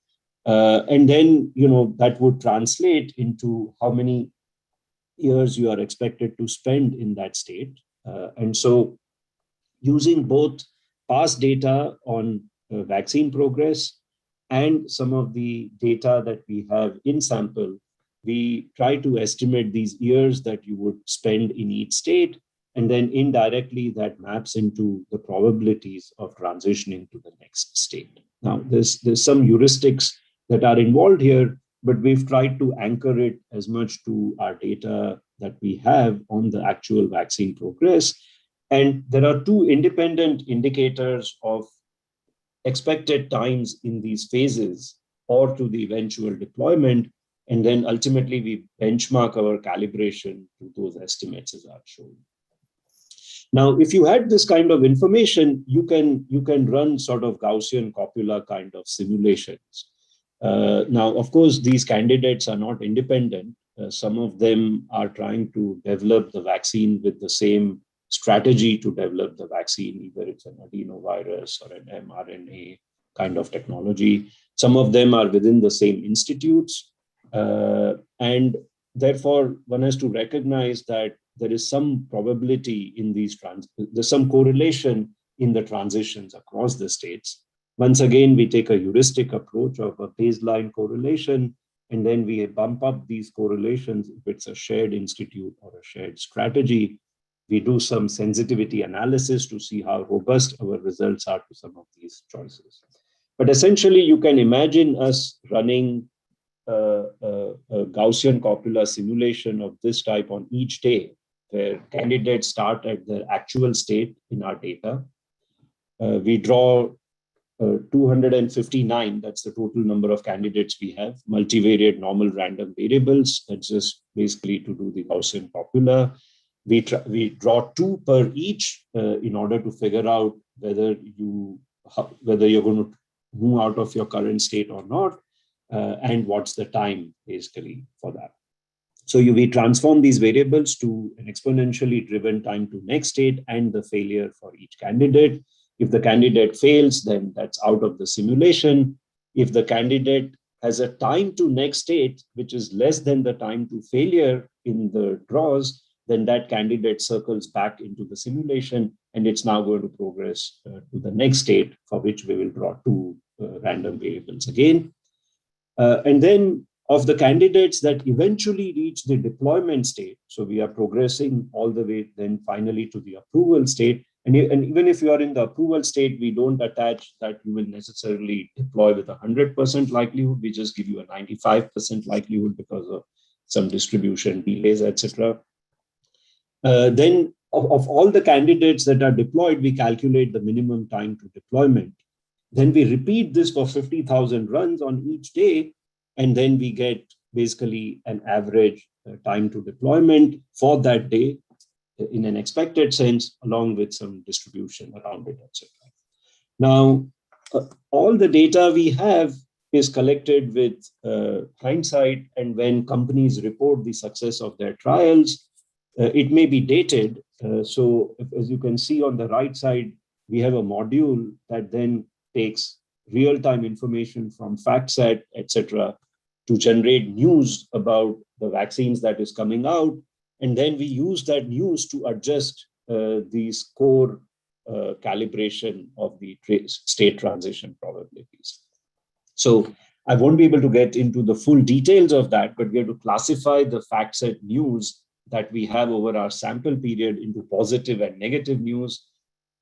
And then, that would translate into how many years you are expected to spend in that state. And so using both past data on vaccine progress and some of the data that we have in sample, we try to estimate these years that you would spend in each state. And then indirectly that maps into the probabilities of transitioning to the next state. Now, there's some heuristics that are involved here, but we've tried to anchor it as much to our data that we have on the actual vaccine progress. And there are two independent indicators of expected times in these phases or to the eventual deployment. And then ultimately we benchmark our calibration to those estimates as are shown. Now, if you had this kind of information, you can run sort of Gaussian copula kind of simulations. Now, of course, these candidates are not independent. Some of them are trying to develop the vaccine with the same strategy to develop the vaccine, either it's an adenovirus or an mRNA kind of technology. Some of them are within the same institutes. And therefore, one has to recognize that there is some probability in these there's some correlation in the transitions across the states. Once again, we take a heuristic approach of a baseline correlation, and then we bump up these correlations if it's a shared institute or a shared strategy. We do some sensitivity analysis to see how robust our results are to some of these choices. But essentially, you can imagine us running a Gaussian copula simulation of this type on each day, where candidates start at their actual state in our data. We draw 259, that's the total number of candidates we have, multivariate normal random variables. That's just basically to do the Gaussian copula. We draw 2 per each in order to figure out whether you're going to move out of your current state or not, and what's the time basically for that. So we transform these variables to an exponentially driven time to next state and the failure for each candidate. If the candidate fails, then that's out of the simulation. If the candidate has a time to next state, which is less than the time to failure in the draws, then that candidate circles back into the simulation, and it's now going to progress to the next state, for which we will draw 2 random variables again. And then of the candidates that eventually reach the deployment state, so we are progressing all the way then finally to the approval state. And even if you are in the approval state, we don't attach that you will necessarily deploy with 100% likelihood. We just give you a 95% likelihood because of some distribution delays, etc. Then of all the candidates that are deployed, we calculate the minimum time to deployment. Then we repeat this for 50,000 runs on each day, and then we get basically an average time to deployment for that day in an expected sense, along with some distribution around it, etc. Now, all the data we have is collected with hindsight, and when companies report the success of their trials, it may be dated. So as you can see on the right side, we have a module that then takes real-time information from FactSet, etc., to generate news about the vaccines that is coming out. And then we use that news to adjust these core calibration of the state transition probabilities. So I won't be able to get into the full details of that, but we have to classify the FactSet news that we have over our sample period into positive and negative news.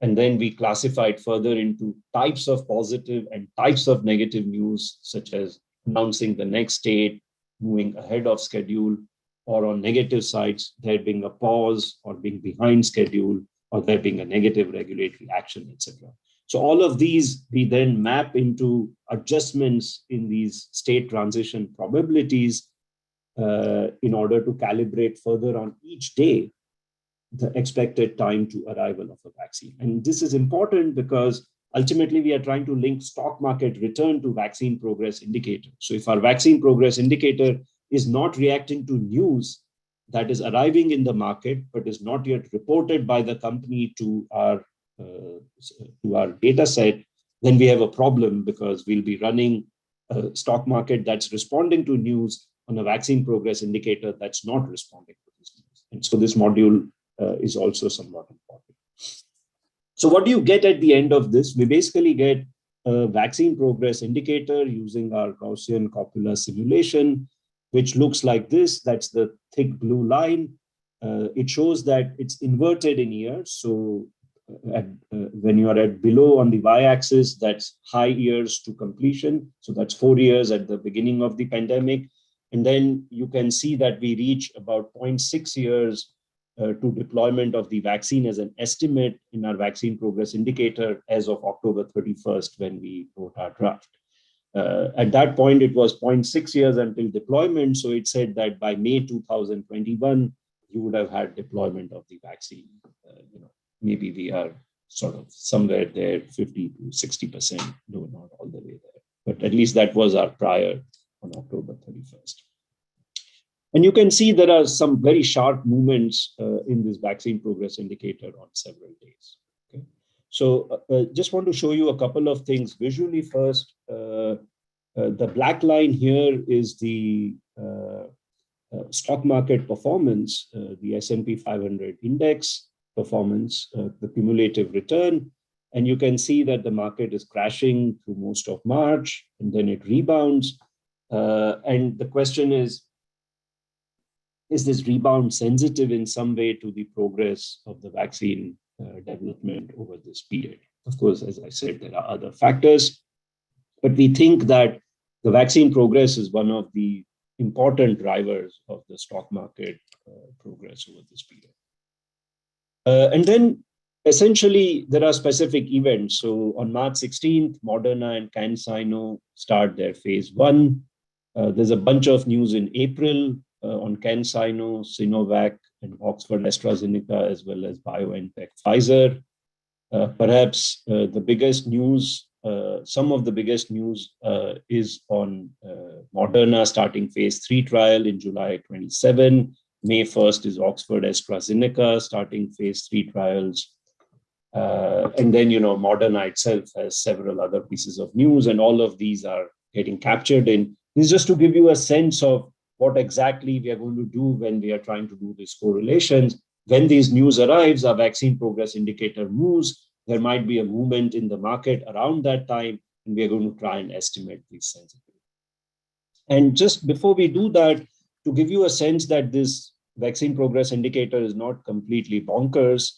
And then we classify it further into types of positive and types of negative news, such as announcing the next state, moving ahead of schedule, or on negative sides, there being a pause or being behind schedule, or there being a negative regulatory action, etc. So all of these, we then map into adjustments in these state transition probabilities in order to calibrate further on each day the expected time to arrival of a vaccine. And this is important because ultimately we are trying to link stock market return to vaccine progress indicator. So if our vaccine progress indicator is not reacting to news that is arriving in the market, but is not yet reported by the company to our data set, then we have a problem, because we'll be running a stock market that's responding to news on a vaccine progress indicator that's not responding to this news. And so this module is also somewhat important. So what do you get at the end of this? We basically get a vaccine progress indicator using our Gaussian copula simulation, which looks like this. That's the thick blue line. It shows that it's inverted in years. So when you are at below on the y-axis, that's high years to completion. So that's 4 years at the beginning of the pandemic. And then you can see that we reach about 0.6 years to deployment of the vaccine as an estimate in our vaccine progress indicator as of October 31st, when we wrote our draft. At that point, it was 0.6 years until deployment. So it said that by May 2021, you would have had deployment of the vaccine. Maybe we are sort of somewhere there, 50 to 60%, no, not all the way there. But at least that was our prior on October 31st. And you can see there are some very sharp movements in this vaccine progress indicator on several days. Okay? So just want to show you a couple of things visually first. The black line here is the stock market performance, the S&P 500 index performance, the cumulative return. And you can see that the market is crashing through most of March, and then it rebounds. And the question is this rebound sensitive in some way to the progress of the vaccine development over this period? Of course, as I said, there are other factors, but we think that the vaccine progress is one of the important drivers of the stock market progress over this period. And then essentially, there are specific events. So on March 16th, Moderna and CanSino start their phase 1. There's a bunch of news in April on CanSino, Sinovac, and Oxford AstraZeneca, as well as BioNTech Pfizer. Perhaps the biggest news, some of the biggest news is on Moderna starting phase 3 trial in July 27. May 1st is Oxford AstraZeneca starting phase 3 trials. And then, Moderna itself has several other pieces of news, and all of these are getting captured in. This is just to give you a sense of what exactly we are going to do when we are trying to do these correlations. When these news arrives, our vaccine progress indicator moves. There might be a movement in the market around that time, and we are going to try and estimate these sensitivities. And just before we do that, to give you a sense that this vaccine progress indicator is not completely bonkers,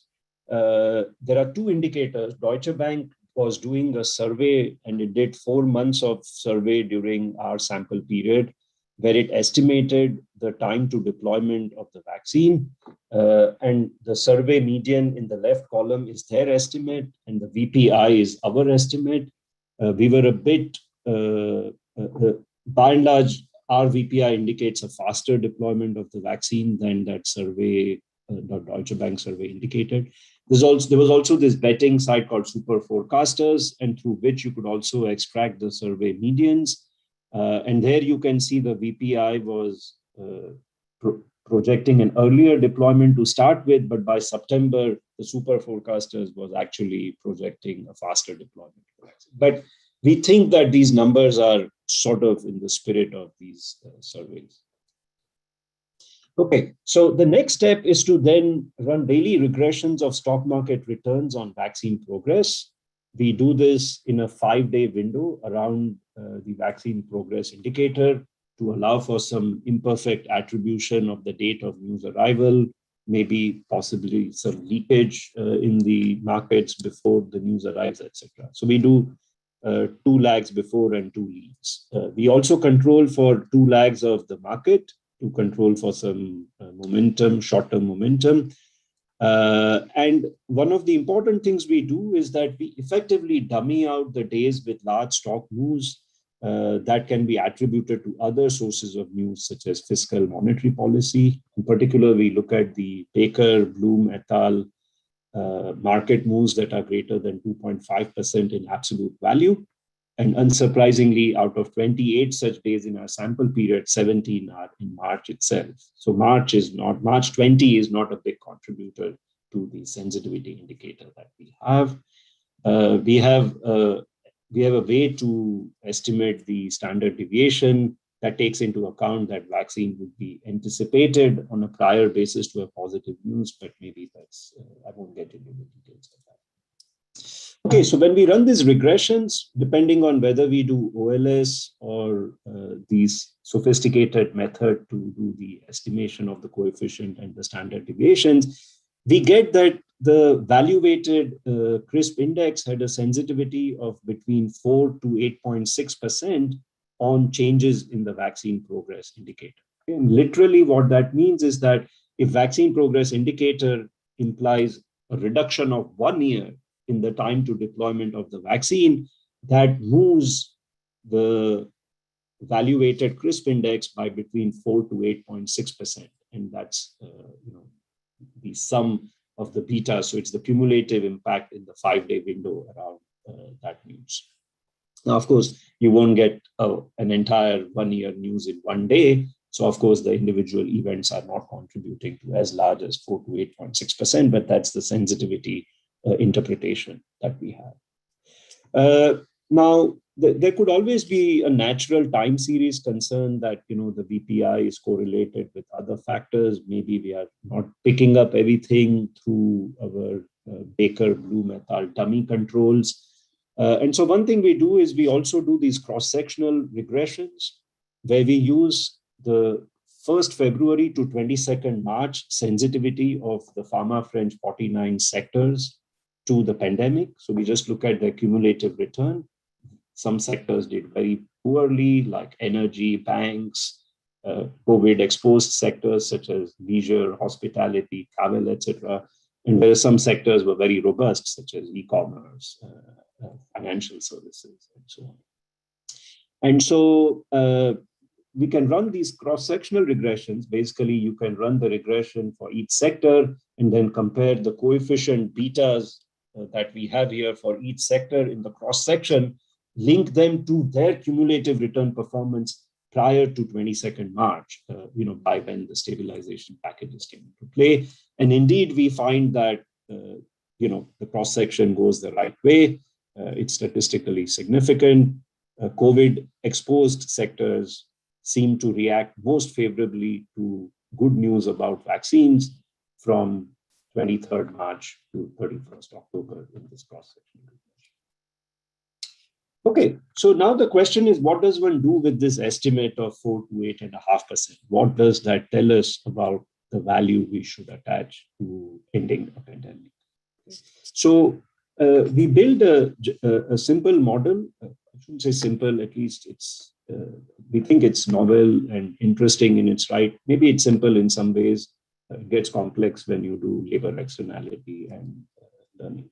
there are two indicators. Deutsche Bank was doing a survey, and it did 4 months of survey during our sample period, where it estimated the time to deployment of the vaccine. And the survey median in the left column is their estimate, and the VPI is our estimate. We were a bit, by and large, our VPI indicates a faster deployment of the vaccine than that survey, the Deutsche Bank survey indicated. There was also this betting site called Super Forecasters, and through which you could also extract the survey medians. And there you can see the VPI was projecting an earlier deployment to start with, but by September, the Super Forecasters was actually projecting a faster deployment. But we think that these numbers are sort of in the spirit of these surveys. Okay, so the next step is to then run daily regressions of stock market returns on vaccine progress. We do this in a 5-day window around the vaccine progress indicator to allow for some imperfect attribution of the date of news arrival, maybe possibly some leakage in the markets before the news arrives, etc. So we do 2 lags before and 2 leads. We also control for 2 lags of the market to control for some momentum, short-term momentum. And one of the important things we do is that we effectively dummy out the days with large stock moves that can be attributed to other sources of news, such as fiscal monetary policy. In particular, we look at the Baker, Bloom et al. Market moves that are greater than 2.5% in absolute value. And unsurprisingly, out of 28 such days in our sample period, 17 are in March itself. So March 20 is not a big contributor to the sensitivity indicator that we have. We have a way to estimate the standard deviation that takes into account that vaccine would be anticipated on a prior basis to a positive news, but maybe that's, I won't get into the details of that. Okay, so when we run these regressions, depending on whether we do OLS or these sophisticated method to do the estimation of the coefficient and the standard deviations, we get that the value-weighted CRISP index had a sensitivity of between 4 to 8.6% on changes in the vaccine progress indicator. And literally what that means is that if vaccine progress indicator implies a reduction of 1 year in the time to deployment of the vaccine, that moves the value-weighted CRISP index by between 4 to 8.6%. And that's the sum of the beta. So it's the cumulative impact in the 5-day window around that news. Now, of course, you won't get an entire 1-year news in one day. So, of course, the individual events are not contributing to as large as 4 to 8.6%, but that's the sensitivity interpretation that we have. Now, there could always be a natural time series concern that, the VPI is correlated with other factors. Maybe we are not picking up everything through our Baker-Bloom et al. Dummy controls. And so one thing we do is we also do these cross-sectional regressions where we use the 1st February to 22nd March sensitivity of the pharma French 49 sectors to the pandemic. So we just look at the cumulative return. Some sectors did very poorly, like energy, banks, COVID-exposed sectors such as leisure, hospitality, travel, etc. And whereas some sectors were very robust, such as e-commerce, financial services, and so on. And so we can run these cross-sectional regressions. Basically, you can run the regression for each sector and then compare the coefficient betas that we have here for each sector in the cross-section, link them to their cumulative return performance prior to 22nd March, by when the stabilization packages came into play. And indeed, we find that, the cross-section goes the right way. It's statistically significant. COVID-exposed sectors seem to react most favorably to good news about vaccines from 23rd March to 31st October in this cross-section. Okay, so now the question is, what does one do with this estimate of 4 to 8.5%? What does that tell us about the value we should attach to ending the pandemic? So we build a simple model. I shouldn't say simple, at least we think it's novel and interesting in its right. Maybe it's simple in some ways. It gets complex when you do labor externality and learning.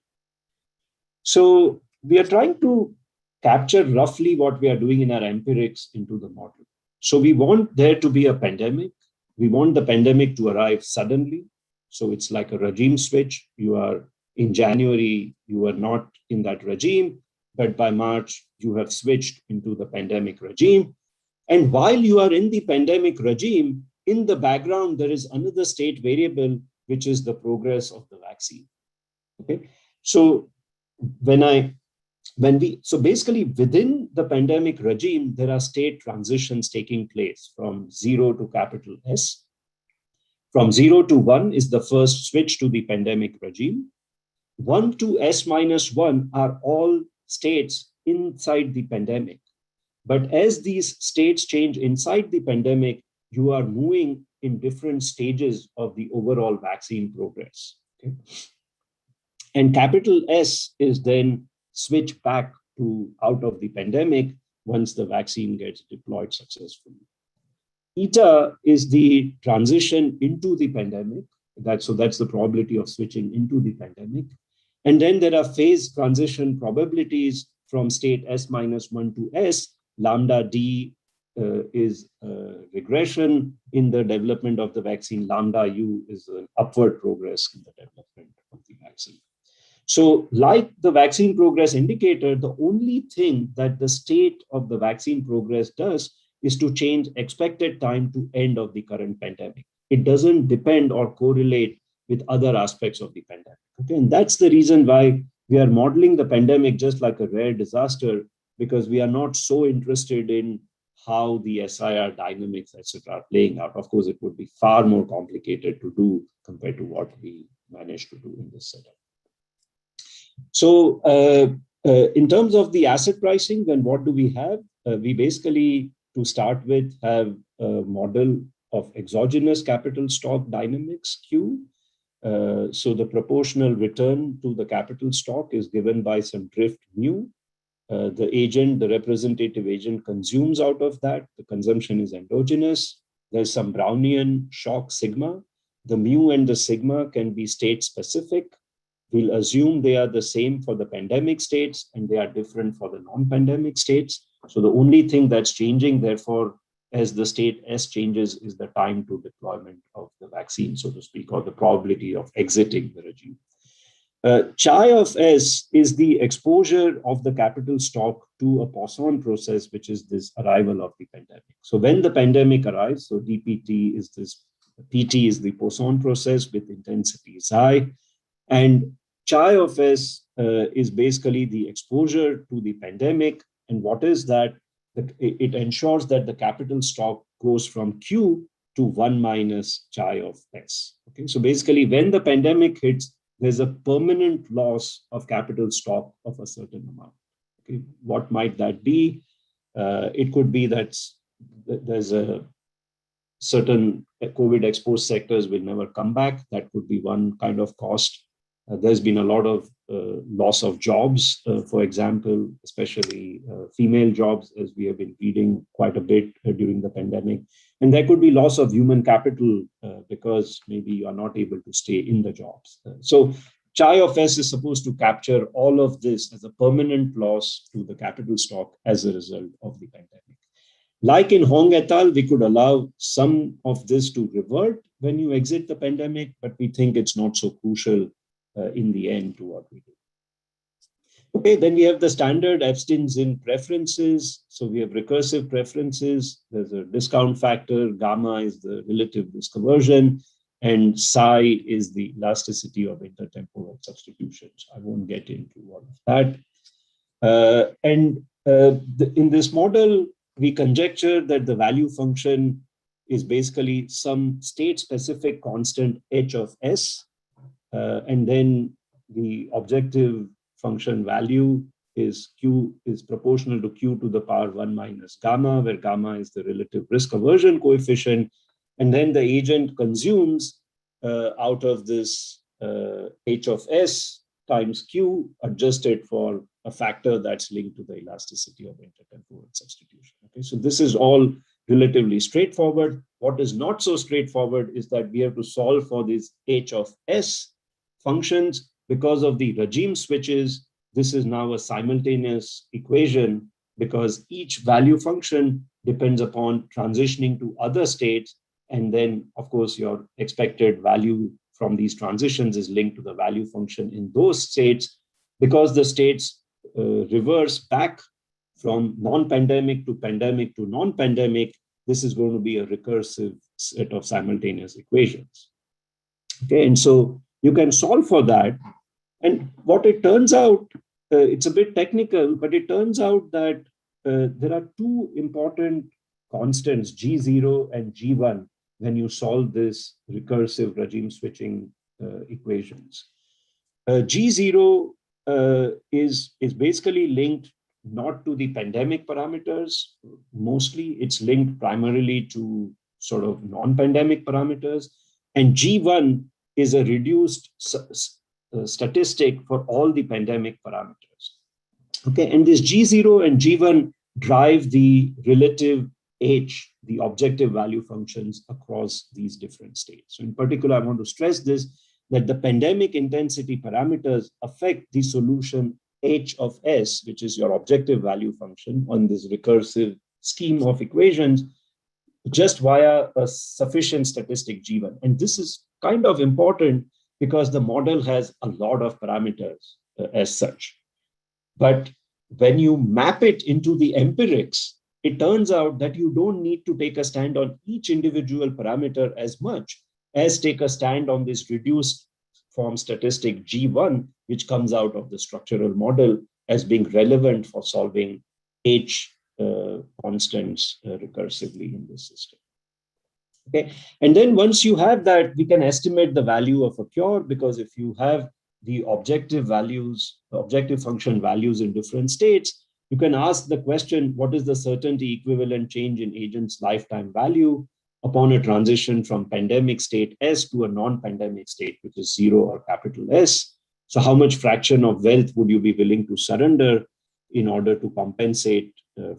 So we are trying to capture roughly what we are doing in our empirics into the model. So we want there to be a pandemic. We want the pandemic to arrive suddenly. So it's like a regime switch. In January, you were not in that regime, but by March, you have switched into the pandemic regime. And while you are in the pandemic regime, in the background, there is another state variable, which is the progress of the vaccine. Okay. So so basically within the pandemic regime, there are state transitions taking place from 0 to capital S. From 0 to 1 is the first switch to the pandemic regime. 1 to S-1 are all states inside the pandemic. But as these states change inside the pandemic, you are moving in different stages of the overall vaccine progress. Okay? And capital S is then switched back to out of the pandemic once the vaccine gets deployed successfully. Eta is the transition into the pandemic. That's the probability of switching into the pandemic. And then there are phase transition probabilities from state S-1 to S. Lambda D is regression in the development of the vaccine. Lambda U is an upward progress in the development of the vaccine. So like the vaccine progress indicator, the only thing that the state of the vaccine progress does is to change expected time to end of the current pandemic. It doesn't depend or correlate with other aspects of the pandemic. Okay, and that's the reason why we are modeling the pandemic just like a rare disaster, because we are not so interested in how the SIR dynamics, etc., are playing out. Of course, it would be far more complicated to do compared to what we managed to do in this setup. So in terms of the asset pricing, then what do we have? We basically, to start with, have a model of exogenous capital stock dynamics Q. So the proportional return to the capital stock is given by some drift mu. The representative agent consumes out of that. The consumption is endogenous. There's some Brownian shock sigma. The mu and the sigma can be state specific. We'll assume they are the same for the pandemic states and they are different for the non-pandemic states. So the only thing that's changing, therefore, as the state S changes, is the time to deployment of the vaccine, so to speak, or the probability of exiting the regime. Chi of S is the exposure of the capital stock to a Poisson process, which is this arrival of the pandemic. So when the pandemic arrives, so DPT is this, PT is the Poisson process with intensity psi, and Chi of S is basically the exposure to the pandemic. And what is that? It ensures that the capital stock goes from Q to 1 minus Chi of S. Okay, so basically when the pandemic hits, there's a permanent loss of capital stock of a certain amount. Okay, what might that be? It could be that there's a certain COVID exposed sectors will never come back. That could be one kind of cost. There's been a lot of loss of jobs, for example, especially female jobs, as we have been reading quite a bit during the pandemic. And there could be loss of human capital because maybe you are not able to stay in the jobs. So Chi of S is supposed to capture all of this as a permanent loss to the capital stock as a result of the pandemic. Like in Hong et al., we could allow some of this to revert when you exit the pandemic, but we think it's not so crucial in the end to what we do. Okay, then we have the standard Epstein-Zinn preferences. So we have recursive preferences. There's a discount factor. Gamma is the relative risk aversion, and psi is the elasticity of intertemporal substitutions. I won't get into all of that. In this model, we conjecture that the value function is basically some state-specific constant h of s, and then the objective function value is q is proportional to q to the power 1 minus gamma, where gamma is the relative risk aversion coefficient. And then the agent consumes out of this h of s times q, adjusted for a factor that's linked to the elasticity of intertemporal substitution. Okay, so this is all relatively straightforward. What is not so straightforward is that we have to solve for these h of s functions. Because of the regime switches, this is now a simultaneous equation because each value function depends upon transitioning to other states. And then, of course, your expected value from these transitions is linked to the value function in those states. Because the states reverse back from non-pandemic to pandemic to non-pandemic, this is going to be a recursive set of simultaneous equations. Okay, and so you can solve for that. And what it turns out, it's a bit technical, but it turns out that there are two important constants, G0 and G1, when you solve this recursive regime switching equations. G0 is basically linked not to the pandemic parameters. Mostly it's linked primarily to sort of non-pandemic parameters. And G1 is a reduced statistic for all the pandemic parameters. Okay, and this G0 and G1 drive the relative H, the objective value functions across these different states. So in particular, I want to stress this, that the pandemic intensity parameters affect the solution H of S, which is your objective value function on this recursive scheme of equations, just via a sufficient statistic G1. And this is kind of important because the model has a lot of parameters as such. But when you map it into the empirics, it turns out that you don't need to take a stand on each individual parameter as much as take a stand on this reduced form statistic G1, which comes out of the structural model as being relevant for solving H constants recursively in this system. Okay, and then once you have that, we can estimate the value of a cure, because if you have the objective values, objective function values in different states, you can ask the question, what is the certainty equivalent change in agent's lifetime value upon a transition from pandemic state S to a non-pandemic state, which is 0 or capital S? So how much fraction of wealth would you be willing to surrender in order to compensate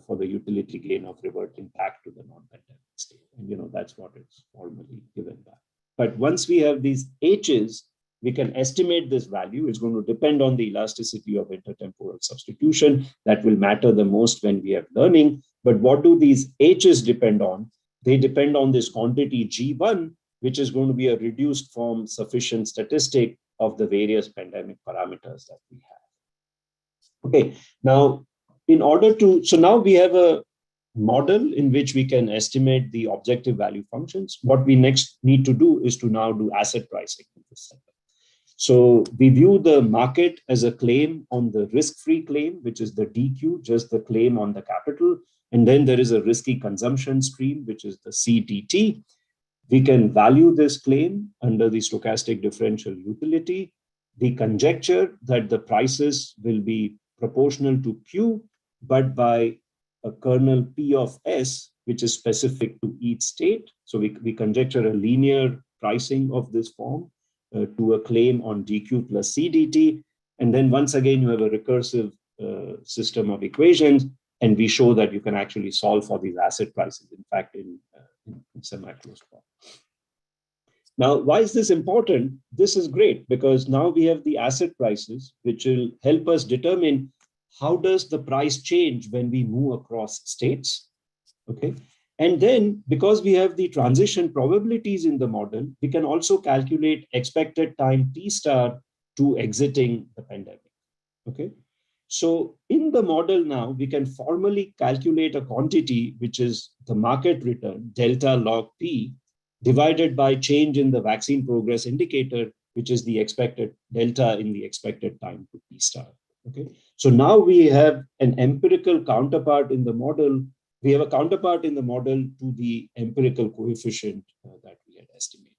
for the utility gain of reverting back to the non-pandemic state? And that's what it's formally given back. But once we have these H's, we can estimate this value. It's going to depend on the elasticity of intertemporal substitution. That will matter the most when we are learning. But what do these H's depend on? They depend on this quantity G1, which is going to be a reduced form sufficient statistic of the various pandemic parameters that we have. Okay, now in order to, so now we have a model in which we can estimate the objective value functions. What we next need to do is to now do asset pricing in this setup. So we view the market as a claim on the risk-free claim, which is the DQ, just the claim on the capital. And then there is a risky consumption stream, which is the CDT. We can value this claim under the stochastic differential utility. We conjecture that the prices will be proportional to Q, but by a kernel P of S, which is specific to each state. So we conjecture a linear pricing of this form to a claim on DQ plus CDT. And then once again, you have a recursive system of equations, and we show that you can actually solve for these asset prices, in fact, in semi-closed form. Now, why is this important? This is great because now we have the asset prices, which will help us determine how does the price change when we move across states, okay? And then because we have the transition probabilities in the model, we can also calculate expected time T star to exiting the pandemic, okay? So in the model now, we can formally calculate a quantity, which is the market return, delta log P, divided by change in the vaccine progress indicator, which is the expected delta in the expected time to T star. Okay, so now we have an empirical counterpart in the model. We have a counterpart in the model to the empirical coefficient that we had estimated.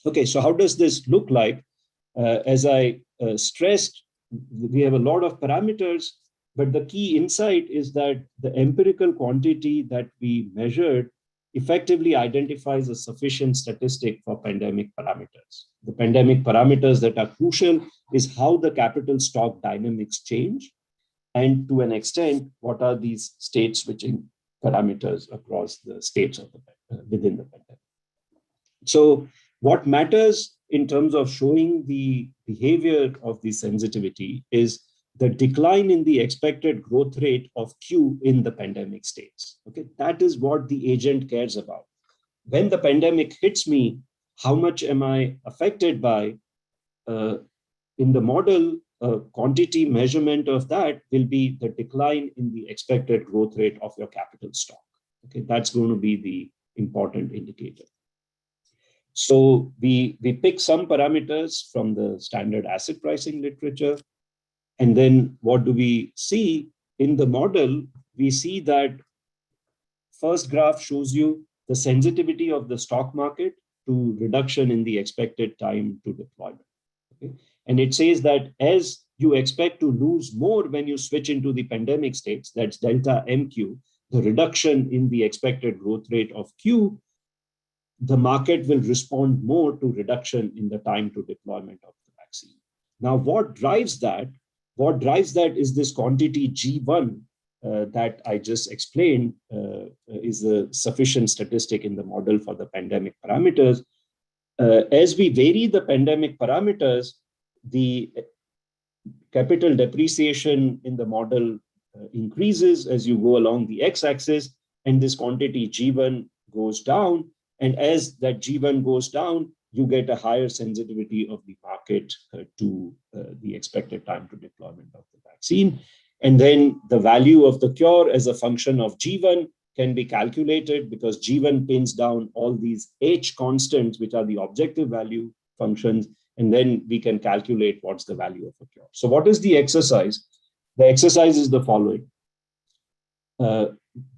Okay, so how does this look like? As I stressed, we have a lot of parameters, but the key insight is that the empirical quantity that we measured effectively identifies a sufficient statistic for pandemic parameters. The pandemic parameters that are crucial is how the capital stock dynamics change, and to an extent, what are these state switching parameters across the states of within the pandemic. So what matters in terms of showing the behavior of the sensitivity is the decline in the expected growth rate of Q in the pandemic states. Okay, that is what the agent cares about. When the pandemic hits me, how much am I affected by? In the model, quantity measurement of that will be the decline in the expected growth rate of your capital stock. Okay, that's going to be the important indicator. So we pick some parameters from the standard asset pricing literature. And then what do we see in the model? We see that first graph shows you the sensitivity of the stock market to reduction in the expected time to deployment. Okay? And it says that as you expect to lose more when you switch into the pandemic states, that's delta MQ, the reduction in the expected growth rate of Q, the market will respond more to reduction in the time to deployment of the vaccine. Now, what drives that? What drives that is this quantity G1 that I just explained is a sufficient statistic in the model for the pandemic parameters. As we vary the pandemic parameters, the capital depreciation in the model increases as you go along the x-axis, and this quantity G1 goes down. And as that G1 goes down, you get a higher sensitivity of the market to the expected time to deployment of the vaccine. And then the value of the cure as a function of G1 can be calculated because G1 pins down all these H constants, which are the objective value functions, and then we can calculate what's the value of a cure. So what is the exercise? The exercise is the following.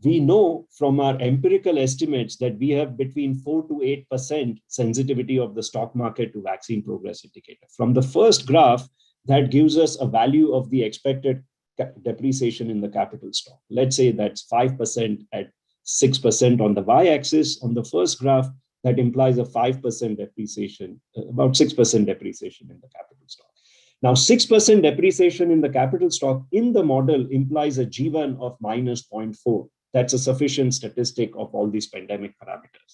We know from our empirical estimates that we have between 4 to 8% sensitivity of the stock market to vaccine progress indicator. From the first graph, that gives us a value of the expected depreciation in the capital stock. Let's say that's 5% at 6% on the y-axis. On the first graph, that implies a 5% depreciation, about 6% depreciation in the capital stock. Now, 6% depreciation in the capital stock in the model implies a G1 of minus 0.4. that's a sufficient statistic of all these pandemic parameters.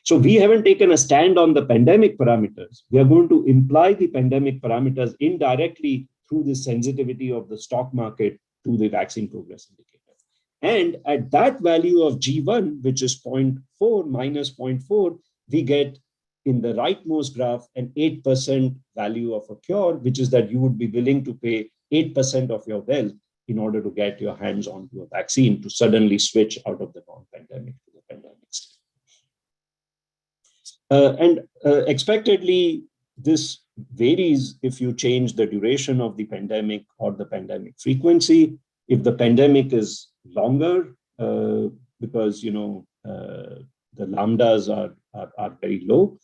So we haven't taken a stand on the pandemic parameters. We are going to imply the pandemic parameters indirectly through the sensitivity of the stock market to the vaccine progress indicator. And at that value of G1, which is 0.4 minus 0.4, we get in the rightmost graph an 8% value of a cure, which is that you would be willing to pay 8% of your wealth in order to get your hands onto a vaccine to suddenly switch out of the non-pandemic to the pandemic state. Expectedly, this varies if you change the duration of the pandemic or the pandemic frequency. If the pandemic is longer, because the lambdas are very low,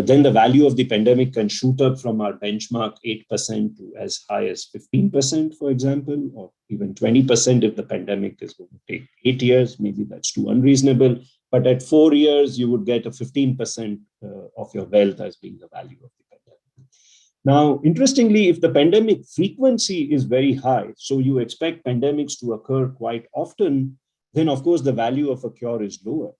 then the value of the pandemic can shoot up from our benchmark 8% to as high as 15%, for example, or even 20% if the pandemic is going to take 8 years. Maybe that's too unreasonable. But at 4 years, you would get a 15% of your wealth as being the value of the pandemic. Now, interestingly, if the pandemic frequency is very high, so you expect pandemics to occur quite often, then of course the value of a cure is lower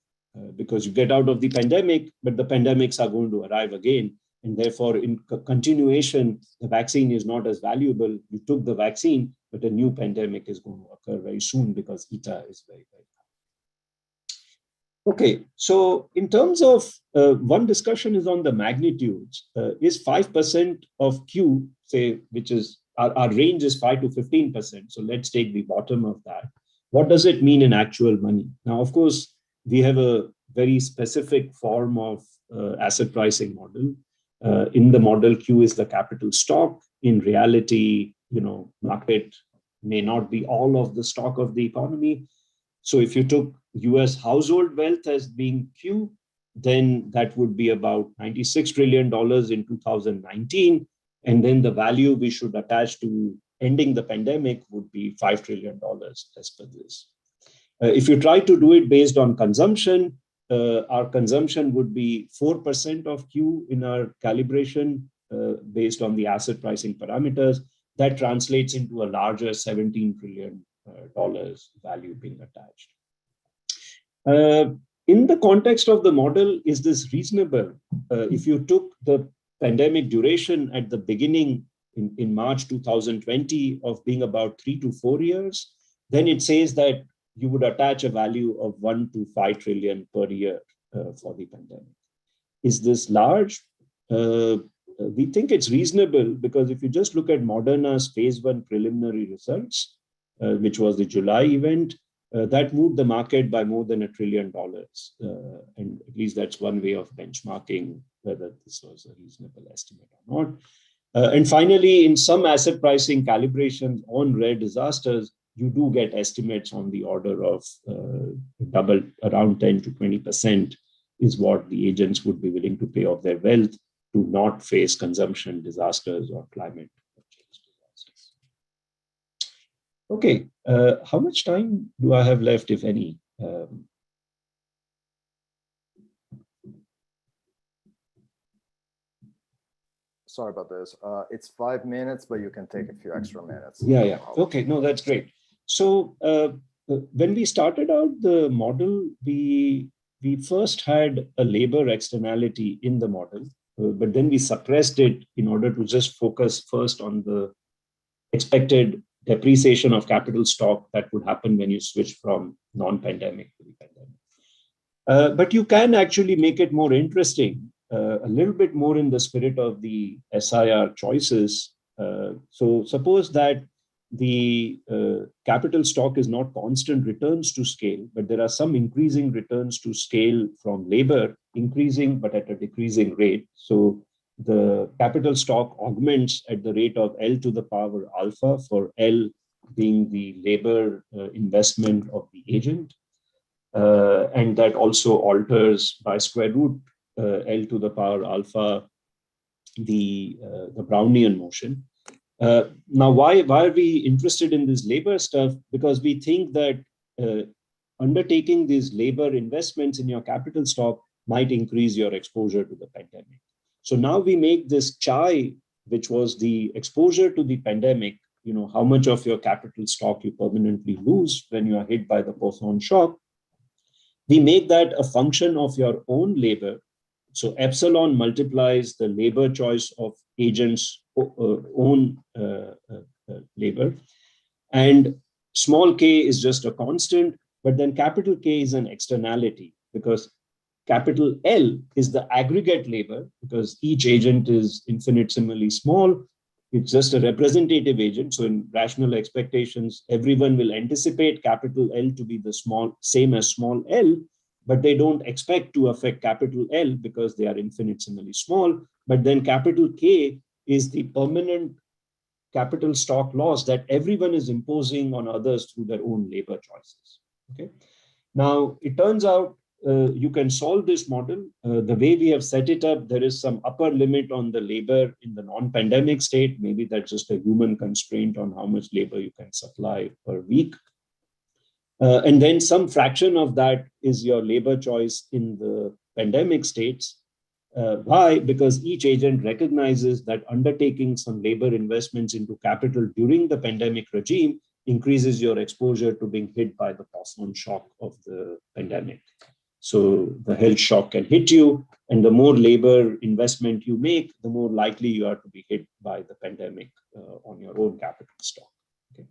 because you get out of the pandemic, but the pandemics are going to arrive again. And therefore, in continuation, the vaccine is not as valuable. You took the vaccine, but a new pandemic is going to occur very soon because eta is very, very high. Okay, so in terms of one discussion is on the magnitudes. Is 5% of Q, say, which is our range is 5 to 15%. So let's take the bottom of that. What does it mean in actual money? Now, of course, we have a very specific form of asset pricing model. In the model, Q is the capital stock. In reality, market may not be all of the stock of the economy. So if you took US household wealth as being Q, then that would be about $96 trillion in 2019. And then the value we should attach to ending the pandemic would be $5 trillion as per this. If you try to do it based on consumption, our consumption would be 4% of Q in our calibration based on the asset pricing parameters. That translates into a larger $17 trillion value being attached. In the context of the model, is this reasonable? If you took the pandemic duration at the beginning in March 2020 of being about 3 to 4 years, then it says that you would attach a value of 1 to 5 trillion per year for the pandemic. Is this large? We think it's reasonable because if you just look at Moderna's phase 1 preliminary results, which was the July event, that moved the market by more than $1 trillion. And at least that's one way of benchmarking whether this was a reasonable estimate or not. And finally, in some asset pricing calibrations on rare disasters, you do get estimates on the order of around 10 to 20% is what the agents would be willing to pay of their wealth to not face consumption disasters or climate change disasters. Okay, how much time do I have left, if any? Sorry about this. It's 5 minutes, but you can take a few extra minutes. Yeah. Okay, no, that's great. So when we started out the model, we first had a labor externality in the model, but then we suppressed it in order to just focus first on the expected depreciation of capital stock that would happen when you switch from non-pandemic to the pandemic. But you can actually make it more interesting, a little bit more in the spirit of the SIR choices. So suppose that the capital stock is not constant returns to scale, but there are some increasing returns to scale from labor, increasing but at a decreasing rate. So the capital stock augments at the rate of L to the power alpha, for L being the labor investment of the agent. And that also alters by square root L to the power alpha, the Brownian motion. Now, why are we interested in this labor stuff? Because we think that undertaking these labor investments in your capital stock might increase your exposure to the pandemic. So now we make this chai, which was the exposure to the pandemic, how much of your capital stock you permanently lose when you are hit by the Poisson shock. we make that a function of your own labor. So epsilon multiplies the labor choice of agents' own labor. And small k is just a constant, but then capital K is an externality, because capital L is the aggregate labor, because each agent is infinitesimally small. It's just a representative agent. So in rational expectations, everyone will anticipate capital L to be the same as small l, but they don't expect to affect capital L because they are infinitesimally small. But then capital K is the permanent capital stock loss that everyone is imposing on others through their own labor choices. Okay. Now, it turns out you can solve this model. The way we have set it up, there is some upper limit on the labor in the non-pandemic state. Maybe that's just a human constraint on how much labor you can supply per week. And then some fraction of that is your labor choice in the pandemic states. Why? Because each agent recognizes that undertaking some labor investments into capital during the pandemic regime increases your exposure to being hit by the Poisson shock of the pandemic. So the health shock can hit you, and the more labor investment you make, the more likely you are to be hit by the pandemic on your own capital stock. Okay.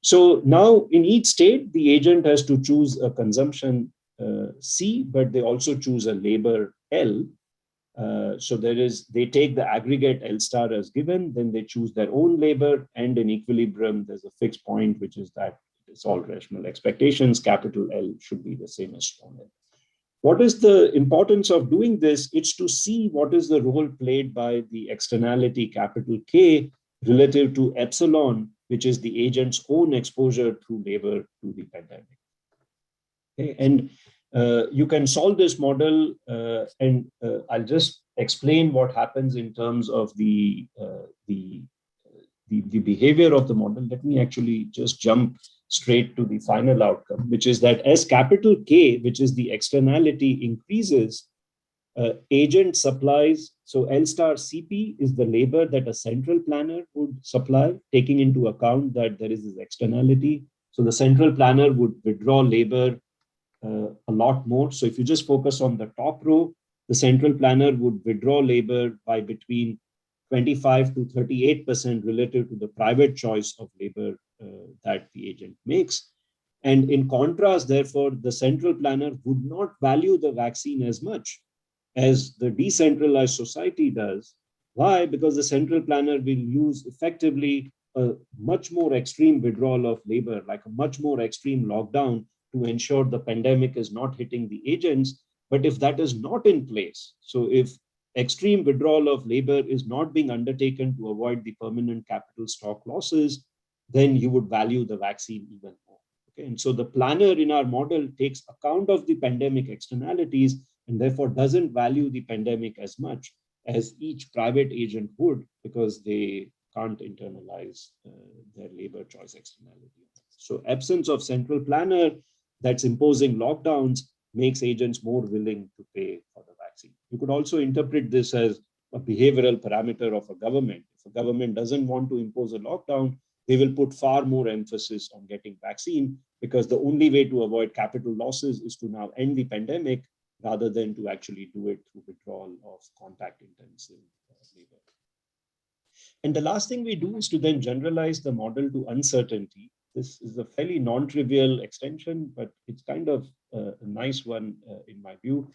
So now in each state, the agent has to choose a consumption C, but they also choose a labor L. So they take the aggregate L star as given, then they choose their own labor, and in equilibrium, there's a fixed point, which is that it's all rational expectations. Capital L should be the same as small l. What is the importance of doing this? It's to see what is the role played by the externality capital K relative to epsilon, which is the agent's own exposure through labor to the pandemic. Okay. And you can solve this model, and I'll just explain what happens in terms of the behavior of the model. Let me actually just jump straight to the final outcome, which is that as capital K, which is the externality, increases, agent supplies, so L star CP is the labor that a central planner would supply, taking into account that there is this externality. So the central planner would withdraw labor a lot more. So if you just focus on the top row, the central planner would withdraw labor by between 25 to 38% relative to the private choice of labor that the agent makes. And in contrast, therefore, the central planner would not value the vaccine as much as the decentralized society does. Why? Because the central planner will use effectively a much more extreme withdrawal of labor, like a much more extreme lockdown, to ensure the pandemic is not hitting the agents. But if that is not in place, so if extreme withdrawal of labor is not being undertaken to avoid the permanent capital stock losses, then you would value the vaccine even more. Okay? And so the planner in our model takes account of the pandemic externalities and therefore doesn't value the pandemic as much as each private agent would, because they can't internalize their labor choice externality. So absence of central planner that's imposing lockdowns makes agents more willing to pay for the vaccine. You could also interpret this as a behavioral parameter of a government. If a government doesn't want to impose a lockdown, they will put far more emphasis on getting vaccine, because the only way to avoid capital losses is to now end the pandemic rather than to actually do it through withdrawal of contact intensive labor. And the last thing we do is to then generalize the model to uncertainty. This is a fairly non-trivial extension, but it's kind of a nice one in my view.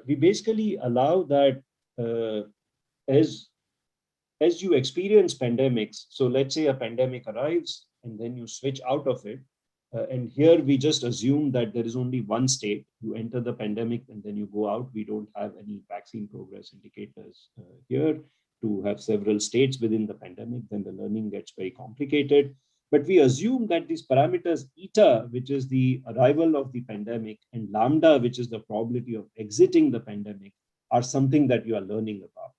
We basically allow that as you experience pandemics, so let's say a pandemic arrives and then you switch out of it. And here we just assume that there is only one state. You enter the pandemic and then you go out. We don't have any vaccine progress indicators here. To have several states within the pandemic, then the learning gets very complicated. But we assume that these parameters eta, which is the arrival of the pandemic, and lambda, which is the probability of exiting the pandemic, are something that you are learning about.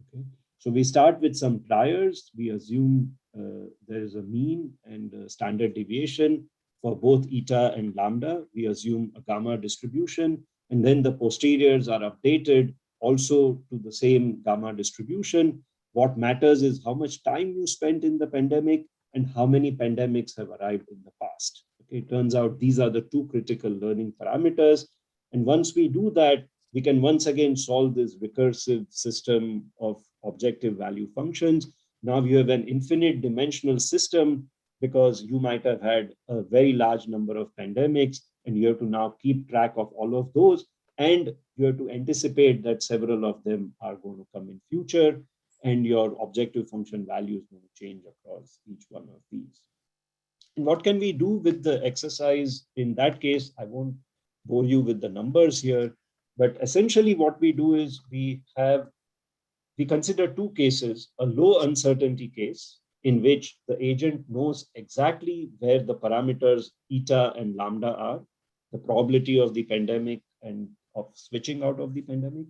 Okay? So we start with some priors. We assume there is a mean and a standard deviation for both eta and lambda. We assume a gamma distribution, and then the posteriors are updated also to the same gamma distribution. What matters is how much time you spent in the pandemic and how many pandemics have arrived in the past. Okay, it turns out these are the two critical learning parameters. And once we do that, we can once again solve this recursive system of objective value functions. Now you have an infinite dimensional system because you might have had a very large number of pandemics, and you have to now keep track of all of those. And you have to anticipate that several of them are going to come in future, and your objective function values will change across each one of these. And what can we do with the exercise in that case? I won't bore you with the numbers here, but essentially what we do is we consider two cases: a low uncertainty case in which the agent knows exactly where the parameters eta and lambda are, the probability of the pandemic and of switching out of the pandemic,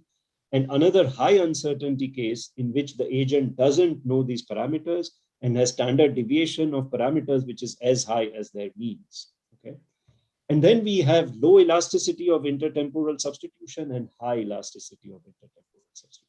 and another high uncertainty case in which the agent doesn't know these parameters and has standard deviation of parameters which is as high as their means. Okay. And then we have low elasticity of intertemporal substitution and high elasticity of intertemporal substitution.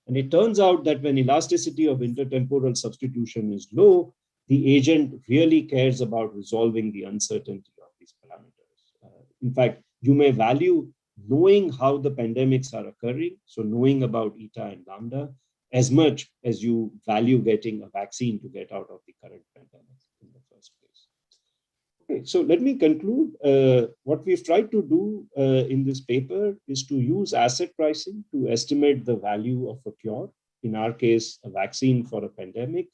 And it turns out that when elasticity of intertemporal substitution is low, the agent really cares about resolving the uncertainty of these parameters. In fact, you may value knowing how the pandemics are occurring, so knowing about eta and lambda, as much as you value getting a vaccine to get out of the current pandemic in the first place. Okay, so let me conclude. What we've tried to do in this paper is to use asset pricing to estimate the value of a cure, in our case, a vaccine for a pandemic.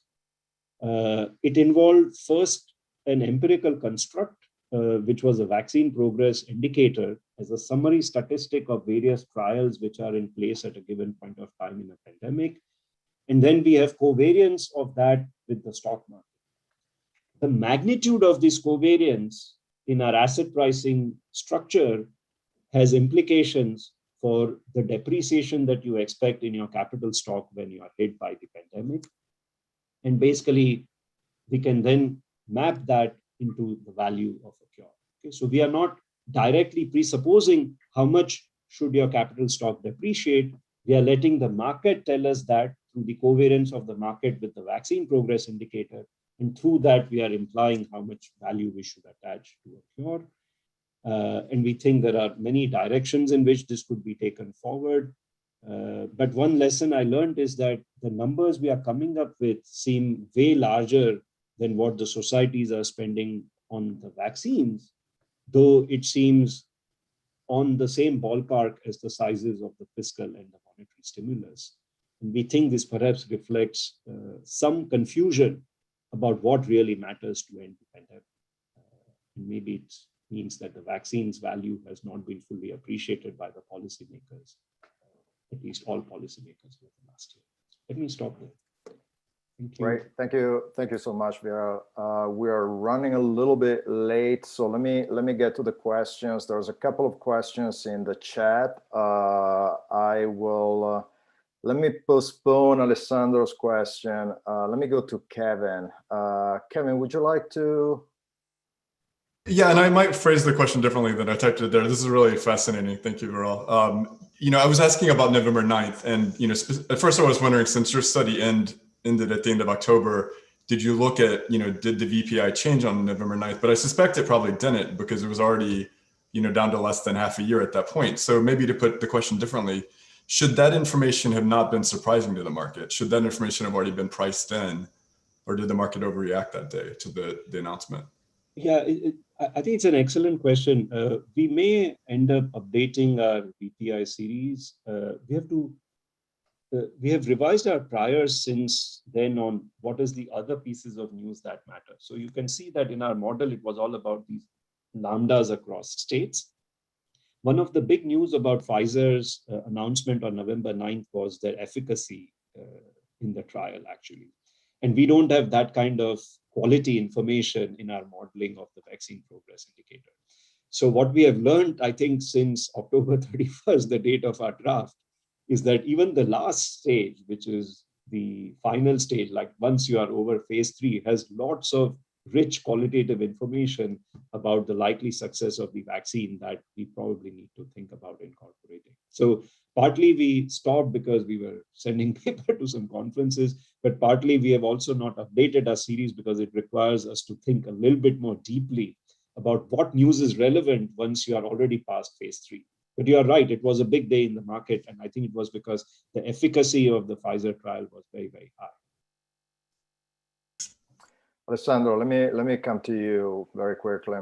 It involved first an empirical construct, which was a vaccine progress indicator as a summary statistic of various trials which are in place at a given point of time in a pandemic. And then we have covariance of that with the stock market. The magnitude of this covariance in our asset pricing structure has implications for the depreciation that you expect in your capital stock when you are hit by the pandemic. And basically, we can then map that into the value of a cure. Okay, so we are not directly presupposing how much should your capital stock depreciate. We are letting the market tell us that through the covariance of the market with the vaccine progress indicator. And through that, we are implying how much value we should attach to a cure. And we think there are many directions in which this could be taken forward. But one lesson I learned is that the numbers we are coming up with seem way larger than what the societies are spending on the vaccines, though it seems on the same ballpark as the sizes of the fiscal and the monetary stimulus. And we think this perhaps reflects some confusion about what really matters to end the pandemic. And maybe it means that the vaccine's value has not been fully appreciated by the policymakers, at least all policymakers over the last year. Let me stop there. Thank you. Great, thank you so much, Vera. We are running a little bit late, so let me get to the questions. There's a couple of questions in the chat. I will. Let me postpone Alessandro's question. Let me go to Kevin. Kevin, would you like to? Yeah, and I might phrase the question differently than I typed it there. This is really fascinating. Thank you, Viral. I was asking about November 9th, and at first I was wondering, since your study ended at the end of October, did you look at, did the VPI change on November 9th? But I suspect it probably didn't, because it was already, down to less than half a year at that point. So maybe to put the question differently, should that information have not been surprising to the market? Should that information have already been priced in, or did the market overreact that day to the announcement? Yeah, I think it's an excellent question. We may end up updating our VPI series. We have revised our priors since then on what is the other pieces of news that matter. So you can see that in our model, it was all about these lambdas across states. One of the big news about Pfizer's announcement on November 9th was their efficacy in the trial, actually. And we don't have that kind of quality information in our modeling of the vaccine progress indicator. So what we have learned, I think, since October 31st, the date of our draft, is that even the last stage, which is the final stage, like once you are over phase 3, has lots of rich qualitative information about the likely success of the vaccine that we probably need to think about incorporating. So partly we stopped because we were sending paper to some conferences, but partly we have also not updated our series because it requires us to think a little bit more deeply about what news is relevant once you are already past phase 3. But you are right, it was a big day in the market. And I think it was because the efficacy of the Pfizer trial was very, very high. Alessandro, let me come to you very quickly.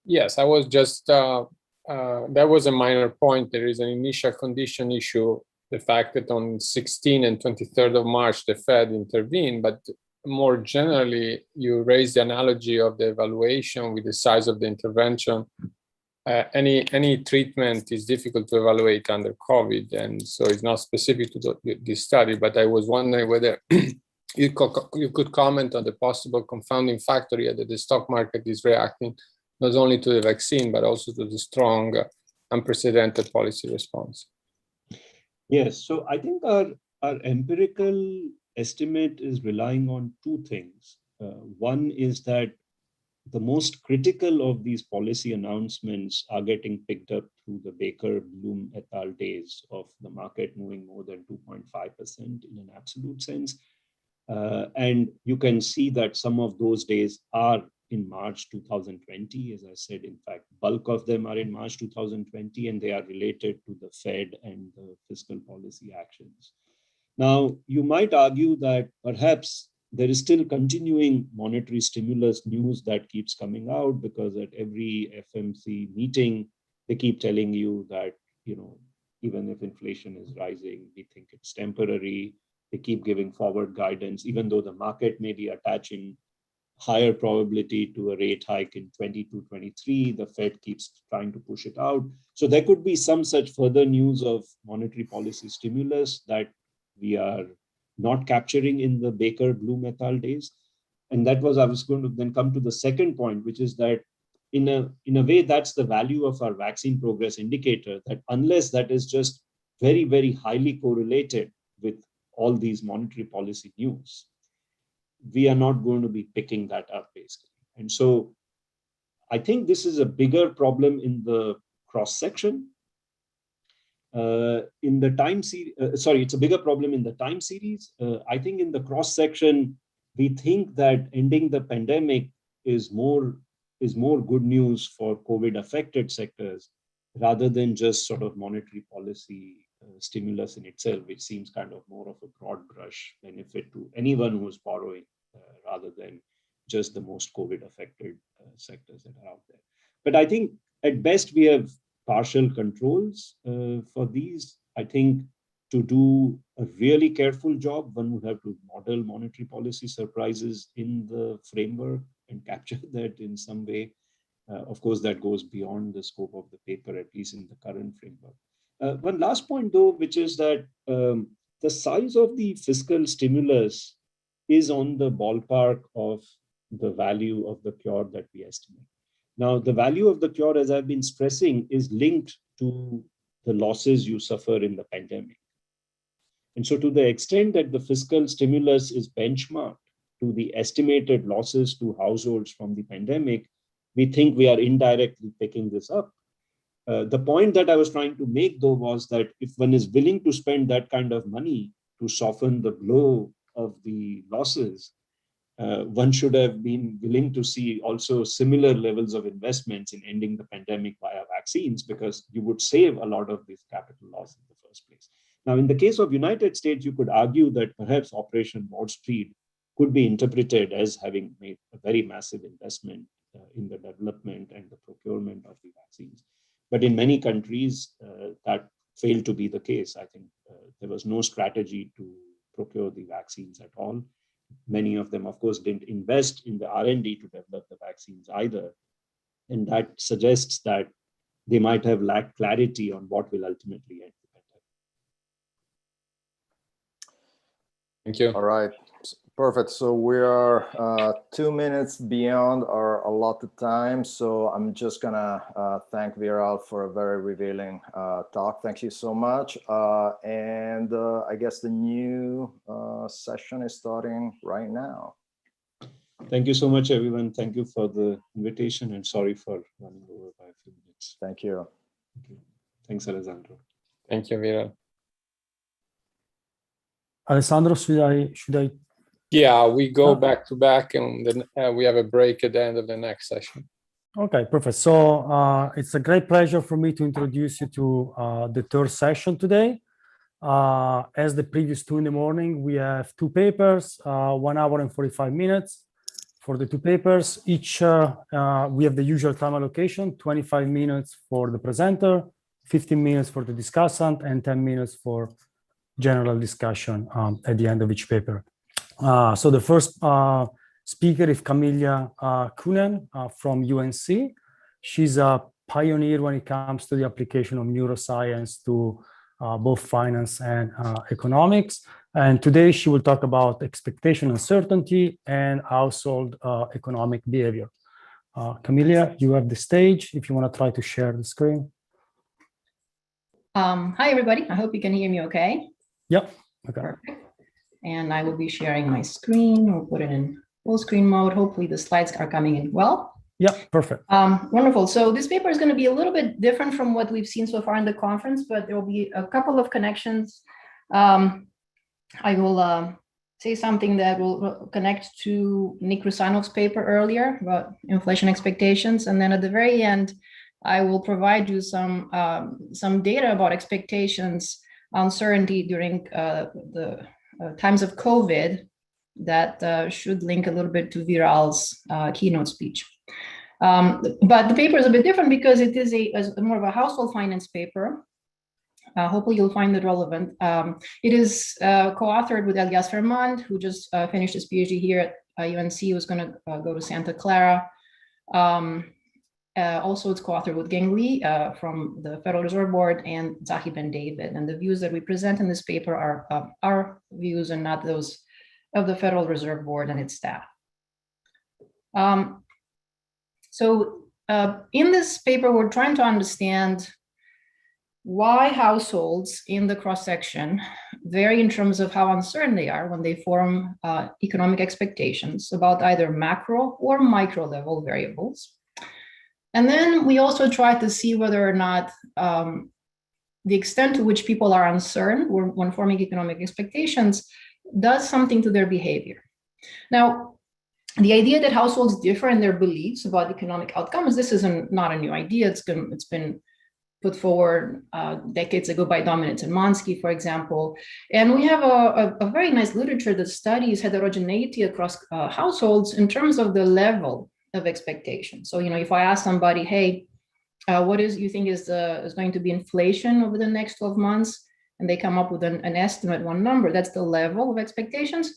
Yes, I was just, that was a minor point. There is an initial condition issue, the fact that on 16 and 23rd of March, the Fed intervened, but more generally, you raised the analogy of the evaluation with the size of the intervention. Any treatment is difficult to evaluate under COVID, and so it's not specific to this study, but I was wondering whether you could comment on the possible confounding factor here that the stock market is reacting not only to the vaccine, but also to the strong, unprecedented policy response. Yes, so I think our empirical estimate is relying on two things. One is that the most critical of these policy announcements are getting picked up through the Baker, Bloom et al. Days of the market moving more than 2.5% in an absolute sense. And you can see that some of those days are in March 2020. As I said, in fact, bulk of them are in March 2020, and they are related to the Fed and the fiscal policy actions. Now, you might argue that perhaps there is still continuing monetary stimulus news that keeps coming out, because at every FMC meeting, they keep telling you that, even if inflation is rising, we think it's temporary. They keep giving forward guidance, even though the market may be attaching higher probability to a rate hike in 22-23, the Fed keeps trying to push it out. So there could be some such further news of monetary policy stimulus that we are not capturing in the Baker, Bloom et al. Days. And that was, I was going to then come to the second point, which is that in a way, that's the value of our vaccine progress indicator, that unless that is just very, very highly correlated with all these monetary policy news, we are not going to be picking that up basically. And so I think this is a bigger problem in the cross section. In the time series, it's a bigger problem in the time series. I think in the cross section, we think that ending the pandemic is more good news for COVID affected sectors rather than just sort of monetary policy stimulus in itself, which seems kind of more of a broad brush benefit to anyone who's borrowing rather than just the most COVID affected sectors that are out there. But I think at best we have partial controls for these. I think to do a really careful job, one would have to model monetary policy surprises in the framework and capture that in some way. Of course, that goes beyond the scope of the paper, at least in the current framework. One last point, though, which is that the size of the fiscal stimulus is on the ballpark of the value of the cure that we estimate. Now, the value of the cure, as I've been stressing, is linked to the losses you suffer in the pandemic. And so to the extent that the fiscal stimulus is benchmarked to the estimated losses to households from the pandemic, we think we are indirectly picking this up. The point that I was trying to make, though, was that if one is willing to spend that kind of money to soften the blow of the losses, one should have been willing to see also similar levels of investments in ending the pandemic via vaccines, because you would save a lot of this capital loss in the first place. Now, in the case of United States, you could argue that perhaps Operation Warp Speed could be interpreted as having made a very massive investment in the development and the procurement of the vaccines. But in many countries, that failed to be the case. I think there was no strategy to procure the vaccines at all. Many of them, of course, didn't invest in the R&D to develop the vaccines either. And that suggests that they might have lacked clarity on what will ultimately end the pandemic. Thank you. All right. Perfect. So we are 2 minutes beyond our allotted time. So I'm just gonna thank Viral for a very revealing talk. Thank you so much. And I guess the new session is starting right now. Thank you so much, everyone. Thank you for the invitation, and sorry for running over by a few minutes. Thank you. Thank you. Thanks, Alessandro. Thank you, Viral. Alessandro, should I? Yeah, we go back to back, and then we have a break at the end of the next session. Okay, perfect. So it's a great pleasure for me to introduce you to the third session today. As the previous two in the morning, we have two papers, 1 hour and 45 minutes for the two papers. Each, we have the usual time allocation, 25 minutes for the presenter, 15 minutes for the discussant, and 10 minutes for general discussion at the end of each paper. So the first speaker is Camilla Kunen from UNC. She's a pioneer when it comes to the application of neuroscience to both finance and economics. And today she will talk about expectation uncertainty and household economic behavior. Camilla, you have the stage if you want to try to share the screen. Hi, everybody. I hope you can hear me okay. Yep. Okay. Perfect. And I will be sharing my screen. We'll put it in full screen mode. Hopefully the slides are coming in well. Yeah, perfect. Wonderful. So this paper is going to be a little bit different from what we've seen so far in the conference, but there will be a couple of connections. I will say something that will connect to Nick Rusanov's paper earlier about inflation expectations. And then at the very end, I will provide you some data about expectations, uncertainty during the times of COVID that should link a little bit to Viral's keynote speech. But the paper is a bit different because it is a more of a household finance paper. Hopefully you'll find it relevant. It is co-authored with Elias Fermand, who just finished his PhD here at UNC, who's going to go to Santa Clara. Also, it's co-authored with Gang Li from the Federal Reserve Board and Zahi Ben David. And the views that we present in this paper are our views and not those of the Federal Reserve Board and its staff. So in this paper, we're trying to understand why households in the cross-section vary in terms of how uncertain they are when they form economic expectations about either macro or micro level variables. And then we also try to see whether or not the extent to which people are uncertain when forming economic expectations does something to their behavior. Now, the idea that households differ in their beliefs about economic outcomes, this is not a new idea. It's been put forward decades ago by Dominitz and Monsky, for example. And we have a very nice literature that studies heterogeneity across households in terms of the level of expectation. So, if I ask somebody, hey, what you think is going to be inflation over the next 12 months? And they come up with an estimate, one number, that's the level of expectations.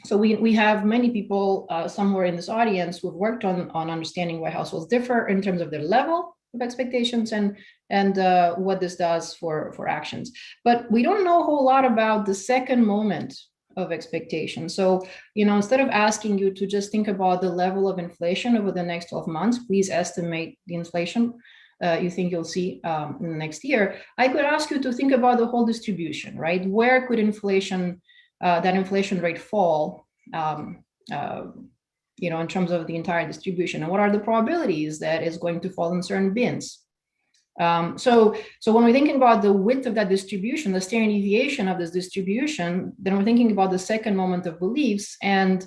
So we have many people somewhere in this audience who have worked on understanding why households differ in terms of their level of expectations and what this does for actions. But we don't know a whole lot about the second moment of expectation. So, instead of asking you to just think about the level of inflation over the next 12 months, please estimate the inflation you think you'll see in the next year. I could ask you to think about the whole distribution, right? Where could that inflation rate fall, in terms of the entire distribution, and what are the probabilities that it's going to fall in certain bins? So when we're thinking about the width of that distribution, the standard deviation of this distribution, then we're thinking about the second moment of beliefs. And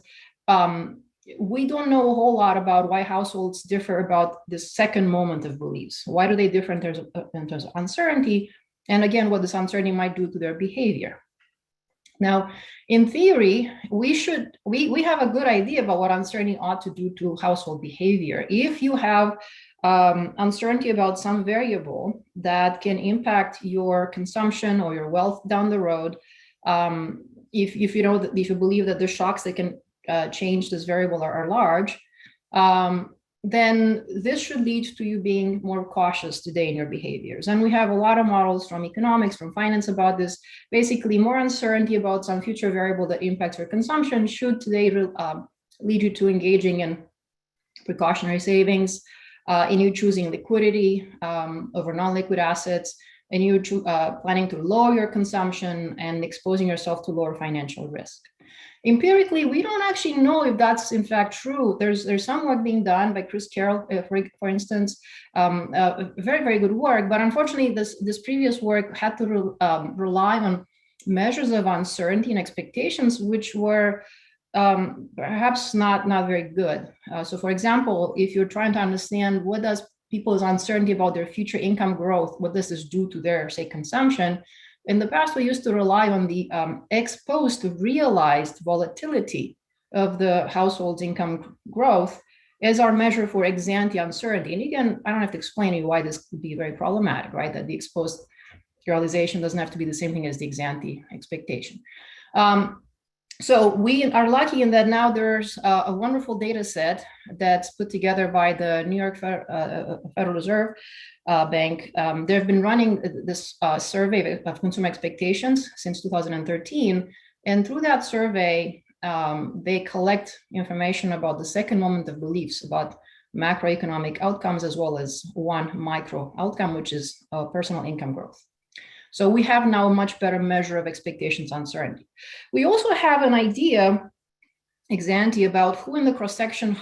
we don't know a whole lot about why households differ about this second moment of beliefs. Why do they differ in terms of uncertainty? And again, what this uncertainty might do to their behavior. Now, in theory, we have a good idea about what uncertainty ought to do to household behavior. If you have uncertainty about some variable that can impact your consumption or your wealth down the road, if you believe that the shocks that can change this variable are large, then this should lead to you being more cautious today in your behaviors. And we have a lot of models from economics, from finance about this. Basically, more uncertainty about some future variable that impacts your consumption should today lead you to engaging in precautionary savings, in you choosing liquidity over non-liquid assets, and you planning to lower your consumption and exposing yourself to lower financial risk. Empirically, we don't actually know if that's in fact true. There's some work being done by Chris Carroll, for instance, very, very good work. But unfortunately, this previous work had to rely on measures of uncertainty and expectations, which were perhaps not very good. So for example, if you're trying to understand what does people's uncertainty about their future income growth, what does this do to their, say, consumption? In the past, we used to rely on the ex-post realized volatility of the household's income growth as our measure for ex-ante uncertainty. And again, I don't have to explain to you why this could be very problematic, right? That the ex-post realization doesn't have to be the same thing as the ex-ante expectation. So we are lucky in that now there's a wonderful data set that's put together by the New York Federal Reserve Bank. They've been running this survey of consumer expectations since 2013. And through that survey, they collect information about the second moment of beliefs about macroeconomic outcomes, as well as one micro outcome, which is personal income growth. So we have now a much better measure of expectations uncertainty. We also have an idea ex-ante about who in the cross-section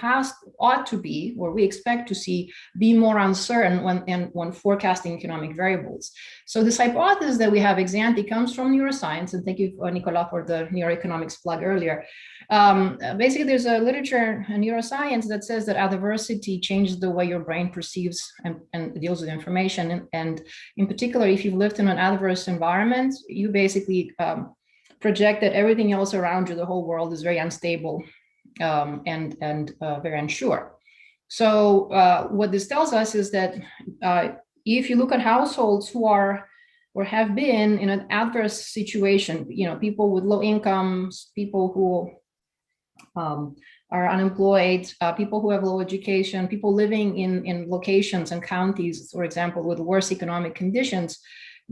ought to be, or we expect to see, be more uncertain when forecasting economic variables. So this hypothesis that we have ex-ante comes from neuroscience, and thank you, Nicola, for the neuroeconomics plug earlier. Basically, there's a literature in neuroscience that says that adversity changes the way your brain perceives and deals with information. And in particular, if you've lived in an adverse environment, you basically project that everything else around you, the whole world, is very unstable and very unsure. So what this tells us is that if you look at households who are or have been in an adverse situation, people with low incomes, people who are unemployed, people who have low education, people living in locations and counties, for example, with worse economic conditions,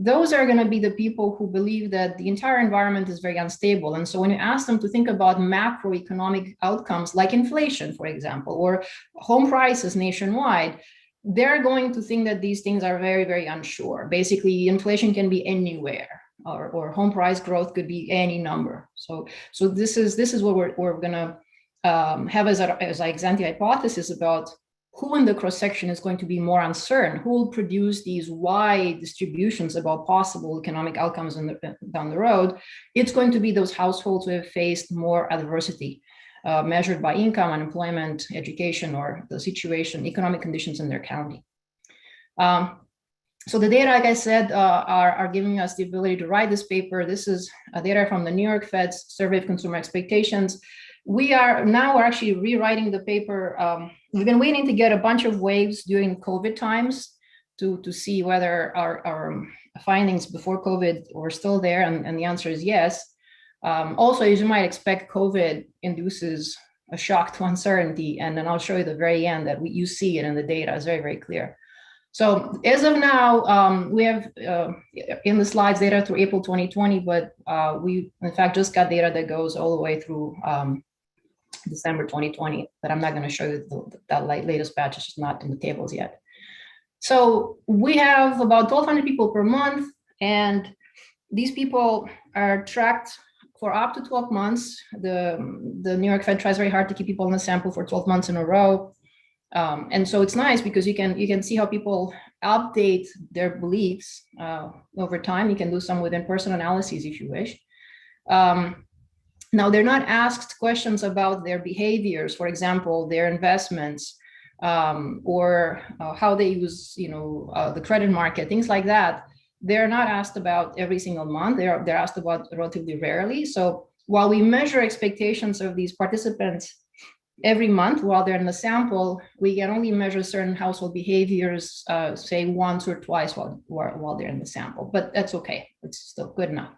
those are going to be the people who believe that the entire environment is very unstable. And so when you ask them to think about macroeconomic outcomes like inflation, for example, or home prices nationwide, they're going to think that these things are very, very unsure. Basically, inflation can be anywhere, or home price growth could be any number. So this is what we're going to have as our ex-ante hypothesis about who in the cross-section is going to be more uncertain, who will produce these wide distributions about possible economic outcomes down the road. It's going to be those households who have faced more adversity, measured by income, unemployment, education, or the situation, economic conditions in their county. So the data, like I said, are giving us the ability to write this paper. This is data from the New York Fed's Survey of Consumer Expectations. We're actually rewriting the paper. We've been waiting to get a bunch of waves during COVID times to see whether our findings before COVID were still there, and the answer is yes. Also, as you might expect, COVID induces a shock to uncertainty, and then I'll show you the very end that you see it in the data. It's very, very clear. So as of now, we have in the slides data through April 2020, but we in fact just got data that goes all the way through December 2020, but I'm not going to show you that latest batch. It's just not in the tables yet. So we have about 1,200 people per month, and these people are tracked for up to 12 months. The New York Fed tries very hard to keep people in the sample for 12 months in a row. And so it's nice because you can see how people update their beliefs over time. You can do some with in-person analyses if you wish. Now, they're not asked questions about their behaviors, for example, their investments, or how they use, the credit market, things like that. They're not asked about every single month. They're asked about relatively rarely. So while we measure expectations of these participants every month while they're in the sample, we can only measure certain household behaviors, say once or twice while they're in the sample. But that's okay. It's still good enough.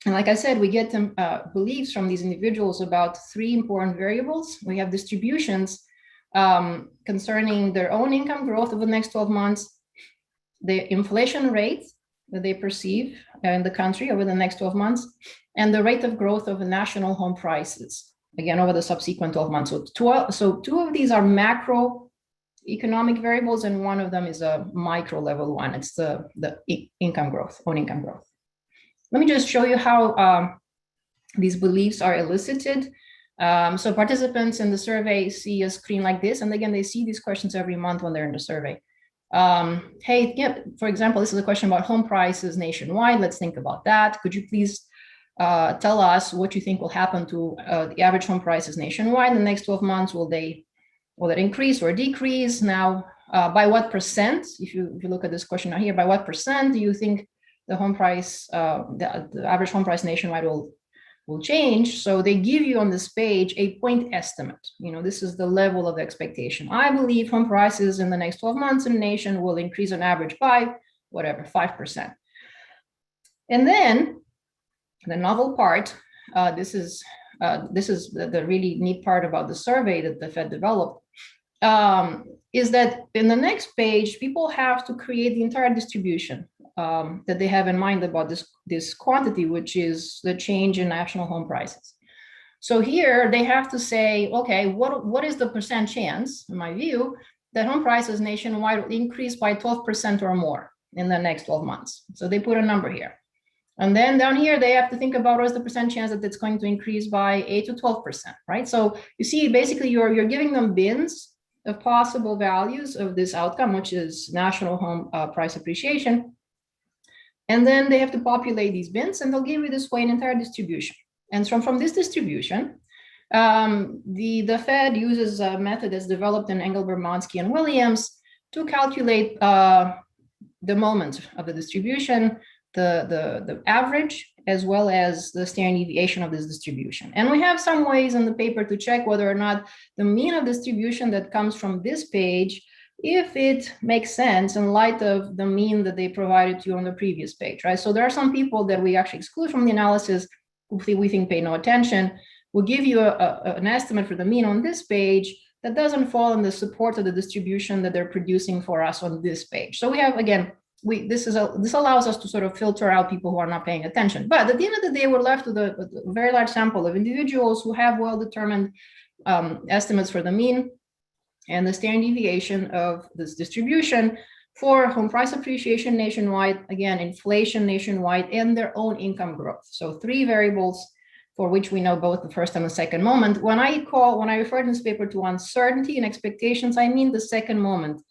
And like I said, we get them beliefs from these individuals about three important variables. We have distributions concerning their own income growth over the next 12 months, the inflation rate that they perceive in the country over the next 12 months, and the rate of growth of the national home prices, again, over the subsequent 12 months. So two of these are macro economic variables, and one of them is a micro level one. It's the income growth, own income growth. Let me just show you how these beliefs are elicited. So participants in the survey see a screen like this, and again, they see these questions every month when they're in the survey. Hey, yeah, for example, this is a question about home prices nationwide. Let's think about that. Could you please tell us what you think will happen to the average home prices nationwide in the next 12 months. Will that increase or decrease? Now, by what percent, if you look at this question now here, by what percent do you think the home price, the average home price nationwide will change? So they give you on this page a point estimate. This is the level of expectation. I believe home prices in the next 12 months in the nation will increase on average by whatever, 5%. And then the novel part, this is the really neat part about the survey that the Fed developed, is that in the next page, people have to create the entire distribution that they have in mind about this quantity, which is the change in national home prices. So here they have to say, okay, what is the percent chance, in my view, that home prices nationwide will increase by 12% or more in the next 12 months? So they put a number here. And then down here, they have to think about what is the percent chance that it's going to increase by 8 to 12%, right? So you see, basically, you're giving them bins of possible values of this outcome, which is national home price appreciation. And then they have to populate these bins, and they'll give you this way an entire distribution. And from this distribution, the Fed uses a method that's developed in Engelbert, Monsky, and Williams to calculate the moment of the distribution, the average, as well as the standard deviation of this distribution. And we have some ways in the paper to check whether or not the mean of distribution that comes from this page, if it makes sense in light of the mean that they provided to you on the previous page, right? So there are some people that we actually exclude from the analysis who we think pay no attention. We'll give you an estimate for the mean on this page that doesn't fall in the support of the distribution that they're producing for us on this page. So we have, again, this allows us to sort of filter out people who are not paying attention. But at the end of the day, we're left with a very large sample of individuals who have well-determined estimates for the mean and the standard deviation of this distribution for home price appreciation nationwide, again, inflation nationwide, and their own income growth. So 3 variables for which we know both the first and the second moment. When I refer in this paper to uncertainty and expectations, I mean the second moment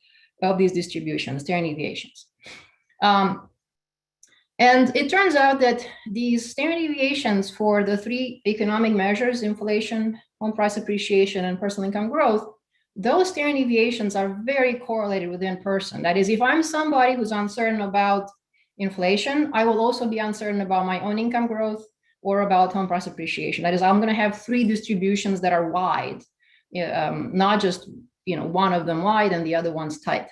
of these distributions, standard deviations. And it turns out that these standard deviations for the 3 economic measures, inflation, home price appreciation, and personal income growth, those standard deviations are very correlated within person. That is, if I'm somebody who's uncertain about inflation, I will also be uncertain about my own income growth or about home price appreciation. That is, I'm going to have 3 distributions that are wide, not just one of them wide and the other one's tight.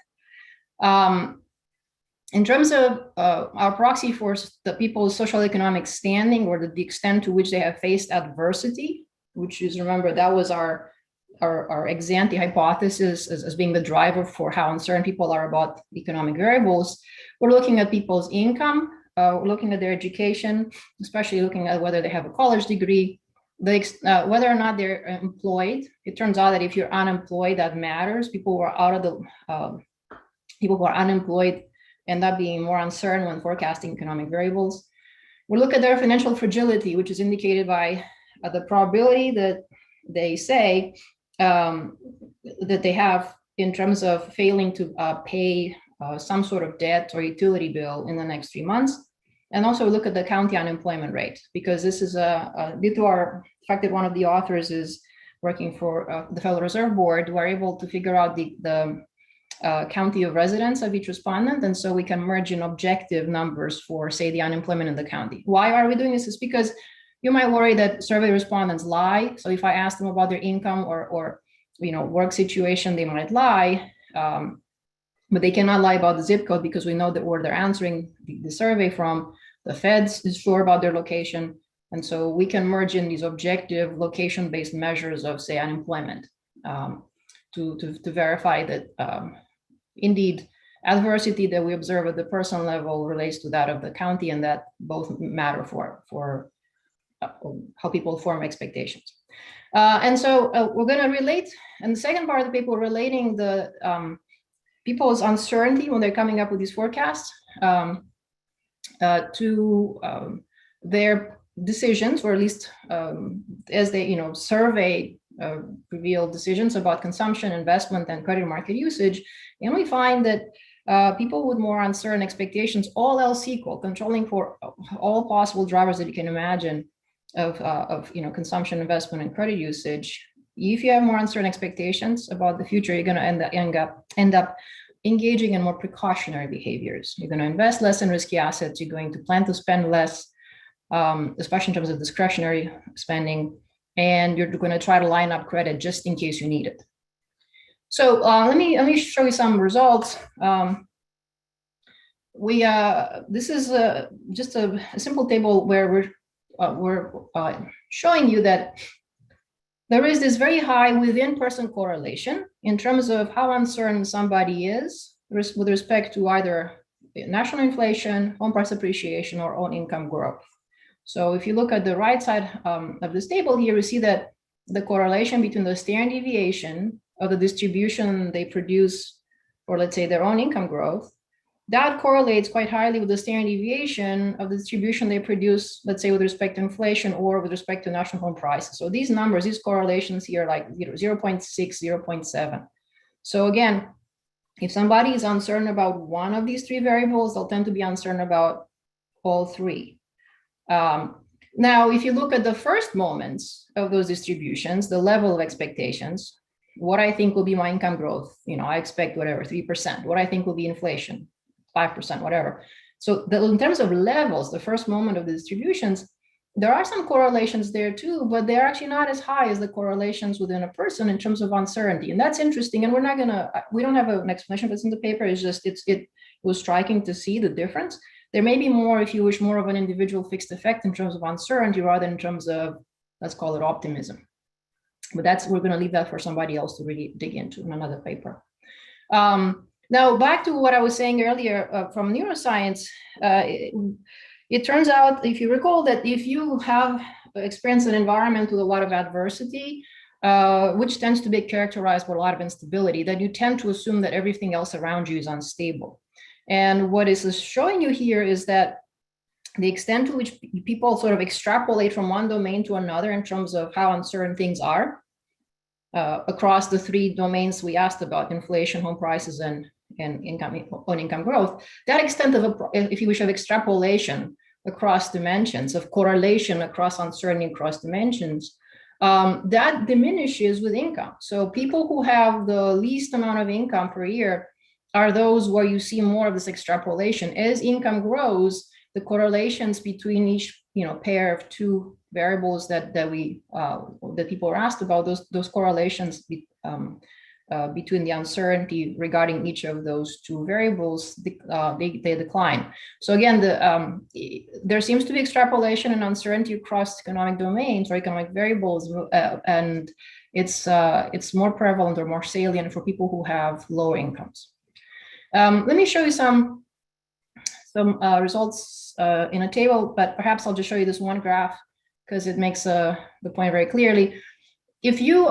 In terms of our proxy for the people's social economic standing or the extent to which they have faced adversity, which is, remember, that was our ex ante hypothesis as being the driver for how uncertain people are about economic variables. We're looking at people's income, we're looking at their education, especially looking at whether they have a college degree, whether or not they're employed. It turns out that if you're unemployed, that matters. People who are people who are unemployed end up being more uncertain when forecasting economic variables. We look at their financial fragility, which is indicated by the probability that they say that they have in terms of failing to pay some sort of debt or utility bill in the next 3 months. And also look at the county unemployment rate, because this is due to our fact that one of the authors is working for the Federal Reserve Board. We're able to figure out the county of residence of each respondent. And so we can merge in objective numbers for, say, the unemployment in the county. Why are we doing this? Is because you might worry that survey respondents lie. So if I ask them about their income or work situation, they might lie, but they cannot lie about the zip code because we know that where they're answering the survey from, the Feds is sure about their location. And so we can merge in these objective location-based measures of, say, unemployment to verify that indeed adversity that we observe at the personal level relates to that of the county, and that both matter for how people form expectations. And so we're going to relate, and the second part of the paper, relating the people's uncertainty when they're coming up with these forecasts to their decisions, or at least as they survey reveal decisions about consumption, investment, and credit market usage. And we find that people with more uncertain expectations, all else equal, controlling for all possible drivers that you can imagine of consumption, investment, and credit usage. If you have more uncertain expectations about the future, you're going to end up engaging in more precautionary behaviors. You're going to invest less in risky assets. You're going to plan to spend less, especially in terms of discretionary spending, and you're going to try to line up credit just in case you need it. So let me show you some results. This is just a simple table where we're showing you that there is this very high within-person correlation in terms of how uncertain somebody is with respect to either national inflation, home price appreciation, or own income growth. So if you look at the right side of this table here, we see that the correlation between the standard deviation of the distribution they produce for, let's say, their own income growth, that correlates quite highly with the standard deviation of the distribution they produce, let's say, with respect to inflation or with respect to national home prices. So these numbers, these correlations here, like 0.6, 0.7. So again, if somebody is uncertain about one of these three variables, they'll tend to be uncertain about all three. Now, if you look at the first moments of those distributions, the level of expectations, what I think will be my income growth, I expect whatever, 3%. What I think will be inflation, 5%, whatever. So in terms of levels, the first moment of the distributions, there are some correlations there too, but they're actually not as high as the correlations within a person in terms of uncertainty. And that's interesting. And we don't have an explanation of this in the paper. It's just, it was striking to see the difference. There may be more, if you wish, more of an individual fixed effect in terms of uncertainty rather than in terms of, let's call it optimism. But we're going to leave that for somebody else to really dig into in another paper. Now, back to what I was saying earlier from neuroscience, it turns out, if you recall, that if you have experienced an environment with a lot of adversity, which tends to be characterized by a lot of instability, that you tend to assume that everything else around you is unstable. And what this is showing you here is that the extent to which people sort of extrapolate from one domain to another in terms of how uncertain things are across the three domains we asked about, inflation, home prices, and income growth, that extent of, if you wish, of extrapolation across dimensions, of correlation across uncertainty across dimensions, that diminishes with income. So people who have the least amount of income per year are those where you see more of this extrapolation. As income grows, the correlations between each pair of two variables that people are asked about, those correlations between the uncertainty regarding each of those two variables, they decline. So again, there seems to be extrapolation and uncertainty across economic domains or economic variables, and it's more prevalent or more salient for people who have low incomes. Let me show you some results in a table, but perhaps I'll just show you this one graph because it makes the point very clearly. If you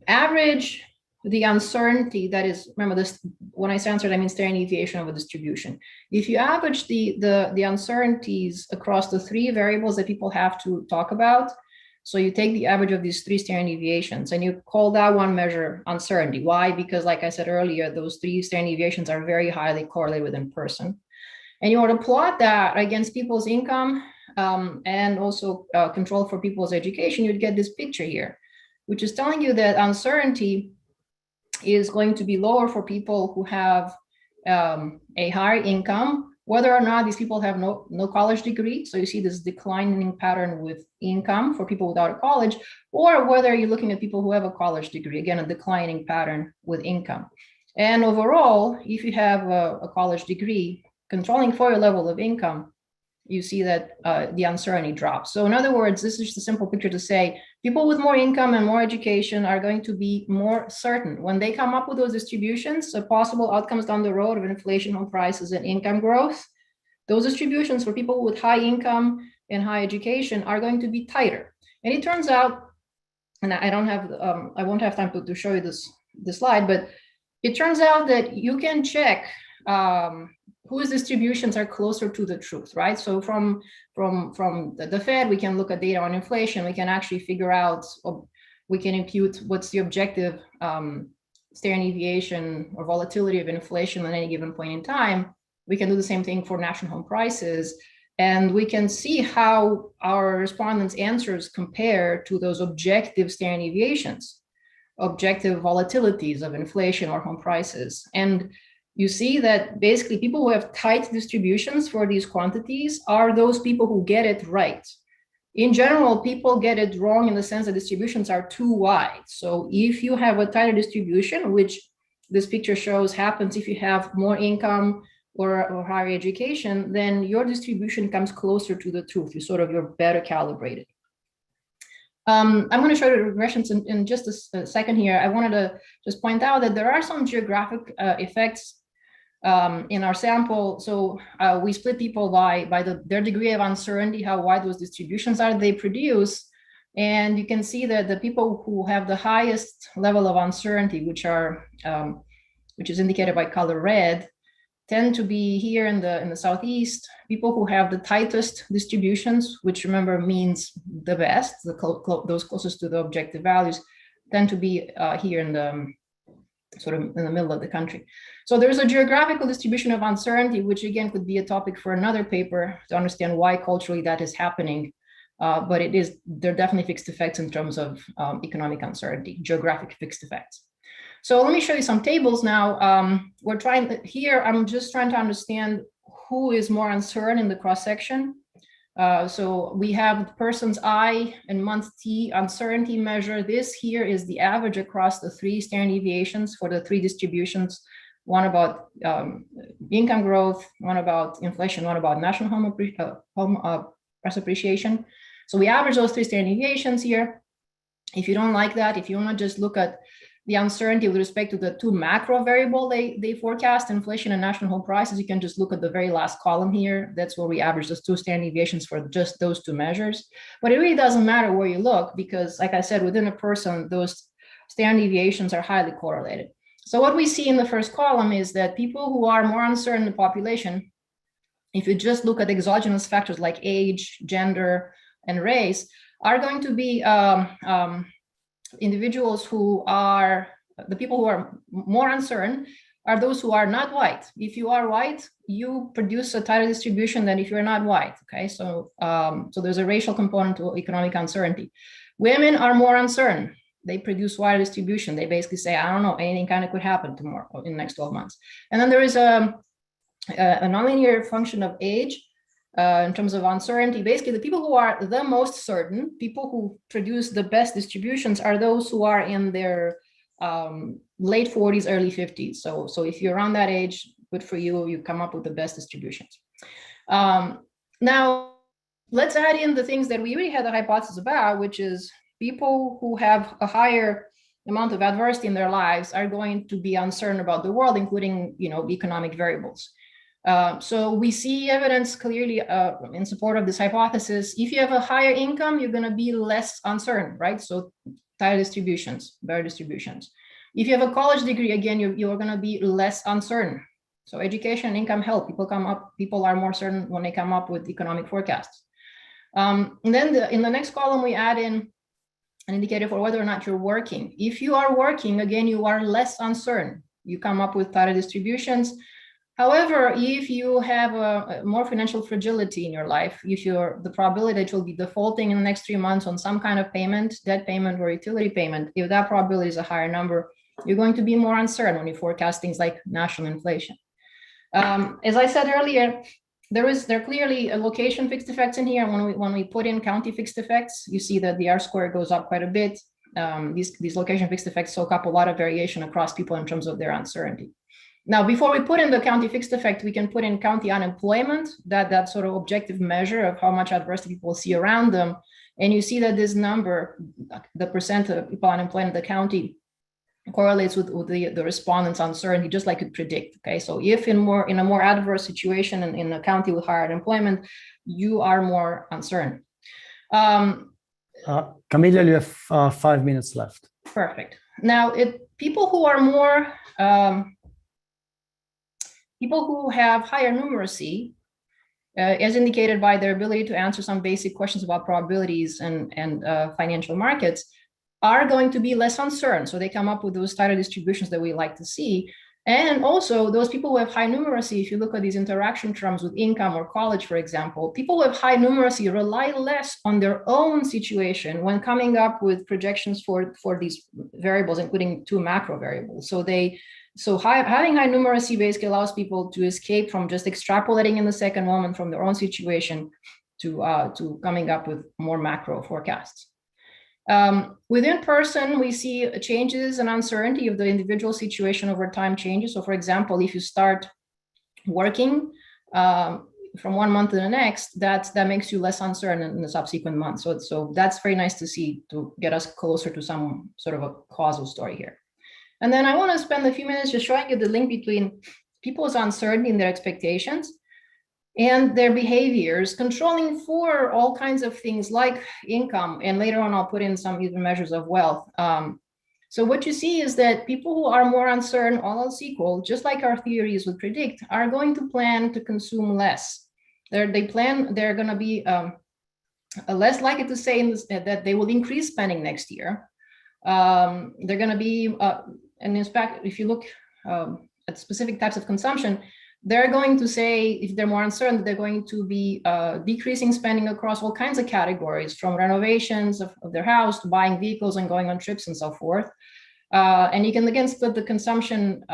average the uncertainty, that is, remember this, when I say uncertainty, I mean standard deviation of a distribution. If you average the uncertainties across the three variables that people have to talk about, so you take the average of these three standard deviations and you call that one measure uncertainty. Why? Because like I said earlier, those three standard deviations are very highly correlated within person. And you want to plot that against people's income and also control for people's education, you'd get this picture here, which is telling you that uncertainty is going to be lower for people who have a higher income, whether or not these people have no college degree. So you see this declining pattern with income for people without a college, or whether you're looking at people who have a college degree, again, a declining pattern with income. And overall, if you have a college degree, controlling for your level of income, you see that the uncertainty drops. So in other words, this is just a simple picture to say people with more income and more education are going to be more certain. When they come up with those distributions of possible outcomes down the road of inflation, home prices, and income growth, those distributions for people with high income and high education are going to be tighter. And it turns out, and I won't have time to show you this slide, but it turns out that you can check whose distributions are closer to the truth, right? So from the Fed, we can look at data on inflation. We can actually figure out, we can impute what's the objective standard deviation or volatility of inflation at any given point in time, we can do the same thing for national home prices. And we can see how our respondents' answers compare to those objective standard deviations, objective volatilities of inflation or home prices. And you see that basically people who have tight distributions for these quantities are those people who get it right. In general, people get it wrong in the sense that distributions are too wide. So if you have a tighter distribution, which this picture shows happens if you have more income or higher education, then your distribution comes closer to the truth. You're better calibrated. I'm going to show you the regressions in just a second here. I wanted to just point out that there are some geographic effects in our sample. So we split people by their degree of uncertainty, how wide those distributions are they produce. And you can see that the people who have the highest level of uncertainty, which is indicated by color red, tend to be here in the southeast. People who have the tightest distributions, which remember means the best, those closest to the objective values, tend to be here in the middle of the country. So there's a geographical distribution of uncertainty, which again could be a topic for another paper to understand why culturally that is happening. But there are definitely fixed effects in terms of economic uncertainty, geographic fixed effects. So let me show you some tables now. I'm just trying to understand who is more uncertain in the cross-section. So we have the person's I and month T uncertainty measure. This here is the average across the 3 standard deviations for the 3 distributions, one about income growth, one about inflation, one about national home price appreciation. So we average those 3 standard deviations here. If you don't like that, if you want to just look at the uncertainty with respect to the 2 macro variable they forecast, inflation and national home prices, you can just look at the very last column here. That's where we average those 2 standard deviations for just those 2 measures. But it really doesn't matter where you look because, like I said, within a person, those standard deviations are highly correlated. So what we see in the first column is that people who are more uncertain in the population, if you just look at exogenous factors like age, gender, and race, are going to be individuals who are, the people who are more uncertain are those who are not white. If you are white, you produce a tighter distribution than if you're not white, okay? So there's a racial component to economic uncertainty. Women are more uncertain. They produce wider distribution. They basically say, I don't know, anything kind of could happen tomorrow in the next 12 months. And then there is a nonlinear function of age. In terms of uncertainty, basically the people who are the most certain, people who produce the best distributions are those who are in their late 40s, early 50s. So if you're around that age, good for you, you come up with the best distributions. Now, let's add in the things that we really had a hypothesis about, which is people who have a higher amount of adversity in their lives are going to be uncertain about the world, including economic variables. So we see evidence clearly in support of this hypothesis. If you have a higher income, you're going to be less uncertain, right? So tighter distributions, better distributions. If you have a college degree, again, you're going to be less uncertain. So education and income help. People are more certain when they come up with economic forecasts. And then in the next column, we add in an indicator for whether or not you're working. If you are working, again, you are less uncertain. You come up with tighter distributions. However, if you have a more financial fragility in your life, the probability that you'll be defaulting in the next 3 months on some kind of payment, debt payment or utility payment, if that probability is a higher number, you're going to be more uncertain when you forecast things like national inflation. As I said earlier, there are clearly location fixed effects in here. When we put in county fixed effects, you see that the R-square goes up quite a bit. These location fixed effects soak up a lot of variation across people in terms of their uncertainty. Now, before we put in the county fixed effect, we can put in county unemployment, that sort of objective measure of how much adversity people see around them. And you see that this number, the percent of people unemployed in the county, correlates with the respondents' uncertainty, just like it predict. Okay, so if in a more adverse situation in a county with higher unemployment, you are more uncertain. Camilla, you have 5 minutes left. Perfect. Now, people who are more people who have higher numeracy, as indicated by their ability to answer some basic questions about probabilities and financial markets, are going to be less uncertain. So they come up with those tighter distributions that we like to see. And also those people who have high numeracy, if you look at these interaction terms with income or college, for example, people who have high numeracy rely less on their own situation when coming up with projections for these variables, including 2 macro variables. So having high numeracy basically allows people to escape from just extrapolating in the second moment from their own situation to coming up with more macro forecasts. Within person, we see changes and uncertainty of the individual situation over time changes. So for example, if you start working from one month to the next, that makes you less uncertain in the subsequent months. So that's very nice to see, to get us closer to some sort of a causal story here. And then I want to spend a few minutes just showing you the link between people's uncertainty in their expectations and their behaviors, controlling for all kinds of things like income. And later on, I'll put in some even measures of wealth. So what you see is that people who are more uncertain, all else equal, just like our theories would predict, are going to plan to consume less. They're going to be less likely to say that they will increase spending next year. They're going to be, and in fact, if you look at specific types of consumption, they're going to say, if they're more uncertain, they're going to be decreasing spending across all kinds of categories, from renovations of their house to buying vehicles and going on trips and so forth. And you can again split the consumption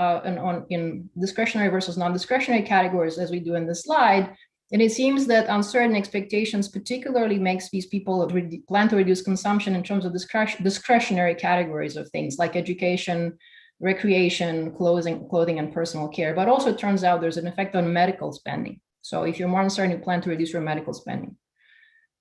in discretionary versus non-discretionary categories, as we do in this slide. And it seems that uncertain expectations particularly makes these people plan to reduce consumption in terms of discretionary categories of things like education, recreation, clothing, and personal care. But also it turns out there's an effect on medical spending. So if you're more uncertain, you plan to reduce your medical spending.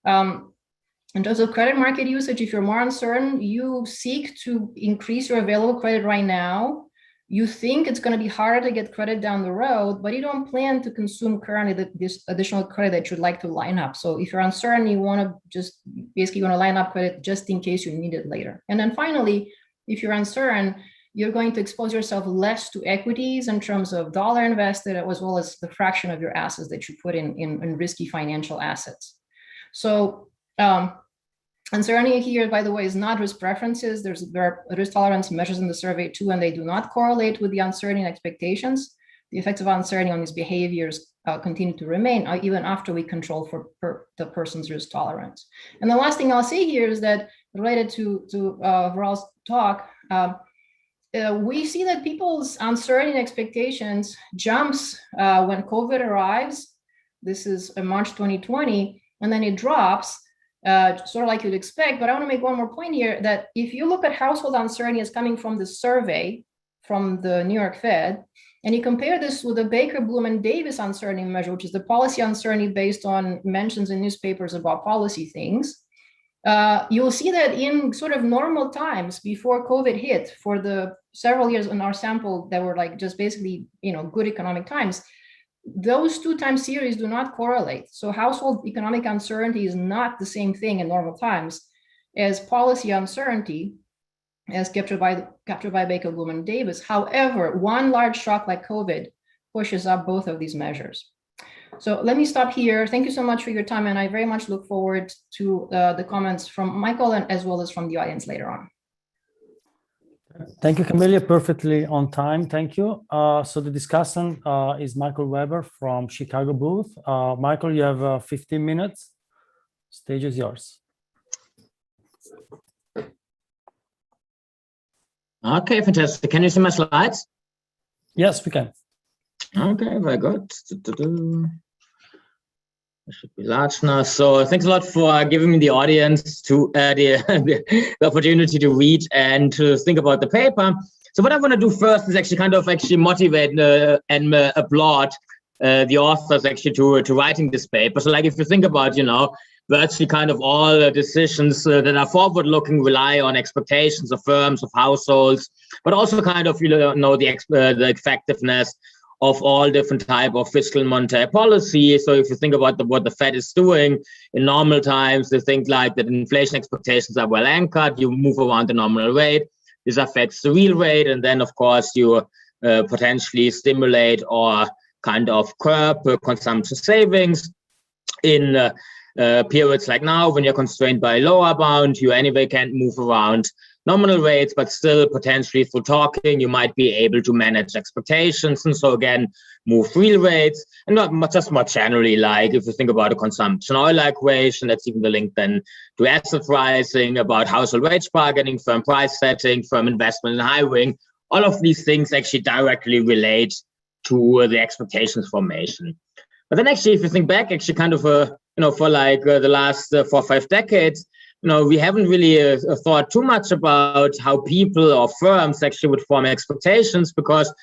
In terms of credit market usage, if you're more uncertain, you seek to increase your available credit right now. You think it's going to be harder to get credit down the road, but you don't plan to consume currently this additional credit that you'd like to line up. So if you're uncertain, you want to just basically want to line up credit just in case you need it later. And then finally, if you're uncertain, you're going to expose yourself less to equities in terms of dollar invested, as well as the fraction of your assets that you put in risky financial assets. So uncertainty here, by the way, is not risk preferences. There are risk tolerance measures in the survey too, and they do not correlate with the uncertainty expectations. The effects of uncertainty on these behaviors continue to remain even after we control for the person's risk tolerance. And the last thing I'll say here is that, related to Varal's talk, we see that people's uncertainty expectations jumps when COVID arrives. This is in March 2020, and then it drops. Sort of like you'd expect, but I want to make one more point here, that if you look at household uncertainty as coming from the survey from the New York Fed, and you compare this with the Baker, Bloom, and Davis uncertainty measure, which is the policy uncertainty based on mentions in newspapers about policy things, you'll see that in sort of normal times before COVID hit, for the several years in our sample that were like just basically, good economic times, those two time series do not correlate. So household economic uncertainty is not the same thing in normal times as policy uncertainty, as captured by Baker, Bloom, and Davis. However, one large shock like COVID pushes up both of these measures. So let me stop here. Thank you so much for your time, and I very much look forward to the comments from Michael and as well as from the audience later on. Thank you, Camelia. Perfectly on time. Thank you. So the discussant is Michael Weber from Chicago booth. Michael, you have 15 minutes. Stage is yours. Okay, fantastic. Can you see my slides? Yes, we can. Okay, very good. It should be large now. So thanks a lot for giving me the audience to the opportunity to read and to think about the paper. So what I want to do first is actually motivate and applaud the authors actually to writing this paper. So like if you think about, virtually kind of all the decisions that are forward-looking rely on expectations of firms, of households, but also kind of, the effectiveness of all different type of fiscal and monetary policy. So if you think about what the Fed is doing in normal times, they think like that inflation expectations are well anchored, you move around the nominal rate, this affects the real rate, and then of course you potentially stimulate or kind of curb consumption savings. In periods like now, when you're constrained by a lower bound, you anyway can't move around nominal rates, but still potentially through talking, you might be able to manage expectations. And so again, move real rates, and not just more generally, like if you think about a consumption oil equation, that's even the link then to asset pricing, about household wage bargaining, firm price setting, firm investment and hiring. All of these things actually directly relate to the expectations formation. But then actually, if you think back, actually kind of, for like the last 4 or 5 decades, we haven't really thought too much about how people or firms actually would form expectations, because,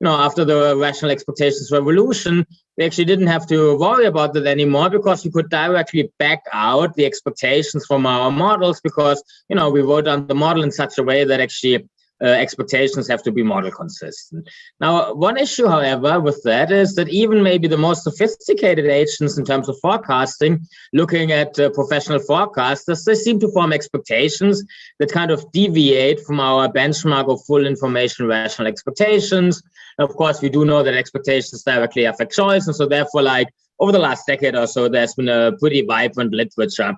after the rational expectations revolution, we actually didn't have to worry about that anymore, because we could directly back out the expectations from our models, because, we wrote down the model in such a way that actually expectations have to be model consistent. Now, one issue, however, with that is that even maybe the most sophisticated agents in terms of forecasting, looking at professional forecasters, they seem to form expectations that kind of deviate from our benchmark of full information rational expectations. Of course, we do know that expectations directly affect choice. And so therefore, like over the last decade or so, there's been a pretty vibrant literature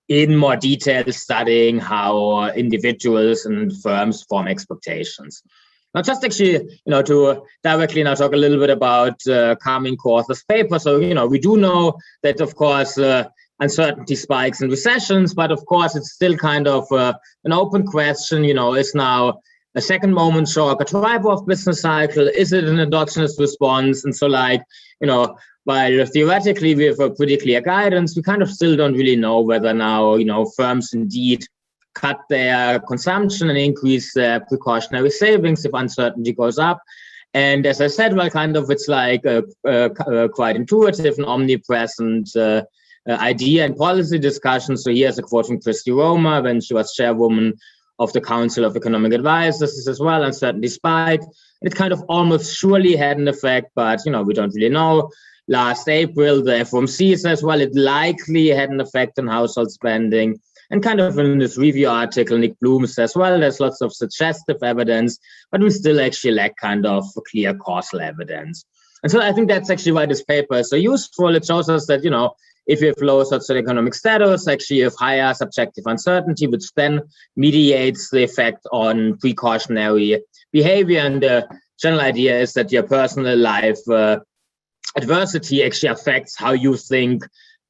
in more detail studying how individuals and firms form expectations. Now, just actually, to directly now talk a little bit about Carey co-author's paper. So, we do know that, of course, uncertainty spikes in recessions, but of course, it's still kind of an open question, is now a second moment shock a driver of business cycle? Is it an endogenous response? And so like, while theoretically we have a pretty clear guidance, we kind of still don't really know whether now, firms indeed cut their consumption and increase their precautionary savings if uncertainty goes up. And as I said, well, kind of it's like quite intuitive and omnipresent idea and policy discussion. So here's a quote from Christy Romer when she was chairwoman of the Council of Economic Advisors as well, uncertainty spike. It kind of almost surely had an effect, but we don't really know. Last April, the FOMC says, well, it likely had an effect on household spending. And kind of in this review article, Nick Bloom says, well, there's lots of suggestive evidence, but we still actually lack kind of clear causal evidence. And so I think that's actually why this paper is so useful. It shows us that, if you have low socioeconomic status, actually you have higher subjective uncertainty, which then mediates the effect on precautionary behavior. And the general idea is that your personal life adversity actually affects how you think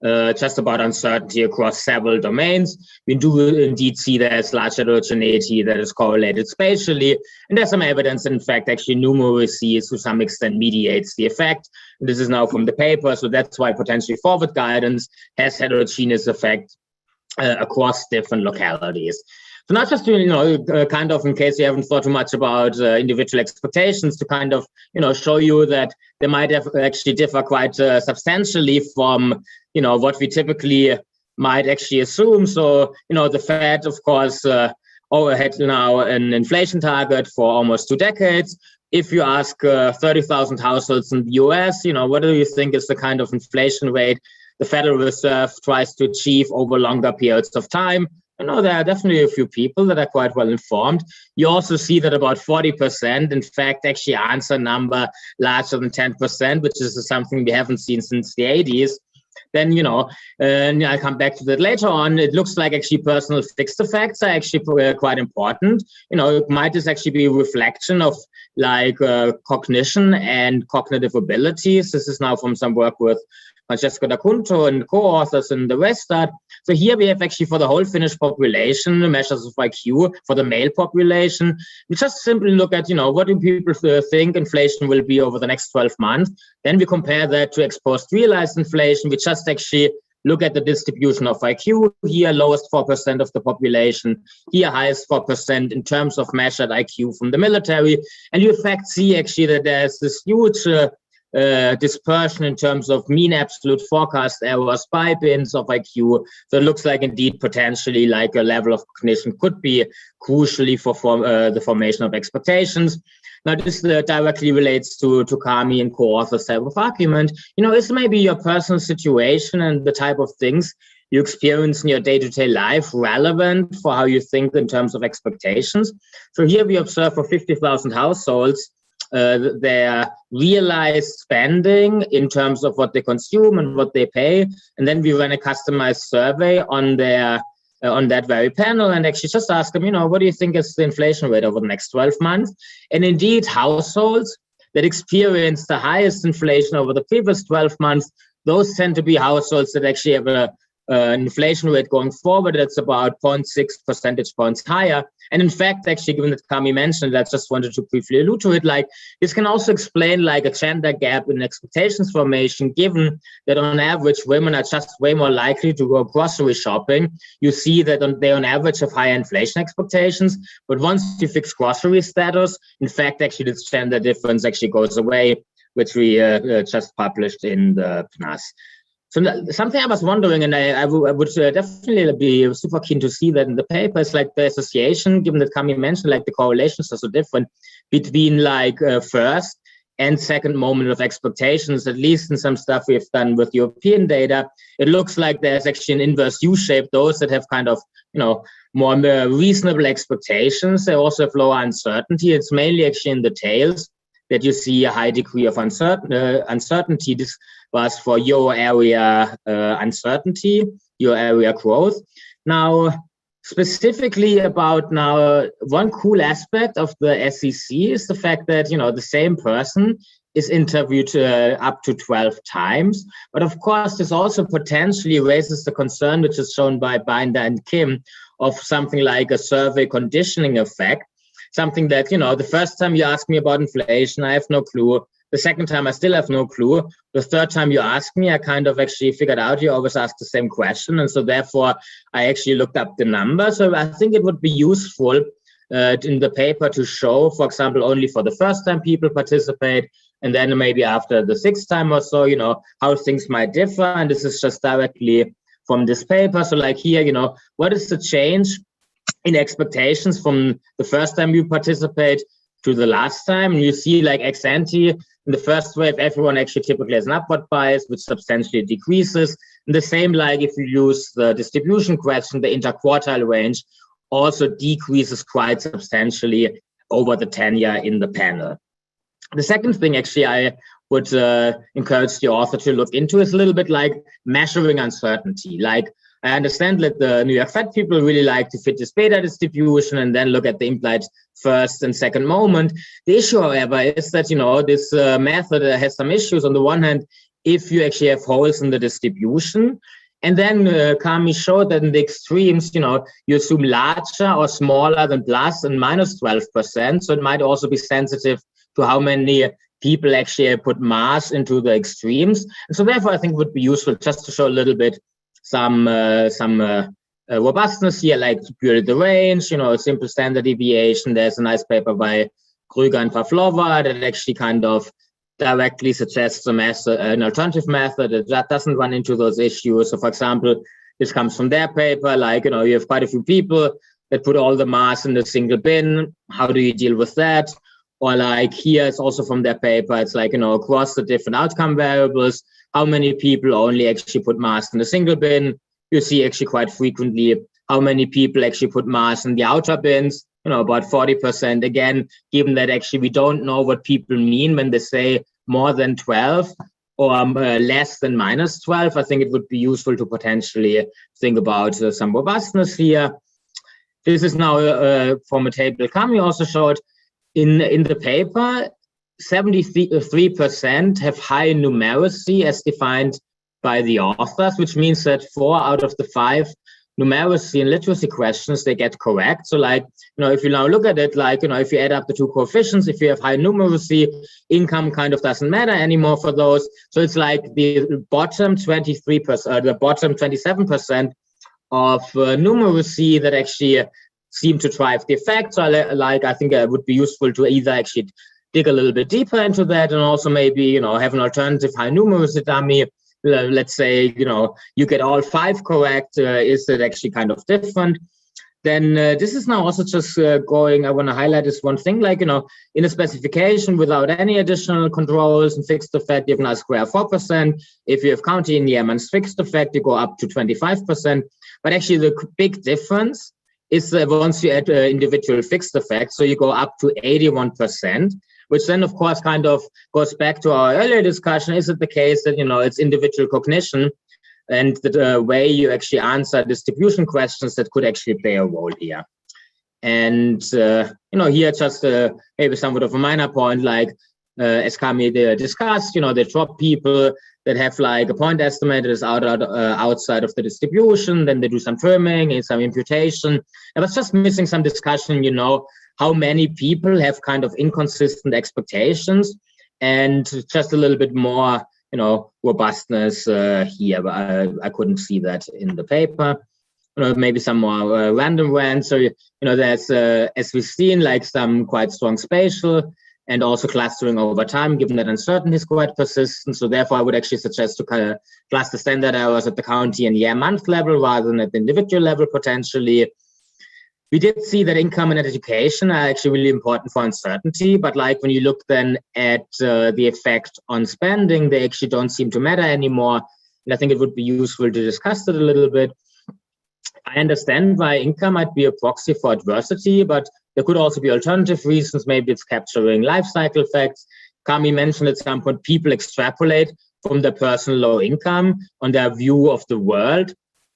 just about uncertainty across several domains. We do indeed see there's large heterogeneity that is correlated spatially, and there's some evidence that in fact actually numeracy to some extent mediates the effect. And this is now from the paper, so that's why potentially forward guidance has heterogeneous effect across different localities. So not just to, kind of in case you haven't thought too much about individual expectations, to kind of, show you that they might have actually differ quite substantially from, what we typically might actually assume. So, the Fed, of course, had now an inflation target for almost 2 decades. If you ask 30,000 households in the US, what do you think is the kind of inflation rate the Federal Reserve tries to achieve over longer periods of time? There are definitely a few people that are quite well informed. You also see that about 40%, in fact, actually answer a number larger than 10%, which is something we haven't seen since the 80s. Then, and I'll come back to that later on, it looks like actually personal fixed effects are actually quite important. It might just actually be a reflection of like cognition and cognitive abilities. This is now from some work with Francesco D'Acunto and co-authors in the Westart. So here we have actually for the whole Finnish population, measures of IQ for the male population. We just simply look at, what do people think inflation will be over the next 12 months. Then we compare that to exposed realized inflation. We just actually look at the distribution of IQ. Here, lowest 4% of the population. Here, highest 4% in terms of measured IQ from the military. And you in fact see actually that there's this huge dispersion in terms of mean absolute forecast errors by bins of IQ. So it looks like indeed potentially like a level of cognition could be crucially for the formation of expectations. Now this directly relates to Carey and co-authors type of argument. Is maybe your personal situation and the type of things you experience in your day-to-day life relevant for how you think in terms of expectations? So here we observe for 50,000 households their realized spending in terms of what they consume and what they pay. And then we run a customized survey on their on that very panel, and actually just ask them, what do you think is the inflation rate over the next 12 months? And indeed, households that experience the highest inflation over the previous 12 months, those tend to be households that actually have an inflation rate going forward that's about 0.6 percentage points higher. And in fact, actually, given that Carey mentioned, I just wanted to briefly allude to it, like this can also explain like a gender gap in expectations formation, given that on average, women are just way more likely to go grocery shopping. You see that they on average have higher inflation expectations, but once you fix grocery status, in fact, actually this gender difference actually goes away, which we just published in the PNAS. So something I was wondering, and I would definitely be super keen to see that in the paper, is like the association, given that Carey mentioned, like the correlations are so different between like first and second moment of expectations, at least in some stuff we've done with European data. It looks like there's actually an inverse U-shape. Those that have kind of, more reasonable expectations, they also have lower uncertainty. It's mainly actually in the tails that you see a high degree of uncertainty. This was for euro area uncertainty, euro area growth. Now, specifically about one cool aspect of the SEC is the fact that, the same person is interviewed up to 12 times. But of course, this also potentially raises the concern, which is shown by Binder and Kim, of something like a survey conditioning effect. Something that, the first time you ask me about inflation, I have no clue. The second time, I still have no clue. The third time you ask me, I kind of actually figured out you always ask the same question. And so therefore, I actually looked up the number. So I think it would be useful in the paper to show, for example, only for the first time people participate, and then maybe after the sixth time or so, how things might differ. And this is just directly from this paper. So like here, what is the change in expectations from the first time you participate to the last time? And you see like ex ante, in the first wave, everyone actually typically has an upward bias, which substantially decreases. And the same, like if you use the distribution question, the interquartile range also decreases quite substantially over the tenure in the panel. The second thing actually I would encourage the author to look into is a little bit like measuring uncertainty. Like I understand that the New York Fed people really like to fit this beta distribution and then look at the implied first and second moment. The issue, however, is that, this method has some issues. On the one hand, if you actually have holes in the distribution, and then Carey showed that in the extremes, you assume larger or smaller than plus and minus 12%. So it might also be sensitive to how many people actually put mass into the extremes. And so therefore, I think it would be useful just to show a little bit some robustness here, like purely the range, simple standard deviation. There's a nice paper by Krüger and Pavlova that actually kind of directly suggests an alternative method that doesn't run into those issues. So for example, this comes from their paper, like, you have quite a few people that put all the mass in a single bin. How do you deal with that? Or like here, it's also from their paper. It's like, across the different outcome variables, how many people only actually put mass in a single bin? You see actually quite frequently how many people actually put mass in the outer bins, about 40%. Again, given that actually we don't know what people mean when they say more than 12 or less than minus 12, I think it would be useful to potentially think about some robustness here. This is now from a table Carey also showed. In the paper, 73% have high numeracy as defined by the authors, which means that 4 out of the 5 numeracy and literacy questions they get correct. So like, if you now look at it, like, if you add up the two coefficients, if you have high numeracy, income kind of doesn't matter anymore for those. So it's like the bottom 23%, the bottom 27% of numeracy that actually seem to drive the effect. So I think it would be useful to either actually dig a little bit deeper into that and also maybe, have an alternative high numeracy dummy. Let's say, you get all 5 correct. Is it actually kind of different? Then this is now also just going, I want to highlight this one thing, like, in a specification without any additional controls and fixed effect, you have an square 4%. If you have county in Yemen's fixed effect, you go up to 25%. But actually the big difference is once you add individual fixed effects, so you go up to 81%, which then of course kind of goes back to our earlier discussion. Is it the case that, it's individual cognition and the way you actually answer distribution questions that could actually play a role here. And, here just maybe somewhat of a minor point, like as Carey discussed, they drop people that have like a point estimate that is outside of the distribution, then they do some firming and some imputation. I was just missing some discussion, how many people have kind of inconsistent expectations, and just a little bit more, robustness here, but I couldn't see that in the paper. Maybe some more random ones. So, there's, as we've seen, like some quite strong spatial and also clustering over time, given that uncertainty is quite persistent. So therefore, I would actually suggest to kind of cluster standard errors at the county and year-month level rather than at the individual level, potentially. We did see that income and education are actually really important for uncertainty, but like when you look then at the effect on spending, they actually don't seem to matter anymore. And I think it would be useful to discuss it a little bit. I understand why income might be a proxy for adversity, but there could also be alternative reasons. Maybe it's capturing life cycle effects. Carey mentioned at some point people extrapolate from their personal low income on their view of the world.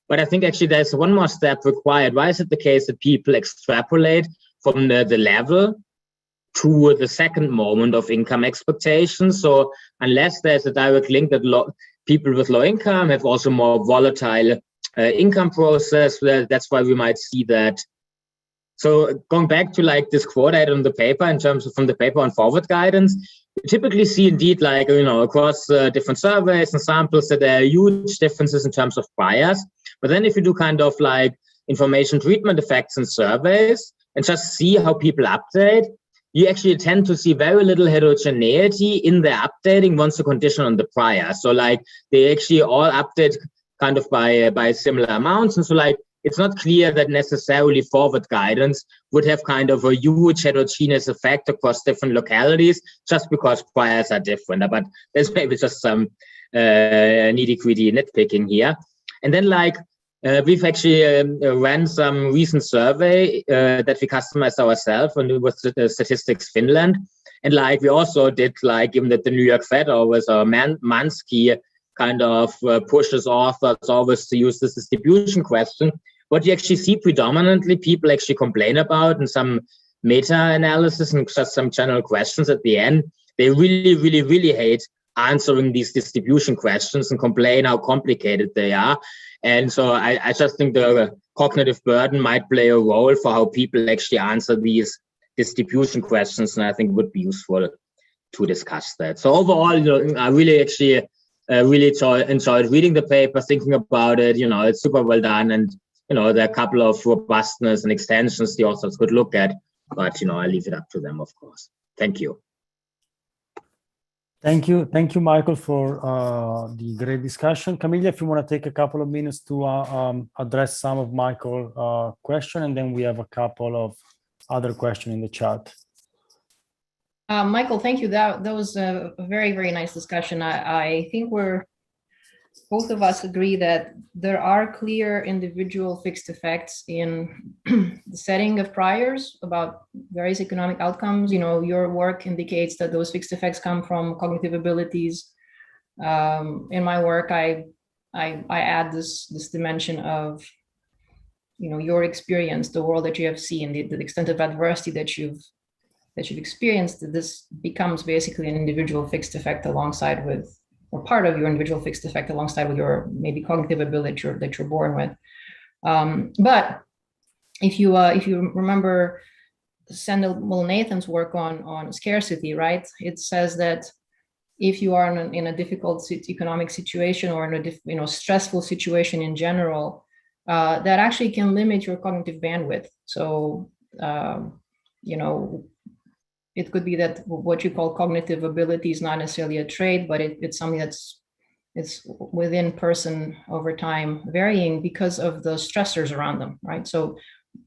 But I think actually there's one more step required. Why is it the case that people extrapolate from the level to the second moment of income expectations? So unless there's a direct link that people with low income have also more volatile income process, that's why we might see that. So going back to like this quote I had on the paper in terms of from the paper on forward guidance, we typically see indeed like, across different surveys and samples that there are huge differences in terms of priors. But then if you do kind of like information treatment effects in surveys and just see how people update, you actually tend to see very little heterogeneity in their updating once the condition on the prior. So like they actually all update kind of by similar amounts. And so like, it's not clear that necessarily forward guidance would have kind of a huge heterogeneous effect across different localities just because priors are different. But there's maybe just some nitty-gritty nitpicking here. And then like, we've actually ran some recent survey that we customized ourselves with Statistics Finland. And like, we also did like, given that the New York Fed always, or Mansky kind of pushes authors always to use this distribution question. What you actually see predominantly people actually complain about in some meta-analysis and just some general questions at the end. They really, really, really hate answering these distribution questions and complain how complicated they are. And so I just think the cognitive burden might play a role for how people actually answer these distribution questions. And I think it would be useful to discuss that. So overall, I really actually really enjoyed reading the paper, thinking about it. It's super well done. And there are a couple of robustness and extensions the authors could look at, but I leave it up to them, of course. Thank you. Thank you, Michael, for the great discussion. Camilla, if you want to take a couple of minutes to address some of Michael's question, and then we have a couple of other questions in the chat. Michael, thank you. That was a very, very nice discussion. I think both of us agree that there are clear individual fixed effects in the setting of priors about various economic outcomes. Your work indicates that those fixed effects come from cognitive abilities. In my work, I add this dimension of your experience, the world that you have seen, the extent of adversity that you've experienced. This becomes basically an individual fixed effect alongside with, or part of your individual fixed effect alongside with your maybe cognitive ability that you're born with. But if you remember Sandel Nathan's work on scarcity, right? It says that if you are in a difficult economic situation or in a stressful situation in general, that actually can limit your cognitive bandwidth. So it could be that what you call cognitive ability is not necessarily a trait, but it's something it's within person over time varying because of the stressors around them, right? So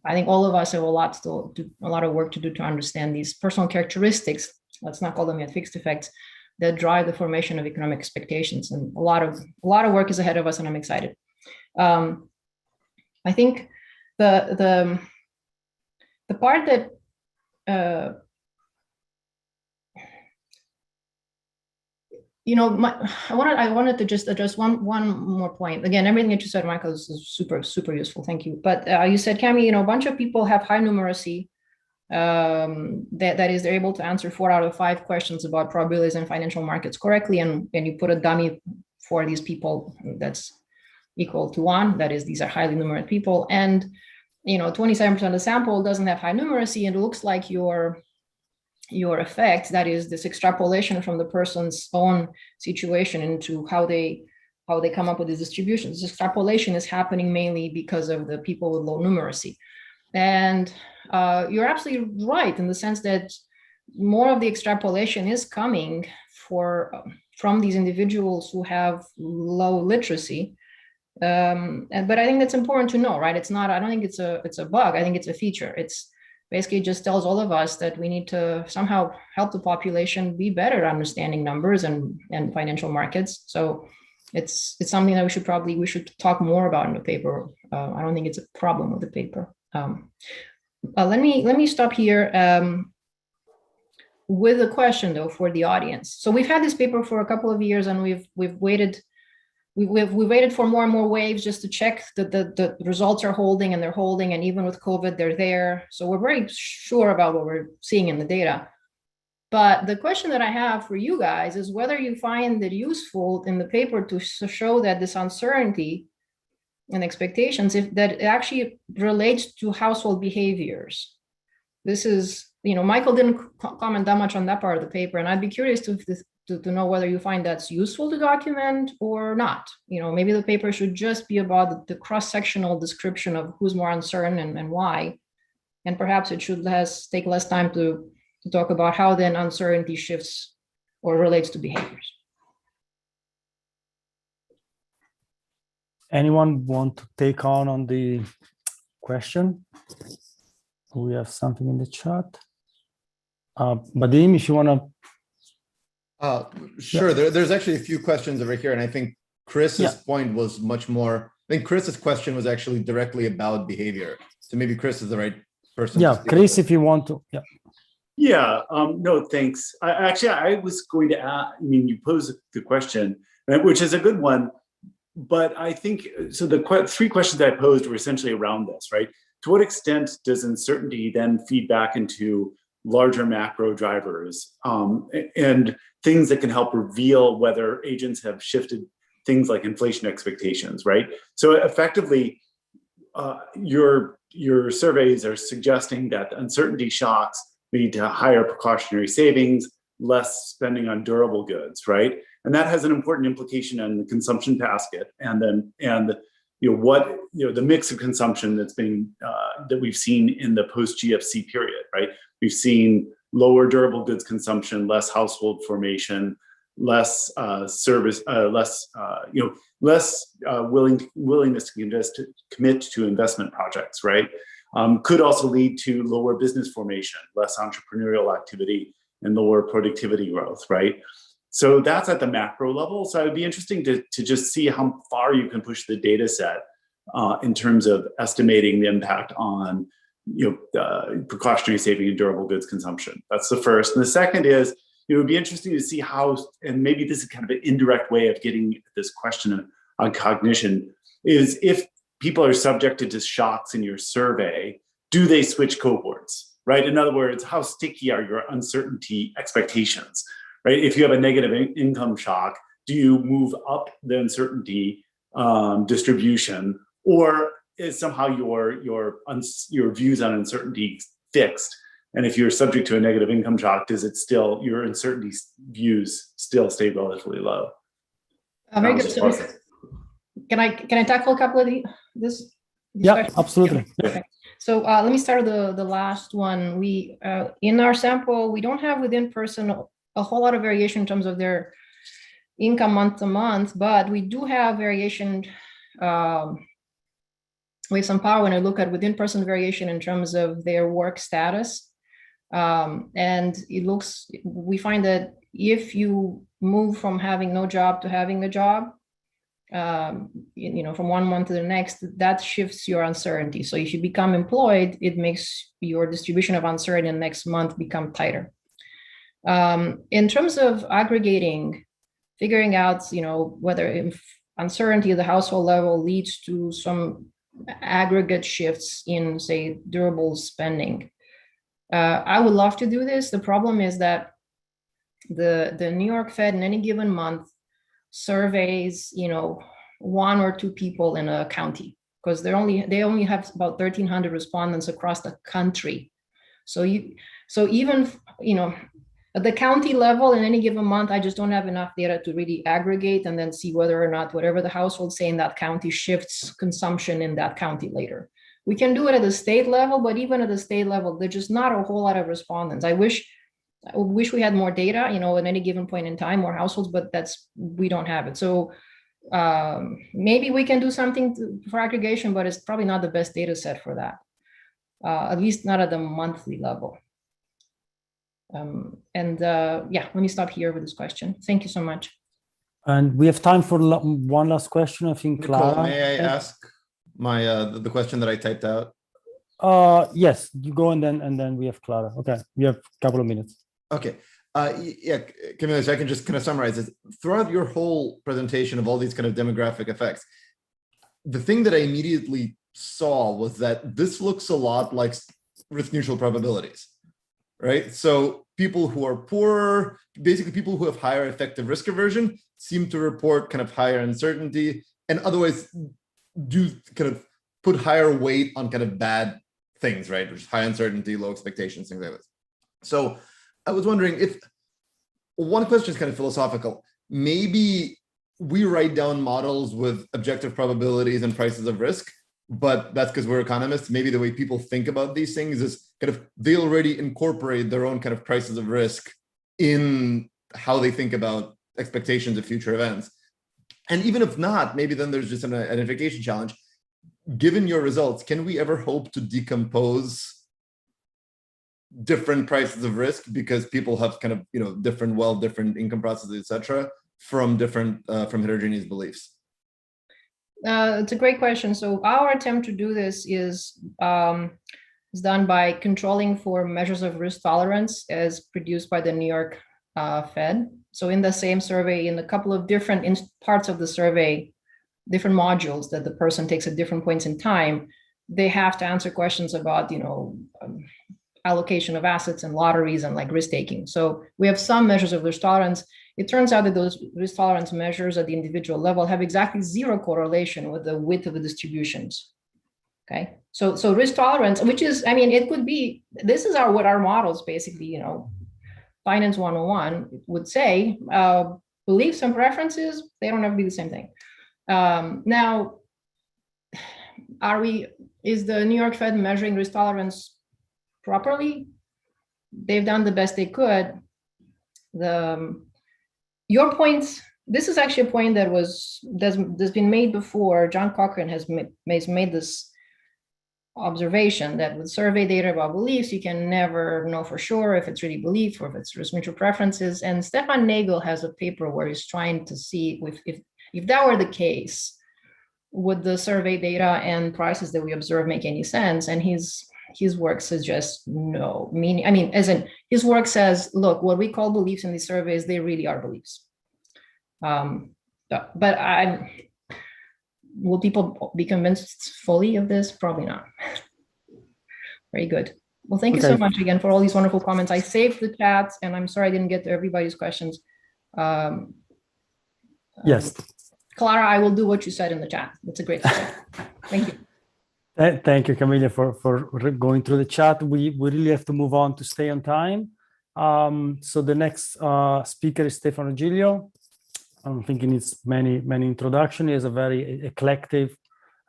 I think all of us have a lot of work to do to understand these personal characteristics, let's not call them yet fixed effects, that drive the formation of economic expectations. And a lot of work is ahead of us, and I'm excited. I think the part that I wanted to just address one more point. Again, everything that you said, Michael, is super useful. Thank you. But you said, Cami, a bunch of people have high numeracy. That is, they're able to answer 4 out of 5 questions about probabilities in financial markets correctly, and you put a dummy for these people that's equal to 1. That is, these are highly numerate people, and 27% of the sample doesn't have high numeracy, and it looks like your effect, that is this extrapolation from the person's own situation into how they come up with these distributions. This extrapolation is happening mainly because of the people with low numeracy. And you're absolutely right in the sense that more of the extrapolation is coming from these individuals who have low literacy. But I think that's important to know, right? It's not, I don't think it's a bug. I think it's a feature. It's basically just tells all of us that we need to somehow help the population be better at understanding numbers and financial markets. So it's something that we should talk more about in the paper. I don't think it's a problem with the paper. Let me stop here with a question though for the audience. So we've had this paper for a couple of years, and we've waited for more and more waves just to check that the results are holding, and they're holding, and even with COVID, they're there. So we're very sure about what we're seeing in the data. But the question that I have for you guys is whether you find it useful in the paper to show that this uncertainty and expectations, if that it actually relates to household behaviors. This is, Michael didn't comment that much on that part of the paper, and I'd be curious to know whether you find that's useful to document or not. Maybe the paper should just be about the cross-sectional description of who's more uncertain and why, and perhaps it should take less time to talk about how then uncertainty shifts or relates to behaviors. Anyone want to take on the question? We have something in the chat. Badim, if you want to. Sure. There's actually a few questions over here, and I think Chris's point was much more. I think Chris's question was actually directly about behavior. So maybe Chris is the right person. Yeah, Chris, if you want to. Yeah. Yeah. No, thanks. I was going to ask. You posed the question, which is a good one. But I think, so the 3 questions I posed were essentially around this, right? To what extent does uncertainty then feed back into larger macro drivers and things that can help reveal whether agents have shifted things like inflation expectations, right? So effectively, your surveys are suggesting that uncertainty shocks lead to higher precautionary savings, less spending on durable goods, right? And that has an important implication on the consumption basket, and the mix of consumption that's been that we've seen in the post-GFC period, right? We've seen lower durable goods consumption, less household formation, less service, less willingness to commit to investment projects, right? Could also lead to lower business formation, less entrepreneurial activity, and lower productivity growth, right? So that's at the macro level. So it would be interesting to just see how far you can push the data set in terms of estimating the impact on precautionary saving and durable goods consumption. That's the first. And the second is, it would be interesting to see how, and maybe this is kind of an indirect way of getting at this question on cognition, is if people are subjected to shocks in your survey, do they switch cohorts, right? In other words, how sticky are your uncertainty expectations, right? If you have a negative income shock, do you move up the uncertainty distribution, or is somehow your views on uncertainty fixed? And if you're subject to a negative income shock, does it still, your uncertainty views still stay relatively low? Very good. So can I tackle a couple of these Yeah, questions? absolutely. Yeah. Okay. So let me start with the last one. We in our sample, we don't have within person a whole lot of variation in terms of their income month to month, but we do have variation with some power when I look at within person variation in terms of their work status. And we find that if you move from having no job to having a job, from 1 month to the next, that shifts your uncertainty. So if you become employed, it makes your distribution of uncertainty in the next month become tighter. In terms of aggregating figuring out, whether if uncertainty at the household level leads to some aggregate shifts in, say, durable spending. I would love to do this. The problem is that the New York Fed in any given month surveys, one or two people in a county, because they only have about 1,300 respondents across the country. So even at the county level in any given month, I just don't have enough data to really aggregate and then see whether or not whatever the households say in that county shifts consumption in that county later. We can do it at the state level, but even at the state level, there's just not a whole lot of respondents. I wish we had more data, at any given point in time, more households, but we don't have it. So maybe we can do something for aggregation, but it's probably not the best data set for that, at least not at the monthly level. Let me stop here with this question. Thank you so much. And we have time for one last question. I think Nicole, Clara. may I ask the question that I typed out? Yes, you go and then we have Clara. Okay, we have a couple of minutes. Okay. Yeah, Camila, so I can just kind of summarize this. Throughout your whole presentation of all these kind of demographic effects, the thing that I immediately saw was that this looks a lot like risk neutral probabilities, right? So people who are poorer, basically people who have higher effective risk aversion, seem to report kind of higher uncertainty, and otherwise do kind of put higher weight on kind of bad things, right? Which is high uncertainty, low expectations, things like this. So I was wondering if one question is kind of philosophical. Maybe we write down models with objective probabilities and prices of risk, but that's because we're economists. Maybe the way people think about these things is kind of they already incorporate their own kind of prices of risk in how they think about expectations of future events. And even if not, maybe then there's just an identification challenge. Given your results, can we ever hope to decompose different prices of risk because people have kind of different wealth, different income processes, etc., from different from heterogeneous beliefs? It's a great question. So our attempt to do this is done by controlling for measures of risk tolerance as produced by the New York Fed. So in the same survey, in a couple of different parts of the survey, different modules that the person takes at different points in time, they have to answer questions about allocation of assets and lotteries and like risk taking. So we have some measures of risk tolerance. It turns out that those risk tolerance measures at the individual level have exactly zero correlation with the width of the distributions. Okay, so risk tolerance, which is, it could be, this is what our models basically, Finance 101 would say, beliefs and preferences, they don't have to be the same thing. Now, is the New York Fed measuring risk tolerance properly? They've done the best they could. Your point, this is actually a point that's been made before. John Cochran has made this observation that with survey data about beliefs, you can never know for sure if it's really belief or if it's risk neutral preferences. And Stefan Nagel has a paper where he's trying to see if that were the case, would the survey data and prices that we observe make any sense? And his work suggests no. As in his work says, look, what we call beliefs in these surveys, they really are beliefs. But will people be convinced fully of this? Probably not. Very good. Well, thank you so much again for all these wonderful comments. I saved the chat, and I'm sorry I didn't get to everybody's questions. Yes. Clara, I will do what you said in the chat. That's a great start. Thank you. Thank you, Camila, for going through the chat. We really have to move on to stay on time. So the next speaker is Stefano Giglio. I don't think he needs many introduction. He has a very eclectic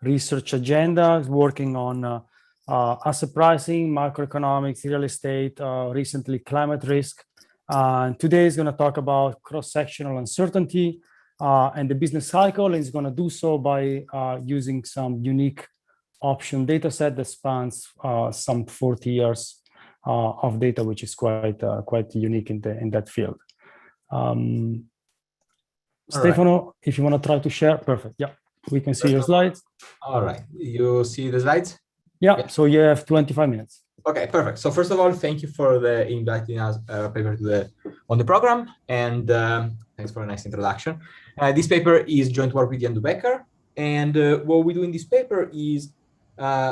research agenda. He's working on asset pricing, macroeconomics, real estate, recently climate risk. And today he's going to talk about cross-sectional uncertainty and the business cycle. And he's going to do so by using some unique option data set that spans some 40 years of data, which is quite unique in that field. Stefano, if you want to try to share, perfect. Yeah, we can see your slides. All right, you see the slides? Yeah, so you have 25 minutes. Okay, perfect. So first of all, thank you for inviting us paper to the on the program. And thanks for a nice introduction. This paper is joint work with Jan de Becker. And what we do in this paper is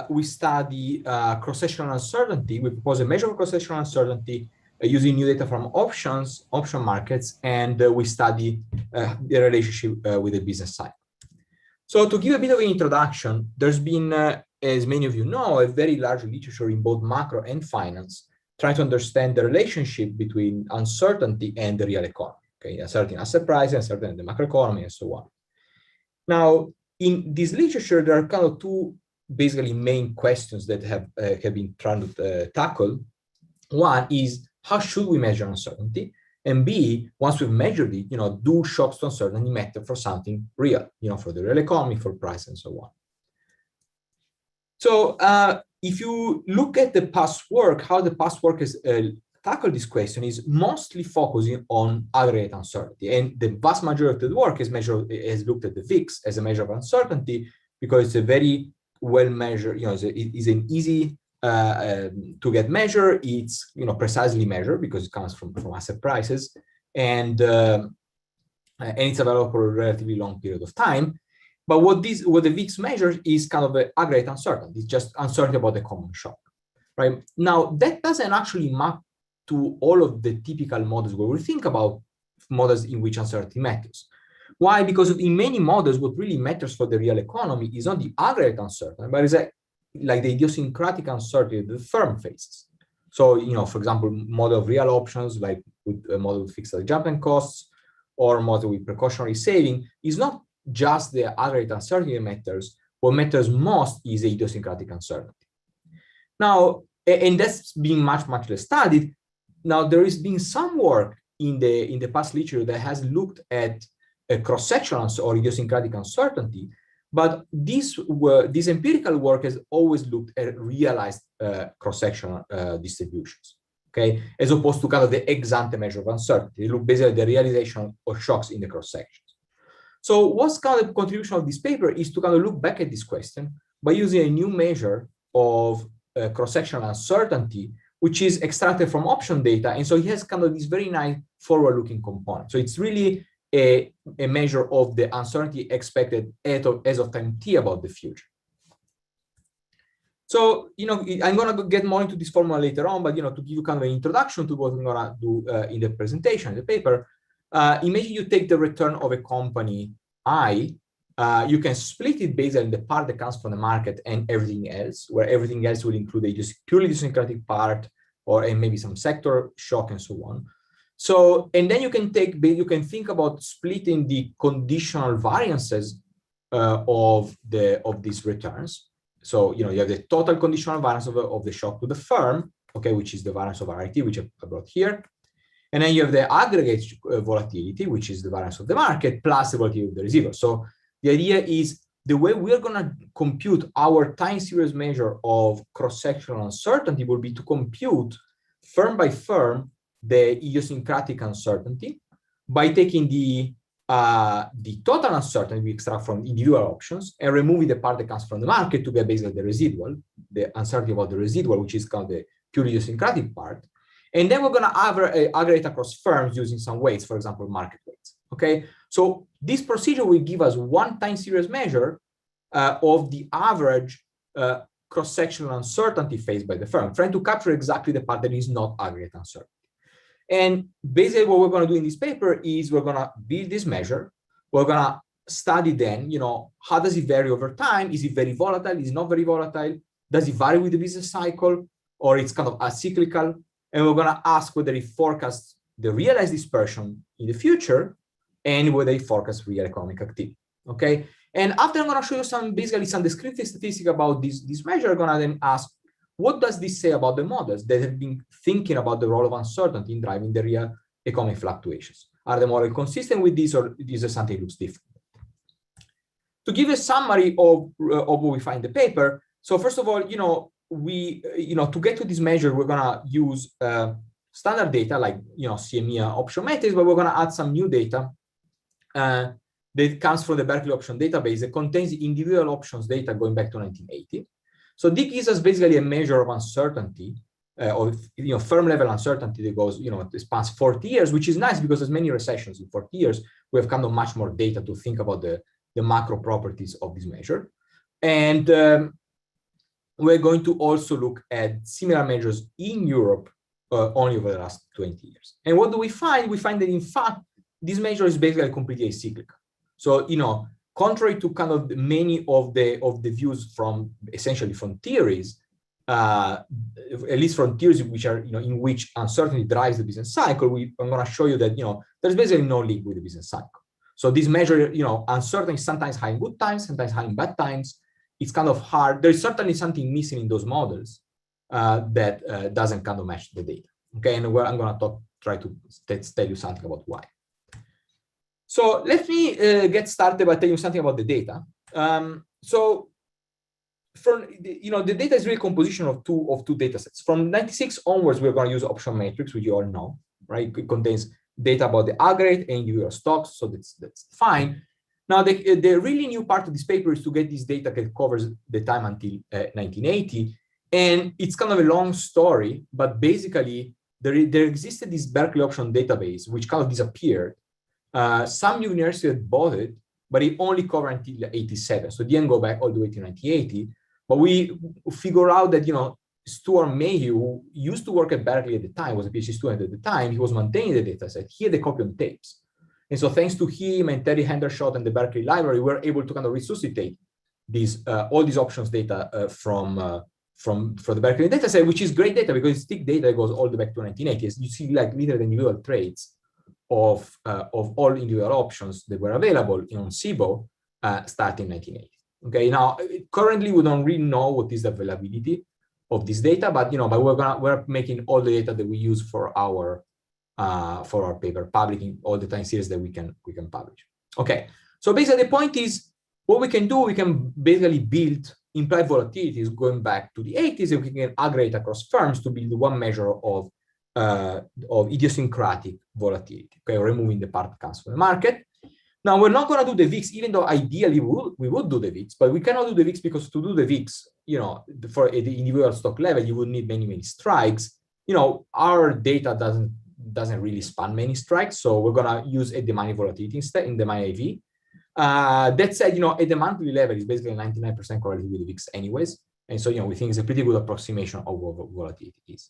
we study cross-sectional uncertainty. We propose a measure of cross-sectional uncertainty using new data from option markets, and we study the relationship with the business cycle. So to give a bit of an introduction, there's been, as many of you know, a very large literature in both macro and finance trying to understand the relationship between uncertainty and the real economy. Okay, uncertainty in asset prices, uncertainty in the macroeconomy, and so on. Now, in this literature, there are kind of two basically main questions that have been trying to tackle. One is, how should we measure uncertainty? And B, once we've measured it, do shocks to uncertainty matter for something real, for the real economy, for price, and so on. So if you look at the past work, how the past work has tackled this question is mostly focusing on aggregate uncertainty. And the vast majority of the work has looked at the VIX as a measure of uncertainty, because it's a very well measured, it's an easy to get measure. It's precisely measured because it comes from asset prices, and it's available for a relatively long period of time. But what the VIX measures is kind of an aggregate uncertainty. It's just uncertainty about the common shock, right? Now that doesn't actually map to all of the typical models where we think about models in which uncertainty matters. Why? Because in many models, what really matters for the real economy is not the aggregate uncertainty, but it's like the idiosyncratic uncertainty the firm faces. So, for example, model of real options, like with a model with fixed adjustment costs, or model with precautionary saving, is not just the aggregate uncertainty that matters. What matters most is the idiosyncratic uncertainty. Now, and that's being much less studied. Now, there has been some work in the past literature that has looked at a cross-sectional or idiosyncratic uncertainty, but this empirical work has always looked at realized cross-sectional distributions, okay, as opposed to kind of the ex-ante measure of uncertainty. They look basically at the realization of shocks in the cross-sections. So what's kind of the contribution of this paper is to kind of look back at this question by using a new measure of cross-sectional uncertainty, which is extracted from option data. And so it has kind of this very nice forward-looking component. So it's really a measure of the uncertainty expected as of time t about the future. So, I'm going to get more into this formula later on, but, to give you kind of an introduction to what I'm going to do in the presentation, in the paper, imagine you take the return of a company I, you can split it based on the part that comes from the market and everything else, where everything else will include a purely idiosyncratic part, and maybe some sector shock and so on. So, and then you can think about splitting the conditional variances of these returns. So, you have the total conditional variance of the shock to the firm, okay, which is the variance of RIT, which I brought here. And then you have the aggregate volatility, which is the variance of the market, plus the volatility of the residual. So the idea is the way we're going to compute our time series measure of cross-sectional uncertainty will be to compute firm by firm the idiosyncratic uncertainty by taking the total uncertainty we extract from individual options and removing the part that comes from the market to get basically the residual, the uncertainty about the residual, which is called the pure idiosyncratic part. And then we're going to aggregate across firms using some weights, for example, market weights. Okay, so this procedure will give us one time series measure of the average cross-sectional uncertainty faced by the firm, trying to capture exactly the part that is not aggregate uncertainty. And basically what we're going to do in this paper is we're going to build this measure. We're going to study then, how does it vary over time? Is it very volatile? Is it not very volatile? Does it vary with the business cycle? Or it's kind of acyclical? And we're going to ask whether it forecasts the realized dispersion in the future and whether it forecasts real economic activity. Okay. And after I'm going to show you basically some descriptive statistics about this measure, I'm going to then ask, what does this say about the models that have been thinking about the role of uncertainty in driving the real economic fluctuations? Are the models consistent with this, or is there something that looks different? To give a summary of what we find in the paper. So first of all, to get to this measure, we're going to use standard data like, CME option metrics, but we're going to add some new data that comes from the Berkeley option database that contains individual options data going back to 1980. So this gives us basically a measure of uncertainty firm level uncertainty that goes, it spans 40 years, which is nice because there's many recessions in 40 years. We have kind of much more data to think about the macro properties of this measure. And we're going to also look at similar measures in Europe only over the last 20 years. And what do we find? We find that in fact, this measure is basically completely acyclical. So, contrary to kind of many of the views from essentially from theories, at least from theories which are, in which uncertainty drives the business cycle, I'm going to show you that, there's basically no link with the business cycle. So this measure, uncertainty is sometimes high in good times, sometimes high in bad times. It's kind of hard. There's certainly something missing in those models that doesn't kind of match the data. Okay, and I'm going to try to tell you something about why. So let me get started by telling you something about the data. So from the data is really a composition of two data sets. From 96 onwards, we're going to use option matrix, which you all know, right? It contains data about the aggregate and individual stocks, so that's fine. Now, the really new part of this paper is to get this data that covers the time until 1980, and it's kind of a long story, but basically there existed this Berkeley option database which kind of disappeared. Some universities had bought it, but it only covered until 87, so it didn't go back all the way to 1980. But we figure out that, Stuart Mayhew, who used to work at Berkeley at the time, was a PhD student at the time, he was maintaining the data set. He had the copy on tapes. And so thanks to him and Terry Hendershot and the Berkeley library, we're able to kind of resuscitate these all these options data from the Berkeley data set, which is great data because it's thick data that goes all the way back to 1980. You see like literally individual trades of all individual options that were available on SIBO starting 1980. Okay, now currently we don't really know what is the availability of this data, but we're making all the data that we use for our paper public in all the time series that we can publish. Okay, so basically the point is what we can do, we can basically build implied volatilities going back to the 80s, and we can aggregate across firms to build one measure of idiosyncratic volatility, okay, removing the part that comes from the market. Now, we're not going to do the VIX, even though ideally we would do the VIX, but we cannot do the VIX because to do the VIX, for the individual stock level, you would need many strikes. Our data doesn't really span many strikes, so we're going to use at the money volatility instead in the money IV. That said, at the monthly level, it's basically 99% correlated with the VIX anyways. And so, we think it's a pretty good approximation of what volatility is.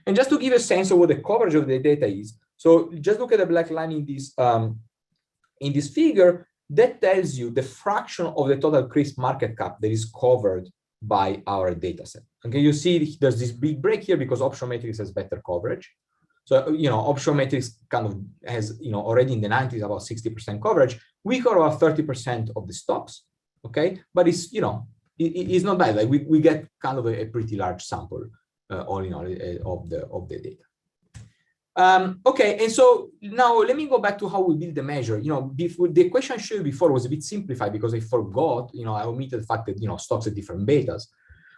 And just to give a sense of what the coverage of the data is, so just look at the black line in this figure, that tells you the fraction of the total CRISP market cap that is covered by our data set. Okay, you see there's this big break here because option matrix has better coverage. So, option matrix kind of has, already in the 90s, about 60% coverage. We cover about 30% of the stocks, okay? But it's, it's not bad. Like we get kind of a pretty large sample all in all of the data. Okay, and so now let me go back to how we build the measure. The question I showed you before was a bit simplified because I forgot, I omitted the fact that, stocks at different betas.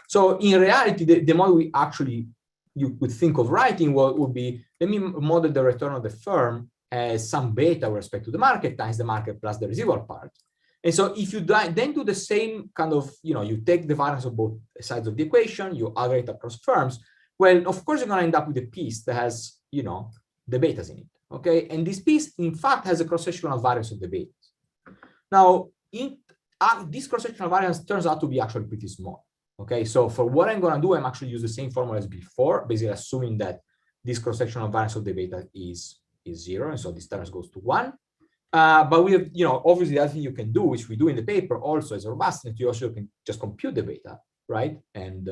So in reality, the model we actually, you could think of writing would be, let me model the return of the firm as some beta with respect to the market times the market plus the residual part. And so if you then do the same kind of, you take the variance of both sides of the equation, you aggregate across firms, well, of course, you're going to end up with a piece that has, the betas in it, okay? And this piece, in fact, has a cross-sectional variance of the betas. Now, this cross-sectional variance turns out to be actually pretty small, okay? So for what I'm going to do, I'm actually use the same formula as before, basically assuming that this cross-sectional variance of the beta is 0, and so this term goes to 1. But we have, obviously the other thing you can do, which we do in the paper also as robustness, you also can just compute the beta, right? And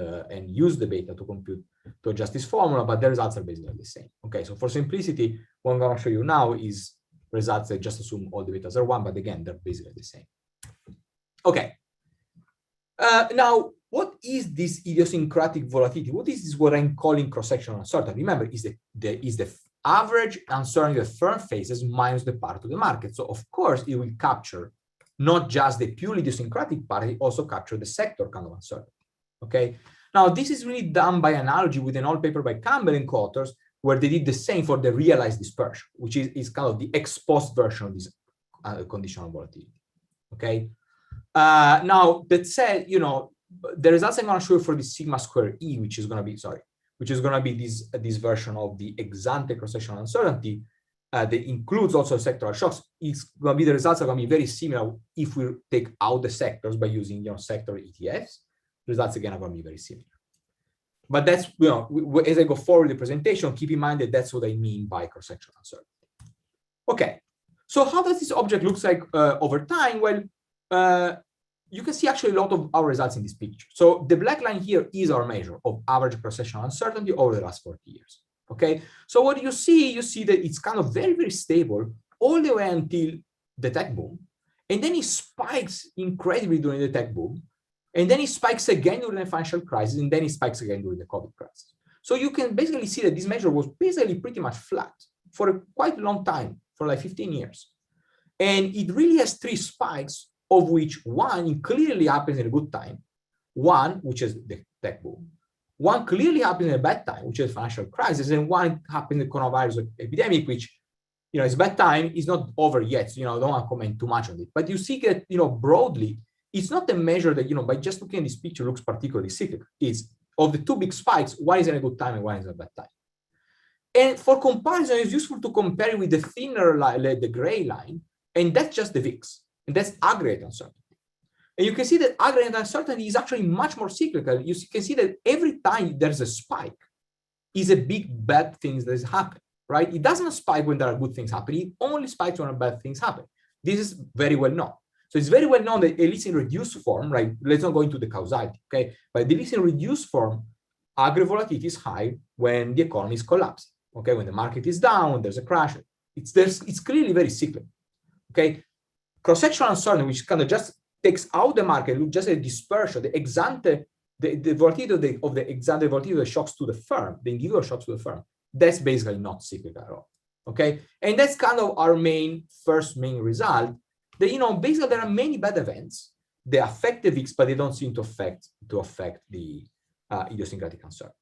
use the beta to adjust this formula, but the results are basically the same. Okay, so for simplicity, what I'm going to show you now is results that just assume all the betas are 1, but again, they're basically the same. Okay. Now, what is this idiosyncratic volatility? What is this what I'm calling cross-sectional uncertainty? Remember, is the average uncertainty the firm faces minus the part of the market. So of course, it will capture not just the purely idiosyncratic part, it also capture the sector kind of uncertainty. Okay. Now, this is really done by analogy with an old paper by Campbell and co-authors, where they did the same for the realized dispersion, which is kind of the ex-post version of this conditional volatility. Okay. Now, that said, the results I'm going to show you for the sigma square E, which is going to be, which is going to be this version of the ex-ante cross-sectional uncertainty that includes also sectoral shocks. It's going to be, the results are going to be very similar if we take out the sectors by using sector ETFs. Results again are going to be very similar. But that's, as I go forward the presentation, keep in mind that that's what I mean by cross-sectional uncertainty. Okay, so how does this object look like over time? Well, you can see actually a lot of our results in this picture. So the black line here is our measure of average cross-sectional uncertainty over the last 40 years. Okay, so what you see that it's kind of very, very stable all the way until the tech boom. And then it spikes incredibly during the tech boom. And then it spikes again during the financial crisis. And then it spikes again during the COVID crisis. So you can basically see that this measure was basically pretty much flat for a quite long time, for like 15 years. And it really has 3 spikes, of which one clearly happens in a good time, one, which is the tech boom, one clearly happens in a bad time, which is financial crisis, and one happens in the coronavirus epidemic, which, is bad time, is not over yet. So, I don't want to comment too much on it. But you see that, broadly, it's not a measure that, by just looking at this picture looks particularly cyclical. It's of the 2 big spikes, one is in a good time and one is in a bad time. And for comparison, it's useful to compare with the thinner line, the gray line, and that's just the VIX, and that's aggregate uncertainty. And you can see that aggregate uncertainty is actually much more cyclical. You can see that every time there's a spike is a big bad thing that is happening, right? It doesn't spike when there are good things happening. It only spikes when bad things happen. This is very well known. So it's very well known that at least in reduced form, right? Let's not go into the causality, okay? But at least in reduced form, aggregate volatility is high when the economy is collapsing, okay? When the market is down, when there's a crash, it's clearly very cyclical, okay? Cross-sectional uncertainty, which kind of just takes out the market, just a dispersion, the ex-ante, the volatility of the ex-ante volatility of the shocks to the firm, the individual shocks to the firm, that's basically not cyclical at all, okay? And that's kind of our first main result, that, basically there are many bad events, they affect the VIX, but they don't seem to affect the idiosyncratic uncertainty,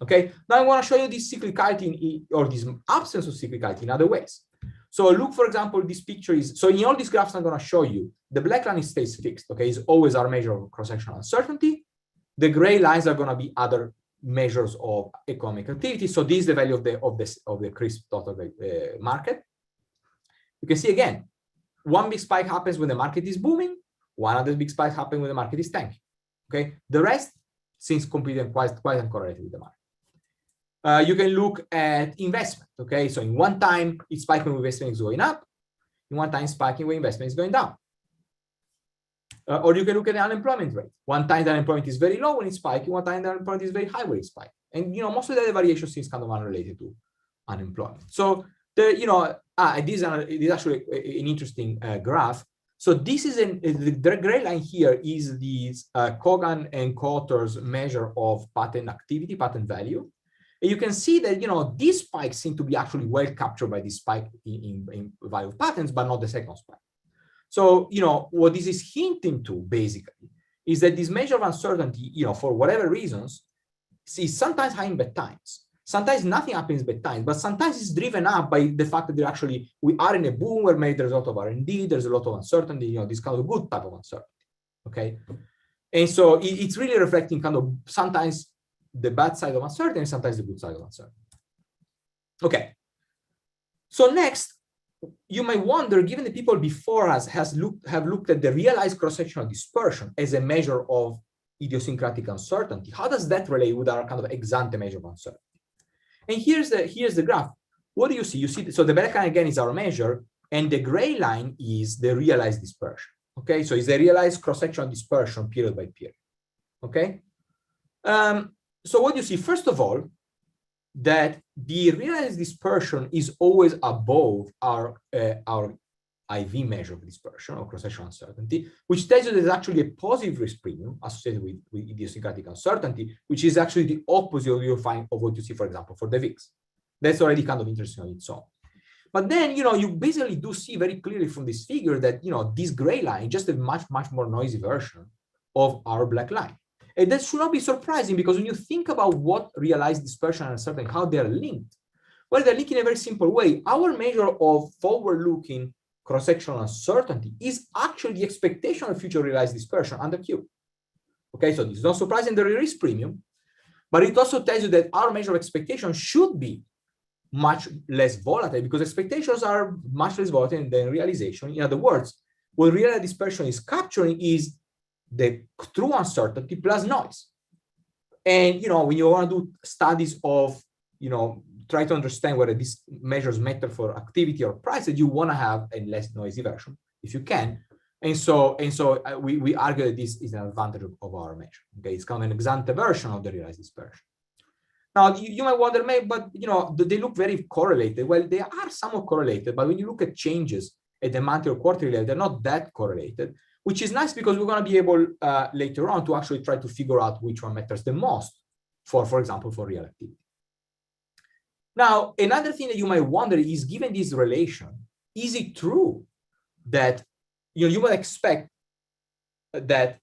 okay? Now I want to show you this cyclicality or this absence of cyclicality in other ways. So look, for example, this picture is, so in all these graphs I'm going to show you, the black line stays fixed, okay? It's always our measure of cross-sectional uncertainty. The gray lines are going to be other measures of economic activity. So this is the value of the crisp total market. You can see again, one big spike happens when the market is booming, one other big spike happens when the market is tanking, okay? The rest seems completely quite uncorrelated with the market. You can look at investment, okay? So in one time, it's spiking when investment is going up. In one time, spiking when investment is going down. Or you can look at the unemployment rate. One time the unemployment is very low when it's spiking. One time the unemployment is very high when it's spiking. And most of the variation seems kind of unrelated to unemployment. So this is actually an interesting graph. So this is the gray line here is this Kogan and Kotter's measure of patent activity, patent value. And you can see that, these spikes seem to be actually well captured by this spike in value of patents, but not the second spike. So, what this is hinting to basically is that this measure of uncertainty, for whatever reasons, is sometimes high in bad times. Sometimes nothing happens in bad times, but sometimes it's driven up by the fact that we are in a boom where maybe there's a lot of R&D, there's a lot of uncertainty, this kind of good type of uncertainty, okay? And so it's really reflecting kind of sometimes the bad side of uncertainty and sometimes the good side of uncertainty. Okay. So next, you might wonder, given the people before us have looked at the realized cross-sectional dispersion as a measure of idiosyncratic uncertainty, how does that relate with our kind of ex-ante measure of uncertainty? And here's the graph. What do you see? You see, so the black line again is our measure, and the gray line is the realized dispersion. Okay, so it's the realized cross-sectional dispersion period by period. Okay. So what you see, first of all, that the realized dispersion is always above our IV measure of dispersion or cross-sectional uncertainty, which tells you there's actually a positive risk premium associated with idiosyncratic uncertainty, which is actually the opposite of what you see, for example, for the VIX. That's already kind of interesting on its own. But then, you basically do see very clearly from this figure that, this gray line is just a much more noisy version of our black line. And that should not be surprising, because when you think about what realized dispersion and uncertainty, how they're linked, well, they're linked in a very simple way. Our measure of forward-looking cross-sectional uncertainty is actually the expectation of future realized dispersion under Q. Okay, so this is not surprising, the risk premium. But it also tells you that our measure of expectation should be much less volatile because expectations are much less volatile than realization. In other words, what real dispersion is capturing is the true uncertainty plus noise. And when you want to do studies of, try to understand whether these measures matter for activity or prices, you want to have a less noisy version if you can. And so we argue that this is an advantage of our measure. Okay, it's kind of an ex ante version of the realized dispersion. Now you might wonder, maybe, but they look very correlated. Well, they are somewhat correlated, but when you look at changes at the monthly or quarterly level, they're not that correlated, which is nice because we're going to be able later on to actually try to figure out which one matters the most for example, for real activity. Now, another thing that you might wonder is, given this relation, is it true that you might expect that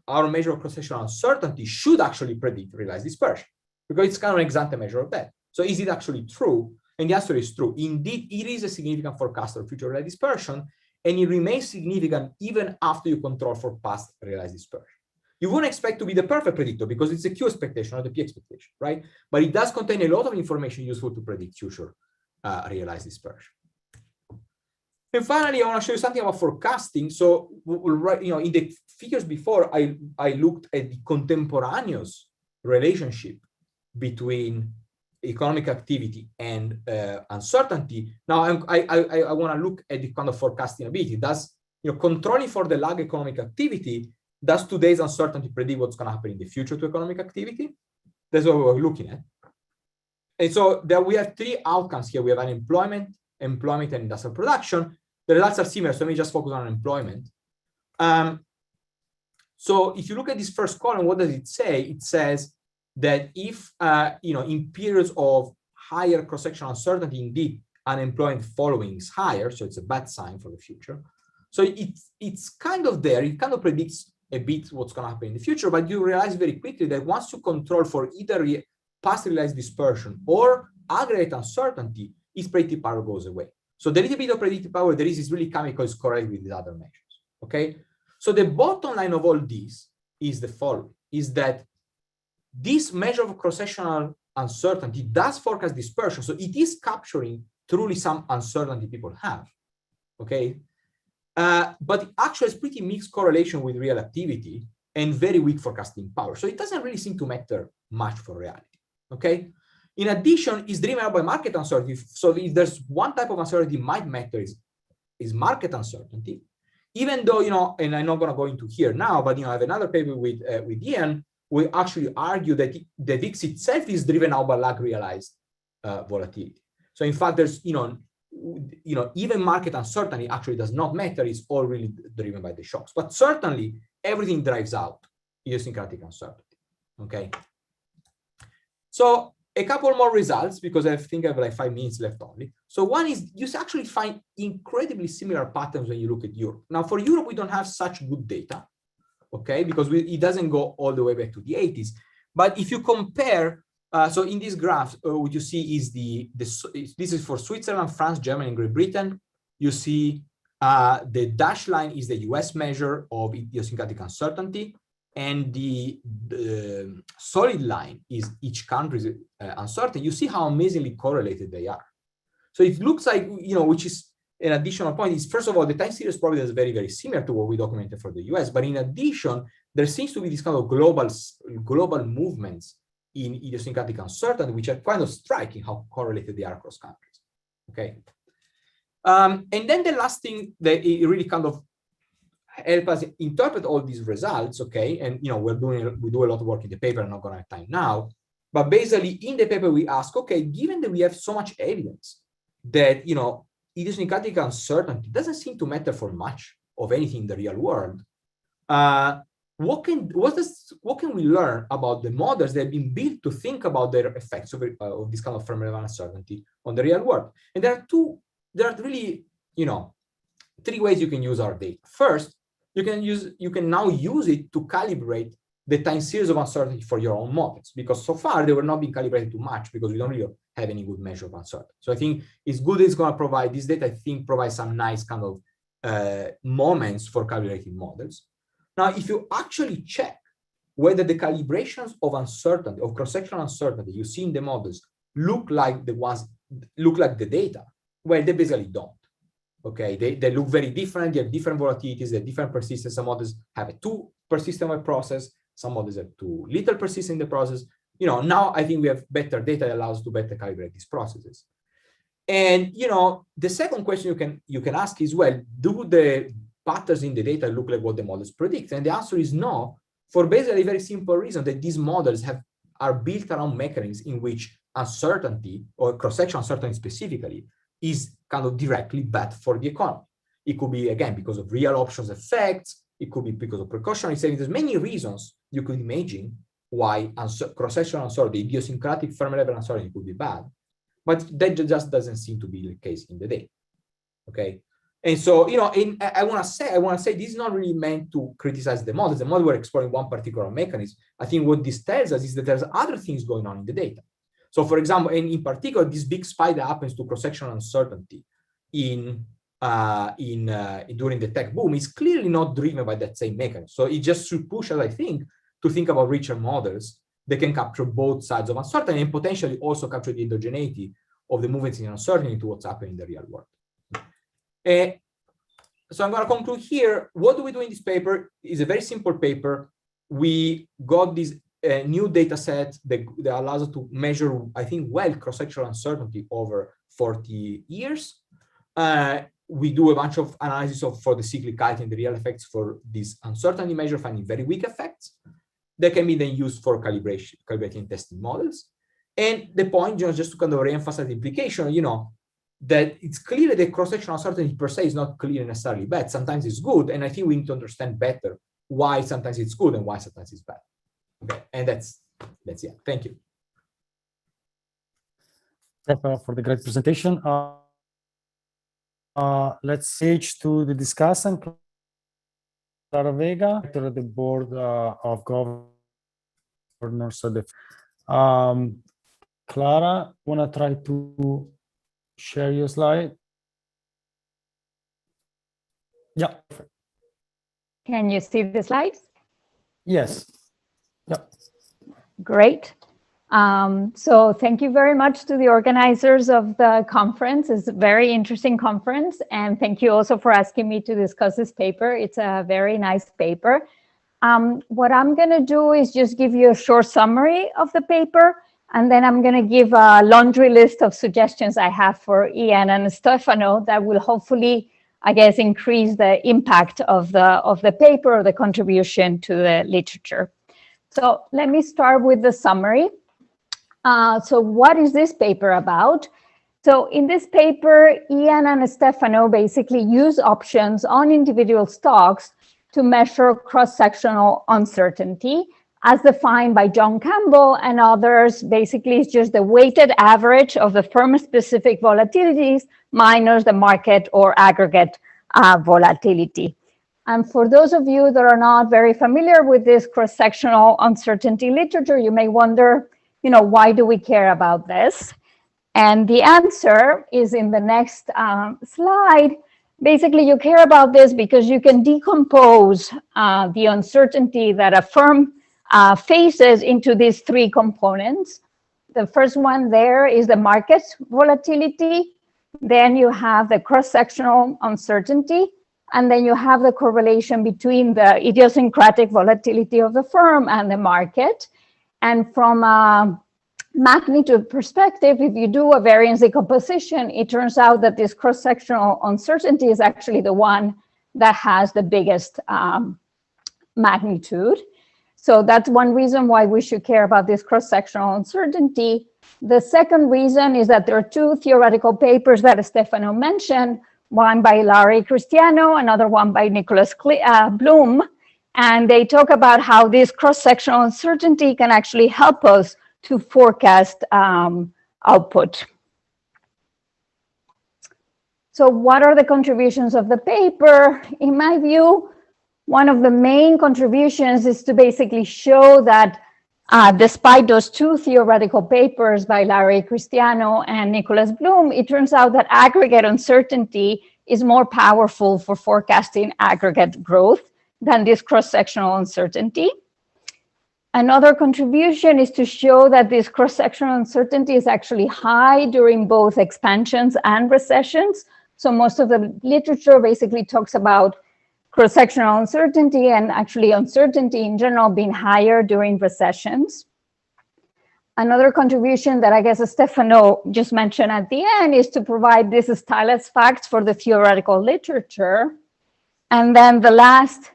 our measure of cross-sectional uncertainty should actually predict realized dispersion, because it's kind of an ex ante measure of that. So is it actually true? And the answer is true. Indeed, it is a significant forecaster of future realized dispersion, and it remains significant even after you control for past realized dispersion. You wouldn't expect to be the perfect predictor because it's a Q expectation, not the P expectation, right? But it does contain a lot of information useful to predict future realized dispersion. And finally, I want to show you something about forecasting. So, in the figures before, I looked at the contemporaneous relationship between economic activity and uncertainty. Now, I want to look at the kind of forecasting ability. Does controlling for the lag economic activity, does today's uncertainty predict what's going to happen in the future to economic activity? That's what we're looking at. And so there we have three outcomes here. We have unemployment, employment, and industrial production. The results are similar, so let me just focus on unemployment. So if you look at this first column, what does it say? It says that if, in periods of higher cross-sectional uncertainty, indeed, unemployment following is higher, so it's a bad sign for the future. So it's kind of there. It kind of predicts a bit what's going to happen in the future, but you realize very quickly that once you control for either past realized dispersion or aggregate uncertainty, its predictive power goes away. So the little bit of predictive power there is really coming because it's correlated with the other measures, okay? So the bottom line of all this is the following, is that this measure of cross-sectional uncertainty does forecast dispersion. So it is capturing truly some uncertainty people have, okay? But actually it's pretty mixed correlation with real activity and very weak forecasting power. So it doesn't really seem to matter much for reality, okay? In addition, it's driven out by market uncertainty. So if there's one type of uncertainty might matter is market uncertainty, even though, and I'm not going to go into here now, but, I have another paper with Ian, we actually argue that the VIX itself is driven out by lag realized volatility. So in fact, there's, even market uncertainty actually does not matter. It's all really driven by the shocks, but certainly everything drives out idiosyncratic uncertainty, okay? So a couple more results, because I think I have like 5 minutes left only. So one is you actually find incredibly similar patterns when you look at Europe. Now for Europe, we don't have such good data, okay? Because it doesn't go all the way back to the 80s. But if you compare, so in this graph, what you see is this is for Switzerland, France, Germany, and Great Britain. You see the dashed line is the US measure of idiosyncratic uncertainty. And the solid line is each country's uncertainty. You see how amazingly correlated they are. So it looks like, which is an additional point, is first of all, the time series probably is very, very similar to what we documented for the US. But in addition, there seems to be this kind of global movements in idiosyncratic uncertainty, which are kind of striking how correlated they are across countries, okay? And then the last thing that it really kind of help us interpret all these results, okay? And we do a lot of work in the paper. I'm not going to have time now, but basically in the paper we ask, okay, given that we have so much evidence that idiosyncratic uncertainty doesn't seem to matter for much of anything in the real world, what can we learn about the models that have been built to think about their effects of this kind of firm level uncertainty on the real world? And there are really 3 ways you can use our data. First, you can now use it to calibrate the time series of uncertainty for your own models, because so far they were not being calibrated too much because we don't really have any good measure of uncertainty. So I think it's good it's going to provide this data. I think provides some nice kind of moments for calibrating models. Now, if you actually check whether the calibrations of uncertainty, of cross-sectional uncertainty you see in the models look like the data. Well, they basically don't. Okay, they look very different. They have different volatilities, they have different persistence. Some models have a too persistent wave process. Some models have too little persistence in the process. You know, now I think we have better data that allows us to better calibrate these processes. And you know, the second question you can ask is, well, do the patterns in the data look like what the models predict? And the answer is no, for basically a very simple reason that these models are built around mechanisms in which uncertainty, or cross-section uncertainty specifically, is kind of directly bad for the economy. It could be, again, because of real options effects. It could be because of precautionary savings. There's many reasons you could imagine why cross-sectional uncertainty, idiosyncratic firm level uncertainty could be bad. But that just doesn't seem to be the case in the data. Okay. And so, you know, I want to say this is not really meant to criticize the models. The model we're exploring one particular mechanism. I think what this tells us is that there's other things going on in the data. So, for example, and in particular, this big spike that happens to cross-sectional uncertainty during the tech boom is clearly not driven by that same mechanism. So it just should push us, I think, to think about richer models that can capture both sides of uncertainty and potentially also capture the endogeneity of the movements in uncertainty to what's happening in the real world. So I'm going to conclude here. What do we do in this paper? It's a very simple paper. We got this new data set that allows us to measure, I think, well, cross-sectional uncertainty over 40 years. We do a bunch of analysis for the cyclicality and the real effects for this uncertainty measure, finding very weak effects that can be then used for calibrating and testing models. And the point, just to kind of reemphasize the implication, that it's clear that cross-sectional uncertainty per se is not clear necessarily bad. Sometimes it's good, and I think we need to understand better why sometimes it's good and why sometimes it's bad. Okay, and that's it. Thank you. Stefano, for the great presentation. Let's switch to the discussant, Clara Vega, director of the Board of Governors of the. Clara, want to try to share your slide? Yeah. Can you see the slides? Yes. Yeah. Great. So thank you very much to the organizers of the conference. It's a very interesting conference. And thank you also for asking me to discuss this paper. It's a very nice paper. What I'm going to do is just give you a short summary of the paper. And then I'm going to give a laundry list of suggestions I have for Ian and Stefano that will hopefully, I guess, increase the impact of the paper or the contribution to the literature. So let me start with the summary. So what is this paper about? So in this paper, Ian and Stefano basically use options on individual stocks to measure cross-sectional uncertainty, as defined by John Campbell and others. Basically, it's just the weighted average of the firm-specific volatilities minus the market or aggregate volatility. And for those of you that are not very familiar with this cross-sectional uncertainty literature, you may wonder, why do we care about this? And the answer is in the next slide. Basically, you care about this because you can decompose the uncertainty that a firm faces into these three components. The first one there is the market volatility. Then you have the cross-sectional uncertainty. And then you have the correlation between the idiosyncratic volatility of the firm and the market. And from a magnitude perspective, if you do a variance decomposition, it turns out that this cross-sectional uncertainty is actually the one that has the biggest magnitude. So that's one reason why we should care about this cross-sectional uncertainty. The second reason is that there are two theoretical papers that Stefano mentioned, one by Larry Cristiano, another one by Nicholas Bloom. And they talk about how this cross-sectional uncertainty can actually help us to forecast output. So what are the contributions of the paper? In my view, one of the main contributions is to basically show that despite those two theoretical papers by Larry Cristiano and Nicholas Bloom, it turns out that aggregate uncertainty is more powerful for forecasting aggregate growth than this cross-sectional uncertainty. Another contribution is to show that this cross-sectional uncertainty is actually high during both expansions and recessions. So most of the literature basically talks about cross-sectional uncertainty and actually uncertainty in general being higher during recessions. Another contribution that I guess Stefano just mentioned at the end is to provide these stylus facts for the theoretical literature. And then the last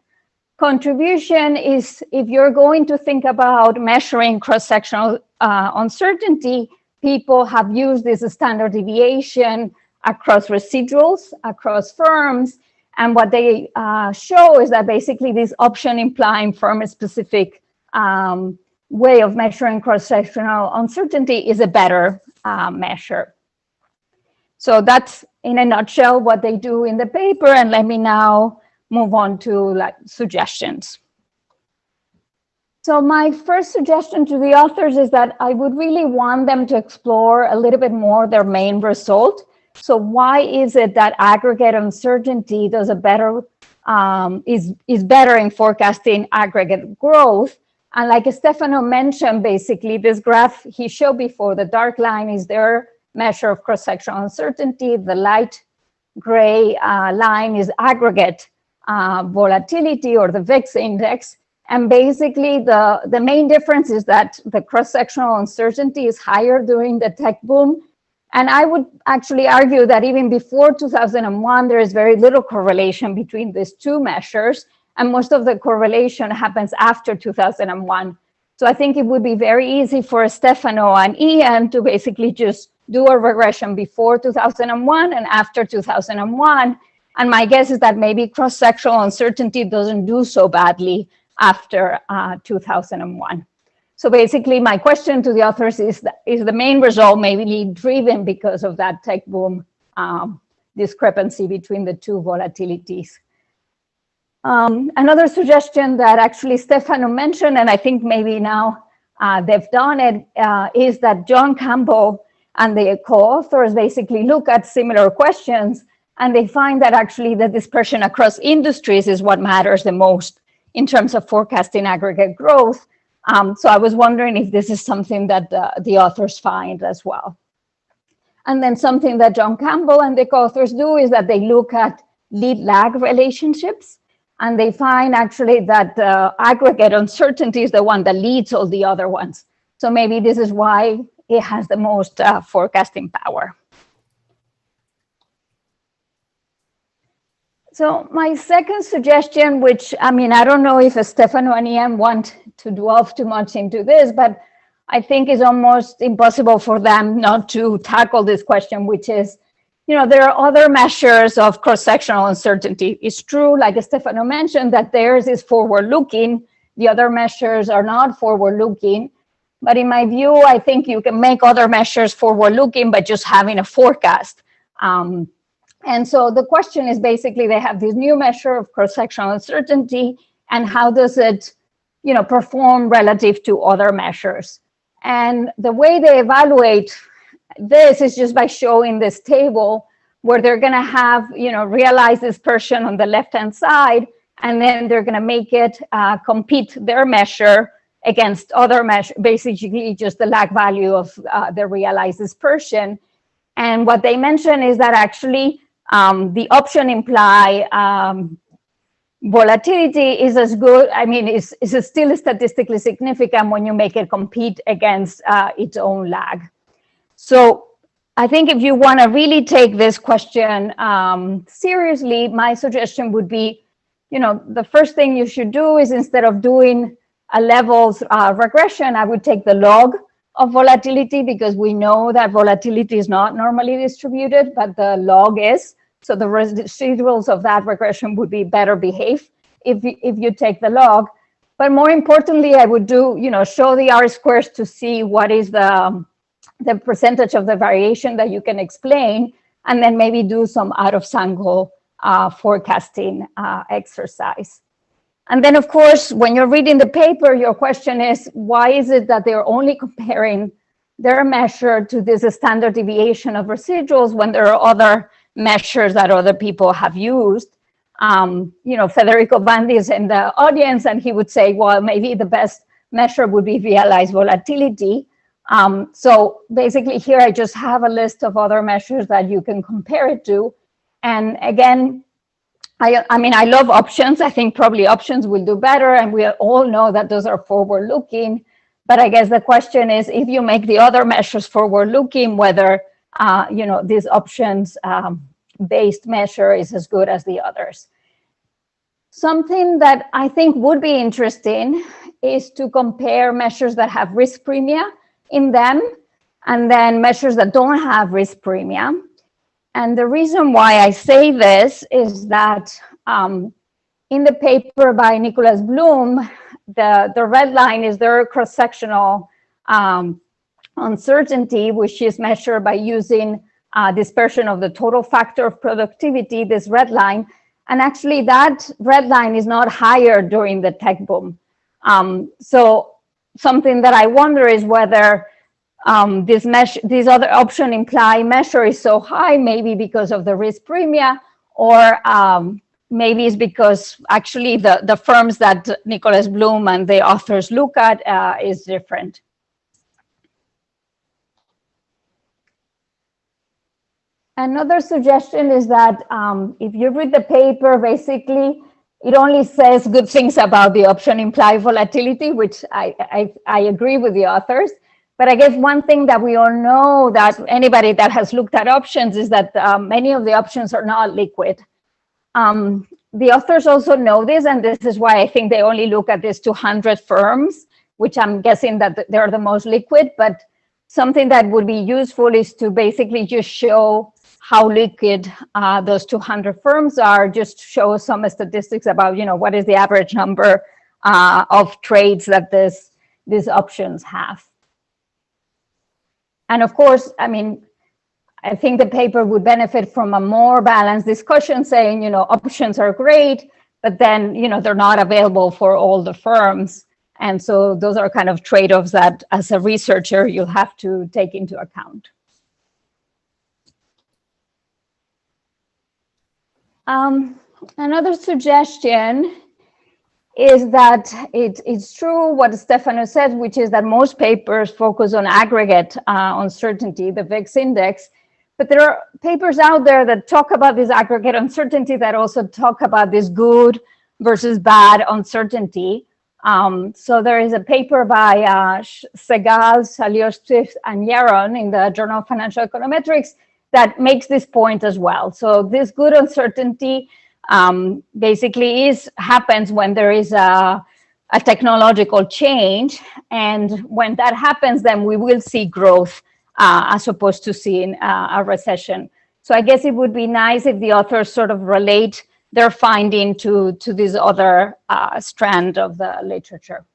contribution is if you're going to think about measuring cross-sectional uncertainty, people have used this standard deviation across residuals, across firms. And what they show is that basically this option implying firm-specific way of measuring cross-sectional uncertainty is a better measure. So that's in a nutshell what they do in the paper. And let me now move on to suggestions. So my first suggestion to the authors is that I would really want them to explore a little bit more their main result. So why is it that aggregate uncertainty does a better, is better in forecasting aggregate growth? And like Stefano mentioned, basically this graph he showed before, the dark line is their measure of cross-sectional uncertainty. The light gray line is aggregate volatility or the VIX index. And basically the main difference is that the cross-sectional uncertainty is higher during the tech boom. And I would actually argue that even before 2001, there is very little correlation between these two measures. And most of the correlation happens after 2001. So I think it would be very easy for Stefano and Ian to basically just do a regression before 2001 and after 2001. And my guess is that maybe cross-sectional uncertainty doesn't do so badly after 2001. So basically my question to the authors is the main result maybe driven because of that tech boom discrepancy between the two volatilities? Another suggestion that actually Stefano mentioned, and I think maybe now they've done it, is that John Campbell and the co-authors basically look at similar questions, and they find that actually the dispersion across industries is what matters the most in terms of forecasting aggregate growth. So I was wondering if this is something that the authors find as well. And then something that John Campbell and the co-authors do is that they look at lead-lag relationships. And they find actually that aggregate uncertainty is the one that leads all the other ones. So maybe this is why it has the most forecasting power. So my second suggestion, which, I mean, I don't know if Stefano and Ian want to delve too much into this, but I think it's almost impossible for them not to tackle this question, which is, you know, there are other measures of cross-sectional uncertainty. It's true, like Stefano mentioned, that theirs is forward-looking. The other measures are not forward-looking. But in my view, I think you can make other measures forward-looking by just having a forecast. And so the question is basically they have this new measure of cross-sectional uncertainty, and how does it, you know, perform relative to other measures? And the way they evaluate this is just by showing this table where they're going to have, you know, realized dispersion on the left-hand side, and then they're going to make it compete their measure against other measures, basically just the lag value of the realized dispersion. And what they mention is that actually the option imply volatility is as good, I mean, is still statistically significant when you make it compete against its own lag. So I think if you want to really take this question seriously, my suggestion would be, you know, the first thing you should do is, instead of doing a levels regression, I would take the log of volatility, because we know that volatility is not normally distributed, but the log is. So the residuals of that regression would be better behaved if you take the log. But more importantly, I would do, you know, show the R-squares to see what is the percentage of the variation that you can explain, and then maybe do some out-of-sample forecasting exercise. And then, of course, when you're reading the paper, your question is, why is it that they're only comparing their measure to this standard deviation of residuals when there are other measures that other people have used? You know, Federico Bandi is in the audience, and he would say, well, maybe the best measure would be realized volatility. So basically here I just have a list of other measures that you can compare it to. And again, I mean, I love options. I think probably options will do better. And we all know that those are forward looking. But I guess the question is, if you make the other measures forward looking, whether, you know, this options based measure is as good as the others. Something that I think would be interesting is to compare measures that have risk premia in them and then measures that don't have risk premia. And the reason why I say this is that in the paper by Nicholas Bloom, the red line is their cross-sectional uncertainty, which is measured by using dispersion of the total factor of productivity, this red line. And actually that red line is not higher during the tech boom. So something that I wonder is whether this other option imply measure is so high, maybe because of the risk premia, or maybe it's because actually the firms that Nicholas Bloom and the authors look at is different. Another suggestion is that if you read the paper, basically, it only says good things about the option implied volatility, which I agree with the authors. But I guess one thing that we all know, that anybody that has looked at options, is that many of the options are not liquid. The authors also know this, and this is why I think they only look at these 200 firms, which I'm guessing that they're the most liquid. But something that would be useful is to basically just show how liquid those 200 firms are, just show some statistics about, you know, what is the average number of trades that these options have. And of course, I mean, I think the paper would benefit from a more balanced discussion saying, you know, options are great, but then, you know, they're not available for all the firms. And so those are kind of trade-offs that as a researcher, you'll have to take into account. Another suggestion is that it's true what Stefano said, which is that most papers focus on aggregate uncertainty, the VIX index, but there are papers out there that talk about this aggregate uncertainty that also talk about this good versus bad uncertainty. So there is a paper by Segal, Saliostif, and Yaron in the Journal of Financial Econometrics that makes this point as well. So this good uncertainty basically happens when there is a technological change. And when that happens, then we will see growth as opposed to seeing a recession. So I guess it would be nice if the authors sort of relate their finding to this other strand of the literature.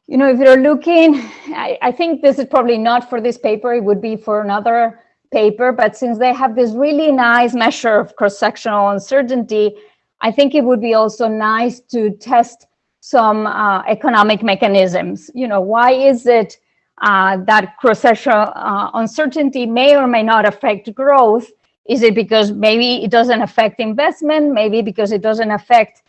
You know, if you're looking, I think this is probably not for this paper, it would be for another paper, but since they have this really nice measure of cross-sectional uncertainty, I think it would be also nice to test some economic mechanisms. You know, why is it that cross-sectional uncertainty may or may not affect growth? Is it because maybe it doesn't affect investment, maybe because it doesn't affect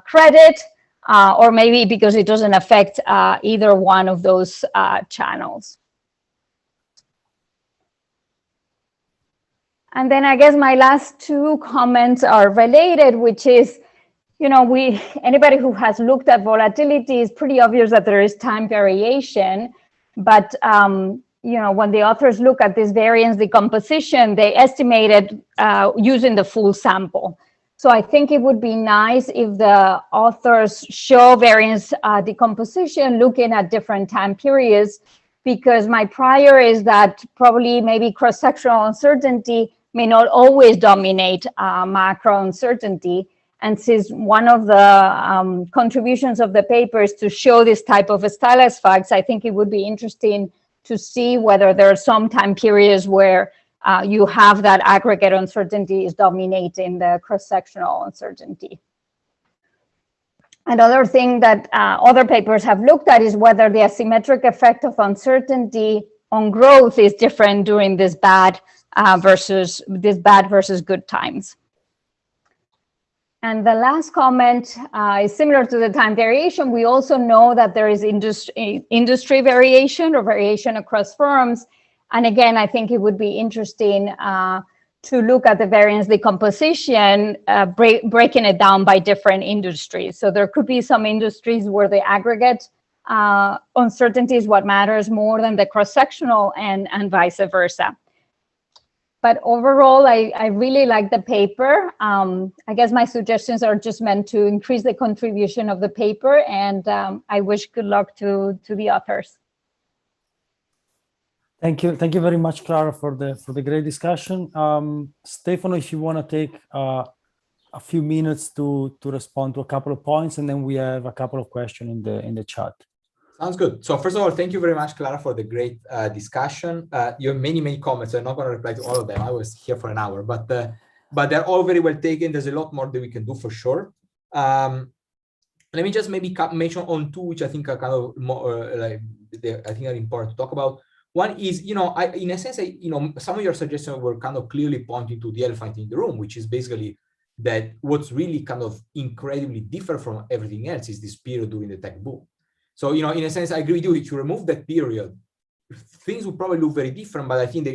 credit, or maybe because it doesn't affect either one of those channels? And then I guess my last two comments are related, which is, you know, anybody who has looked at volatility, is pretty obvious that there is time variation. But, you know, when the authors look at this variance decomposition, they estimated using the full sample. So I think it would be nice if the authors show variance decomposition looking at different time periods, because my prior is that probably maybe cross-sectional uncertainty may not always dominate macro uncertainty. And since one of the contributions of the paper is to show this type of stylized facts, I think it would be interesting to see whether there are some time periods where you have that aggregate uncertainty is dominating the cross-sectional uncertainty. Another thing that other papers have looked at is whether the asymmetric effect of uncertainty on growth is different during this bad versus good times. And the last comment is similar to the time variation. We also know that there is industry variation or variation across firms. And again, I think it would be interesting to look at the variance decomposition, breaking it down by different industries. So there could be some industries where the aggregate uncertainty is what matters more than the cross-sectional and vice versa. But overall, I really like the paper. I guess my suggestions are just meant to increase the contribution of the paper, and I wish good luck to the authors. Thank you very much, Clara, for the great discussion. Stefano, if you want to take a few minutes to respond to a couple of points, and then we have a couple of questions in the chat. Sounds good. So first of all, thank you very much, Clara, for the great discussion. You have many comments. I'm not going to reply to all of them. I was here for an hour, but they're all very well taken. There's a lot more that we can do for sure. Let me just maybe mention on two, which I think are kind of more I think are important to talk about. One is, in a sense, some of your suggestions were kind of clearly pointing to the elephant in the room, which is basically that what's really kind of incredibly different from everything else is this period during the tech boom. So, in a sense, I agree with you. If you remove that period, things would probably look very different. But I think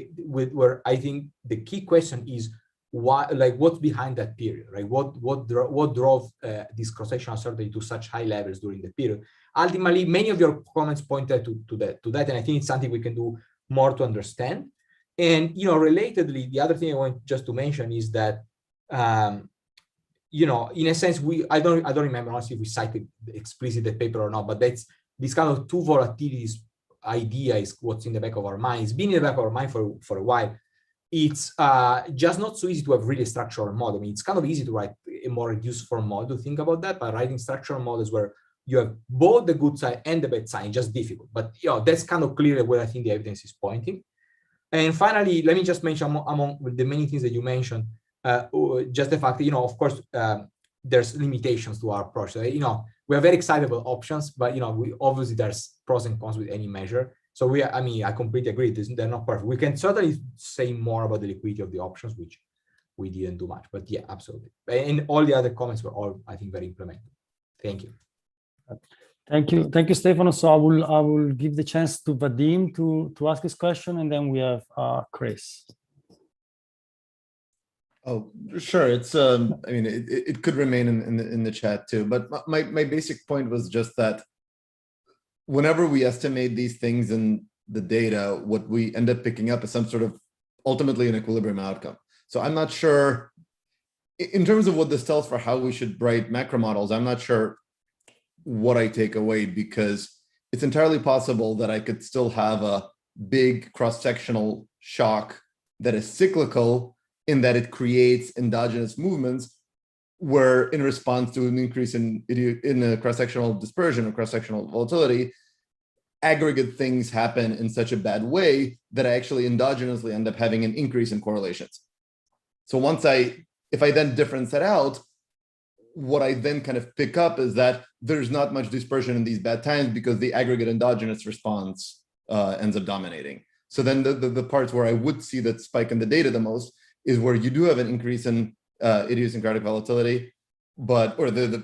I think the key question is why, what's behind that period, right? What drove this cross-sectional uncertainty to such high levels during the period? Ultimately, many of your comments pointed to that, and I think it's something we can do more to understand. And relatedly, the other thing I want just to mention is that in a sense, I don't remember honestly if we cited explicitly the paper or not, but that's this kind of two volatilities idea is what's in the back of our mind. It's been in the back of our mind for a while. It's just not so easy to have really a structural model. I mean, it's kind of easy to write a more reduced form model to think about that, but writing structural models where you have both the good side and the bad side is just difficult. But that's kind of clearly where I think the evidence is pointing. And finally, let me just mention among the many things that you mentioned, just the fact that, of course, there's limitations to our approach. So, we are very excited about options, but, obviously there's pros and cons with any measure. So I completely agree. They're not perfect. We can certainly say more about the liquidity of the options, which we didn't do much, but yeah, absolutely. And all the other comments were all, I think, very implemented. Thank you. Thank you, Stefano. So I will give the chance to Vadim to ask his question, and then we have Chris. Oh, sure. It's it could remain in the chat too, but my basic point was just that whenever we estimate these things in the data, what we end up picking up is some sort of ultimately an equilibrium outcome. So I'm not sure in terms of what this tells for how we should write macro models. I'm not sure what I take away, because it's entirely possible that I could still have a big cross-sectional shock that is cyclical in that it creates endogenous movements where, in response to an increase in a cross-sectional dispersion or cross-sectional volatility, aggregate things happen in such a bad way that I actually endogenously end up having an increase in correlations. So if I then difference that out, what I then kind of pick up is that there's not much dispersion in these bad times because the aggregate endogenous response ends up dominating. So then the parts where I would see that spike in the data the most is where you do have an increase in idiosyncratic volatility, or the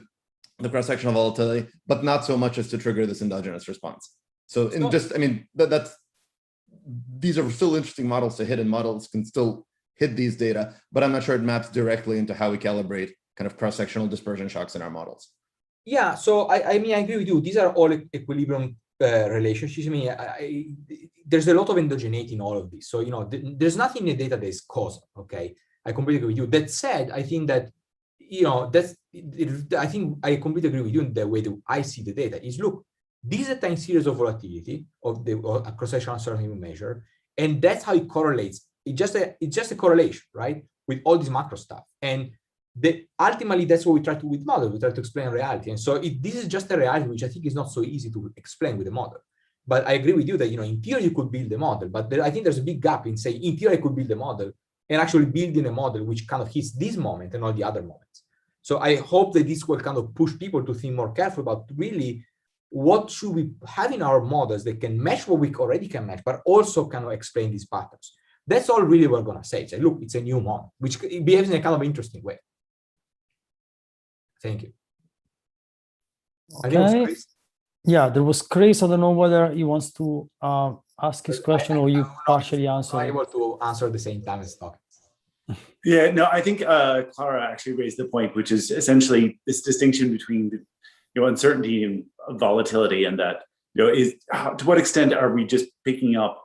cross-sectional volatility, but not so much as to trigger this endogenous response. So these are still interesting models to hit, and models can still hit these data, but I'm not sure it maps directly into how we calibrate kind of cross-sectional dispersion shocks in our models. Yeah, so I agree with you. These are all equilibrium relationships. There's a lot of endogeneity in all of this. So, there's nothing in the data that is causal, okay? I completely agree with you. That said, I think that, I think I completely agree with you in the way that I see the data is, look, this is a time series of volatility of the cross-sectional uncertainty measure, and that's how it correlates. It's just a correlation, right, with all this macro stuff. And ultimately, that's what we try to do with models. We try to explain reality. And so this is just a reality which I think is not so easy to explain with a model. But I agree with you that, in theory, you could build a model. But I think there's a big gap in saying, in theory, I could build a model and actually building a model which kind of hits this moment and all the other moments. So I hope that this will kind of push people to think more carefully about really what should we have in our models that can match what we already can match, but also kind of explain these patterns. That's all really we're going to say. It's like, look, it's a new model, which behaves in a kind of interesting way. Thank you. I think it was Okay. Chris. Yeah, there was Chris. I don't know whether he wants to ask his question or you partially answer I'm it. able to answer at the same time as talking. Yeah, no, I think Clara actually raised the point, which is essentially this distinction between uncertainty and volatility, and that is to what extent are we just picking up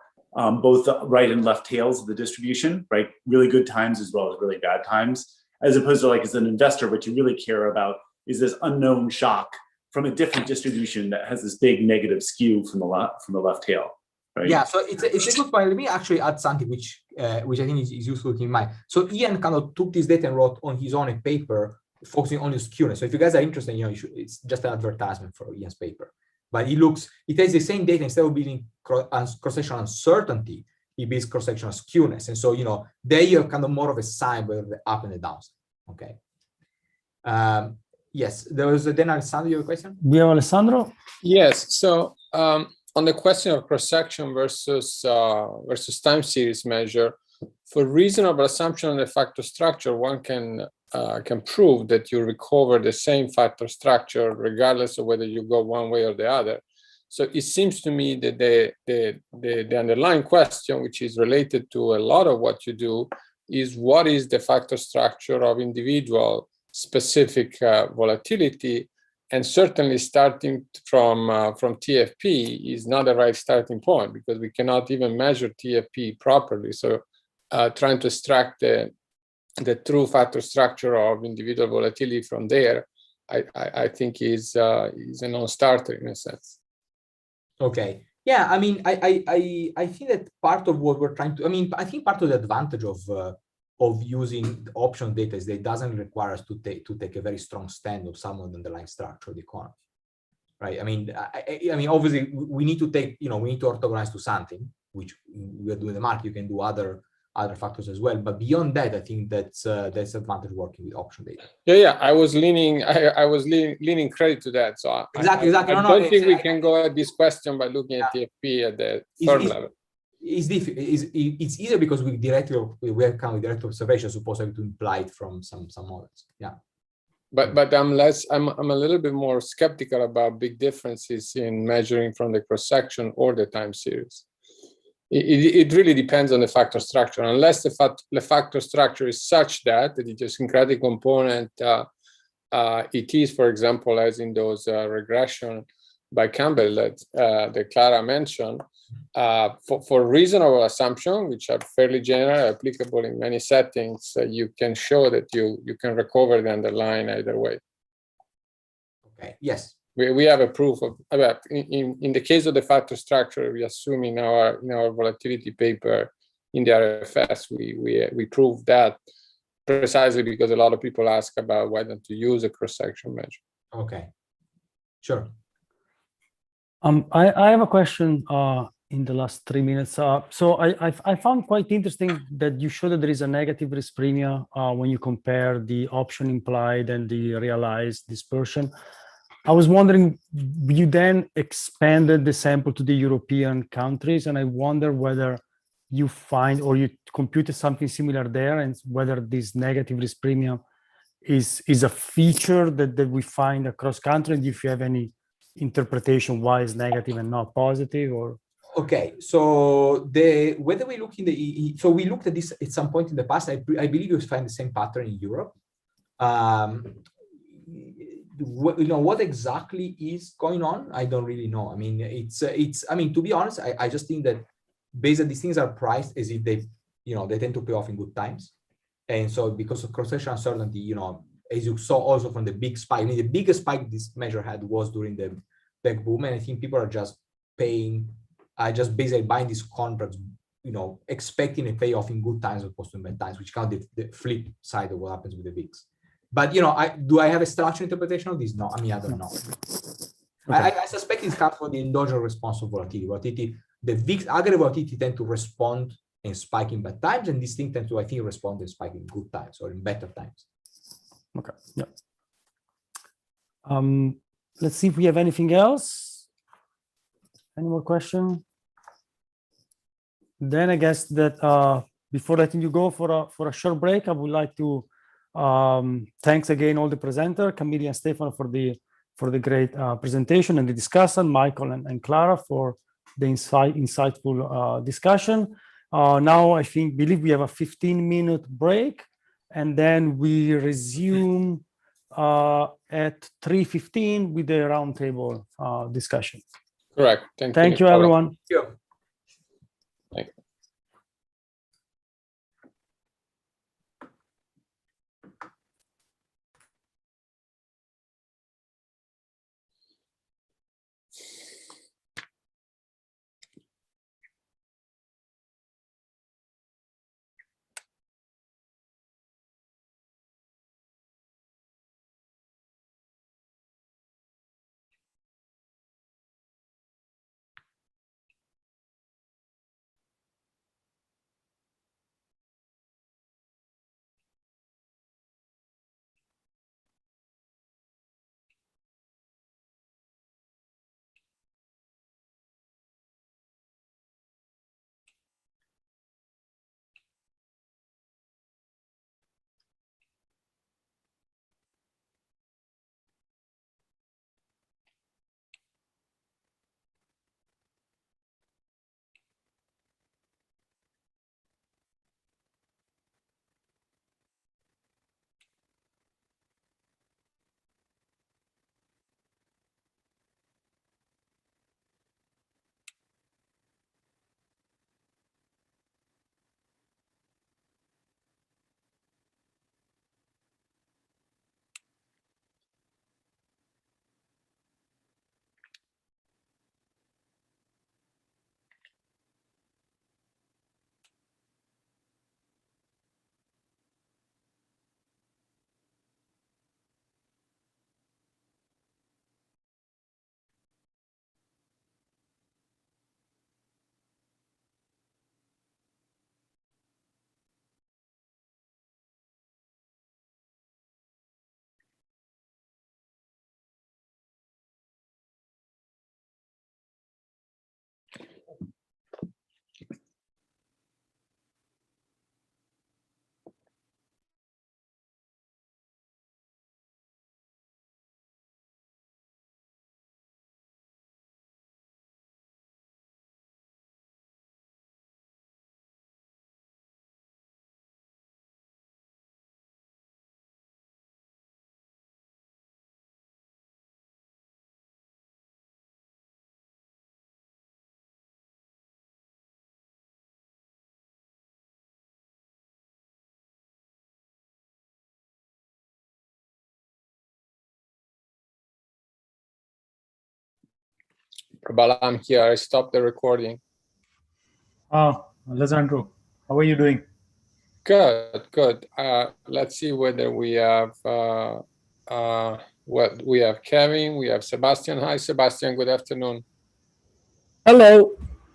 both the right and left tails of the distribution, right? Really good times as well as really bad times, as opposed to, like, as an investor, what you really care about is this unknown shock from a different distribution that has this big negative skew from the left tail. Right. Yeah, so it's a good point. Let me actually add something which I think is useful to keep in mind. So Ian kind of took this data and wrote on his own a paper focusing on the skewness. So if you guys are interested, it's just an advertisement for Ian's paper. But it has the same data. Instead of building cross-sectional uncertainty, he builds cross-sectional skewness. And so there you have kind of more of a sign whether the up and the downside. Okay. Yes, there was then Alessandro, you have a question? We have Alessandro. Yes. So on the question of cross-section versus time series measure, for reasonable assumption on the factor structure, one can prove that you recover the same factor structure regardless of whether you go one way or the other. So it seems to me that the underlying question, which is related to a lot of what you do, is what is the factor structure of individual specific volatility. And certainly starting from TFP is not the right starting point, because we cannot even measure TFP properly. So trying to extract the true factor structure of individual volatility from there, I think is a non-starter in a sense. Okay. Yeah, I mean, I think that part of what we're trying to, I think part of the advantage of using option data is that it doesn't require us to take a very strong stand of some of the underlying structure of the economy, right? I mean, obviously we need to orthogonize to something, which we are doing the market. You can do other factors as well, but beyond that, I think that's advantage working with option data. Yeah. I was leaning credit to that. So exactly. I don't think we can go at this question by looking at TFP at the firm level. It's difficult. It's easier because we have come with direct observation, as opposed to implied from some models. Yeah. But I'm a little bit more skeptical about big differences in measuring from the cross section or the time series. It really depends on the factor structure. Unless the factor structure is such that the idiosyncratic component it is, for example, as in those regression by Campbell that Clara mentioned, for reasonable assumption, which are fairly general, applicable in many settings, you can show that you can recover the underlying either way. Okay. Yes. We have a proof of in the case of the factor structure, we assume in our volatility paper in the RFS, we prove that precisely because a lot of people ask about why don't you use a cross-section measure. Okay. Sure. I have a question in the last 3 minutes. So I found quite interesting that you showed that there is a negative risk premium when you compare the option implied and the realized dispersion. I was wondering, you then expanded the sample to the European countries, and I wonder whether you find or you computed something similar there, and whether this negative risk premium is a feature that we find across country, and if you have any interpretation why it's negative and not positive, or okay. So whether we look so we looked at this at some point in the past. I believe you find the same pattern in Europe. What exactly is going on? I don't really know. I mean, to be honest, I just think that basically these things are priced as if they tend to pay off in good times. And so because of cross-section uncertainty, as you saw also from the big spike, I mean, the biggest spike this measure had was during the tech boom. And I think people are just basically buying these contracts, expecting a payoff in good times as opposed to in bad times, which kind of the flip side of what happens with the VIX. But do I have a structural interpretation of this? No, I don't know. Okay. I suspect it comes from the endogenous response of volatility. The VIX aggregate volatility tend to respond and spike in bad times, and these things tend to, I think, respond and spike in good times or in better times. Okay. Yeah. Let's see if we have anything else. Any more questions? Then I guess that before letting you go for a short break, I would like to Thanks again, all the presenter, Camille and Stefano, for the great presentation and the discussion, Michael and Clara for the insightful discussion. Now I believe we have a 15-minute break, and then we resume at 3:15 with the roundtable discussion. Correct. Thank you, everyone. Thank you. Thank you. Prabala, I'm here. I stopped the recording. Alessandro, how are you doing? Good, good. Let's see whether we have what we have. Kevin, we have Sebastian. Hi, Sebastian. Good afternoon. Hello.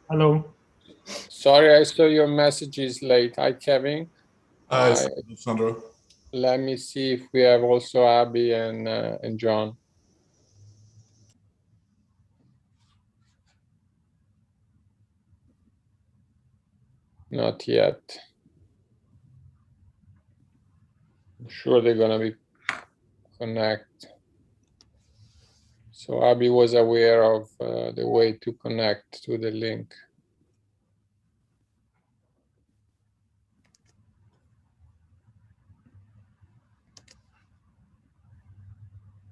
Hello. Sorry, I saw your messages late. Hi, Kevin. Hi, Alessandro. Let me see if we have also Abby and John. Not yet. I'm sure they're gonna be connect. So Abby was aware of the way to connect to the link.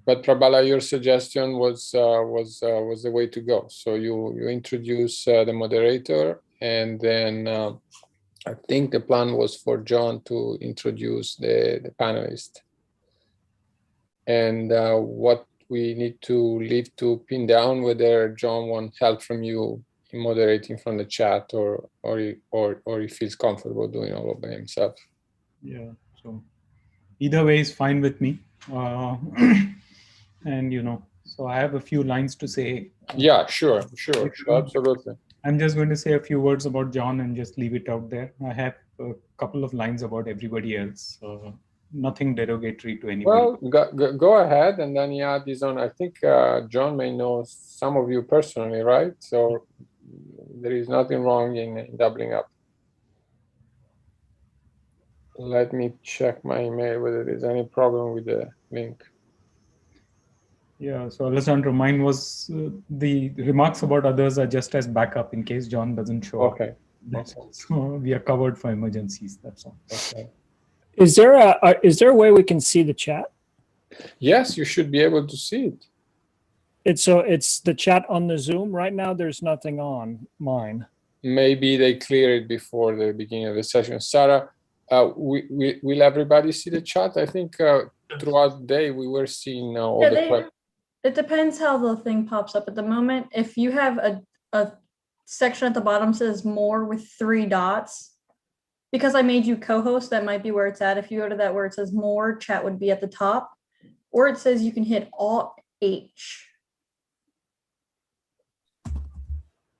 But Prabala, your suggestion was the way to go. So you introduce the moderator, and then I think the plan was for John to introduce the panelist. And what we need to leave to pin down whether John wants help from you in moderating from the chat, or he feels comfortable doing all of it himself. Yeah. So either way is fine with me. And so I have a few lines to say. Yeah, sure, absolutely. I'm just going to say a few words about John and just leave it out there. I have a couple of lines about everybody else. Nothing derogatory to anybody. Well, go ahead, and then you add his own. I think John may know some of you personally, right? So there is nothing wrong in doubling up. Let me check my email whether there's any problem with the link. Yeah, so Alessandro, mine was the remarks about others are just as backup in case John doesn't show up. Okay. So we are covered for emergencies. That's all. Okay. Is there a way we can see the chat? Yes, you should be able to see it. It's the chat on the Zoom right now. There's nothing on mine. Maybe they clear it before the beginning of the session. Sarah, will everybody see the chat? I think throughout the day we were seeing all the questions. It depends how the thing pops up at the moment. If you have a section at the bottom says more with 3 dots, because I made you co-host, that might be where it's at. If you go to that where it says more, chat would be at the top, or it says you can hit Alt H.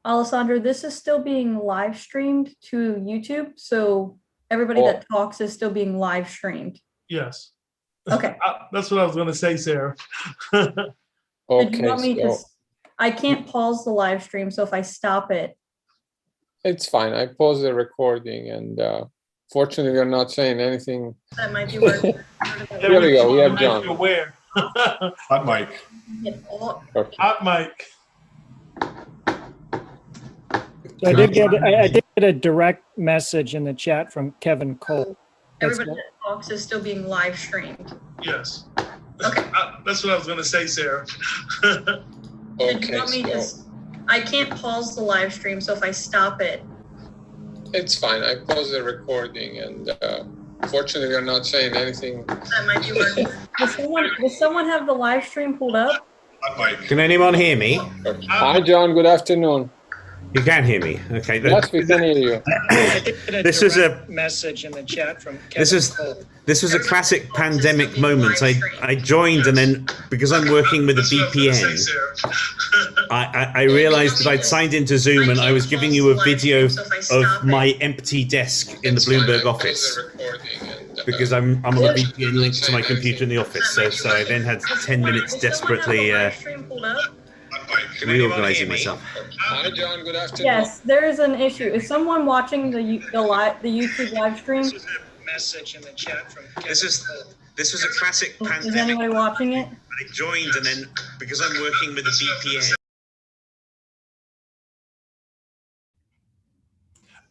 Alessandro, this is still being live streamed to YouTube, so everybody that talks is still being live streamed. Yes. Okay. That's what I was going to say, Sarah. Did you want me to? I can't pause the live stream, so if I stop it. It's fine. I paused the recording, and fortunately, you're not saying anything. That might be where. Here we go. We have John. Hot mic. Okay. Hot mic. I did get a direct message in the chat from Kevin Cole. Everybody that talks is still being live streamed. Yes. Okay. That's what I was going to say, Sarah. Did you want me to? I can't pause the live stream, so if I stop it. It's fine. I paused the recording, and fortunately, you're not saying anything. That might be where. Does someone have the live stream pulled up? Can anyone hear me? Hi, John. Good afternoon. You can hear me. Okay. Yes, we can hear you. This is a message in the chat from Kevin this was a classic pandemic moment. I joined, and then because I'm working with a VPN, I realized that I'd signed into Zoom, and I was giving you a video of my empty desk in the Bloomberg office because I'm on a VPN link to my computer in the office. So I then had 10 minutes desperately reorganizing myself. Hi, John. Good afternoon. Yes, there is an issue. Is someone watching the YouTube live stream? Message in the chat from Kevin This was a classic pandemic. Is anybody watching it? I joined, and then because I'm working with a VPN.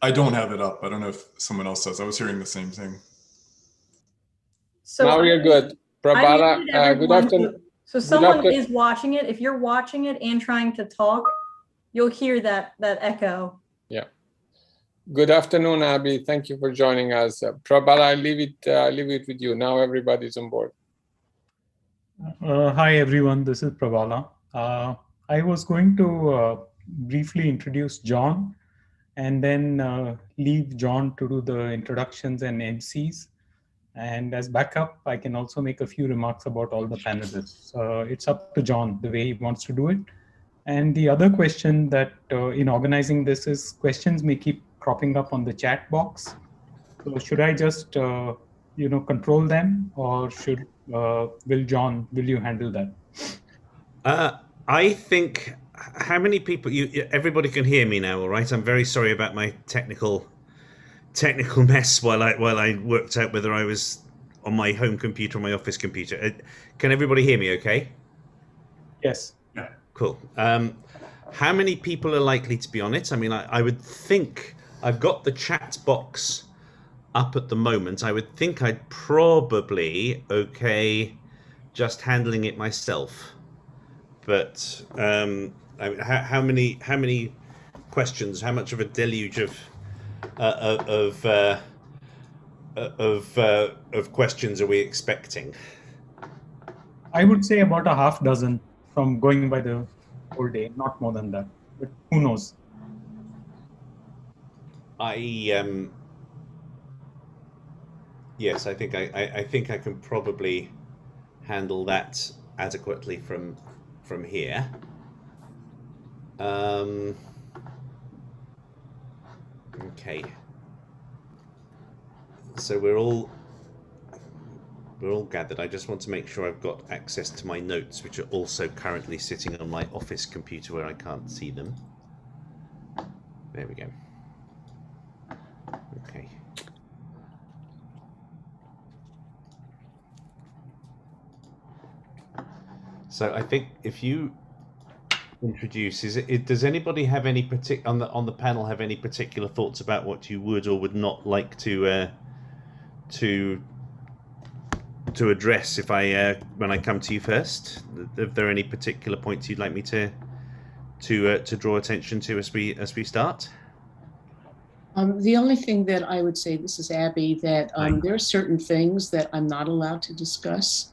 I don't have it up. I don't know if someone else does. I was hearing the same thing. So now you're good. Prabhala, good afternoon. So someone is watching it. If you're watching it and trying to talk, you'll hear that echo. Yeah. Good afternoon, Abby. Thank you for joining us. Prabhala, I leave it with you. Now everybody's on board. Hi, everyone. This is Prabhala. I was going to briefly introduce John and then leave John to do the introductions and MCs. And as backup, I can also make a few remarks about all the panelists. It's up to John, the way he wants to do it. And the other question that in organizing this is questions may keep cropping up on the chat box. So should I just, control them, or will you handle that? I think, how many people, everybody can hear me now, all right? I'm very sorry about my technical mess while I worked out whether I was on my home computer or my office computer. Can everybody hear me okay? Yes. Yeah. Cool. How many people are likely to be on it? I mean, I would think I've got the chat box up at the moment. I would think I'd probably okay just handling it myself. But I mean, how many questions? How much of a deluge of questions are we expecting? I would say about a half dozen from going by the whole day, not more than that, but who knows? Yes, I think I can probably handle that adequately from here. Okay. So we're all gathered. I just want to make sure I've got access to my notes, which are also currently sitting on my office computer where I can't see them. There we go. Okay. So I think if you introduce, does anybody have any on the panel have any particular thoughts about what you would or would not like to address if when I come to you first? Are there any particular points you'd like me to draw attention to as we start? The only thing that I would say, this is Abby, that there are certain things that I'm not allowed to discuss.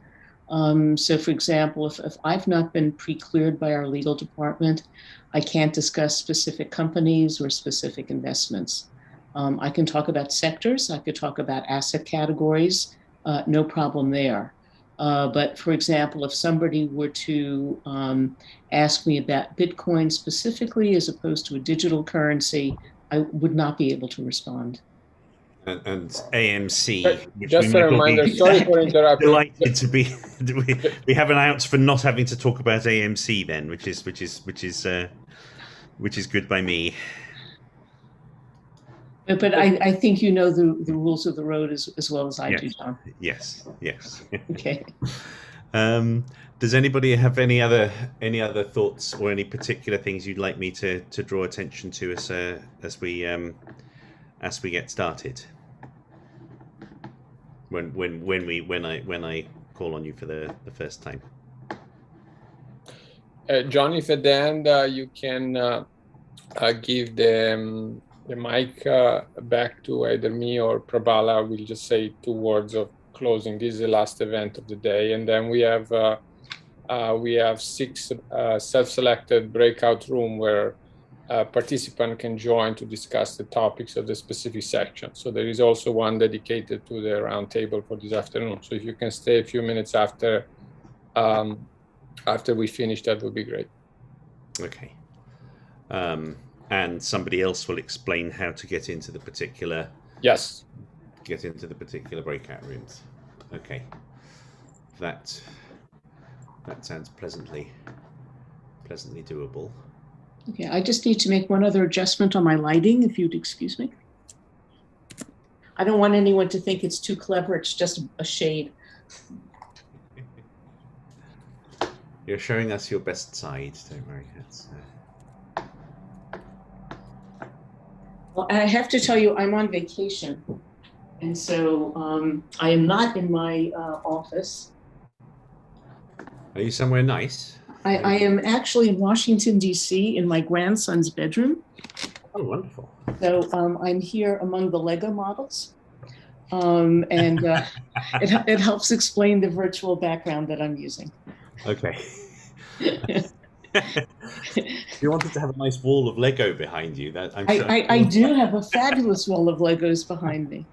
So for example, if I've not been pre-cleared by our legal department, I can't discuss specific companies or specific investments. I can talk about sectors, I could talk about asset categories, no problem there. But for example, if somebody were to ask me about Bitcoin specifically, as opposed to a digital currency, I would not be able to respond. And AMC. Just a reminder, sorry for interrupting. Delighted to be. We have an out for not having to talk about AMC then, which is good by me. But I think you know the rules of the road as well as I do, John. Yes. Okay. Does anybody have any other thoughts or any particular things you'd like me to draw attention to as we get started? When I call on you for the first time. John, if at the end you can give the mic back to either me or Prabhala, we'll just say 2 words of closing. This is the last event of the day, and then we have 6 self-selected breakout room where a participant can join to discuss the topics of the specific section. So there is also one dedicated to the roundtable for this afternoon. So if you can stay a few minutes after we finish, that would be great. Okay. And somebody else will explain how to get into the particular. Yes. Get into the particular breakout rooms. Okay. That sounds pleasantly doable. Okay, I just need to make one other adjustment on my lighting, if you'd excuse me. I don't want anyone to think it's too clever, it's just a shade. You're showing us your best side, don't worry. Well, I have to tell you, I'm on vacation. And so I am not in my office. Are you somewhere nice? I am actually in Washington, D.C. in my grandson's bedroom. Oh, wonderful. So I'm here among the Lego models. And it helps explain the virtual background that I'm using. Okay. You wanted to have a nice wall of Lego behind you. That I'm sure. I do have a fabulous wall of Legos behind me.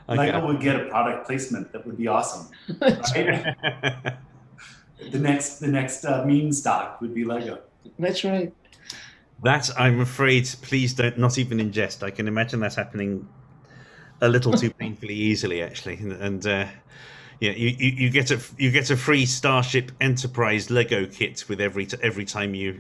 Lego would get a product placement. That would be awesome. Right? The next meme stock would be Lego. That's right. That, I'm afraid, please don't, not even in jest. I can imagine that happening a little too painfully easily, actually. And yeah, you get a free Starship Enterprise Lego kit with every time you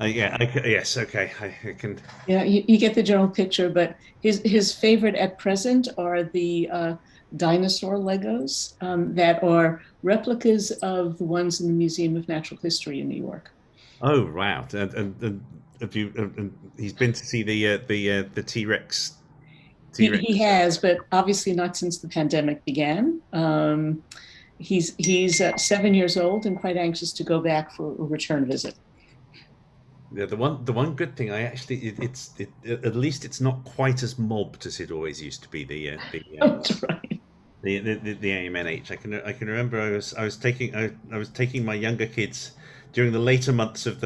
yes, okay, I can. Yeah, you get the general picture, but his favorite at present are the dinosaur Legos that are replicas of the ones in the Museum of Natural History in New York. Oh wow! And have you? He's been to see the T-Rex. He has, but obviously not since the pandemic began. He's 7 years old and quite anxious to go back for a return visit. Yeah, the one good thing at least it's not quite as mobbed as it always used to be. That's right. The AMNH. I can remember I was taking my younger kids during the later months of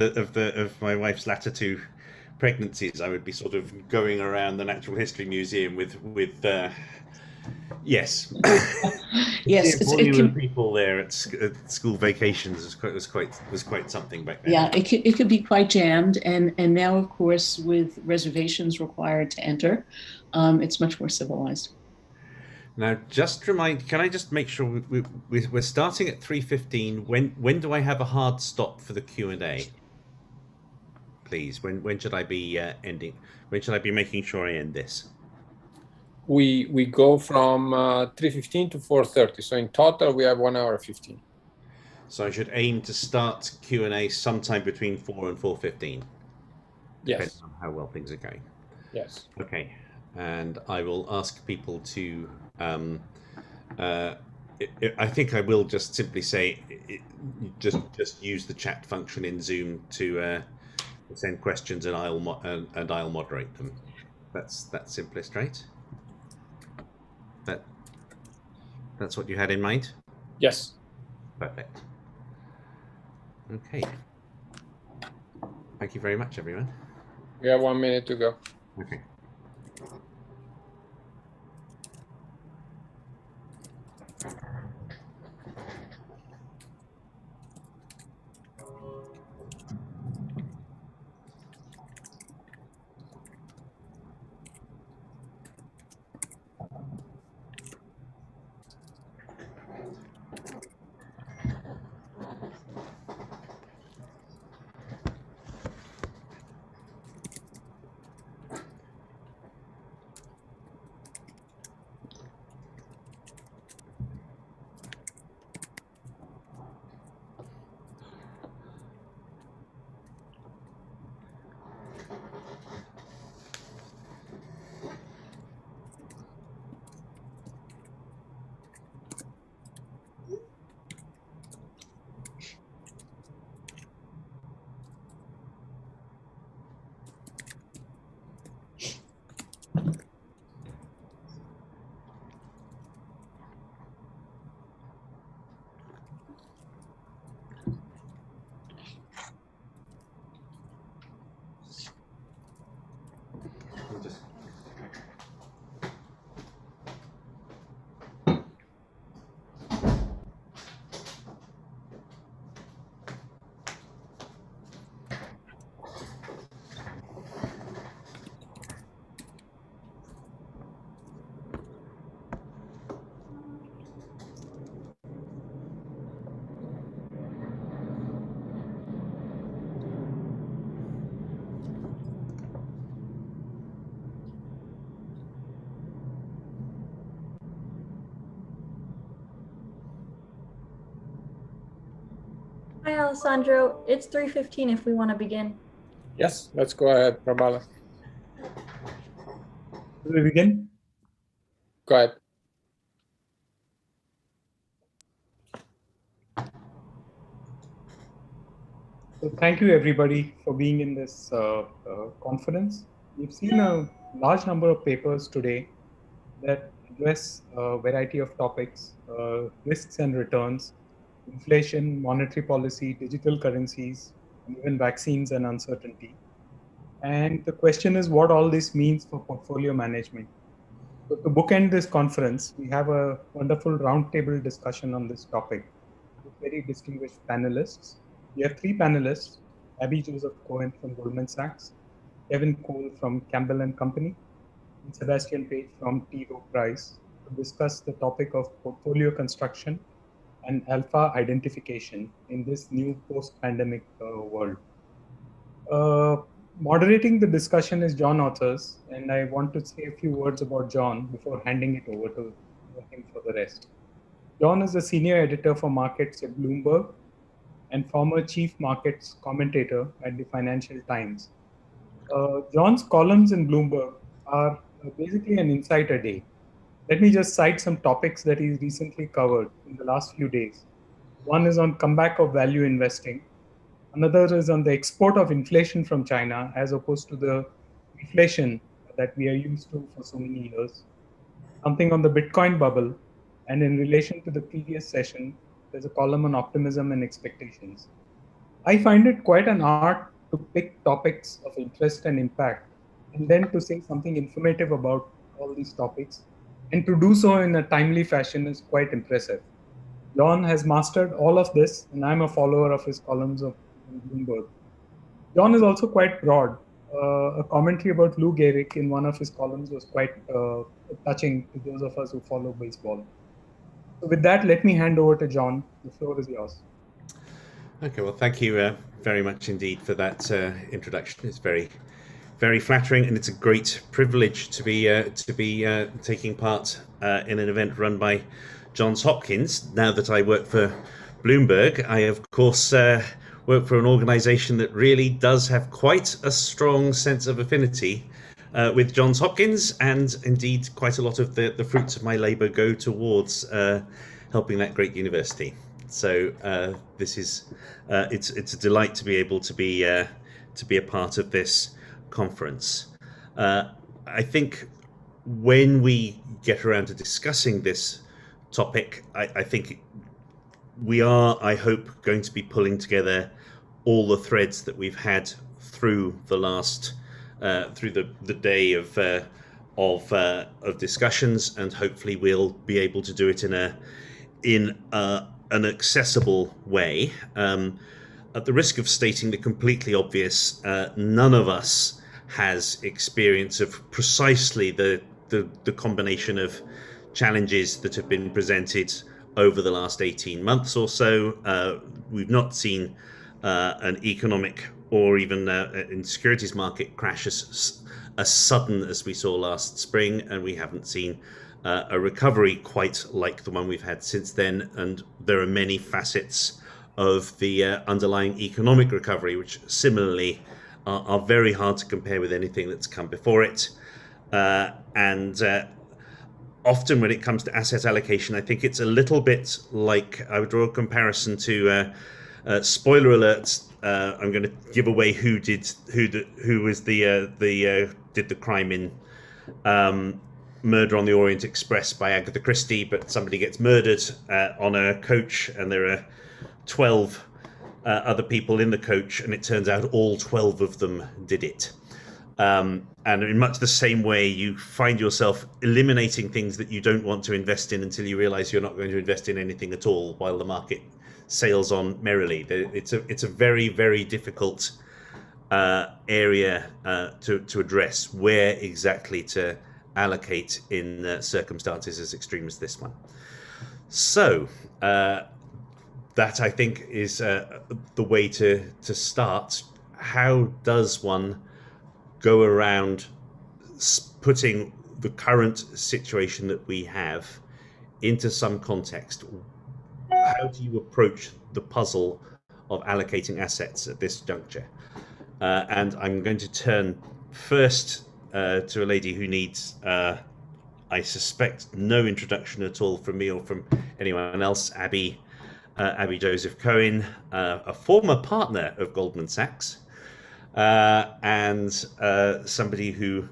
my wife's latter 2 pregnancies. I would be sort of going around the Natural History Museum with yes, people there at school vacations was quite something back then. Yeah, it could be quite jammed, and now of course with reservations required to enter, it's much more civilized. Now, can I just make sure we're starting at 3:15? When do I have a hard stop for the Q&A? Please, when should I be ending? When should I be making sure I end this? we go from 3:15 to 4:30. So in total, we have 1 hour 15. So I should aim to start Q&A sometime between 4 and 4:15. Depending Yes. on how well things are going. Yes. Okay. And I will ask people to I think I will just simply say just use the chat function in Zoom to send questions, and I'll moderate them. That's simplest, right? That's what you had in mind? Yes. Perfect. Okay. Thank you very much, everyone. We have 1 minute to go. Okay. Hi, Alessandro. It's 3:15 if we want to begin. Yes, let's go ahead, Prabala. Will we begin? Go ahead. So thank you, everybody, for being in this conference. We've seen a large number of papers today that address a variety of topics, risks and returns, inflation, monetary policy, digital currencies, and even vaccines and uncertainty. And the question is what all this means for portfolio management. So to bookend this conference, we have a wonderful roundtable discussion on this topic with very distinguished panelists. We have 3 panelists: Abby Joseph Cohen from Goldman Sachs, Kevin Cole from Campbell and Company, and Sebastian Page from T. Rowe Price, to discuss the topic of portfolio construction and alpha identification in this new post-pandemic world. Moderating the discussion is John Authors, and I want to say a few words about John before handing it over to him for the rest. John is a senior editor for markets at Bloomberg and former chief markets commentator at the Financial Times. John's columns in Bloomberg are basically an insight a day. Let me just cite some topics that he's recently covered in the last few days. One is on comeback of value investing. Another is on the export of inflation from China as opposed to the deflation that we are used to for so many years. Something on the Bitcoin bubble. And in relation to the previous session, there's a column on optimism and expectations. I find it quite an art to pick topics of interest and impact, and then to say something informative about all these topics. And to do so in a timely fashion is quite impressive. John has mastered all of this, and I'm a follower of his columns of Bloomberg. John is also quite broad. A commentary about Lou Gehrig in one of his columns was quite touching to those of us who follow baseball. So with that, let me hand over to John. The floor is yours. Okay, well, thank you very much indeed for that introduction. It's very very flattering, and it's a great privilege to be taking part in an event run by Johns Hopkins. Now that I work for Bloomberg, I of course work for an organization that really does have quite a strong sense of affinity with Johns Hopkins, and indeed quite a lot of the fruits of my labor go towards helping that great university. So this is it's a delight to be able to be a part of this conference. I think when we get around to discussing this topic, I think we are, I hope, going to be pulling together all the threads that we've had through the last through the day of discussions, and hopefully we'll be able to do it in an accessible way. At the risk of stating the completely obvious, none of us has experience of precisely the combination of challenges that have been presented over the last 18 months or so. We've not seen an economic or even in securities market crash as sudden as we saw last spring, and we haven't seen a recovery quite like the one we've had since then. And there are many facets of the underlying economic recovery which similarly are very hard to compare with anything that's come before it. Often when it comes to asset allocation, I think it's a little bit like, I would draw a comparison to spoiler alert. I'm going to give away who did the crime in Murder on the Orient Express by Agatha Christie, but somebody gets murdered on a coach, and there are 12 other people in the coach, and it turns out all 12 of them did it. And in much the same way, you find yourself eliminating things that you don't want to invest in until you realize you're not going to invest in anything at all while the market sails on merrily. It's a very, very difficult area to address, where exactly to allocate in circumstances as extreme as this one. So that, I think, is the way to start. How does one go around putting the current situation that we have into some context? How do you approach the puzzle of allocating assets at this juncture? And I'm going to turn first to a lady who needs, I suspect, no introduction at all from me or from anyone else, Abby Joseph Cohen, a former partner of Goldman Sachs, and somebody who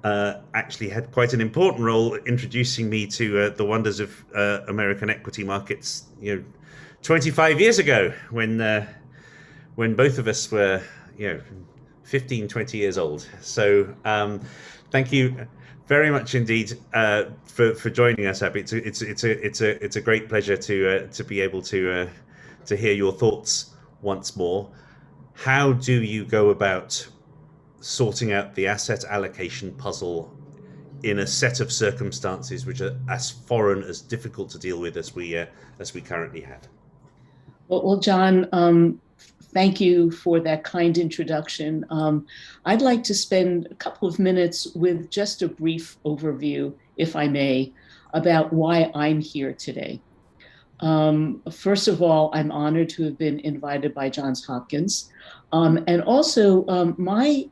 actually had quite an important role introducing me to the wonders of American equity markets, 25 years ago, when both of us were 15, 20 years old. So thank you very much indeed for joining us, Abby. It's a great pleasure to be able to hear your thoughts once more. How do you go about sorting out the asset allocation puzzle in a set of circumstances which are as foreign, as difficult to deal with as we currently have? Well, John, thank you for that kind introduction. I'd like to spend a couple of minutes with just a brief overview, if I may, about why I'm here today. First of all, I'm honored to have been invited by Johns Hopkins. And also, my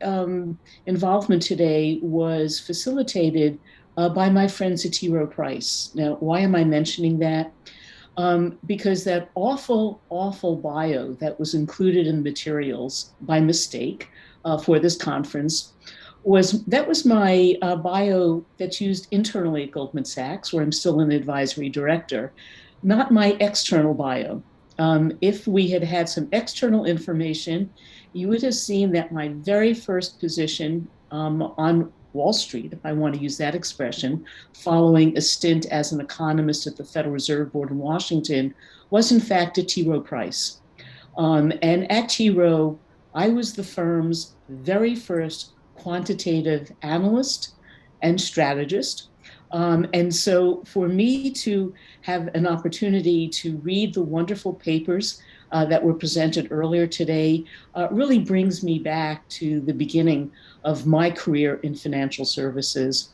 involvement today was facilitated by my friends at T. Rowe Price. Now, why am I mentioning that? Because that awful bio that was included in the materials by mistake for this conference was my bio that's used internally at Goldman Sachs, where I'm still an advisory director, not my external bio. If we had had some external information, you would have seen that my very first position on Wall Street, if I want to use that expression, following a stint as an economist at the Federal Reserve Board in Washington, was in fact at T. Rowe Price. And at T. Rowe, I was the firm's very first quantitative analyst and strategist. And so for me to have an opportunity to read the wonderful papers that were presented earlier today really brings me back to the beginning of my career in financial services.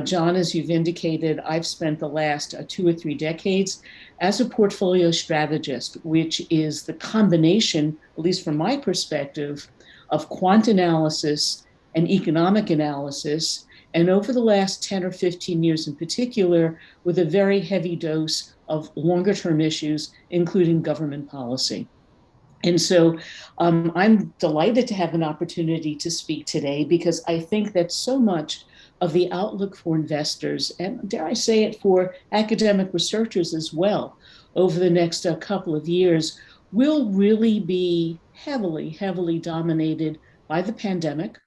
John, as you've indicated, I've spent the last 2 or 3 decades as a portfolio strategist, which is the combination, at least from my perspective, of quant analysis and economic analysis, and over the last 10 or 15 years in particular, with a very heavy dose of longer term issues, including government policy. And so I'm delighted to have an opportunity to speak today because I think that so much of the outlook for investors, and dare I say it, for academic researchers as well, over the next couple of years, will really be heavily, heavily dominated by the pandemic,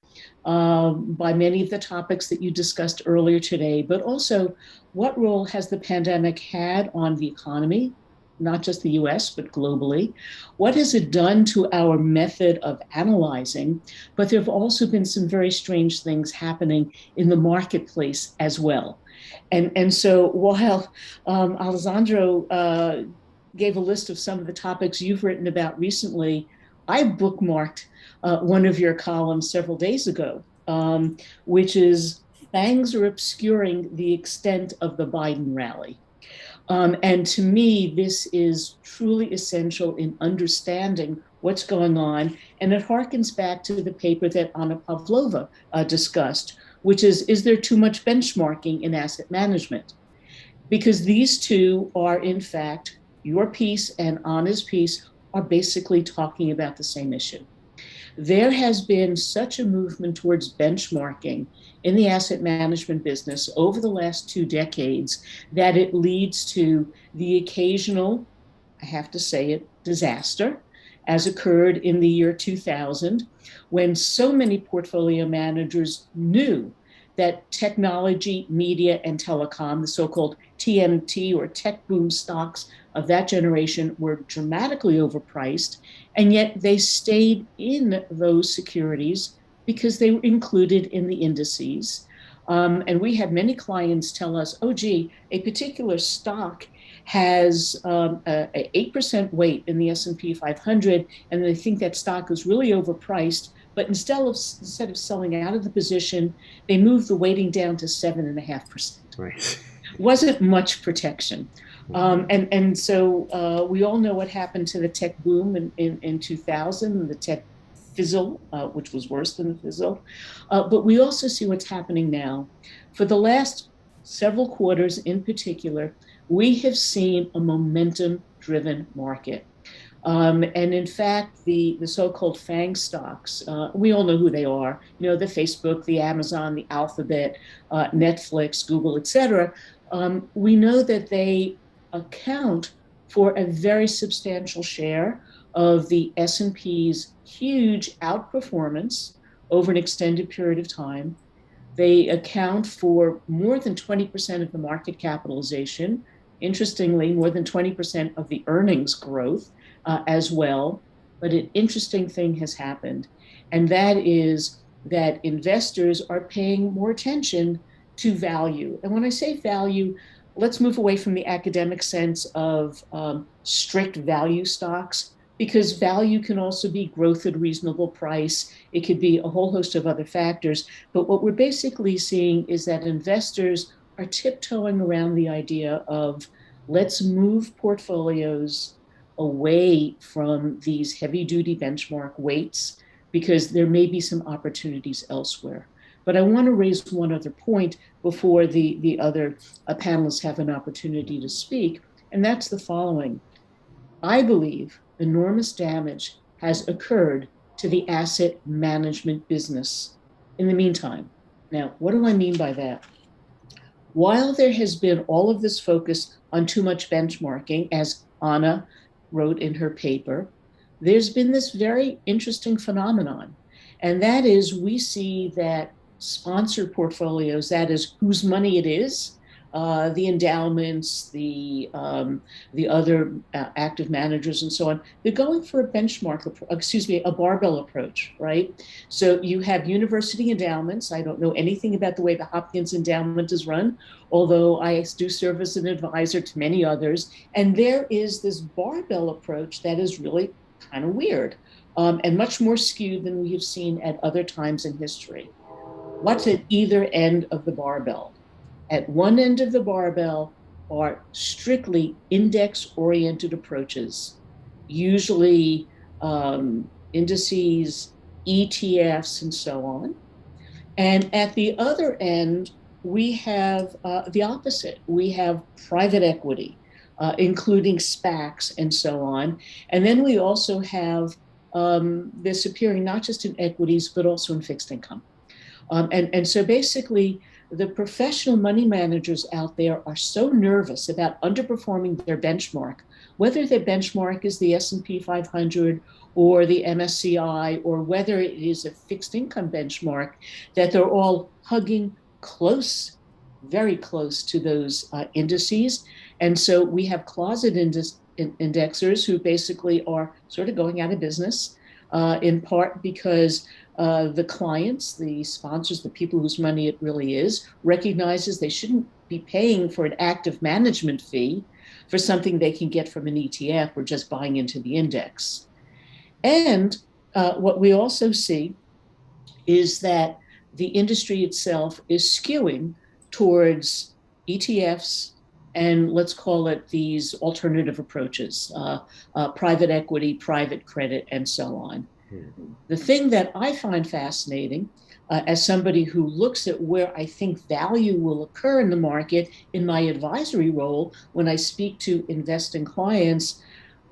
by many of the topics that you discussed earlier today, but also what role has the pandemic had on the economy, not just the US, but globally? What has it done to our method of analyzing? But there have also been some very strange things happening in the marketplace as well. And so while Alessandro gave a list of some of the topics you've written about recently, I bookmarked one of your columns several days ago, which is FANGs are obscuring the extent of the Biden rally. And to me, this is truly essential in understanding what's going on. And it harkens back to the paper that Anna Pavlova discussed, which is there too much benchmarking in asset management? Because these two are, in fact, your piece and Anna's piece are basically talking about the same issue. There has been such a movement towards benchmarking in the asset management business over the last 2 decades that it leads to the occasional, I have to say it, disaster, as occurred in the year 2000, when so many portfolio managers knew that technology, media, and telecom, the so-called TMT or tech boom stocks of that generation, were dramatically overpriced, and yet they stayed in those securities because they were included in the indices. And we had many clients tell us, oh, gee, a particular stock has a 8% weight in the S&P 500, and they think that stock is really overpriced. But instead of selling out of the position, they moved the weighting down to 7.5%. Right. Wasn't much protection. And so we all know what happened to the tech boom in 2000, and the tech fizzle, which was worse than the fizzle. But we also see what's happening now. For the last several quarters in particular, we have seen a momentum-driven market. And in fact, the so-called FANG stocks, we all know who they are, you know, the Facebook, the Amazon, the Alphabet, Netflix, Google, et cetera. We know that they account for a very substantial share of the S&P's huge outperformance over an extended period of time. They account for more than 20% of the market capitalization. Interestingly, more than 20% of the earnings growth as well. But an interesting thing has happened, and that is that investors are paying more attention to value. And when I say value, let's move away from the academic sense of strict value stocks, because value can also be growth at a reasonable price. It could be a whole host of other factors. But what we're basically seeing is that investors are tiptoeing around the idea of let's move portfolios away from these heavy duty benchmark weights, because there may be some opportunities elsewhere. But I want to raise one other point before the other panelists have an opportunity to speak, and that's the following. I believe enormous damage has occurred to the asset management business in the meantime. Now, what do I mean by that? While there has been all of this focus on too much benchmarking, as Anna wrote in her paper, there's been this very interesting phenomenon. And that is, we see that sponsored portfolios, that is whose money it is, the endowments, the other active managers and so on, they're going for a a barbell approach, right? So you have university endowments. I don't know anything about the way the Hopkins endowment is run, although I do serve as an advisor to many others. And there is this barbell approach that is really kind of weird and much more skewed than we have seen at other times in history. What's at either end of the barbell? At one end of the barbell are strictly index-oriented approaches, usually indices, ETFs, and so on. And at the other end, we have the opposite. We have private equity, including SPACs and so on. And then we also have this appearing not just in equities, but also in fixed income. And so basically, the professional money managers out there are so nervous about underperforming their benchmark, whether their benchmark is the S&P 500 or the MSCI, or whether it is a fixed income benchmark, that they're all hugging close, very close to those indices. And so we have closet indexers who basically are sort of going out of business, in part because the clients, the sponsors, the people whose money it really is, recognizes they shouldn't be paying for an active management fee for something they can get from an ETF or just buying into the index. And what we also see is that the industry itself is skewing towards ETFs and let's call it these alternative approaches, private equity, private credit, and so on. The thing that I find fascinating as somebody who looks at where I think value will occur in the market in my advisory role, when I speak to investing clients,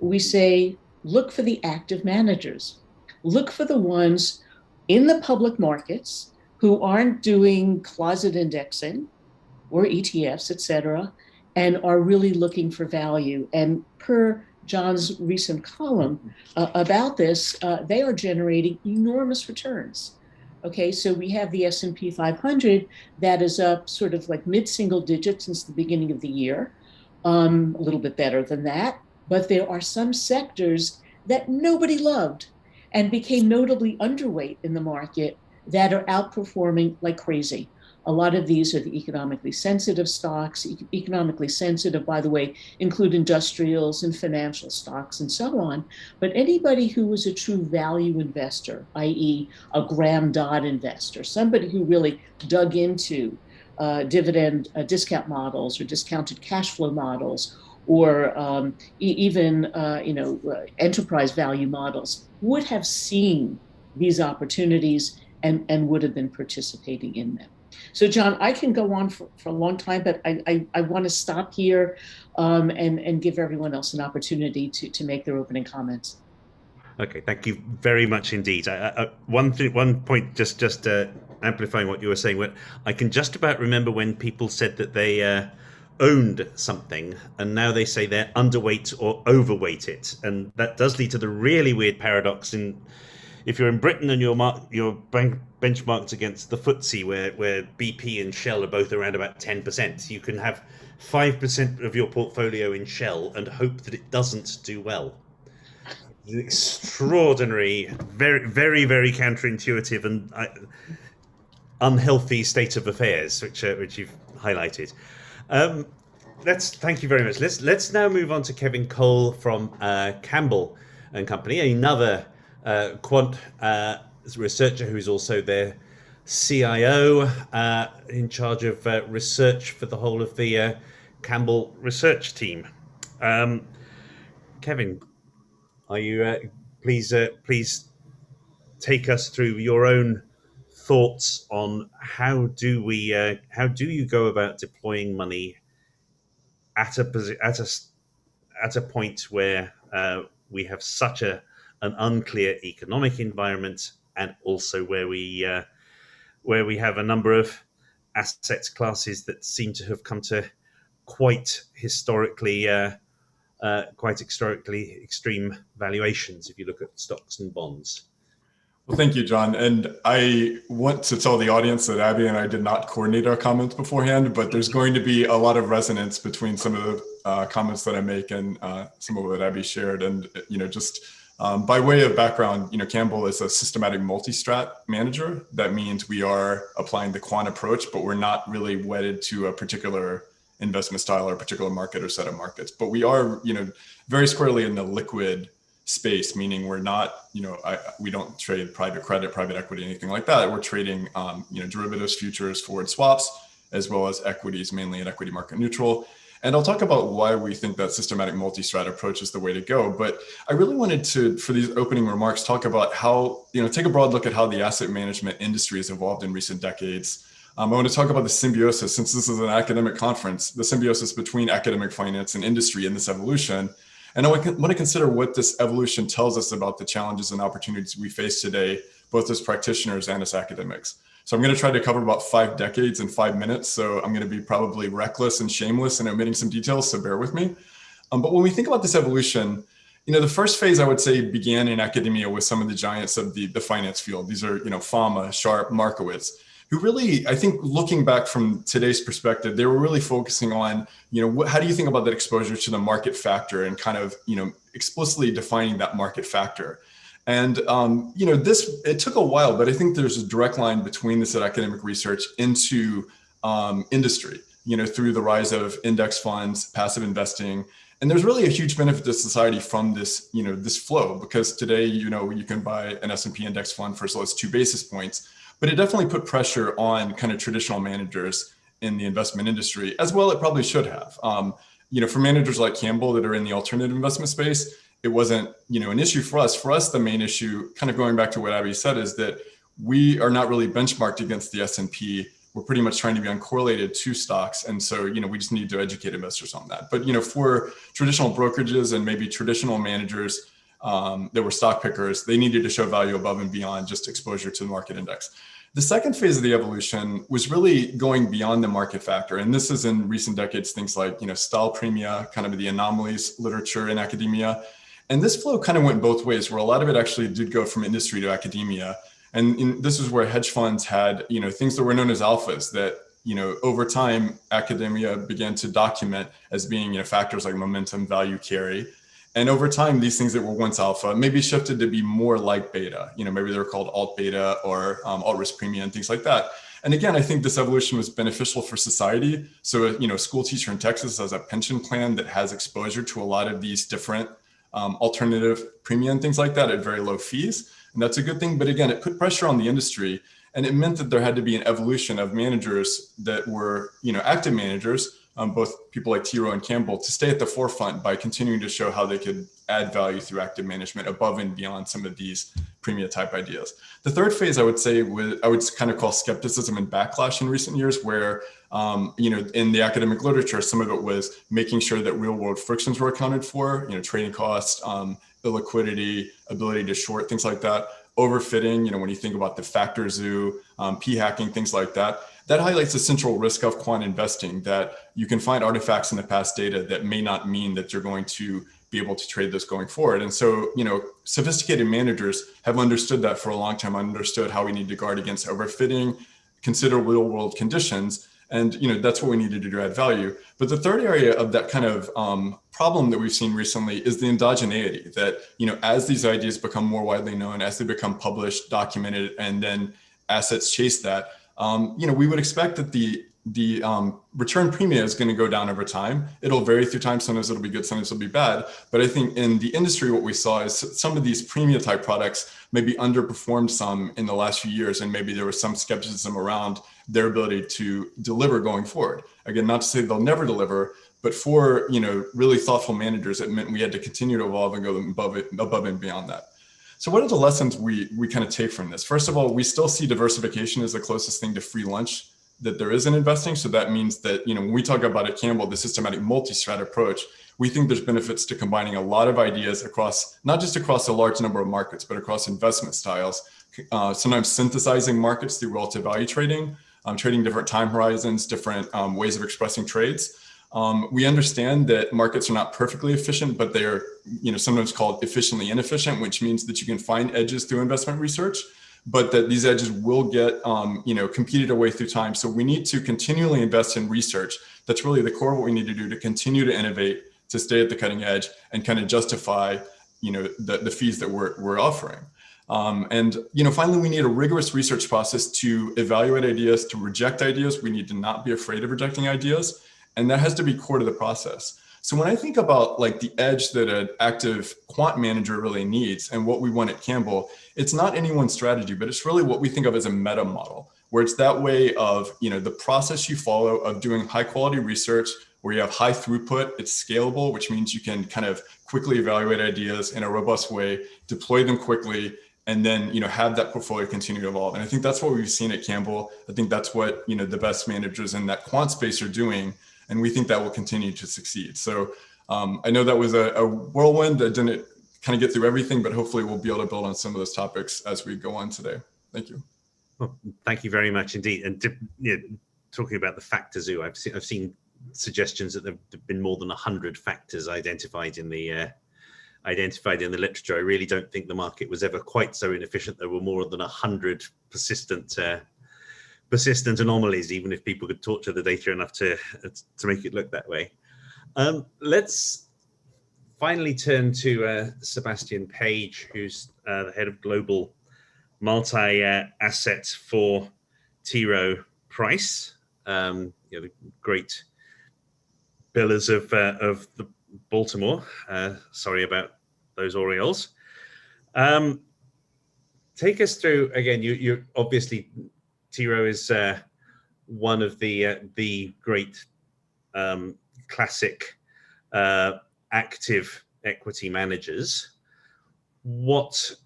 we say, look for the active managers. Look for the ones in the public markets who aren't doing closet indexing or ETFs, et cetera, and are really looking for value. And per John's recent column about this, they are generating enormous returns. Okay, so we have the S&P 500 that is up sort of like mid-single digits since the beginning of the year, a little bit better than that. But there are some sectors that nobody loved and became notably underweight in the market that are outperforming like crazy. A lot of these are the economically sensitive stocks. Economically sensitive, by the way, include industrials and financial stocks and so on. But anybody who was a true value investor, i.e. a Graham Dodd investor, somebody who really dug into dividend discount models or discounted cash flow models, or even enterprise value models, would have seen these opportunities and would have been participating in them. So, John, I can go on for a long time, but I want to stop here and give everyone else an opportunity to make their opening comments. Okay, thank you very much indeed. One point, just amplifying what you were saying. I can just about remember when people said that they owned something, and now they say they're underweight or overweight it, and that does lead to the really weird paradox in. If you're in Britain and you're benchmarked against the FTSE, where BP and Shell are both around about 10%, you can have 5% of your portfolio in Shell and hope that it doesn't do well. It's an extraordinary, very, very, very counterintuitive and unhealthy state of affairs, which you've highlighted. Thank you very much. Let's now move on to Kevin Cole from Campbell and Company, another quant researcher who's also their CIO, in charge of research for the whole of the Campbell research team. Kevin, are you please take us through your own thoughts on how do you go about deploying money at a point where we have such an unclear economic environment, and also where we have a number of asset classes that seem to have come to quite historically extreme valuations if you look at stocks and bonds. Well, thank you, John. And I want to tell the audience that Abby and I did not coordinate our comments beforehand, but there's going to be a lot of resonance between some of the comments that I make and some of what Abby shared. And, just by way of background, Campbell is a systematic multi-strat manager. That means we are applying the quant approach, but we're not really wedded to a particular investment style or a particular market or set of markets. But we are, very squarely in the liquid space, meaning we're not, we don't trade private credit, private equity, anything like that. We're trading, derivatives, futures, forward swaps, as well as equities, mainly in equity market neutral. And I'll talk about why we think that systematic multi-strat approach is the way to go. But I really wanted to, for these opening remarks, talk about how, take a broad look at how the asset management industry has evolved in recent decades. I want to talk about the symbiosis, since this is an academic conference, the symbiosis between academic finance and industry in this evolution. And I want to consider what this evolution tells us about the challenges and opportunities we face today, both as practitioners and as academics. So I'm going to try to cover about 5 decades in 5 minutes. So I'm going to be probably reckless and shameless and omitting some details, so bear with me. But when we think about this evolution, the first phase, I would say, began in academia with some of the giants of the finance field. These are, Fama, Sharpe, Markowitz, who really, I think, looking back from today's perspective, they were really focusing on, how do you think about that exposure to the market factor and kind of, explicitly defining that market factor. And, it took a while, but I think there's a direct line between this academic research into industry, through the rise of index funds, passive investing. And there's really a huge benefit to society from this, this flow, because today, you can buy an S&P index fund for as low as 2 basis points. But it definitely put pressure on kind of traditional managers in the investment industry, as well it probably should have. For managers like Campbell that are in the alternative investment space, it wasn't, an issue for us. For us, the main issue, kind of going back to what Abby said, is that we are not really benchmarked against the S&P. We're pretty much trying to be uncorrelated to stocks. And so, we just need to educate investors on that. But, for traditional brokerages and maybe traditional managers that were stock pickers, they needed to show value above and beyond just exposure to the market index. The second phase of the evolution was really going beyond the market factor. And this is in recent decades, things like, style premia, kind of the anomalies literature in academia. And this flow kind of went both ways, where a lot of it actually did go from industry to academia. And this is where hedge funds had, things that were known as alphas that, over time, academia began to document as being, factors like momentum, value, carry. And over time, these things that were once alpha maybe shifted to be more like beta. Maybe they were called alt beta or alt risk premium and things like that. And again, I think this evolution was beneficial for society. So, a school teacher in Texas has a pension plan that has exposure to a lot of these different alternative premium and things like that at very low fees. And that's a good thing. But again, it put pressure on the industry. And it meant that there had to be an evolution of managers that were, active managers, both people like T. Rowe and Campbell, to stay at the forefront by continuing to show how they could add value through active management above and beyond some of these premium type ideas. The third phase, I would say, I would kind of call skepticism and backlash in recent years, where, in the academic literature, some of it was making sure that real world frictions were accounted for, trading costs, illiquidity, ability to short, things like that. Overfitting, when you think about the factor zoo, p-hacking, things like that. That highlights the central risk of quant investing, that you can find artifacts in the past data that may not mean that you're going to be able to trade this going forward. And so, sophisticated managers have understood that for a long time, understood how we need to guard against overfitting, consider real world conditions. And, that's what we needed to do, add value. But the third area of that kind of problem that we've seen recently is the endogeneity, that, as these ideas become more widely known, as they become published, documented, and then assets chase that, we would expect that the return premium is going to go down over time. It'll vary through time. Sometimes it'll be good, sometimes it'll be bad. But I think in the industry, what we saw is some of these premium type products maybe underperformed some in the last few years. And maybe there was some skepticism around their ability to deliver going forward. Again, not to say they'll never deliver, but for, really thoughtful managers, it meant we had to continue to evolve and go above and beyond that. So what are the lessons we kind of take from this? First of all, we still see diversification as the closest thing to free lunch that there is in investing. So that means that, when we talk about at Campbell, the systematic multi-strat approach, we think there's benefits to combining a lot of ideas across, not just across a large number of markets, but across investment styles, sometimes synthesizing markets through relative value trading, trading different time horizons, different ways of expressing trades. We understand that markets are not perfectly efficient, but they are, sometimes called efficiently inefficient, which means that you can find edges through investment research. but that these edges will get, competed away through time. So we need to continually invest in research. That's really the core of what we need to do to continue to innovate, to stay at the cutting edge and kind of justify, the fees that we're offering. Finally, we need a rigorous research process to evaluate ideas, to reject ideas. We need to not be afraid of rejecting ideas. And that has to be core to the process. So when I think about like the edge that an active quant manager really needs and what we want at Campbell, it's not any one strategy, but it's really what we think of as a meta model, where it's that way of, the process you follow of doing high quality research, where you have high throughput, it's scalable, which means you can kind of quickly evaluate ideas in a robust way, deploy them quickly, and then, have that portfolio continue to evolve. And I think that's what we've seen at Campbell. I think that's what, the best managers in that quant space are doing. And we think that will continue to succeed. So I know that was a whirlwind that didn't kind of get through everything, but hopefully we'll be able to build on some of those topics as we go on today. Thank you. Well, thank you very much indeed. And talking about the factor zoo, I've seen suggestions that there've been more than 100 factors identified in the literature. I really don't think the market was ever quite so inefficient. There were more than 100 persistent anomalies, even if people could torture the data enough to make it look that way. Let's finally turn to Sebastian Page, who's the head of global multi-asset for T. Rowe Price, the great pillars of the Baltimore. Sorry about those Orioles. Take us through again. You're obviously, T. Rowe is one of the great classic active equity managers. What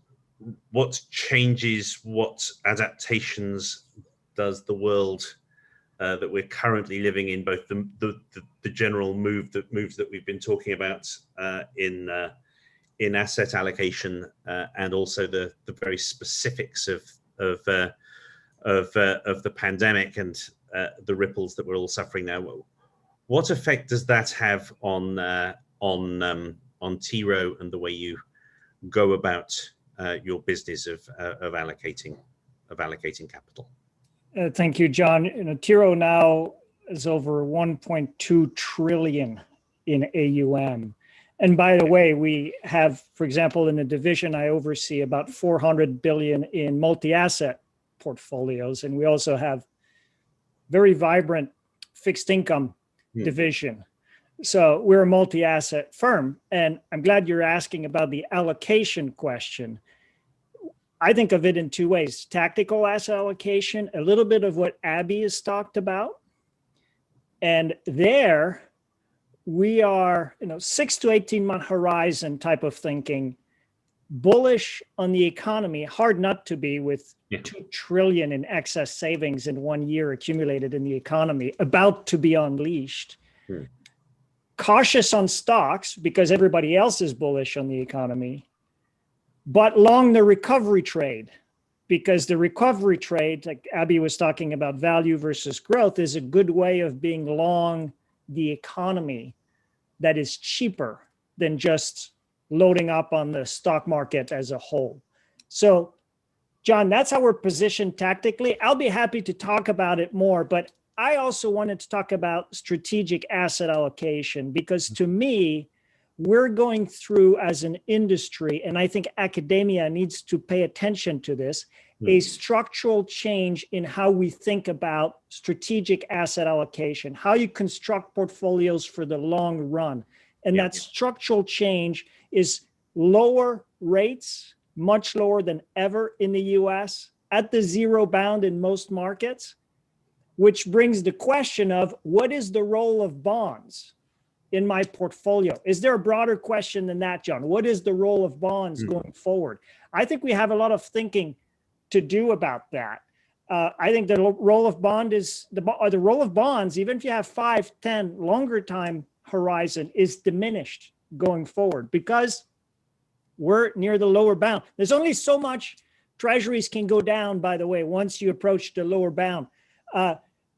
changes, what adaptations does the world that we're currently living in, both the general moves that we've been talking about in asset allocation and also the very specifics of the pandemic and the ripples that we're all suffering now? What effect does that have on T. Rowe and the way you go about your business of allocating capital? Thank you, John. T. Rowe now is over 1.2 trillion in AUM. And by the way, we have, for example, in the division I oversee, about 400 billion in multi-asset portfolios. And we also have very vibrant fixed income division. So we're a multi-asset firm. And I'm glad you're asking about the allocation question. I think of it in two ways: tactical asset allocation, a little bit of what Abby has talked about. And there we are, 6 to 18 month horizon type of thinking, bullish on the economy, hard not to be with 2 trillion in excess savings in 1 year accumulated in the economy, about to be unleashed. Cautious on stocks because everybody else is bullish on the economy, but long the recovery trade, because the recovery trade, like Abby was talking about, value versus growth, is a good way of being long the economy that is cheaper than just loading up on the stock market as a whole. So, John, that's how we're positioned tactically. I'll be happy to talk about it more, but I also wanted to talk about strategic asset allocation, because to me, we're going through as an industry, and I think academia needs to pay attention to this, a structural change in how we think about strategic asset allocation, how you construct portfolios for the long run. And that structural change is lower rates, much lower than ever in the US, at the zero bound in most markets, which brings the question of what is the role of bonds in my portfolio? Is there a broader question than that, John? What is the role of bonds going forward? I think we have a lot of thinking to do about that. I think the role of bond is the role of bonds, even if you have 5, 10 longer time horizon, is diminished going forward because we're near the lower bound. There's only so much treasuries can go down, by the way, once you approach the lower bound.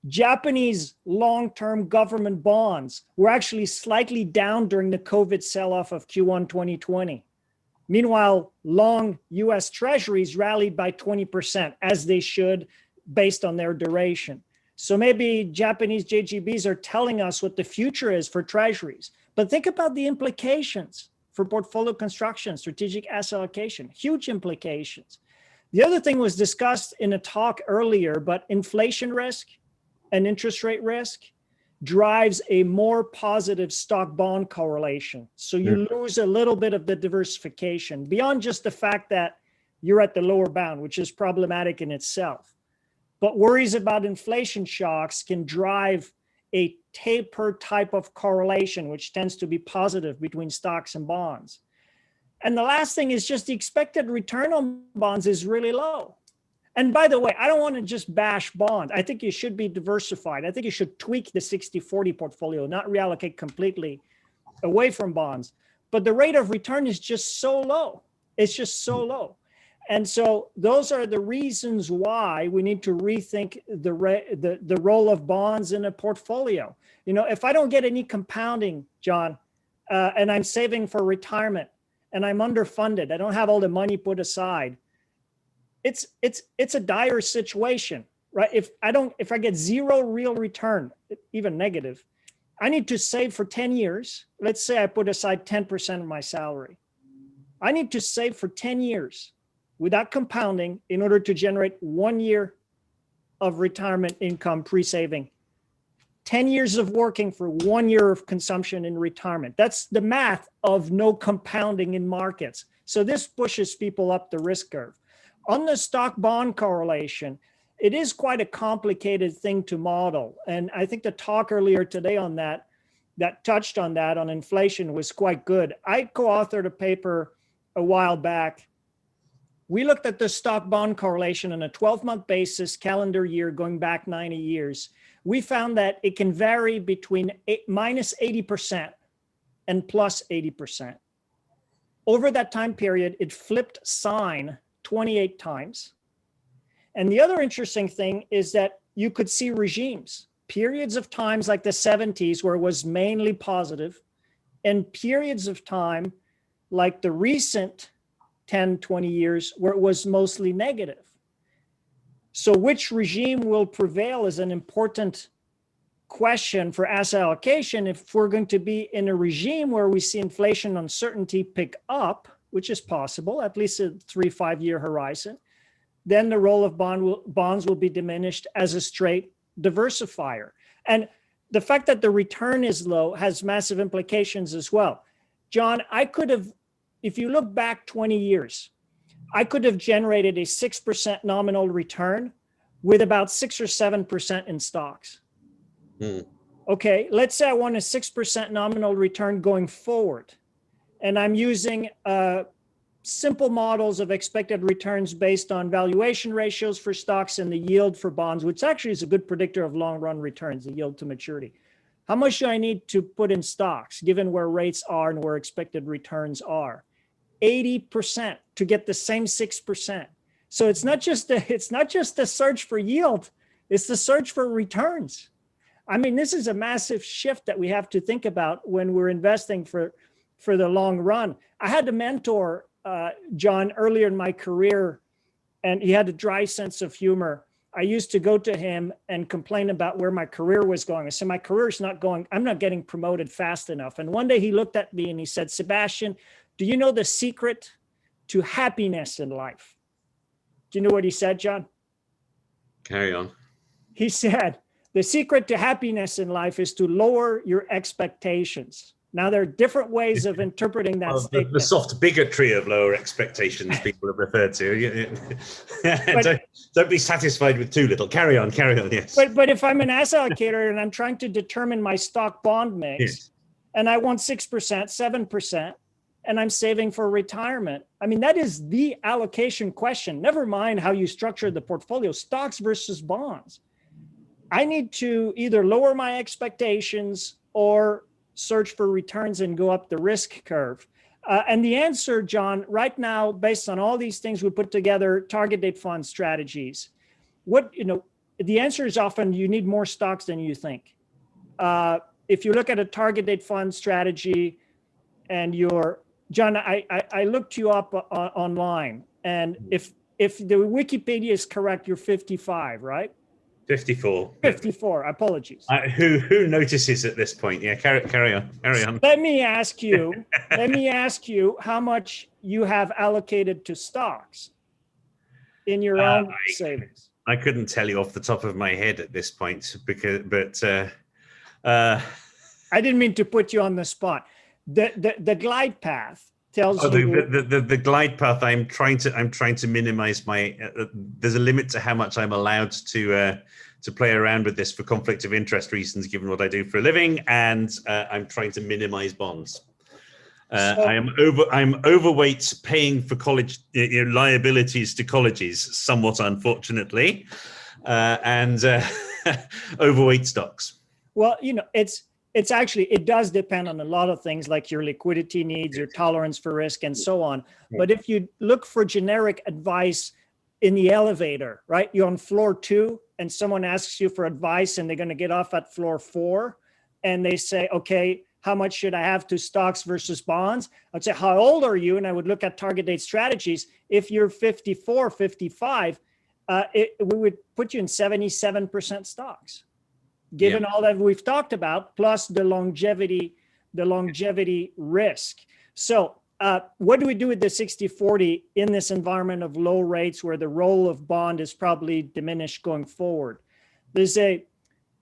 Japanese long-term government bonds were actually slightly down during the COVID sell-off of Q1 2020. Meanwhile, long US Treasuries rallied by 20%, as they should, based on their duration. So maybe Japanese JGBs are telling us what the future is for Treasuries. But think about the implications for portfolio construction, strategic asset allocation, huge implications. The other thing was discussed in a talk earlier, but inflation risk and interest rate risk drives a more positive stock bond correlation. So you lose a little bit of the diversification beyond just the fact that you're at the lower bound, which is problematic in itself. But worries about inflation shocks can drive a taper type of correlation, which tends to be positive between stocks and bonds. And the last thing is just the expected return on bonds is really low. And by the way, I don't want to just bash bonds. I think you should be diversified. I think you should tweak the 60-40 portfolio, not reallocate completely away from bonds. But the rate of return is just so low. It's just so low. And so those are the reasons why we need to rethink the role of bonds in a portfolio. You know, if I don't get any compounding, John, and I'm saving for retirement and I'm underfunded, I don't have all the money put aside, it's a dire situation, right? If I get zero real return, even negative, I need to save for 10 years. Let's say I put aside 10% of my salary. I need to save for 10 years without compounding in order to generate 1 year of retirement income pre-saving. 10 years of working for 1 year of consumption in retirement. That's the math of no compounding in markets. So this pushes people up the risk curve. On the stock bond correlation, it is quite a complicated thing to model. And I think the talk earlier today on that touched on that on inflation was quite good. I co-authored a paper a while back. We looked at the stock bond correlation on a 12-month basis, calendar year, going back 90 years. We found that it can vary between minus 80% and plus 80%. Over that time period, it flipped sign 28 times. And the other interesting thing is that you could see regimes, periods of times like the 70s where it was mainly positive, and periods of time like the recent 10, 20 years where it was mostly negative. So which regime will prevail is an important question for asset allocation. If we're going to be in a regime where we see inflation uncertainty pick up, which is possible, at least a 3-5 year horizon, then the role of bonds will be diminished as a straight diversifier. And the fact that the return is low has massive implications as well. John, I could have, if you look back 20 years, I could have generated a 6% nominal return with about 6 or 7% in stocks. Okay, let's say I want a 6% nominal return going forward. And I'm using simple models of expected returns based on valuation ratios for stocks and the yield for bonds, which actually is a good predictor of long run returns, the yield to maturity. How much do I need to put in stocks given where rates are and where expected returns are? 80% to get the same 6%. So it's not just the search for yield, it's the search for returns. I mean, this is a massive shift that we have to think about when we're investing for the long run. I had a mentor, John, earlier in my career, and he had a dry sense of humor. I used to go to him and complain about where my career was going. I said, my career's not going, I'm not getting promoted fast enough. And one day he looked at me and he said, Sebastian, do you know the secret to happiness in life? Do you know what he said, John? Carry on. He said, the secret to happiness in life is to lower your expectations. Now, there are different ways of interpreting that statement. The soft bigotry of lower expectations people have referred to. Don't be satisfied with too little. Carry on, yes. But if I'm an asset allocator and I'm trying to determine my stock bond mix, yes, and I want 6%, 7%, and I'm saving for retirement, I mean, that is the allocation question. Never mind how you structure the portfolio, stocks versus bonds. I need to either lower my expectations or search for returns and go up the risk curve. And the answer, John, right now, based on all these things we put together, target date fund strategies, the answer is often you need more stocks than you think. If you look at a target date fund strategy and you're John, I looked you up online, and if the Wikipedia is correct, you're 55, right? 54. 54. Apologies. Who notices at this point? Yeah, carry on. Let me ask you. Let me ask you how much you have allocated to stocks in your own savings. I couldn't tell you off the top of my head at this point, I didn't mean to put you on the spot. The glide path tells you the glide path. I'm trying to minimize my. There's a limit to how much I'm allowed to play around with this for conflict of interest reasons, given what I do for a living, and I'm trying to minimize bonds. I'm overweight paying for college liabilities to colleges, somewhat unfortunately, and overweight stocks. Well, it's actually, it does depend on a lot of things like your liquidity needs, your tolerance for risk, and so on. But if you look for generic advice in the elevator, right? You're on floor 2 and someone asks you for advice and they're going to get off at floor 4 and they say, okay, how much should I have to stocks versus bonds? I'd say, how old are you? And I would look at target date strategies. If you're 54, 55, we would put you in 77% stocks. Given all that we've talked about, plus the longevity risk. So what do we do with the 60-40 in this environment of low rates where the role of bond is probably diminished going forward? There's a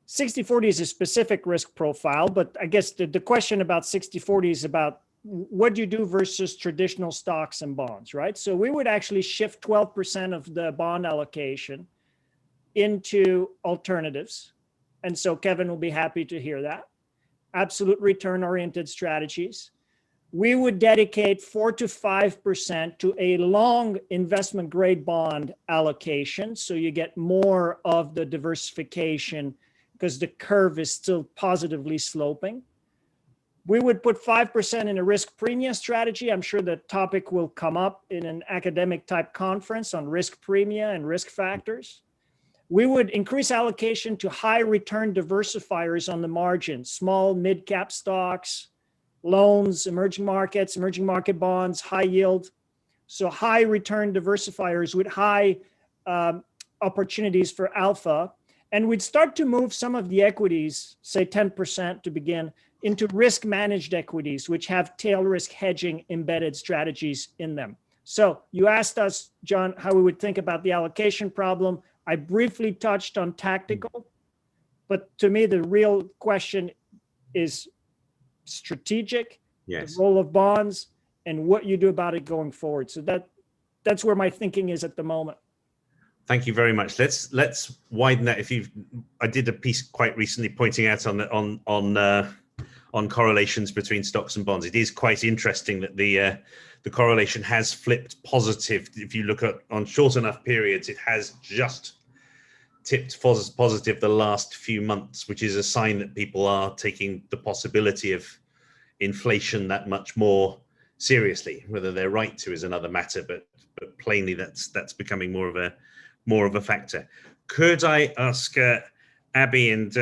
60-40 is a specific risk profile, but I guess the question about 60-40 is about what do you do versus traditional stocks and bonds, right? So we would actually shift 12% of the bond allocation into alternatives. And so Kevin will be happy to hear that. Absolute return oriented strategies. We would dedicate 4 to 5% to a long investment grade bond allocation. So you get more of the diversification because the curve is still positively sloping. We would put 5% in a risk premia strategy. I'm sure the topic will come up in an academic type conference on risk premia and risk factors. We would increase allocation to high return diversifiers on the margin, small mid-cap stocks, loans, emerging market bonds, high yield. So high return diversifiers with high opportunities for alpha. And we'd start to move some of the equities, say 10% to begin, into risk managed equities, which have tail risk hedging embedded strategies in them. So you asked us, John, how we would think about the allocation problem. I briefly touched on tactical, but to me, the real question is strategic, the role of bonds, and what you do about it going forward. So that's where my thinking is at the moment. Thank you very much. Let's widen that. I did a piece quite recently pointing out on correlations between stocks and bonds. It is quite interesting that the correlation has flipped positive. If you look at on short enough periods, it has just tipped positive the last few months, which is a sign that people are taking the possibility of inflation that much more seriously. Whether they're right to is another matter, but plainly that's becoming more of a factor. Could I ask Abby and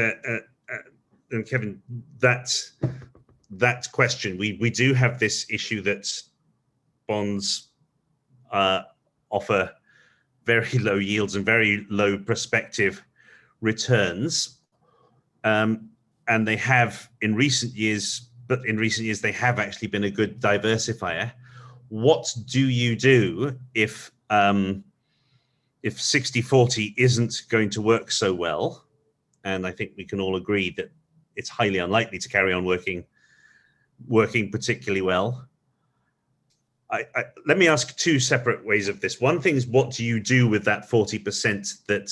Kevin that question? We do have this issue that bonds offer very low yields and very low prospective returns, and they have in recent years. But in recent years, they have actually been a good diversifier. What do you do if 60-40 isn't going to work so well? And I think we can all agree that it's highly unlikely to carry on working particularly well. Let me ask two separate ways of this. One thing is, what do you do with that 40% that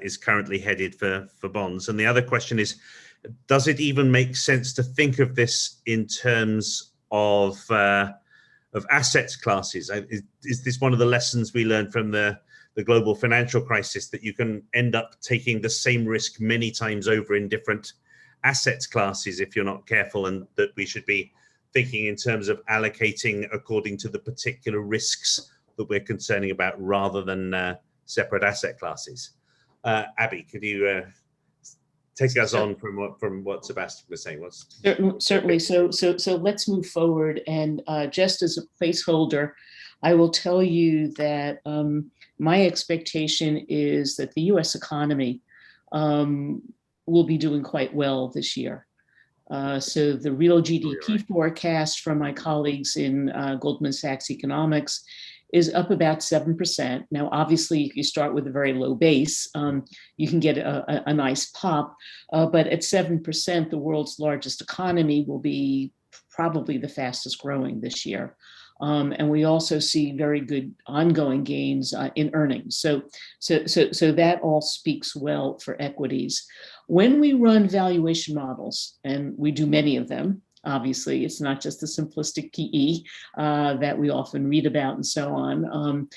is currently headed for bonds? And the other question is, does it even make sense to think of this in terms of asset classes? Is this one of the lessons we learned from the global financial crisis, that you can end up taking the same risk many times over in different asset classes if you're not careful, and that we should be thinking in terms of allocating according to the particular risks that we're concerning about rather than separate asset classes? Abby, could you take us on from what Sebastian was saying. Certainly. So let's move forward. And just as a placeholder, I will tell you that my expectation is that the U.S. economy will be doing quite well this year. So the real GDP forecast from my colleagues in Goldman Sachs Economics is up about 7%. Now, obviously, if you start with a very low base, you can get a nice pop. But at 7%, the world's largest economy will be probably the fastest growing this year. And we also see very good ongoing gains in earnings. So that all speaks well for equities. When we run valuation models, and we do many of them, obviously, it's not just the simplistic PE that we often read about and so on.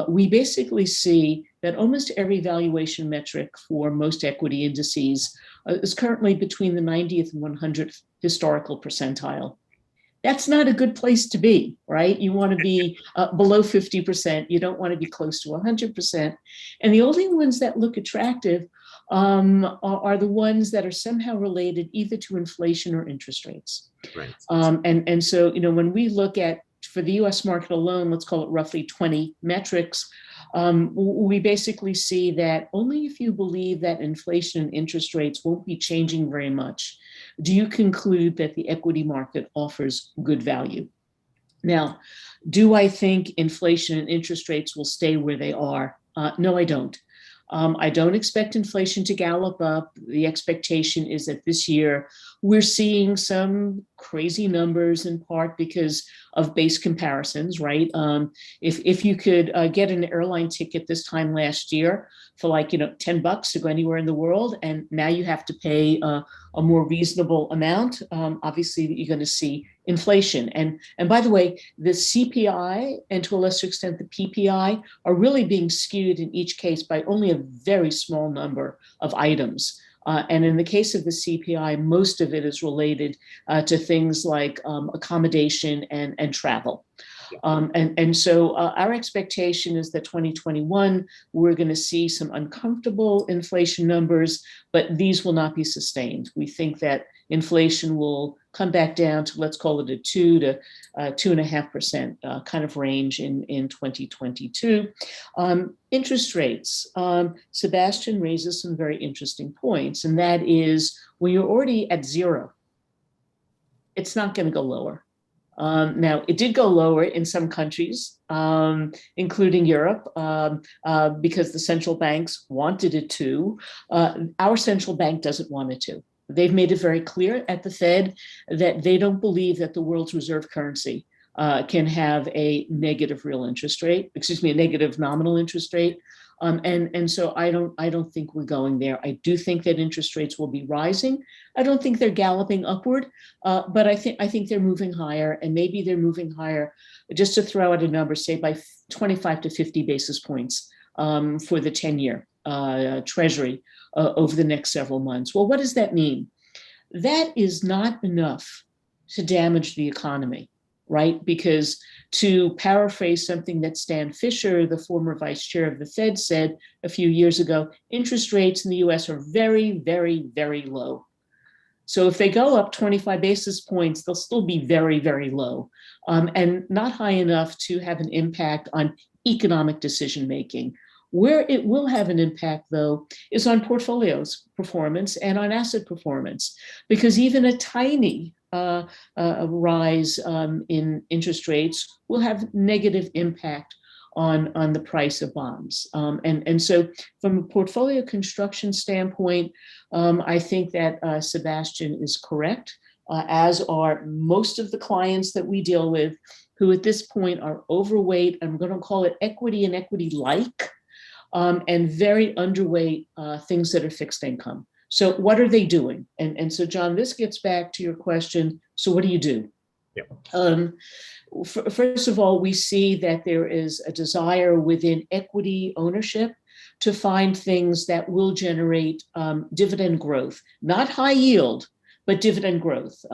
We basically see that almost every valuation metric for most equity indices is currently between the 90th and 100th historical percentile. That's not a good place to be, right? You want to be below 50%. You don't want to be close to 100%. And the only ones that look attractive are the ones that are somehow related either to inflation or interest rates. Right. And so, when we look at, for the US market alone, let's call it roughly 20 metrics, we basically see that only if you believe that inflation and interest rates won't be changing very much, do you conclude that the equity market offers good value. Now, do I think inflation and interest rates will stay where they are? No, I don't. I don't expect inflation to gallop up. The expectation is that this year we're seeing some crazy numbers, in part because of base comparisons, right? If you could get an airline ticket this time last year for like, $10 to go anywhere in the world, and now you have to pay a more reasonable amount, obviously you're going to see inflation. And by the way, the CPI and to a lesser extent the PPI are really being skewed in each case by only a very small number of items. And in the case of the CPI, most of it is related to things like accommodation and travel. And so our expectation is that 2021, we're going to see some uncomfortable inflation numbers, but these will not be sustained. We think that inflation will come back down to, let's call it a 2 to 2.5% kind of range in 2022. Interest rates. Sebastian raises some very interesting points, and that is when you're already at zero, it's not going to go lower. Now, it did go lower in some countries, including Europe, because the central banks wanted it to. Our central bank doesn't want it to. They've made it very clear at the Fed that they don't believe that the world's reserve currency can have a negative real interest rate, a negative nominal interest rate. And so I don't think we're going there. I do think that interest rates will be rising. I don't think they're galloping upward, but I think they're moving higher, and maybe they're moving higher, just to throw out a number, say by 25 to 50 basis points for the 10-year Treasury over the next several months. Well, what does that mean? That is not enough to damage the economy, right? Because to paraphrase something that Stan Fisher, the former vice chair of the Fed, said a few years ago, interest rates in the US are very, very, very low. So if they go up 25 basis points, they'll still be very, very low, and not high enough to have an impact on economic decision-making. Where it will have an impact, though, is on portfolios performance and on asset performance, because even a tiny rise in interest rates will have negative impact on the price of bonds. And so from a portfolio construction standpoint, I think that Sebastian is correct, as are most of the clients that we deal with, who at this point are overweight, I'm going to call it equity and equity-like, and very underweight things that are fixed income. So what are they doing? And so, John, this gets back to your question. So what do you do? Yeah. First of all, we see that there is a desire within equity ownership to find things that will generate dividend growth, not high yield, but dividend growth.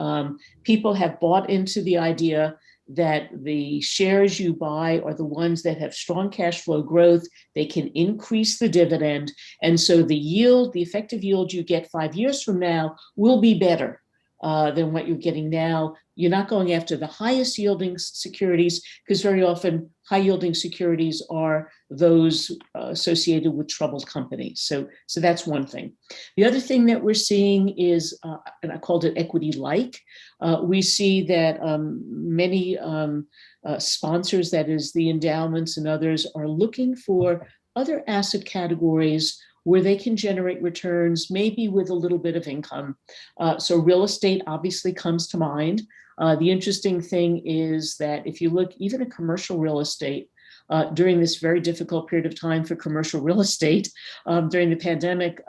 People have bought into the idea that the shares you buy are the ones that have strong cash flow growth. They can increase the dividend. And so the yield, the effective yield you get 5 years from now will be better than what you're getting now. You're not going after the highest yielding securities, because very often high yielding securities are those associated with troubled companies. So that's one thing. The other thing that we're seeing is, and I called it equity-like, we see that many sponsors, that is the endowments and others, are looking for other asset categories where they can generate returns, maybe with a little bit of income. So real estate obviously comes to mind. The interesting thing is that if you look even at commercial real estate, during this very difficult period of time for commercial real estate, during the pandemic,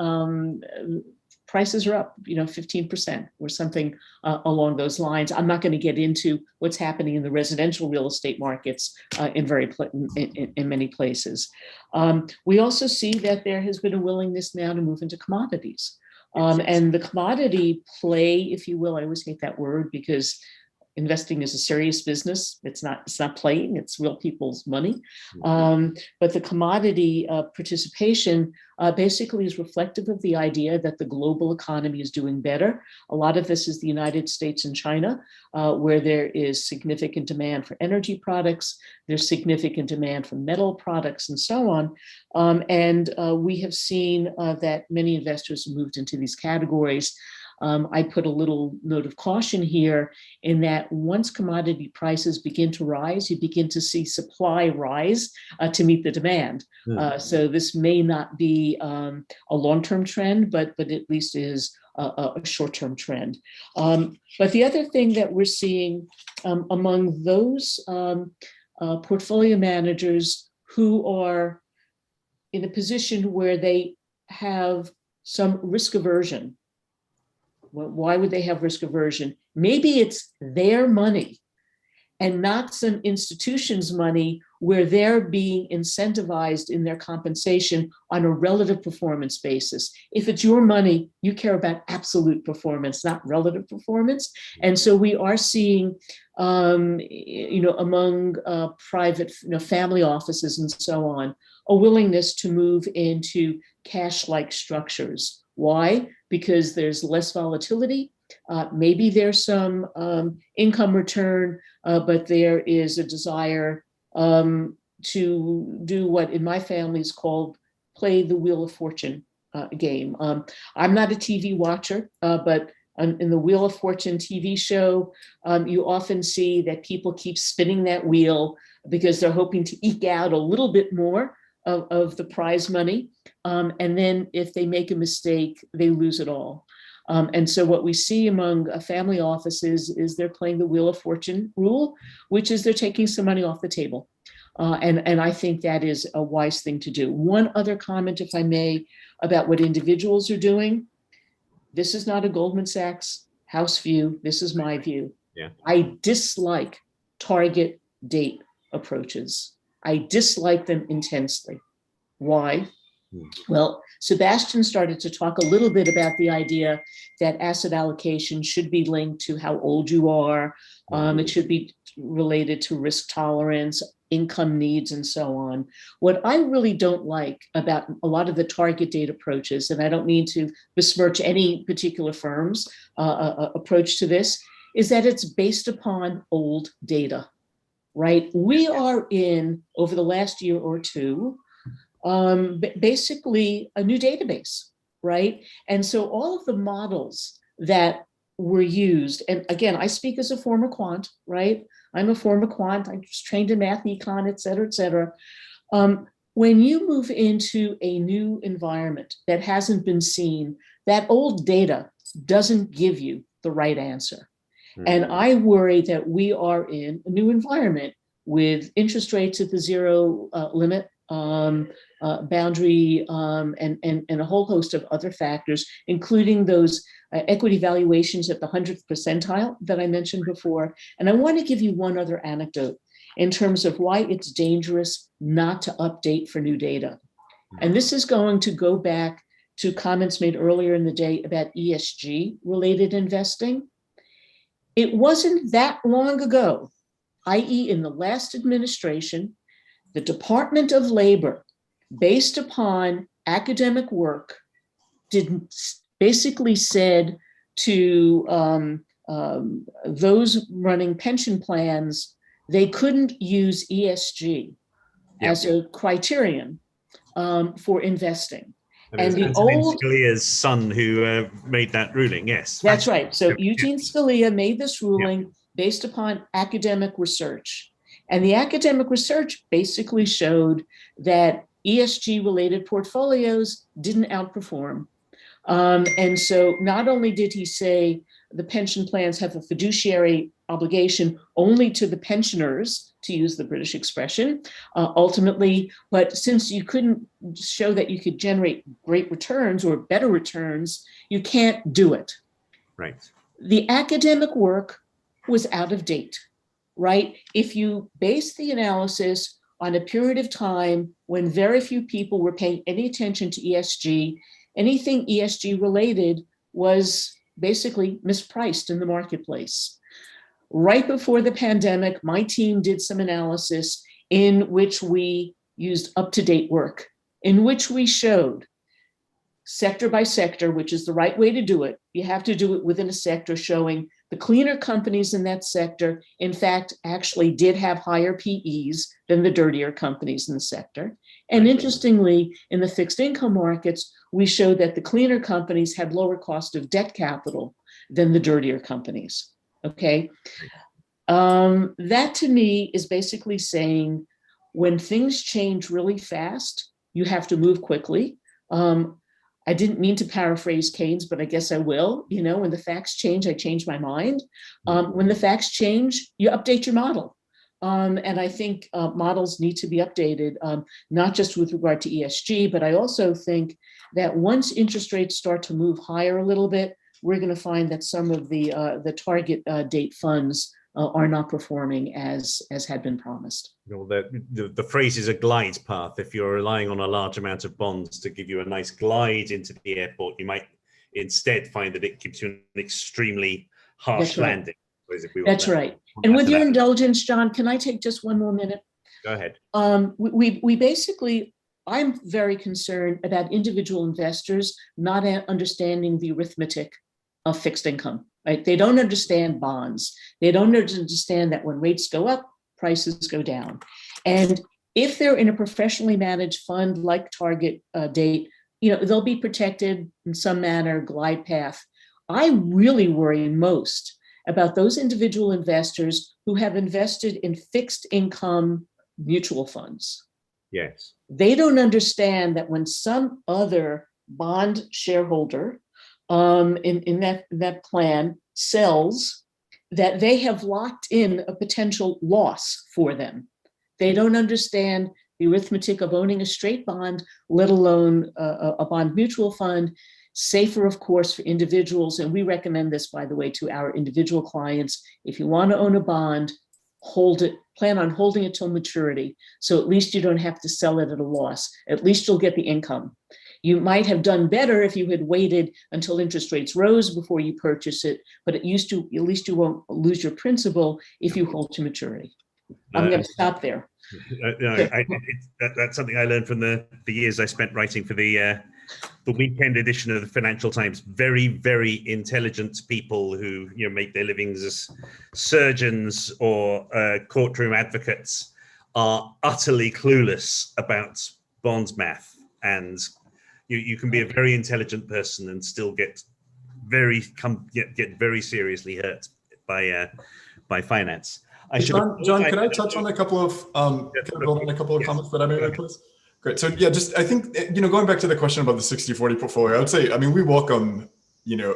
prices are up, 15% or something along those lines. I'm not going to get into what's happening in the residential real estate markets in many places. We also see that there has been a willingness now to move into commodities. And the commodity play, if you will, I always hate that word because investing is a serious business. It's not playing, it's real people's money. But the commodity participation basically is reflective of the idea that the global economy is doing better. A lot of this is the United States and China, where there is significant demand for energy products, there's significant demand for metal products and so on. And we have seen that many investors have moved into these categories. I put a little note of caution here in that once commodity prices begin to rise, you begin to see supply rise to meet the demand. So this may not be a long-term trend, but at least is a short-term trend. But the other thing that we're seeing among those portfolio managers who are in a position where they have some risk aversion. Why would they have risk aversion? Maybe it's their money and not some institution's money where they're being incentivized in their compensation on a relative performance basis. If it's your money, you care about absolute performance, not relative performance. And so we are seeing, among private, family offices and so on, a willingness to move into cash-like structures. Why? Because there's less volatility. Maybe there's some income return, but there is a desire to do what in my family is called play the Wheel of Fortune game. I'm not a TV watcher, but in the Wheel of Fortune TV show, you often see that people keep spinning that wheel because they're hoping to eke out a little bit more of the prize money. And then if they make a mistake, they lose it all. And so what we see among family offices is they're playing the Wheel of Fortune rule, which is they're taking some money off the table. And I think that is a wise thing to do. One other comment, if I may, about what individuals are doing. This is not a Goldman Sachs house view. This is my view. Yeah. I dislike target date approaches. I dislike them intensely. Why? Well, Sebastian started to talk a little bit about the idea that asset allocation should be linked to how old you are. It should be related to risk tolerance, income needs, and so on. What I really don't like about a lot of the target date approaches, and I don't mean to besmirch any particular firm's approach to this, is that it's based upon old data, right? We are in, over the last year or two, basically a new database, right? And so all of the models that were used, and again, I speak as a former quant, right? I'm a former quant, I was trained in math, econ, et cetera, et cetera. When you move into a new environment that hasn't been seen, that old data doesn't give you the right answer. And I worry that we are in a new environment with interest rates at the zero limit, boundary, and a whole host of other factors, including those equity valuations at the 100th percentile that I mentioned before. And I want to give you one other anecdote in terms of why it's dangerous not to update for new data. And this is going to go back to comments made earlier in the day about ESG related investing. It wasn't that long ago, i.e. in the last administration, the Department of Labor, based upon academic work, basically said to those running pension plans, they couldn't use ESG as a criterion for investing. And the old Scalia's son who made that ruling, yes. That's right. So Eugene Scalia made this ruling based upon academic research. And the academic research basically showed that ESG-related portfolios didn't outperform. And so not only did he say the pension plans have a fiduciary obligation only to the pensioners, to use the British expression, ultimately, but since you couldn't show that you could generate great returns or better returns, you can't do it. Right. The academic work was out of date, right? If you base the analysis on a period of time when very few people were paying any attention to ESG, anything ESG related was basically mispriced in the marketplace. Right before the pandemic, my team did some analysis in which we used up-to-date work, in which we showed sector by sector, which is the right way to do it. You have to do it within a sector, showing the cleaner companies in that sector, in fact, actually did have higher PEs than the dirtier companies in the sector. And interestingly, in the fixed income markets, we showed that the cleaner companies had lower cost of debt capital than the dirtier companies. Okay. That to me is basically saying when things change really fast, you have to move quickly. I didn't mean to paraphrase Keynes, but I guess I will. You know, when the facts change, I change my mind. When the facts change, you update your model. And I think models need to be updated, not just with regard to ESG, but I also think that once interest rates start to move higher a little bit, we're going to find that some of the target date funds are not performing as had been promised. Well, the phrase is a glide path. If you're relying on a large amount of bonds to give you a nice glide into the airport, you might instead find that it gives you an extremely harsh landing. That's right. And with your indulgence, John, can I take just one more minute? Go ahead. We basically, I'm very concerned about individual investors not understanding the arithmetic of fixed income, right? They don't understand bonds. They don't understand that when rates go up, prices go down. And if they're in a professionally managed fund like target date, you know, they'll be protected in some manner, glide path. I really worry most about those individual investors who have invested in fixed income mutual funds. Yes. They don't understand that when some other bond shareholder in that plan sells, that they have locked in a potential loss for them. They don't understand the arithmetic of owning a straight bond, let alone a bond mutual fund. Safer, of course, for individuals. And we recommend this, by the way, to our individual clients. If you want to own a bond, hold it, plan on holding it till maturity. So at least you don't have to sell it at a loss. At least you'll get the income. You might have done better if you had waited until interest rates rose before you purchase it, but at least you won't lose your principal if you hold to maturity. I'm going to stop there. That's something I learned from the years I spent writing for the weekend edition of the Financial Times. Very, very intelligent people who make their livings as surgeons or courtroom advocates are utterly clueless about bonds math, and you can be a very intelligent person and still get very seriously hurt by finance. John, can I touch on a couple of comments that I made, please? Great. So yeah, just I think going back to the question about the 60-40 portfolio, I would say, I mean, we welcome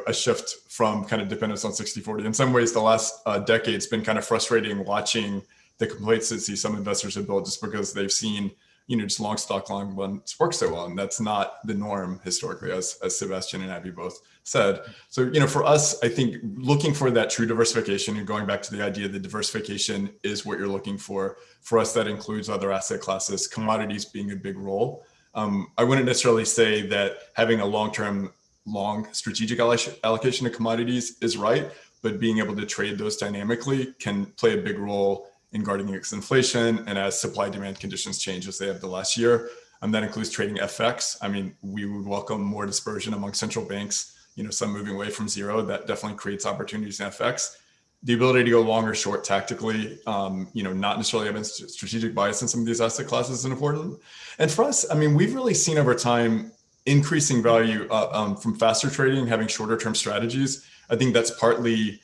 a shift from kind of dependence on 60-40. In some ways, the last decade's been kind of frustrating watching the complacency some investors have built just because they've seen just long stock, long bonds work so well, and that's not the norm historically, as Sebastian and Abby both said. So for us, I think looking for that true diversification and going back to the idea that diversification is what you're looking for. For us, that includes other asset classes, commodities being a big role. I wouldn't necessarily say that having a long-term, long strategic allocation of commodities is right, but being able to trade those dynamically can play a big role in guarding against inflation and as supply demand conditions change as they have the last year. That includes trading FX. I mean, we would welcome more dispersion among central banks, some moving away from zero. That definitely creates opportunities in FX. The ability to go long or short tactically, not necessarily having strategic bias in some of these asset classes is important. And for us, I mean, we've really seen over time increasing value from faster trading, having shorter term strategies. I think that's partly,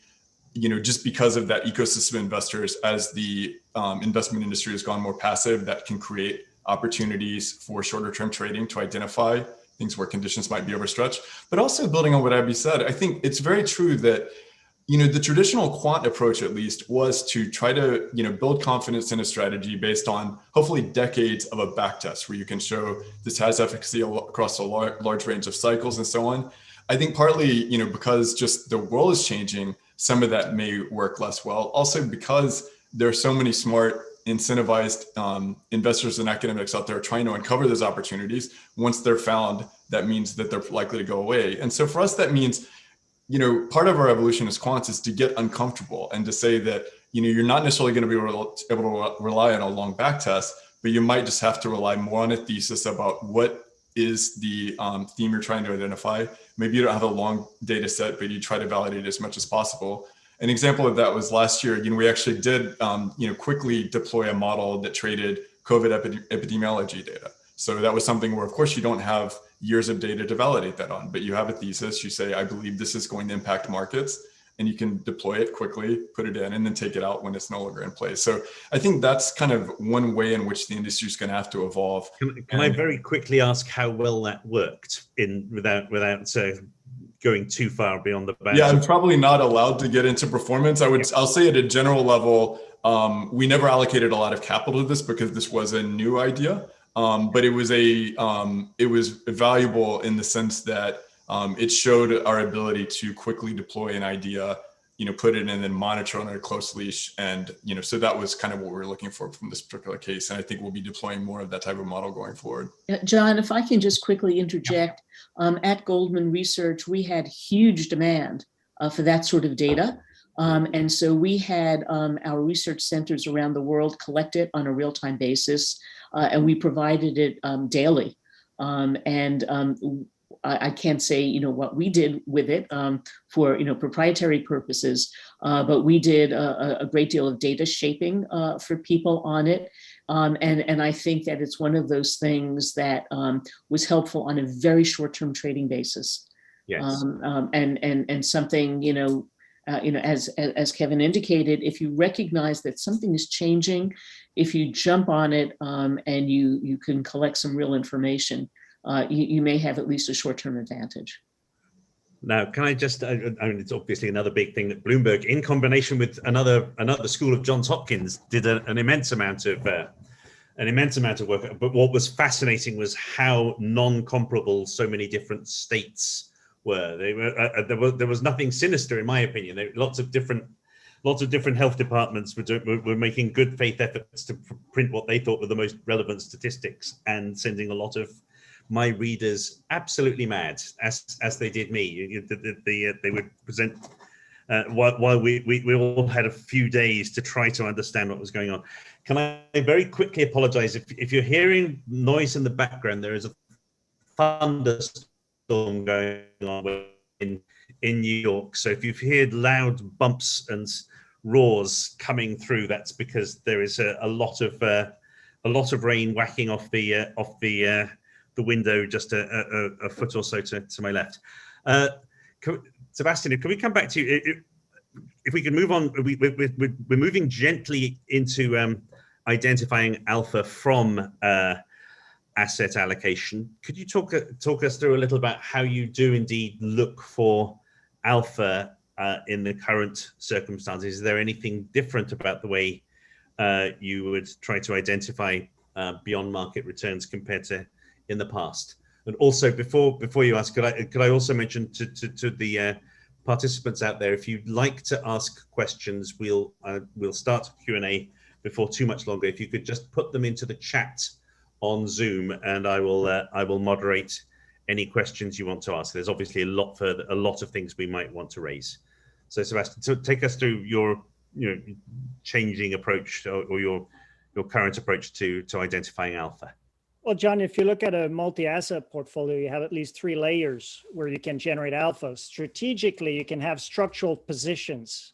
just because of that ecosystem of investors as the investment industry has gone more passive, that can create opportunities for shorter term trading to identify things where conditions might be overstretched. But also building on what Abby said, I think it's very true that the traditional quant approach, at least, was to try to, build confidence in a strategy based on hopefully decades of a back test where you can show this has efficacy across a large range of cycles and so on. I think partly, because just the world is changing, some of that may work less well. Also because there are so many smart, incentivized investors and academics out there trying to uncover those opportunities. Once they're found, that means that they're likely to go away. And so for us, that means part of our evolution as quants is to get uncomfortable and to say that, you're not necessarily going to be able to rely on a long back test, but you might just have to rely more on a thesis about what is the theme you're trying to identify. Maybe you don't have a long data set, but you try to validate it as much as possible. An example of that was last year, we actually did, quickly deploy a model that traded COVID epidemiology data. So that was something where, of course, you don't have years of data to validate that on, but you have a thesis, you say, I believe this is going to impact markets, and you can deploy it quickly, put it in, and then take it out when it's no longer in place. So I think that's kind of one way in which the industry is going to have to evolve. Can I very quickly ask how well that worked without going too far beyond the bounds? Yeah, I'm probably not allowed to get into performance. I'll say at a general level, we never allocated a lot of capital to this because this was a new idea. But it was valuable in the sense that it showed our ability to quickly deploy an idea, put it in and then monitor on a close leash. And, so that was kind of what we were looking for from this particular case. And I think we'll be deploying more of that type of model going forward. John, if I can just quickly interject, at Goldman Research, we had huge demand for that sort of data. And so we had our research centers around the world collect it on a real-time basis, and we provided it daily. I can't say, what we did with it for, proprietary purposes, but we did a great deal of data shaping for people on it. And I think that it's one of those things that was helpful on a very short-term trading basis. Yes. And something, as Kevin indicated, if you recognize that something is changing, if you jump on it and you can collect some real information, you may have at least a short-term advantage. Now, can I just, I mean, it's obviously another big thing that Bloomberg, in combination with another school of Johns Hopkins, did an immense amount of work. But what was fascinating was how non-comparable so many different states were. There was nothing sinister, in my opinion. Lots of different health departments were making good faith efforts to print what they thought were the most relevant statistics and sending a lot of my readers absolutely mad, as they did me. They would present while we all had a few days to try to understand what was going on. Can I very quickly apologize if you're hearing noise in the background? There is a thunderstorm going on in New York. So if you've heard loud bumps and roars coming through, that's because there is a lot of rain whacking off the window just a foot or so to my left. Sebastian, can we come back to you? If we can move on, we're moving gently into identifying alpha from asset allocation. Could you talk us through a little about how you do indeed look for alpha in the current circumstances? Is there anything different about the way you would try to identify beyond market returns compared to in the past? And also, before you ask, could I also mention to the participants out there, if you'd like to ask questions, we'll start Q&A before too much longer. If you could just put them into the chat on Zoom, and I will moderate any questions you want to ask. There's obviously a lot of things we might want to raise. So Sebastian, so take us through your changing approach or your current approach to identifying alpha? Well, John, if you look at a multi-asset portfolio, you have at least 3 layers where you can generate alpha. Strategically, you can have structural positions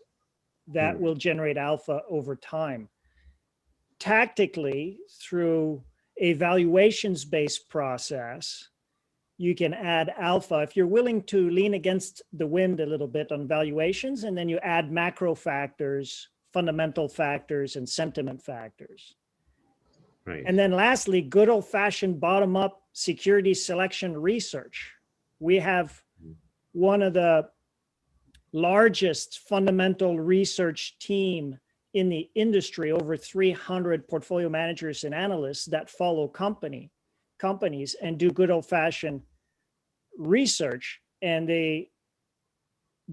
that will generate alpha over time. Tactically, through a valuations-based process, you can add alpha if you're willing to lean against the wind a little bit on valuations, and then you add macro factors, fundamental factors, and sentiment factors. Right. And then lastly, good old-fashioned bottom-up security selection research. We have one of the largest fundamental research team in the industry, over 300 portfolio managers and analysts that follow companies and do good old-fashioned research, and they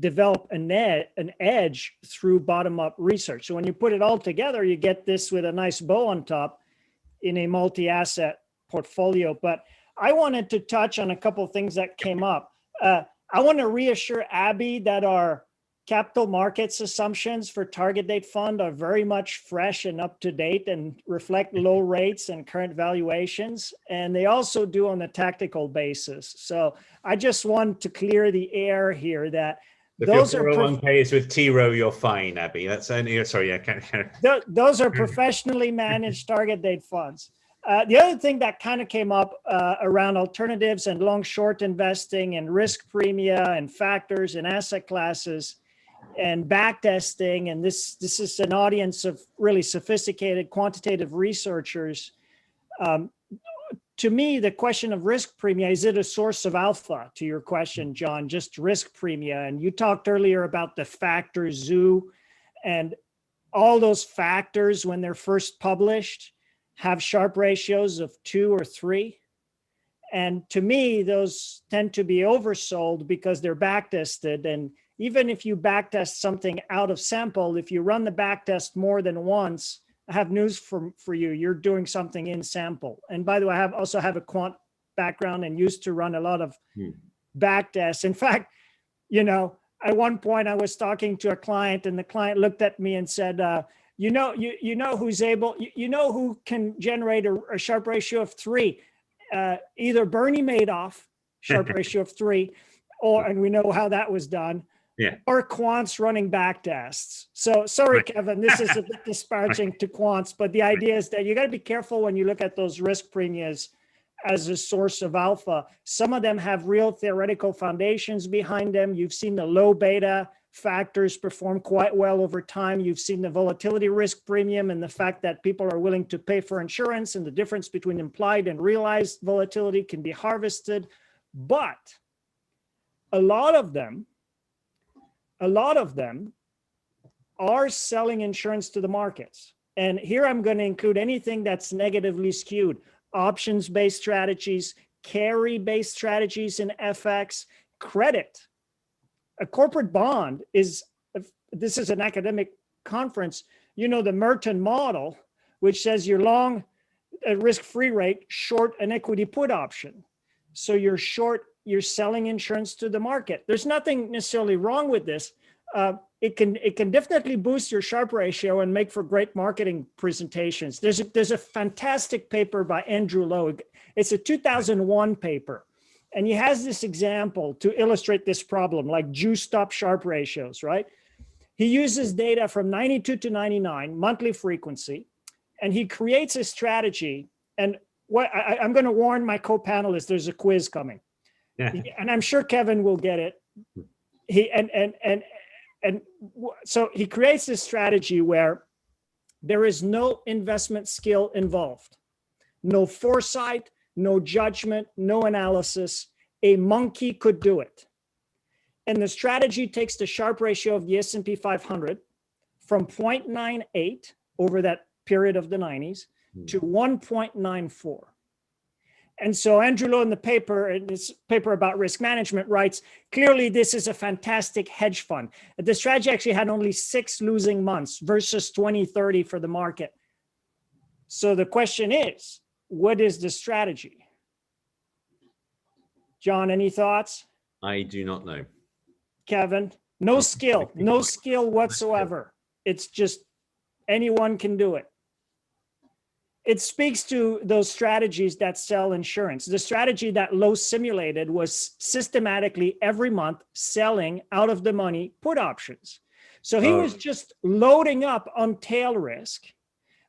develop an edge through bottom-up research. So when you put it all together, you get this with a nice bow on top in a multi-asset portfolio. But I wanted to touch on a couple of things that came up. I want to reassure Abby that our capital markets assumptions for target date fund are very much fresh and up to date and reflect low rates and current valuations. And they also do on a tactical basis. So I just want to clear the air here that if those your are 401k is with T Rowe, you're fine, Abby. That's only, sorry, yeah. Those are professionally managed target date funds. The other thing that kind of came up around alternatives and long short investing and risk premia and factors and asset classes and back testing. And this is an audience of really sophisticated quantitative researchers. To me, the question of risk premia, is it a source of alpha? To your question, John, just risk premia. And you talked earlier about the factor zoo, and all those factors when they're first published have Sharpe ratios of 2 or 3. And to me, those tend to be oversold because they're backtested. And even if you backtest something out of sample, if you run the backtest more than once, I have news for you. You're doing something in sample. And by the way, I also have a quant background and used to run a lot of backtests. In fact, at one point I was talking to a client, and the client looked at me and said, you know who can generate a Sharpe ratio of 3? Either Bernie Madoff, Sharpe ratio of 3, and we know how that was done. Yeah. Or quants running back tests. So sorry, Kevin, this is a bit disparaging to quants, but the idea is that you got to be careful when you look at those risk premias as a source of alpha. Some of them have real theoretical foundations behind them. You've seen the low beta factors perform quite well over time. You've seen the volatility risk premium and the fact that people are willing to pay for insurance, and the difference between implied and realized volatility can be harvested. But a lot of them are selling insurance to the markets. And here I'm going to include anything that's negatively skewed: options-based strategies, carry-based strategies in FX, credit. A corporate bond is, this is an academic conference, the Merton model, which says you're long a risk-free rate, short an equity put option. So you're short, you're selling insurance to the market. There's nothing necessarily wrong with this. It can definitely boost your Sharpe ratio and make for great marketing presentations. There's a fantastic paper by Andrew Lowe. It's a 2001 paper, and he has this example to illustrate this problem, like juiced up Sharpe ratios, right? He uses data from 92 to 99 monthly frequency, and he creates a strategy. And what I'm going to warn my co-panelists, there's a quiz coming. Yeah. And I'm sure Kevin will get it. So he creates this strategy where there is no investment skill involved, no foresight, no judgment, no analysis. A monkey could do it. And the strategy takes the Sharpe ratio of the S&P 500 from 0.98 over that period of the 90s to 1.94. And so Andrew Lowe in the paper, in this paper about risk management, writes, clearly this is a fantastic hedge fund. The strategy actually had only 6 losing months versus 20-30 for the market. So the question is, what is the strategy? John, any thoughts? I do not know. Kevin, no skill whatsoever. It's just Anyone can do it. It speaks to those strategies that sell insurance. The strategy that Lowe simulated was systematically every month selling out of the money put options. So he was just loading up on tail risk,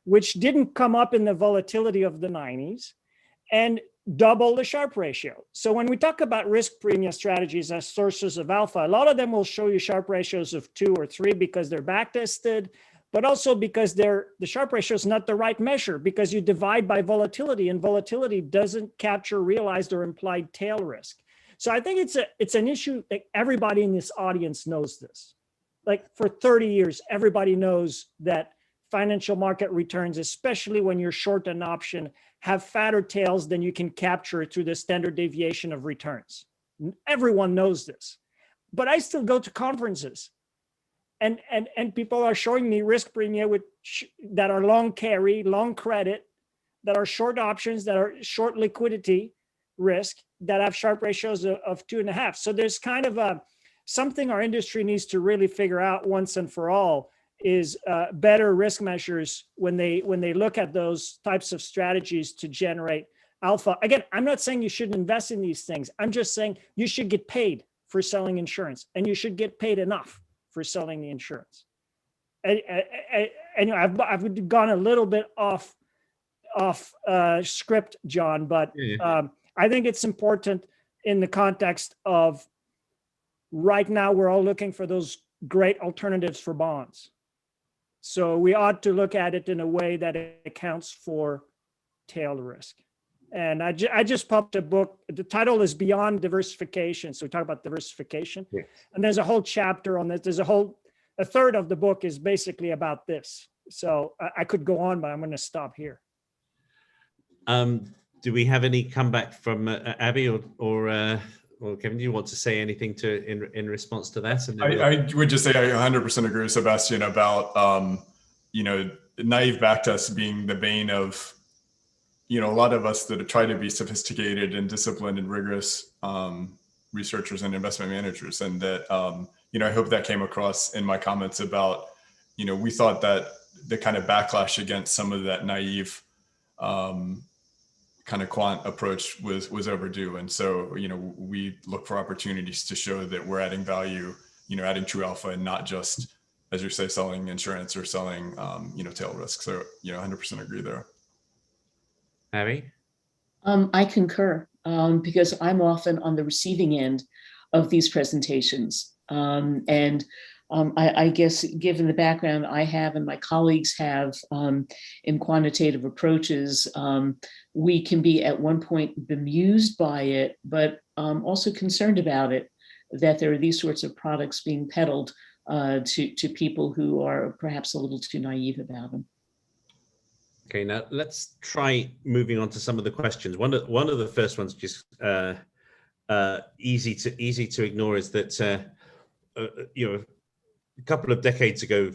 which didn't come up in the volatility of the 90s, and double the Sharpe ratio. So when we talk about risk premium strategies as sources of alpha, a lot of them will show you Sharpe ratios of 2 or 3 because they're backtested, but also because the Sharpe ratio is not the right measure because you divide by volatility, and volatility doesn't capture realized or implied tail risk. So I think it's an issue that everybody in this audience knows this. Like for 30 years, everybody knows that financial market returns, especially when you're short an option, have fatter tails than you can capture through the standard deviation of returns. Everyone knows this, but I still go to conferences and people are showing me risk premia that are long carry, long credit, that are short options, that are short liquidity risk, that have Sharpe ratios of 2.5. So there's kind of something our industry needs to really figure out once and for all is better risk measures when they look at those types of strategies to generate alpha. Again, I'm not saying you shouldn't invest in these things. I'm just saying you should get paid for selling insurance, and you should get paid enough for selling the insurance. And I've gone a little bit off script, John, but I think it's important in the context of right now we're all looking for those great alternatives for bonds. So we ought to look at it in a way that it accounts for tail risk. And I just published a book. The title is Beyond Diversification. So we talk about diversification. Yes. And there's a whole chapter on this. There's a third of the book is basically about this. So I could go on, but I'm going to stop here. Do we have any comeback from Abby or Kevin? Do you want to say anything in response to that? And I would just say I 100% agree with Sebastian about naive backtests being the bane of a lot of us that try to be sophisticated and disciplined and rigorous researchers and investment managers. And that, I hope that came across in my comments about, we thought that the kind of backlash against some of that naive kind of quant approach was overdue. And so, we look for opportunities to show that we're adding value, adding true alpha and not just, as you say, selling insurance or selling, tail risk. So, 100% agree there. Harry? I concur because I'm often on the receiving end of these presentations. I guess given the background I have and my colleagues have in quantitative approaches, we can be at one point bemused by it, but also concerned about it, that there are these sorts of products being peddled to people who are perhaps a little too naive about them. Okay, now let's try moving on to some of the questions. One of the first ones, just easy to ignore, is that a couple of decades ago,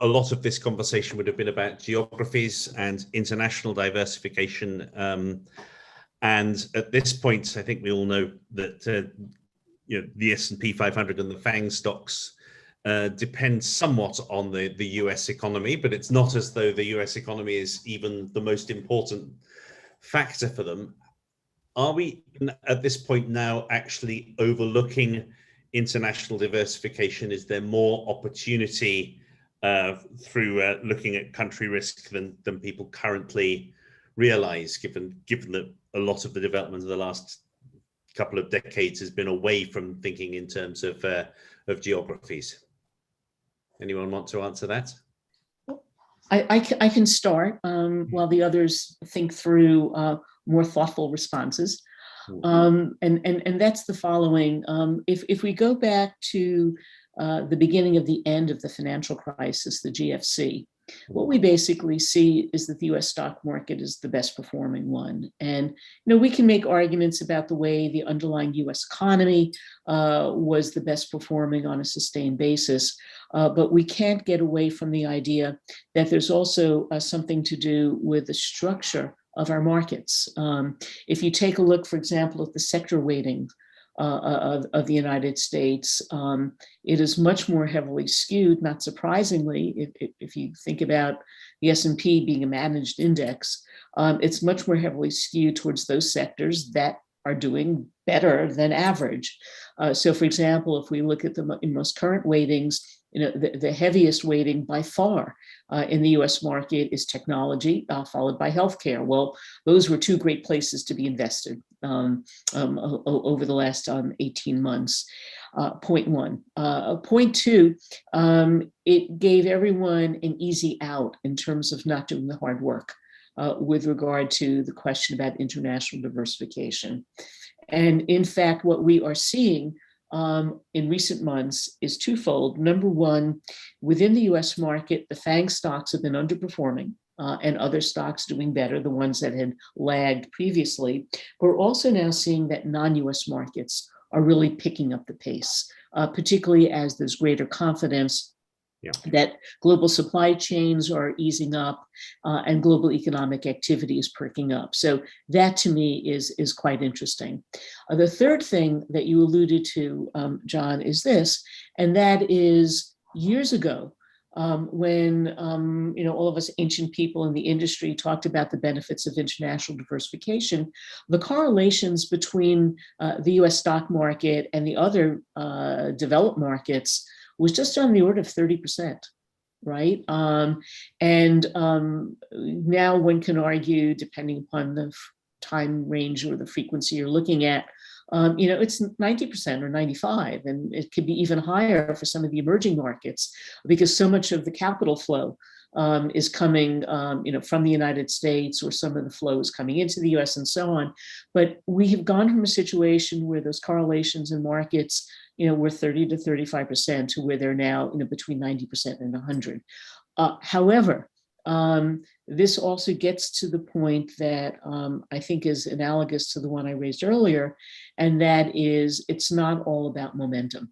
a lot of this conversation would have been about geographies and international diversification. And at this point, I think we all know that the S&P 500 and the FANG stocks depends somewhat on the US economy, but it's not as though the US economy is even the most important factor for them. Are we at this point now actually overlooking international diversification? Is there more opportunity through looking at country risk than people currently realize, given that a lot of the development of the last couple of decades has been away from thinking in terms of geographies? Anyone want to answer that? I can start while the others think through more thoughtful responses. And that's the following. If we go back to the beginning of the end of the financial crisis, the GFC, what we basically see is that the US stock market is the best performing one. And we can make arguments about the way the underlying US economy was the best performing on a sustained basis, but we can't get away from the idea that there's also something to do with the structure of our markets. If you take a look, for example, at the sector weighting of the United States. It is much more heavily skewed, not surprisingly, if you think about the S&P being a managed index, it's much more heavily skewed towards those sectors that are doing better than average. So for example, if we look at the most current weightings, the heaviest weighting by far in the US market is technology, followed by healthcare. Well, those were two great places to be invested over the last 18 months. Point one. Point two, it gave everyone an easy out in terms of not doing the hard work with regard to the question about international diversification. And in fact, what we are seeing in recent months is twofold. Number one, within the US market, the FANG stocks have been underperforming and other stocks doing better, the ones that had lagged previously. We're also now seeing that non-US markets are really picking up the pace, particularly as there's greater confidence that global supply chains are easing up and global economic activity is perking up. So that to me is quite interesting. The third thing that you alluded to, John, is this, and that is years ago, when all of us ancient people in the industry talked about the benefits of international diversification, the correlations between the US stock market and the other developed markets was just on the order of 30%, right? And now one can argue, depending upon the time range or the frequency you're looking at, it's 90% or 95%, and it could be even higher for some of the emerging markets because so much of the capital flow is coming, from the United States, or some of the flow is coming into the US and so on. But we have gone from a situation where those correlations in markets, were 30 to 35% to where they're now, between 90% and 100. However, this also gets to the point that I think is analogous to the one I raised earlier, and that is it's not all about momentum.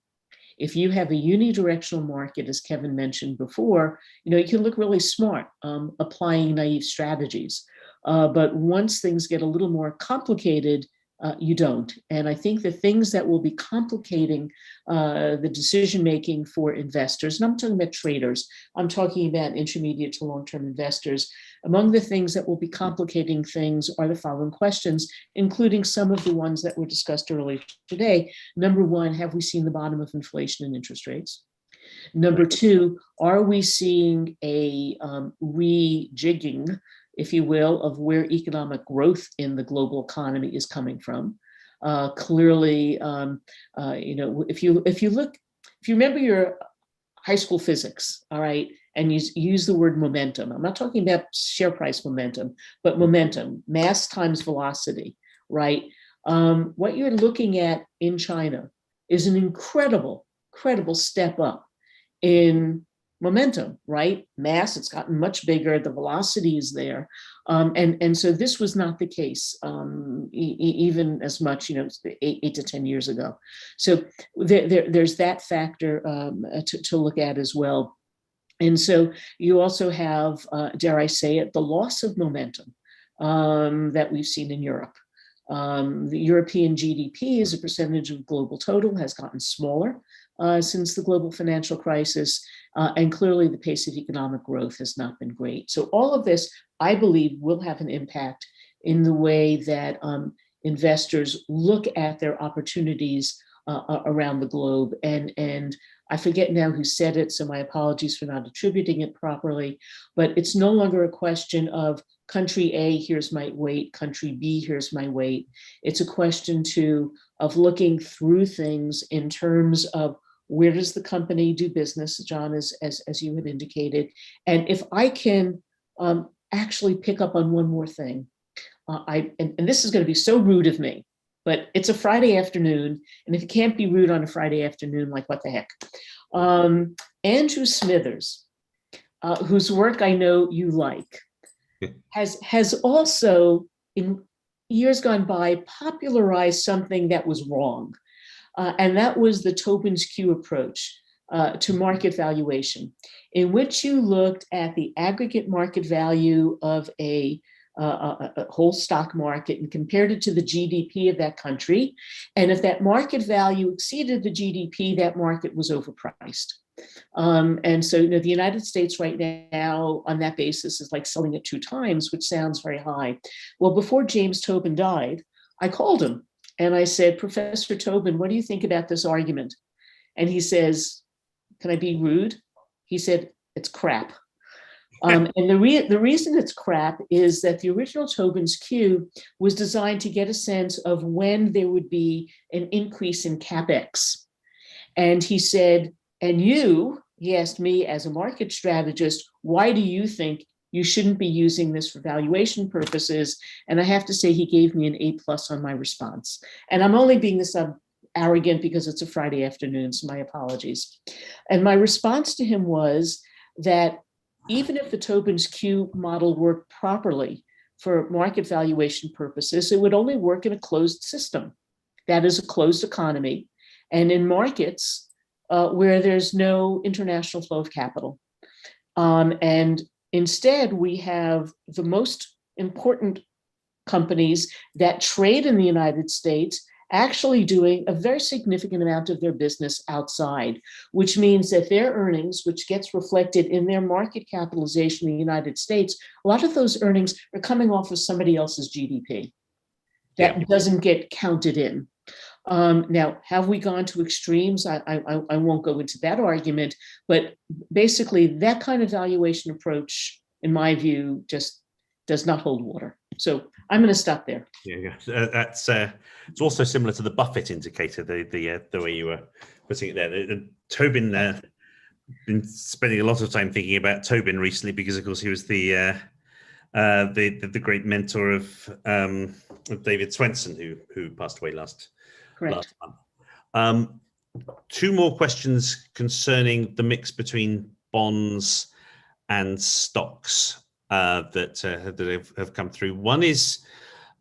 If you have a unidirectional market, as Kevin mentioned before, you can look really smart applying naive strategies. But once things get a little more complicated, you don't. And I think the things that will be complicating the decision-making for investors, and I'm talking about traders, I'm talking about intermediate to long-term investors, among the things that will be complicating things are the following questions, including some of the ones that were discussed earlier today. Number one, have we seen the bottom of inflation and interest rates? Number two, are we seeing a rejigging, if you will, of where economic growth in the global economy is coming from? Clearly, if you remember your high school physics, all right, and you use the word momentum, I'm not talking about share price momentum, but momentum, mass times velocity, right? What you're looking at in China is an incredible step up in momentum, right? Mass, it's gotten much bigger, the velocity is there. And so this was not the case, even as much, 8 to 10 years ago. So there's that factor to look at as well. And so you also have, dare I say it, the loss of momentum that we've seen in Europe. The European GDP as a percentage of global total has gotten smaller since the global financial crisis, and clearly the pace of economic growth has not been great. So all of this, I believe, will have an impact in the way that investors look at their opportunities around the globe. And I forget now who said it, so my apologies for not attributing it properly, but it's no longer a question of country A, here's my weight, country B, here's my weight. It's a question of looking through things in terms of where does the company do business, John, as you had indicated. And if I can actually pick up on one more thing, and this is going to be so rude of me, but it's a Friday afternoon, and if you can't be rude on a Friday afternoon, like what the heck? Andrew Smithers, whose work I know you like, has also, in years gone by, popularized something that was wrong, and that was the Tobin's Q approach to market valuation, in which you looked at the aggregate market value of a whole stock market and compared it to the GDP of that country. And if that market value exceeded the GDP, that market was overpriced. And so, the United States right now on that basis is like selling at 2 times, which sounds very high. Well, before James Tobin died, I called him and I said, Professor Tobin, what do you think about this argument? And he says, can I be rude? He said, it's crap. And the reason it's crap is that the original Tobin's Q was designed to get a sense of when there would be an increase in CapEx. And he said, and he asked me as a market strategist, why do you think you shouldn't be using this for valuation purposes? And I have to say he gave me an A+ on my response. And I'm only being this arrogant because it's a Friday afternoon, so my apologies. And my response to him was that even if the Tobin's Q model worked properly for market valuation purposes, it would only work in a closed system. That is a closed economy. And in markets where there's no international flow of capital. And instead, we have the most important companies that trade in the United States actually doing a very significant amount of their business outside, which means that their earnings, which gets reflected in their market capitalization in the United States, a lot of those earnings are coming off of somebody else's GDP. That doesn't get counted in. Now, have we gone to extremes? I won't go into that argument, but basically that kind of valuation approach, in my view, just does not hold water. So I'm going to stop there. Yeah, that's it's also similar to the Buffett indicator, the way you were putting it there. Tobin been spending a lot of time thinking about Tobin recently because, of course, he was the great mentor of David Swenson, who passed away last month. 2 more questions concerning the mix between bonds and stocks that have come through. One is,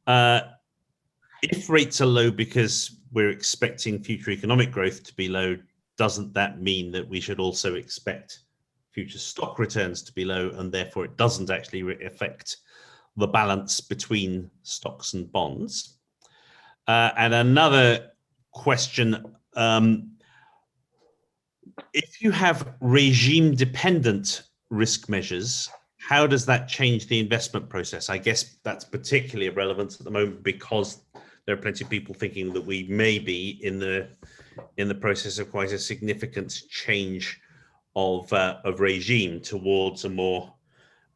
if rates are low because we're expecting future economic growth to be low, doesn't that mean that we should also expect future stock returns to be low, and therefore it doesn't actually affect the balance between stocks and bonds? And another question, if you have regime-dependent risk measures, how does that change the investment process? I guess that's particularly relevant at the moment because there are plenty of people thinking that we may be in the process of quite a significant change of regime towards a more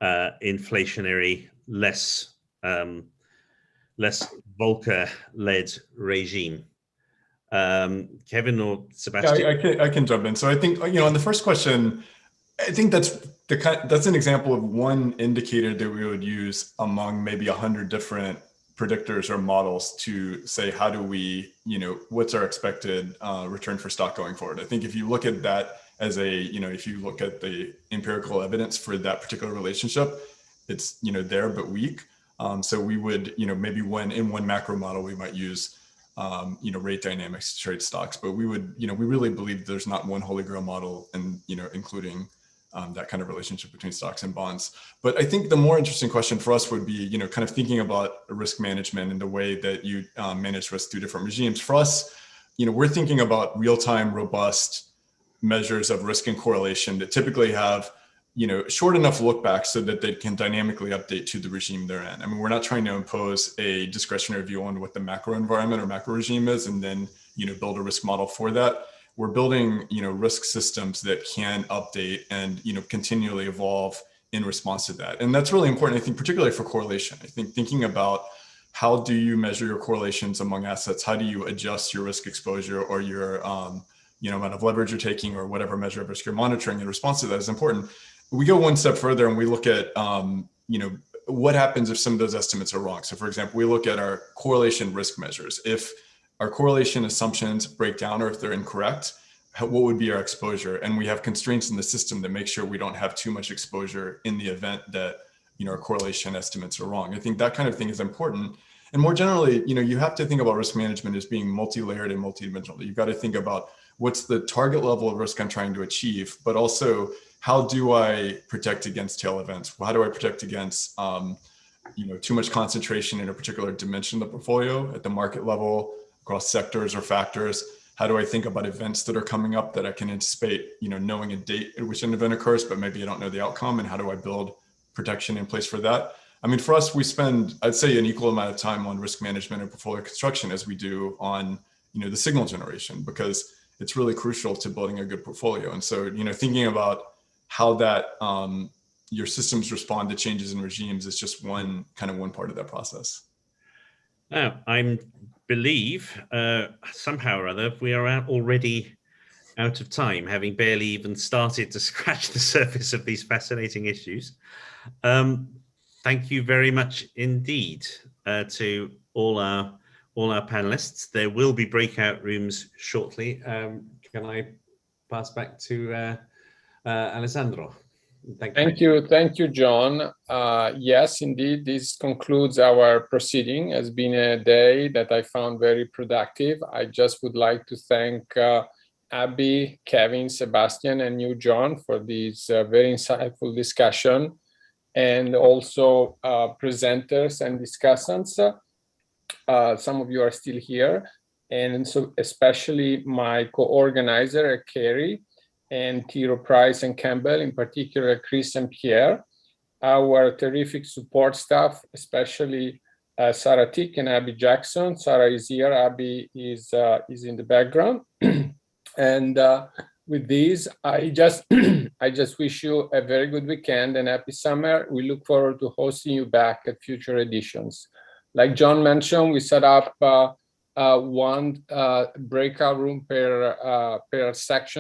inflationary, less Volcker-led regime. Kevin or Sebastian? Yeah, I can jump in. So I think, on the first question, I think that's an example of one indicator that we would use among maybe 100 different predictors or models to say, how do we, what's our expected return for stock going forward? I think if you look at that as if you look at the empirical evidence for that particular relationship, it's, there but weak. So we would, maybe in one macro model, we might use, rate dynamics to trade stocks, but we would, we really believe there's not one holy grail model and, including that kind of relationship between stocks and bonds. But I think the more interesting question for us would be, kind of thinking about risk management and the way that you manage risk through different regimes. For us, we're thinking about real-time, robust measures of risk and correlation that typically have, short enough look back so that they can dynamically update to the regime they're in. I mean, we're not trying to impose a discretionary view on what the macro environment or macro regime is and then, build a risk model for that. We're building, risk systems that can update and, continually evolve in response to that. And that's really important, I think, particularly for correlation. I think thinking about how do you measure your correlations among assets? How do you adjust your risk exposure or your, amount of leverage you're taking or whatever measure of risk you're monitoring in response to that is important. We go one step further and we look at, what happens if some of those estimates are wrong? So for example, we look at our correlation risk measures. If our correlation assumptions break down or if they're incorrect, what would be our exposure? And we have constraints in the system that make sure we don't have too much exposure in the event that, our correlation estimates are wrong. I think that kind of thing is important. And more generally, you have to think about risk management as being multi-layered and multi-dimensional. You've got to think about what's the target level of risk I'm trying to achieve, but also how do I protect against tail events? How do I protect against, too much concentration in a particular dimension of the portfolio at the market level, across sectors or factors? How do I think about events that are coming up that I can anticipate, knowing a date at which an event occurs, but maybe I don't know the outcome, and how do I build protection in place for that? I mean, for us, we spend, I'd say, an equal amount of time on risk management and portfolio construction as we do on, the signal generation, because it's really crucial to building a good portfolio. And so, thinking about how that your systems respond to changes in regimes is just one part of that process. Now, I believe somehow or other we are already out of time, having barely even started to scratch the surface of these fascinating issues. Thank you very much indeed to all our panelists. There will be breakout rooms shortly. Can I pass back to Alessandro? Thank you, John. Yes, indeed, this concludes our proceeding. It's been a day that I found very productive. I just would like to thank Abby, Kevin, Sebastian, and you, John, for this very insightful discussion, and also presenters and discussants. Some of you are still here, and so especially my co-organizer, Carey, and Tiro, Price, and Campbell, in particular, Chris and Pierre, our terrific support staff, especially Sarah Tick and Abby Jackson. Sarah is here, Abby is in the background. And with these, I just wish you a very good weekend and happy summer. We look forward to hosting you back at future editions. Like John mentioned, we set up one breakout room per section.